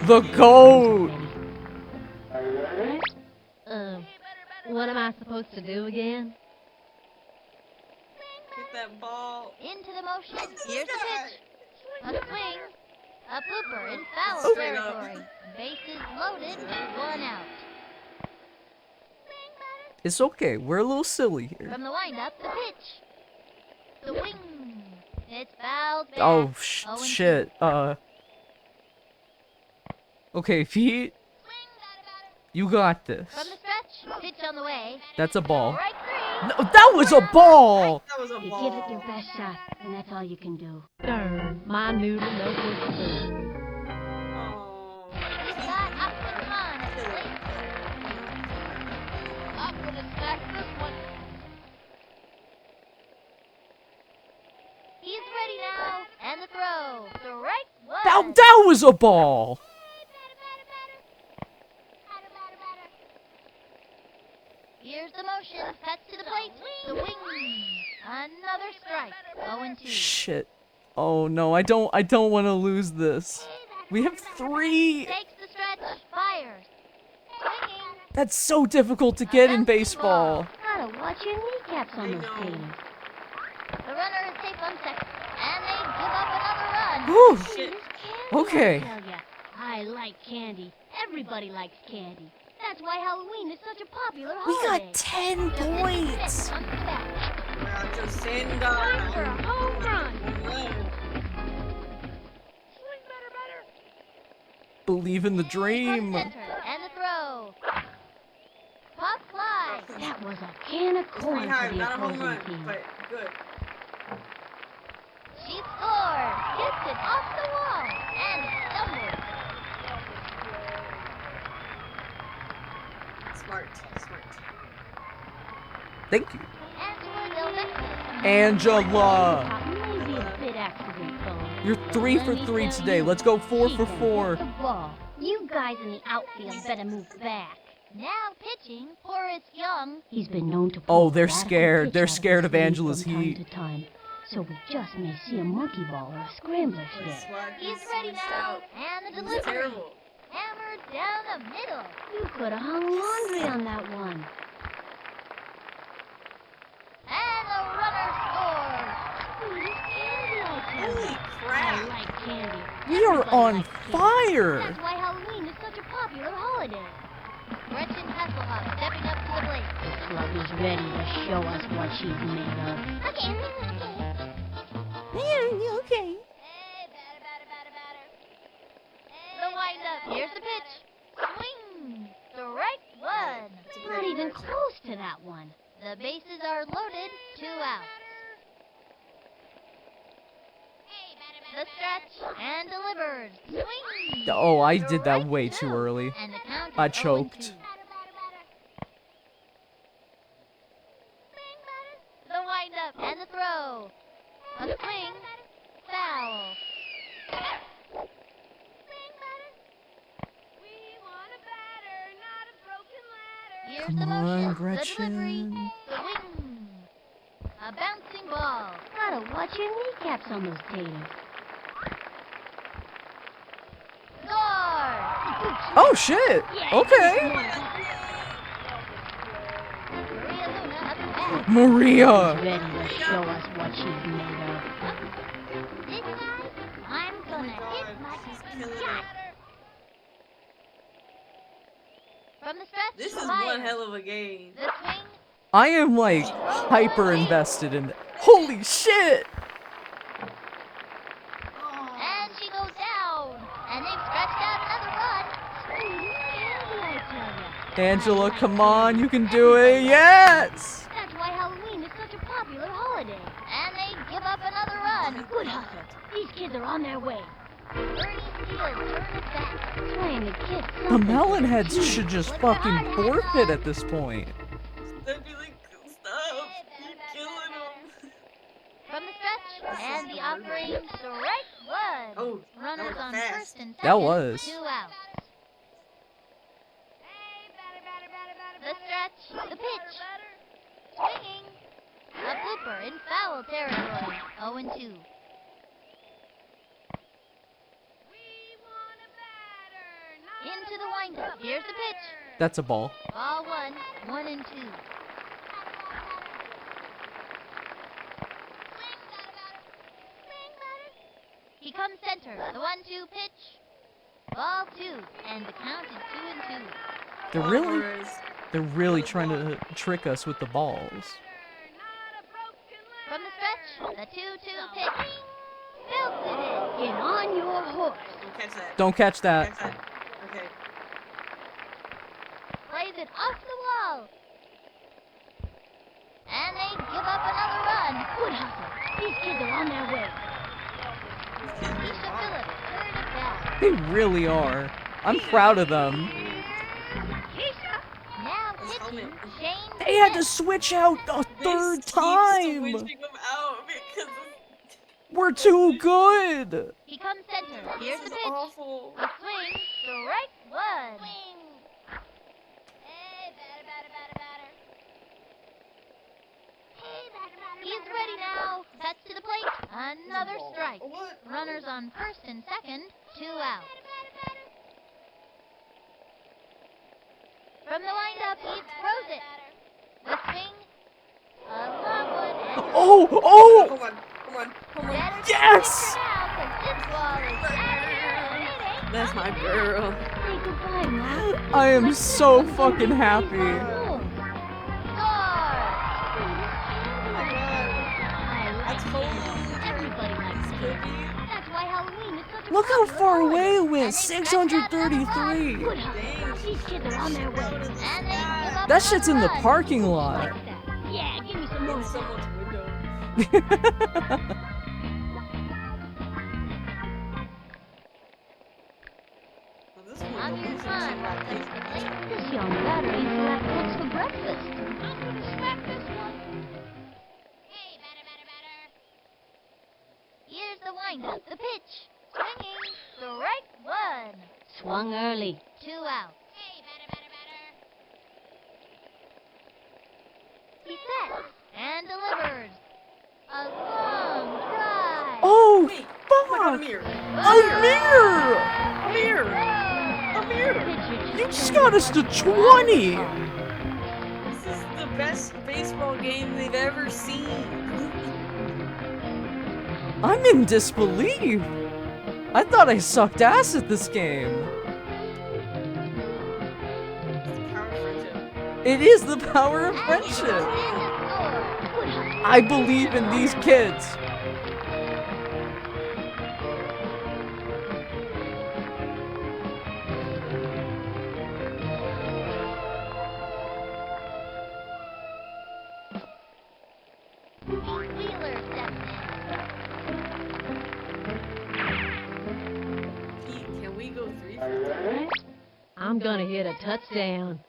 [SPEAKER 1] the goat.
[SPEAKER 7] What am I supposed to do again?
[SPEAKER 2] Hit that ball.
[SPEAKER 6] Into the motion. Here's the pitch. A swing. A blooper in foul
[SPEAKER 2] Straight up.
[SPEAKER 6] territory. Bases loaded. One out.
[SPEAKER 1] It's okay. We're a little silly here.
[SPEAKER 6] From the windup, the pitch. The wing. It's fouled back.
[SPEAKER 1] Oh
[SPEAKER 6] 0-2.
[SPEAKER 1] shit. Okay, Pete, you got this.
[SPEAKER 6] From the stretch, pitch on the way.
[SPEAKER 1] That's a ball.
[SPEAKER 6] Right three.
[SPEAKER 1] No, that was a ball.
[SPEAKER 2] That was a
[SPEAKER 5] You
[SPEAKER 2] ball.
[SPEAKER 5] give it your best shot, and that's all you can do.
[SPEAKER 7] Darn, my noodle no good for food.
[SPEAKER 2] Oh.
[SPEAKER 6] He's got Aquaman on at the plate. Aqua to snag this one. He's ready now. And the throw. Strike one.
[SPEAKER 1] That was a ball.
[SPEAKER 6] Here's the motion. Cuts to the plate. The wing. Another strike. 0-2.
[SPEAKER 1] Shit. Oh no, I don't want to lose this. We have 3.
[SPEAKER 6] Takes the stretch. Fires. Swinging.
[SPEAKER 1] That's so difficult to get in baseball.
[SPEAKER 5] Gotta watch your kneecaps on
[SPEAKER 2] I
[SPEAKER 5] those
[SPEAKER 2] know.
[SPEAKER 5] skaters.
[SPEAKER 6] The runner is safe on second. And they give up another run.
[SPEAKER 1] Whew.
[SPEAKER 2] Shit.
[SPEAKER 5] Candy,
[SPEAKER 1] Okay.
[SPEAKER 5] I tell ya. I like candy. Everybody likes candy. That's why Halloween is such a popular
[SPEAKER 1] We
[SPEAKER 5] holiday.
[SPEAKER 1] got 10 points.
[SPEAKER 6] On the back.
[SPEAKER 2] Raja send
[SPEAKER 5] Time for a home run.
[SPEAKER 1] Believe in the
[SPEAKER 6] From
[SPEAKER 1] dream.
[SPEAKER 6] center. And the throw. Pop fly.
[SPEAKER 5] That was a can of
[SPEAKER 2] It's
[SPEAKER 5] corn
[SPEAKER 2] pretty
[SPEAKER 5] for
[SPEAKER 2] high,
[SPEAKER 5] the
[SPEAKER 2] not a home
[SPEAKER 5] opposing
[SPEAKER 2] run,
[SPEAKER 5] team.
[SPEAKER 2] but good.
[SPEAKER 6] She scored. Gets it off the wall. And stumbles.
[SPEAKER 2] Smart.
[SPEAKER 1] Thank you.
[SPEAKER 6] Angela
[SPEAKER 1] Angela.
[SPEAKER 5] Maybe a bit accident, though.
[SPEAKER 1] You're 3 for 3 today. Let's go 4 for 4.
[SPEAKER 5] The ball. You guys in the outfield better move back.
[SPEAKER 6] Now pitching, Horace Young.
[SPEAKER 5] He's been known to.
[SPEAKER 1] Oh,
[SPEAKER 5] pull
[SPEAKER 1] they're
[SPEAKER 5] radical
[SPEAKER 1] scared.
[SPEAKER 5] pitch
[SPEAKER 1] They're
[SPEAKER 5] out
[SPEAKER 1] scared
[SPEAKER 5] his
[SPEAKER 1] of
[SPEAKER 5] sleeve
[SPEAKER 1] Angela's
[SPEAKER 5] from
[SPEAKER 1] heat.
[SPEAKER 5] Time to time. So we just may see a monkey ball or a scrambler
[SPEAKER 2] That's
[SPEAKER 5] stick.
[SPEAKER 2] why
[SPEAKER 6] He's
[SPEAKER 2] he's
[SPEAKER 6] ready
[SPEAKER 2] switched
[SPEAKER 6] now.
[SPEAKER 2] out.
[SPEAKER 6] And the
[SPEAKER 2] He's
[SPEAKER 6] delivery.
[SPEAKER 2] terrible.
[SPEAKER 6] Hammered down the middle.
[SPEAKER 5] You could have hung laundry on that one.
[SPEAKER 6] And the runner scores.
[SPEAKER 5] Ooh, this candy I tell
[SPEAKER 2] Holy
[SPEAKER 5] ya. I
[SPEAKER 2] crap.
[SPEAKER 5] like candy.
[SPEAKER 1] We are
[SPEAKER 5] Everybody
[SPEAKER 1] on
[SPEAKER 5] likes candy.
[SPEAKER 1] fire.
[SPEAKER 5] That's why Halloween is such a popular holiday.
[SPEAKER 6] Gretchen Hasselhoff stepping up to the plate.
[SPEAKER 5] The slug is ready to show us what she's made of.
[SPEAKER 6] Okay.
[SPEAKER 1] Okay.
[SPEAKER 6] Hey, batter. The windup. Here's the pitch. Swing. Strike one.
[SPEAKER 5] Not even close to that one.
[SPEAKER 6] The bases are loaded. 2 outs. The stretch and delivered. Swing.
[SPEAKER 1] Oh, I did that
[SPEAKER 6] Strike
[SPEAKER 1] way
[SPEAKER 6] two.
[SPEAKER 1] too early.
[SPEAKER 6] And the count is
[SPEAKER 1] I
[SPEAKER 6] 0-2.
[SPEAKER 1] choked.
[SPEAKER 6] The windup and the throw. A swing. Foul. Here's
[SPEAKER 1] Come
[SPEAKER 6] the
[SPEAKER 1] on,
[SPEAKER 6] motion.
[SPEAKER 1] Gretchen.
[SPEAKER 6] The delivery. The wing. A bouncing ball.
[SPEAKER 5] Gotta watch your kneecaps on those taters.
[SPEAKER 6] Score.
[SPEAKER 1] Oh shit. Okay.
[SPEAKER 6] Maria Luna up to bat.
[SPEAKER 1] Maria.
[SPEAKER 5] Ready to show us what she's made of.
[SPEAKER 6] This time, I'm gonna hit my
[SPEAKER 2] She's killing it.
[SPEAKER 6] From the stretch,
[SPEAKER 2] This is
[SPEAKER 6] fire.
[SPEAKER 2] one hell of a game.
[SPEAKER 6] The swing,
[SPEAKER 1] I am like hyper invested in it. Holy shit!
[SPEAKER 6] And she goes down. And they've stretched out another run.
[SPEAKER 1] Angela, come on, you can do it. Yes!
[SPEAKER 5] That's why Halloween is such a popular holiday.
[SPEAKER 6] And they give up another run.
[SPEAKER 5] Good hustle. These kids are on their way.
[SPEAKER 6] Bernie Steele turns it back.
[SPEAKER 5] Playing the kids
[SPEAKER 1] The
[SPEAKER 5] something.
[SPEAKER 1] Melonheads should just fucking forfeit at this point.
[SPEAKER 2] They'd be like, stop. You're killing them.
[SPEAKER 6] From the stretch. And the offering strike one.
[SPEAKER 2] Oh,
[SPEAKER 6] Runners
[SPEAKER 2] that
[SPEAKER 6] on
[SPEAKER 2] was fast.
[SPEAKER 6] first and second.
[SPEAKER 1] That was.
[SPEAKER 6] 2 out. The stretch. The pitch. Swinging. A blooper in foul territory. 0-2. Into the windup. Here's the pitch.
[SPEAKER 1] That's a ball.
[SPEAKER 6] Ball 1. 1-2. He comes center. The 1-2 pitch. Ball 2. And the count is 2-2.
[SPEAKER 1] They're really trying to trick us with the balls.
[SPEAKER 6] From the stretch. The 2-2 pitch. Belted it.
[SPEAKER 5] Get on your horse.
[SPEAKER 2] Don't catch that.
[SPEAKER 1] Don't catch that.
[SPEAKER 2] Catch that. Okay.
[SPEAKER 6] Plays it off the wall. And they give up another run.
[SPEAKER 5] Good hustle. These kids are on their way.
[SPEAKER 6] Keisha Phillips turned it back.
[SPEAKER 1] They really are. I'm proud of them.
[SPEAKER 6] Now pitching Shane
[SPEAKER 1] They had to
[SPEAKER 6] Smith.
[SPEAKER 1] switch out a
[SPEAKER 2] They
[SPEAKER 1] third
[SPEAKER 2] keep
[SPEAKER 1] time.
[SPEAKER 2] switching them out because
[SPEAKER 1] We're too good.
[SPEAKER 6] He comes center. Here's
[SPEAKER 2] this
[SPEAKER 6] the
[SPEAKER 2] is
[SPEAKER 6] pitch.
[SPEAKER 2] awful.
[SPEAKER 6] A swing. Strike one. He's ready now. Cuts to the plate. Another strike.
[SPEAKER 2] What?
[SPEAKER 6] Runners on first and second. 2 out. From the windup, he throws it. The swing. A long one. And
[SPEAKER 1] Oh!
[SPEAKER 2] Come on. Come on. Come on.
[SPEAKER 6] better to
[SPEAKER 1] Yes!
[SPEAKER 6] pitcher now, 'cause this ball is out of here.
[SPEAKER 2] That's my girl.
[SPEAKER 5] Say goodbye, Mom.
[SPEAKER 1] I am so fucking happy.
[SPEAKER 5] Oh,
[SPEAKER 6] Score!
[SPEAKER 2] Oh my god. I told
[SPEAKER 5] everybody likes
[SPEAKER 2] you.
[SPEAKER 5] kids. That's why Halloween is such a
[SPEAKER 1] Look how
[SPEAKER 5] popular
[SPEAKER 1] far
[SPEAKER 5] holiday.
[SPEAKER 1] away it went. 633.
[SPEAKER 5] Good hustle. These kids are on their way.
[SPEAKER 6] And they give up
[SPEAKER 1] That shit's in the
[SPEAKER 6] another run.
[SPEAKER 1] parking lot.
[SPEAKER 5] Like that. Yeah, give me some more.
[SPEAKER 2] In someone's window. Well, this
[SPEAKER 6] On
[SPEAKER 2] window
[SPEAKER 6] your
[SPEAKER 2] is
[SPEAKER 6] son,
[SPEAKER 2] too loud.
[SPEAKER 6] plays the plate.
[SPEAKER 5] This young batter eats left hooks for breakfast.
[SPEAKER 6] I'm gonna smack this one. Here's the windup, the pitch. Swinging, strike one.
[SPEAKER 5] Swung early.
[SPEAKER 6] 2 out. He sets and delivers. A long drive.
[SPEAKER 1] Oh,
[SPEAKER 2] Wait. Oh my god,
[SPEAKER 1] fuck!
[SPEAKER 2] Amir.
[SPEAKER 1] Amir!
[SPEAKER 2] Amir. Amir.
[SPEAKER 1] You just got us to 20!
[SPEAKER 2] This is the best baseball game they've ever seen.
[SPEAKER 1] I'm in disbelief. I thought I sucked ass at this game.
[SPEAKER 2] Power friendship.
[SPEAKER 1] It is the power of
[SPEAKER 6] And he
[SPEAKER 1] friendship.
[SPEAKER 6] goes in to score.
[SPEAKER 5] Good hustle.
[SPEAKER 1] I believe in these kids.
[SPEAKER 6] Pete Wheeler steps in.
[SPEAKER 2] Pete, can we go 3 for 3?
[SPEAKER 7] I'm gonna hit a touchdown.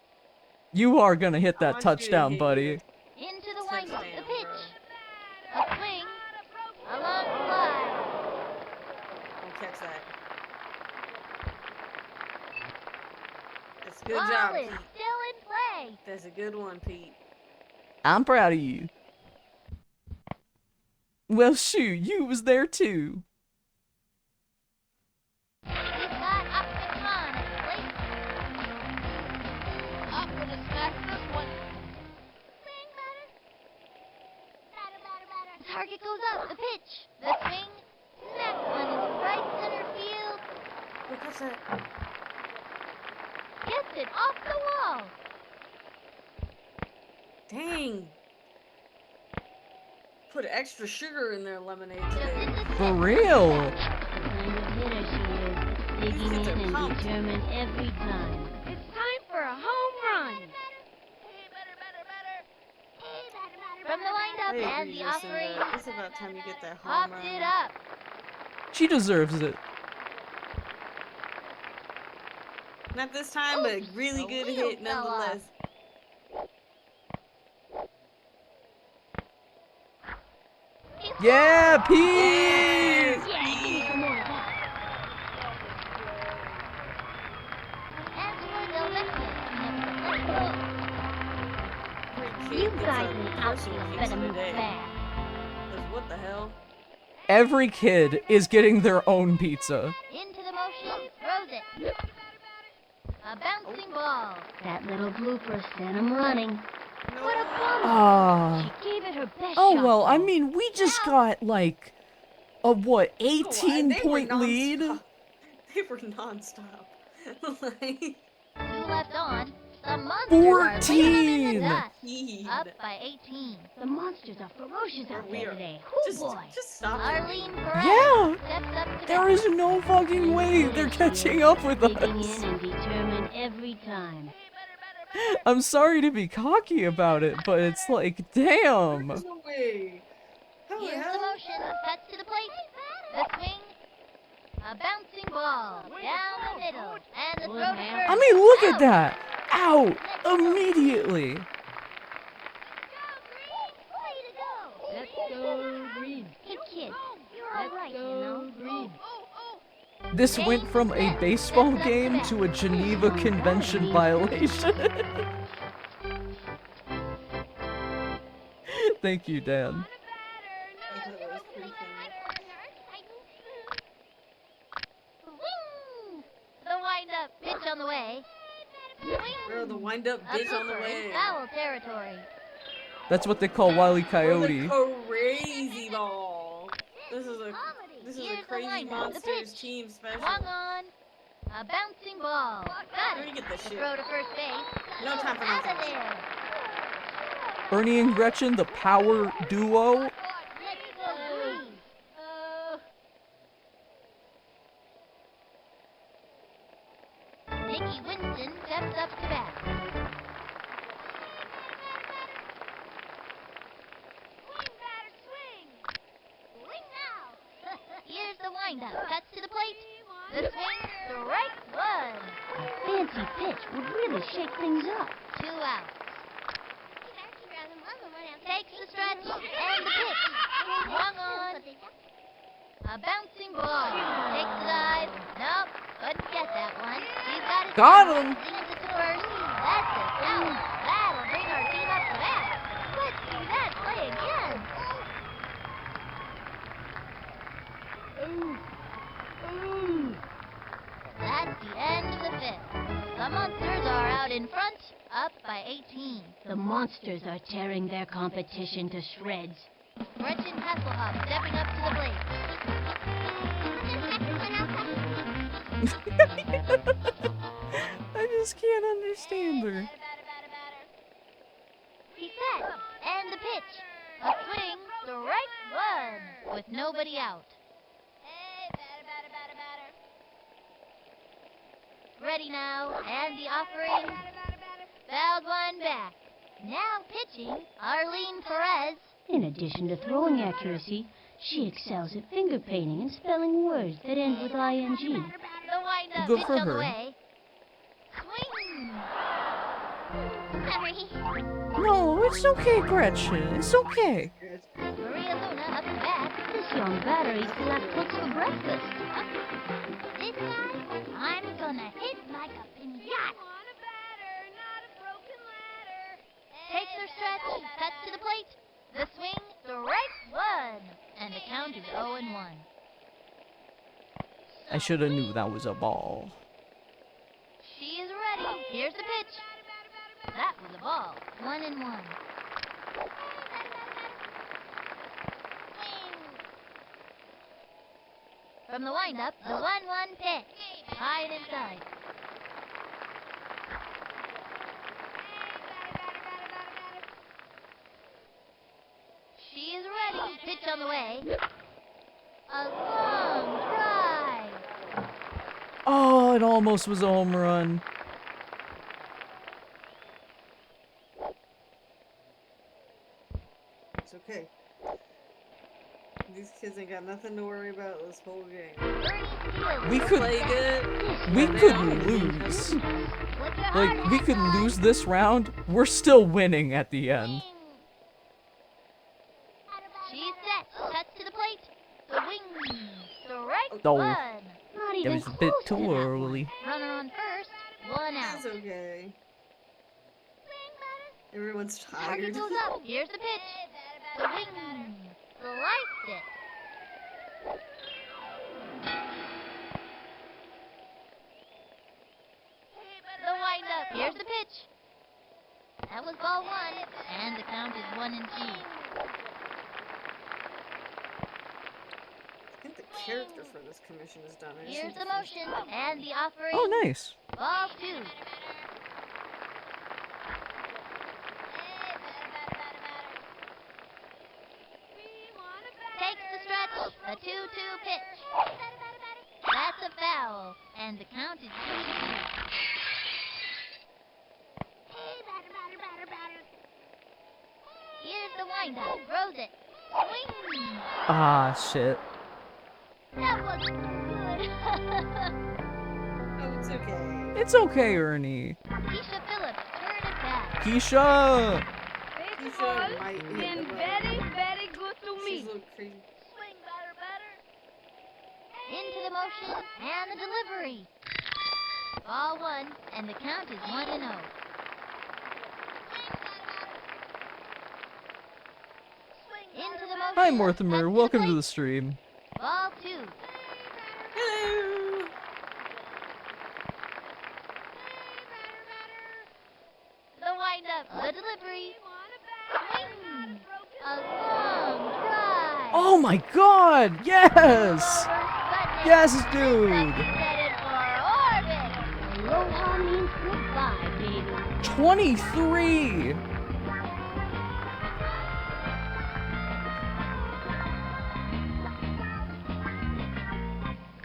[SPEAKER 1] You are gonna hit
[SPEAKER 2] I
[SPEAKER 1] that
[SPEAKER 2] want you to
[SPEAKER 1] touchdown,
[SPEAKER 2] hit
[SPEAKER 1] buddy.
[SPEAKER 6] Into the windup, the
[SPEAKER 2] Touchdown,
[SPEAKER 6] pitch. A swing. A long fly.
[SPEAKER 2] Don't catch that. That's a good
[SPEAKER 6] Ball
[SPEAKER 2] job,
[SPEAKER 6] is
[SPEAKER 2] Pete.
[SPEAKER 6] still in play.
[SPEAKER 2] That's a good one, Pete.
[SPEAKER 1] I'm proud of you. Well, shoot, you was there too.
[SPEAKER 6] He's got Upton Hahn at the plate. Up with a smack this one. Swing, batter. Target goes up. The pitch. The swing. Smack one into right center field.
[SPEAKER 2] Look, catch that.
[SPEAKER 6] Gets it off the wall.
[SPEAKER 2] Dang. Put extra sugar in their lemonade today.
[SPEAKER 1] For real.
[SPEAKER 5] The kind of hitter she is, digging
[SPEAKER 2] kids
[SPEAKER 5] in
[SPEAKER 2] are
[SPEAKER 5] and
[SPEAKER 2] pumped.
[SPEAKER 5] determined every time.
[SPEAKER 4] It's time for a home run.
[SPEAKER 6] From the
[SPEAKER 2] I
[SPEAKER 6] windup and
[SPEAKER 2] agree,
[SPEAKER 6] the
[SPEAKER 2] Jacinda.
[SPEAKER 6] offering,
[SPEAKER 2] It's about time you get that home
[SPEAKER 6] popped
[SPEAKER 2] run.
[SPEAKER 6] it up.
[SPEAKER 1] She deserves it.
[SPEAKER 2] Not this time, but really
[SPEAKER 6] a
[SPEAKER 2] good
[SPEAKER 6] wheel
[SPEAKER 2] hit
[SPEAKER 6] fell off.
[SPEAKER 2] nonetheless.
[SPEAKER 1] Yeah, Pete!
[SPEAKER 5] Yeah, give me some more of that.
[SPEAKER 6] Angela Del Vecchio connects the left
[SPEAKER 2] Every
[SPEAKER 5] You
[SPEAKER 2] kid gets
[SPEAKER 5] guys
[SPEAKER 2] a
[SPEAKER 5] in the
[SPEAKER 2] personal
[SPEAKER 5] outfield
[SPEAKER 2] pizza
[SPEAKER 5] better move
[SPEAKER 2] today.
[SPEAKER 5] fast.
[SPEAKER 2] 'Cause what the hell?
[SPEAKER 1] Every kid is getting their own pizza.
[SPEAKER 6] into the motion, throws it. A bouncing ball.
[SPEAKER 5] That little blooper sent him running.
[SPEAKER 2] No.
[SPEAKER 5] What a bummer.
[SPEAKER 1] Ah.
[SPEAKER 5] She gave it her best
[SPEAKER 1] Oh,
[SPEAKER 5] shot,
[SPEAKER 1] well, I
[SPEAKER 5] though.
[SPEAKER 1] mean, we just got, like, a, what,
[SPEAKER 2] Oh, they were
[SPEAKER 1] 18-point lead?
[SPEAKER 2] nonstop. They were non-stop. Like,
[SPEAKER 6] 2 left on. The monsters are leaving them in
[SPEAKER 1] 14.
[SPEAKER 6] the dust.
[SPEAKER 2] Pete.
[SPEAKER 6] Up by 18.
[SPEAKER 5] The monsters are ferocious out
[SPEAKER 2] We
[SPEAKER 5] there
[SPEAKER 2] are-
[SPEAKER 5] today. Oh,
[SPEAKER 2] Just
[SPEAKER 5] boy.
[SPEAKER 2] stop.
[SPEAKER 6] Arlene Perez
[SPEAKER 1] Yeah.
[SPEAKER 6] steps up to
[SPEAKER 1] There
[SPEAKER 6] bat.
[SPEAKER 1] is no fucking way they're catching up with
[SPEAKER 5] Digging
[SPEAKER 1] us.
[SPEAKER 5] in and determined every time.
[SPEAKER 1] I'm sorry to be cocky about it, but it's like, damn.
[SPEAKER 2] There's no way. How the
[SPEAKER 6] Here's the
[SPEAKER 2] hell?
[SPEAKER 6] motion. Cuts to the plate. The swing. A bouncing ball. Down the middle. And the throw to first.
[SPEAKER 1] I mean, look
[SPEAKER 6] Out.
[SPEAKER 1] at that. Out. Immediately.
[SPEAKER 7] Let's go green.
[SPEAKER 5] Hey, kid, you're all right, you know.
[SPEAKER 7] Green.
[SPEAKER 1] This went from a baseball game to a Geneva Convention violation. Thank you, Dan.
[SPEAKER 2] I thought that was pretty funny.
[SPEAKER 6] Swing. The wind-up pitch on the way.
[SPEAKER 2] Bro, the
[SPEAKER 6] Swing.
[SPEAKER 2] wind-up
[SPEAKER 6] A
[SPEAKER 2] ditch on the
[SPEAKER 6] blooper
[SPEAKER 2] way.
[SPEAKER 6] in foul territory.
[SPEAKER 1] That's what they call Wile E.
[SPEAKER 2] Bro, the
[SPEAKER 1] Coyote.
[SPEAKER 2] crazy ball. This is a
[SPEAKER 6] Here's
[SPEAKER 2] a
[SPEAKER 6] the
[SPEAKER 2] crazy
[SPEAKER 6] wind-up, the
[SPEAKER 2] monsters
[SPEAKER 6] pitch.
[SPEAKER 2] team special.
[SPEAKER 6] Swung on. A bouncing ball. Got
[SPEAKER 2] Where do
[SPEAKER 6] it.
[SPEAKER 2] you get this
[SPEAKER 6] The
[SPEAKER 2] shit?
[SPEAKER 6] throw to first base.
[SPEAKER 2] No time for
[SPEAKER 6] Out of
[SPEAKER 2] nonsense.
[SPEAKER 6] there.
[SPEAKER 1] Ernie and Gretchen, the power duo.
[SPEAKER 6] Let's go green. Nikki Winston steps up to bat. Here's the windup. Cuts to the plate. The swing. Strike one.
[SPEAKER 5] A fancy pitch would really shake things up.
[SPEAKER 6] 2 outs. Takes the stretch and the pitch. Swung on. A bouncing ball. Takes the dive. Nope. Couldn't get that one. He's got it.
[SPEAKER 1] Got
[SPEAKER 6] down.
[SPEAKER 1] him.
[SPEAKER 6] Leads it to first. That's it. Out. That'll bring our team up to bat. Let's see that play again. That's the end of the 5th. The Monsters are out in front, up by 18.
[SPEAKER 5] The monsters are tearing their competition to shreds.
[SPEAKER 6] Gretchen Hasselhoff stepping up to the plate.
[SPEAKER 1] I just can't understand her.
[SPEAKER 6] He's set, and the pitch. A swing, strike one, with nobody out. Ready now, and the offering. Fouled one back. Now pitching, Arlene Perez.
[SPEAKER 5] In addition to throwing accuracy, she excels at finger painting and spelling words that end with ing.
[SPEAKER 6] The wind-up
[SPEAKER 1] Good
[SPEAKER 6] pitch
[SPEAKER 1] for
[SPEAKER 6] on the
[SPEAKER 1] her.
[SPEAKER 6] way. Swing. Sorry.
[SPEAKER 1] No, it's okay, Gretchen. It's okay.
[SPEAKER 6] Maria Luna up to bat.
[SPEAKER 5] This young batter eats left hooks for breakfast.
[SPEAKER 6] This time, I'm gonna hit like a pinata. Takes her stretch, cuts to the plate. The swing, strike one. And the count is 0-1.
[SPEAKER 1] I should have knew that was a ball.
[SPEAKER 6] She is ready. Here's the pitch. That was a ball. 1-1. From the windup, the 1-1 pitch. High and inside. on the way. A long drive.
[SPEAKER 1] Oh, it almost was a home run.
[SPEAKER 2] It's okay. These kids ain't got nothing to worry about this whole game.
[SPEAKER 1] We could
[SPEAKER 2] Play good.
[SPEAKER 1] we
[SPEAKER 2] They
[SPEAKER 1] could
[SPEAKER 2] don't.
[SPEAKER 1] lose. Like, we could lose this round. We're still winning at the end.
[SPEAKER 6] She's set. Cuts to the plate. Swing. Strike
[SPEAKER 1] Oh.
[SPEAKER 6] one.
[SPEAKER 5] Not
[SPEAKER 1] It
[SPEAKER 5] even
[SPEAKER 1] was a
[SPEAKER 5] close
[SPEAKER 1] bit
[SPEAKER 5] to
[SPEAKER 1] too
[SPEAKER 5] that
[SPEAKER 1] early.
[SPEAKER 6] Runner on first. One out.
[SPEAKER 2] It's okay. Everyone's
[SPEAKER 6] Target
[SPEAKER 2] tired.
[SPEAKER 6] goes up. Here's the pitch. Swing. Sliced it. The windup. Here's the pitch. That was ball one, and the count is 1-2.
[SPEAKER 2] I think the character for this commission is done. I just
[SPEAKER 6] Here's
[SPEAKER 2] need
[SPEAKER 6] the
[SPEAKER 2] to finish
[SPEAKER 6] motion and the offering.
[SPEAKER 1] Oh, nice.
[SPEAKER 6] Ball two. Takes the stretch. A 2-2 pitch. That's a foul, and the count is 2-2. Here's the windup. Throws it. Swing.
[SPEAKER 1] Ah, shit.
[SPEAKER 6] That wasn't good.
[SPEAKER 2] Oh, it's okay.
[SPEAKER 1] It's okay, Ernie.
[SPEAKER 6] Keisha Phillips, turn it back.
[SPEAKER 1] Keisha!
[SPEAKER 4] Baseball
[SPEAKER 2] might hit
[SPEAKER 4] been
[SPEAKER 2] the button.
[SPEAKER 4] very, very good to
[SPEAKER 2] She's
[SPEAKER 4] me.
[SPEAKER 2] a little crazy.
[SPEAKER 6] Swing, batter. Into the motion and the delivery. Ball one, and the count is 1-0. Into the motion.
[SPEAKER 1] Hi, Mortimer.
[SPEAKER 6] and
[SPEAKER 1] Welcome to
[SPEAKER 6] plate.
[SPEAKER 1] the stream.
[SPEAKER 6] Ball two.
[SPEAKER 2] Hello.
[SPEAKER 6] The windup, the delivery. Swing. A long drive.
[SPEAKER 1] Oh my god! Yes! Yes, dude!
[SPEAKER 6] Headed for orbit.
[SPEAKER 5] Aloha means goodbye, baby.
[SPEAKER 1] 23!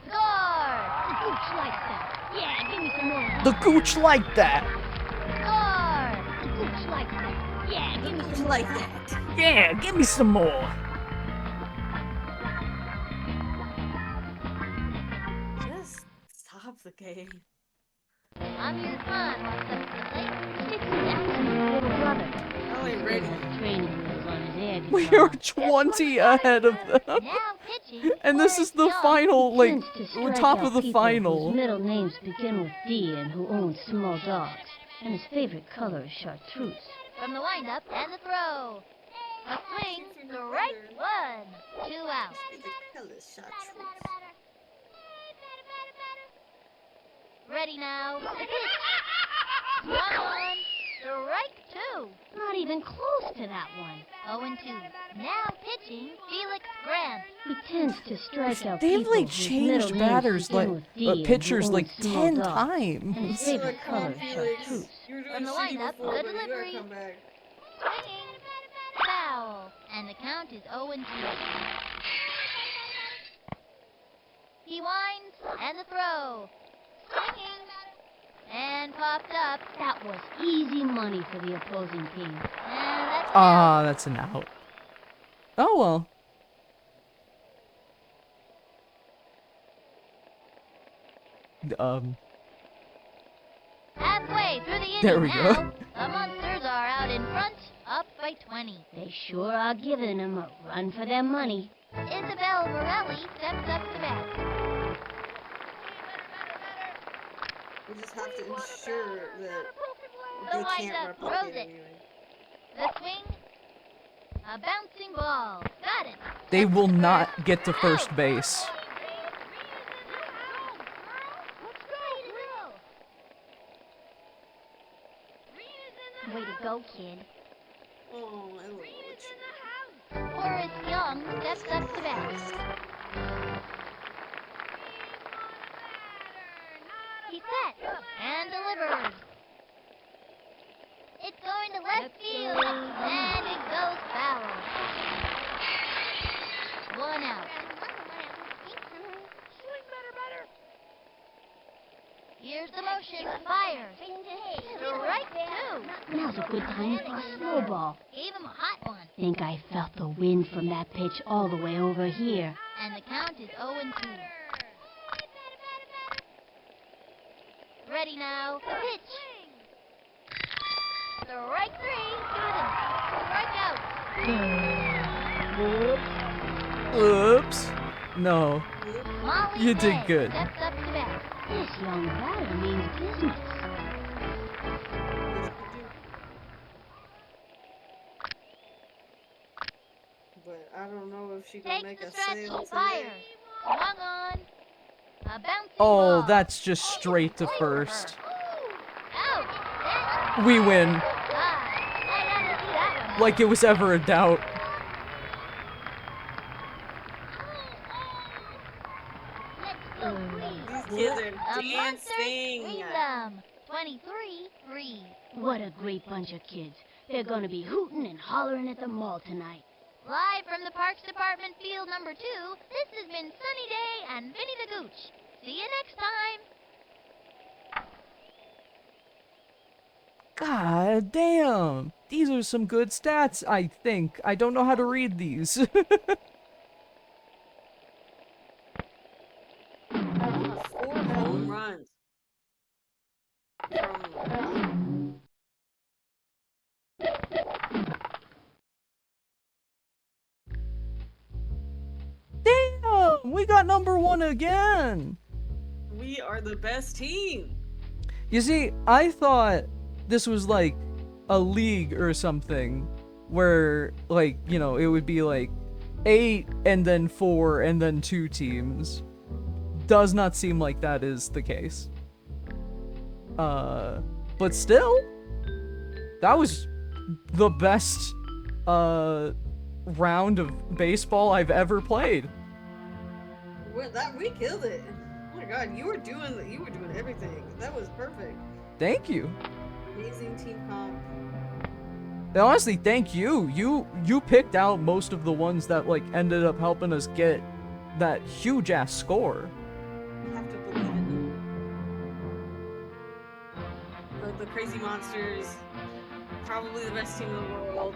[SPEAKER 6] Score.
[SPEAKER 5] Gooch like that. Yeah, give me some more.
[SPEAKER 1] The gooch like that!
[SPEAKER 6] Score.
[SPEAKER 5] Gooch like that. Yeah, give me some
[SPEAKER 2] Like that.
[SPEAKER 1] Yeah, give me some more!
[SPEAKER 2] Just stop the game.
[SPEAKER 6] Amir Khan walks up to the plate.
[SPEAKER 5] It's Jackson's little brother.
[SPEAKER 2] I ain't ready.
[SPEAKER 5] Training wheels on his head.
[SPEAKER 1] We are 20 ahead of them.
[SPEAKER 6] Now pitching.
[SPEAKER 1] And this is the
[SPEAKER 6] Forrest
[SPEAKER 1] final, like,
[SPEAKER 5] Tends to
[SPEAKER 1] we're
[SPEAKER 5] strike
[SPEAKER 1] top
[SPEAKER 5] out
[SPEAKER 1] of the
[SPEAKER 5] people
[SPEAKER 1] final.
[SPEAKER 5] Whose middle names begin with D and who owns small dogs. And his favorite color is chartreuse.
[SPEAKER 6] Young from the windup and the throw. A swing. Strike one. 2 out.
[SPEAKER 2] The color shot.
[SPEAKER 6] Ready now. The pitch. Swung on. Strike two.
[SPEAKER 5] Not even close to that one.
[SPEAKER 6] 0-2. Now pitching. Felix Grant.
[SPEAKER 5] He tends to strike out
[SPEAKER 1] They've,
[SPEAKER 5] people
[SPEAKER 1] like,
[SPEAKER 5] whose
[SPEAKER 1] changed
[SPEAKER 5] middle names
[SPEAKER 1] batters,
[SPEAKER 5] begin
[SPEAKER 1] like,
[SPEAKER 5] with D and who
[SPEAKER 1] pitchers,
[SPEAKER 5] owns
[SPEAKER 1] like,
[SPEAKER 5] small
[SPEAKER 1] 10
[SPEAKER 5] dogs.
[SPEAKER 1] times.
[SPEAKER 5] And his favorite color is chartreuse.
[SPEAKER 2] You were doing
[SPEAKER 6] From the
[SPEAKER 2] shitty
[SPEAKER 6] windup,
[SPEAKER 2] before,
[SPEAKER 6] the
[SPEAKER 2] but you gotta
[SPEAKER 6] delivery.
[SPEAKER 2] come back.
[SPEAKER 6] Swinging. Foul. And the count is 0-2. He winds and the throw. Swinging. And popped up.
[SPEAKER 5] That was easy money for the opposing team.
[SPEAKER 6] And that's out.
[SPEAKER 1] Ah, that's an out. Oh well.
[SPEAKER 6] Halfway through the inning
[SPEAKER 1] There we
[SPEAKER 6] now.
[SPEAKER 1] go.
[SPEAKER 6] The Monsters are out in front, up by 20.
[SPEAKER 5] They sure are giving him a run for their money.
[SPEAKER 6] Isabel Morelli steps up to bat.
[SPEAKER 2] We just have to ensure that
[SPEAKER 6] The
[SPEAKER 2] they can't
[SPEAKER 6] windup throws
[SPEAKER 2] replicate
[SPEAKER 6] it.
[SPEAKER 2] anyway.
[SPEAKER 6] The swing. A bouncing ball. Got it.
[SPEAKER 1] They will not get to first base.
[SPEAKER 5] Way to go, kid.
[SPEAKER 2] Oh, I love it.
[SPEAKER 6] Horace Young steps up to bat. He's set and delivers. It's going to left field, and it goes foul. 1 out. Here's the motion. Fire. Strike 2.
[SPEAKER 5] Now's a good time for a snowball.
[SPEAKER 6] Gave him a hot one.
[SPEAKER 5] Think I felt the wind from that pitch all the way over here.
[SPEAKER 6] And the count is 0-2. Ready now. The pitch. Strike 3. Got him. Strike out.
[SPEAKER 1] Oops. No.
[SPEAKER 6] Molly
[SPEAKER 1] You did
[SPEAKER 6] May
[SPEAKER 1] good.
[SPEAKER 6] steps up to bat.
[SPEAKER 5] This young batter means business.
[SPEAKER 2] But I don't know if she can
[SPEAKER 6] Takes
[SPEAKER 2] make
[SPEAKER 6] the
[SPEAKER 2] a
[SPEAKER 6] stretch.
[SPEAKER 2] sale
[SPEAKER 6] Fire.
[SPEAKER 2] today.
[SPEAKER 6] Swung on. A bouncing
[SPEAKER 1] Oh,
[SPEAKER 6] ball.
[SPEAKER 1] that's just straight to first.
[SPEAKER 6] Out. That's
[SPEAKER 1] We win.
[SPEAKER 6] I gotta see that one.
[SPEAKER 1] Like it was ever a doubt.
[SPEAKER 2] These kids are
[SPEAKER 6] The Monsters
[SPEAKER 2] dancing.
[SPEAKER 6] lead them. 23-3.
[SPEAKER 5] What a great bunch of kids. They're gonna be hooting and hollering at the mall tonight.
[SPEAKER 6] Live from the Parks Department Field number 2, this has been Sunny Day and Vinny the Gooch. See you next time.
[SPEAKER 1] God damn. These are some good stats, I think. I don't know how to read these.
[SPEAKER 2] 4 home runs. From
[SPEAKER 1] Damn! We got number 1 again!
[SPEAKER 2] we are the best team.
[SPEAKER 1] You see, I thought this was like a league or something where, like, you know, it would be like 8 and then 4 and then 2 teams. Does not seem like that is the case. But still, that was the best, round of baseball I've ever played.
[SPEAKER 2] We killed it. Oh my god, you were doing everything. That was perfect.
[SPEAKER 1] Thank you.
[SPEAKER 2] Amazing team comp.
[SPEAKER 1] And honestly, thank you. You picked out most of the ones that like ended up helping us get that huge ass score.
[SPEAKER 2] You have to believe in them. The Crazy Monsters, probably the best team in the world.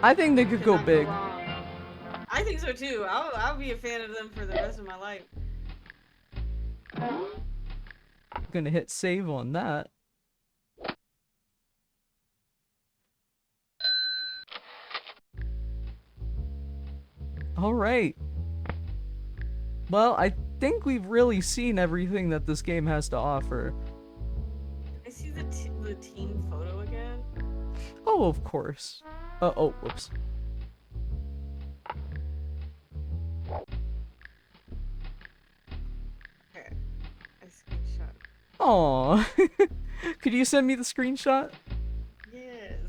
[SPEAKER 1] I think they could go
[SPEAKER 2] Cannot
[SPEAKER 1] big.
[SPEAKER 2] wrong. I think so too. I'll be a fan of them for the rest of my life.
[SPEAKER 1] Gonna hit save on that. Alright. Well, I think we've really seen everything that this game has to offer.
[SPEAKER 2] I see the team photo again.
[SPEAKER 1] Oh, of course. Oh, whoops.
[SPEAKER 2] Okay. I screenshot.
[SPEAKER 1] Aw. Could you send me the screenshot?
[SPEAKER 2] Yes.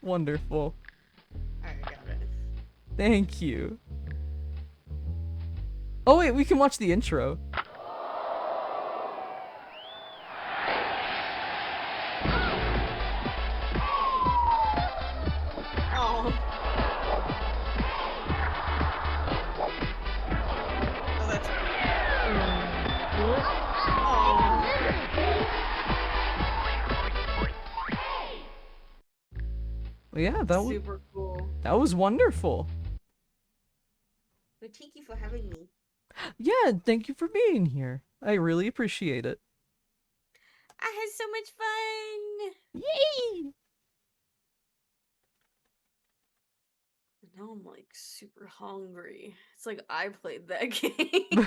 [SPEAKER 1] Wonderful.
[SPEAKER 2] Alright, got it.
[SPEAKER 1] Thank you. Oh wait, we can watch the intro.
[SPEAKER 2] Oh. Oh, that's
[SPEAKER 1] Yeah, that was
[SPEAKER 2] super cool.
[SPEAKER 1] that was wonderful.
[SPEAKER 2] Well, thank you for having me.
[SPEAKER 1] Yeah, thank you for being here. I really appreciate it.
[SPEAKER 2] I had so much fun.
[SPEAKER 1] Yay!
[SPEAKER 2] Now I'm like super hungry. It's like I played that game.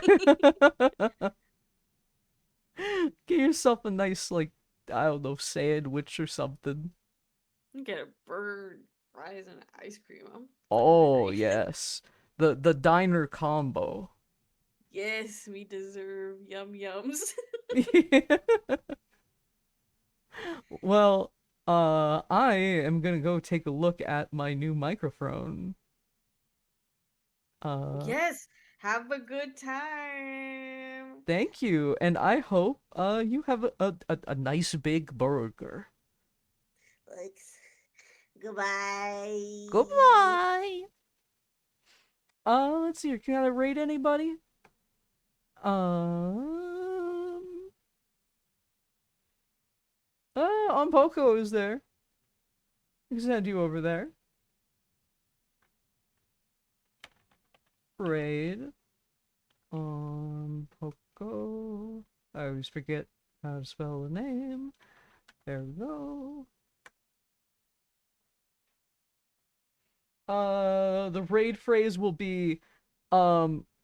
[SPEAKER 1] Get yourself a nice, like, I don't know, sandwich or something.
[SPEAKER 2] Get a burger, fries, and ice cream. I'm
[SPEAKER 1] Oh,
[SPEAKER 2] hungry.
[SPEAKER 1] yes. The diner combo.
[SPEAKER 2] Yes, we deserve yum yums.
[SPEAKER 1] Well, I am gonna go take a look at my new microphone.
[SPEAKER 2] Yes, have a good time.
[SPEAKER 1] Thank you, and I hope you have a nice big burger.
[SPEAKER 2] Like, goodbye.
[SPEAKER 1] Goodbye. Let's see here. Can I rate anybody? Poco is there. I can send you over there. Raid. Poco. I always forget how to spell the name. There we go. The raid phrase will be,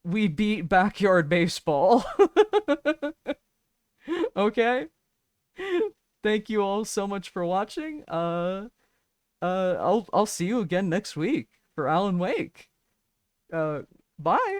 [SPEAKER 1] we beat backyard baseball. Okay? Thank you all so much for watching. I'll see you again next week for Alan Wake. Bye.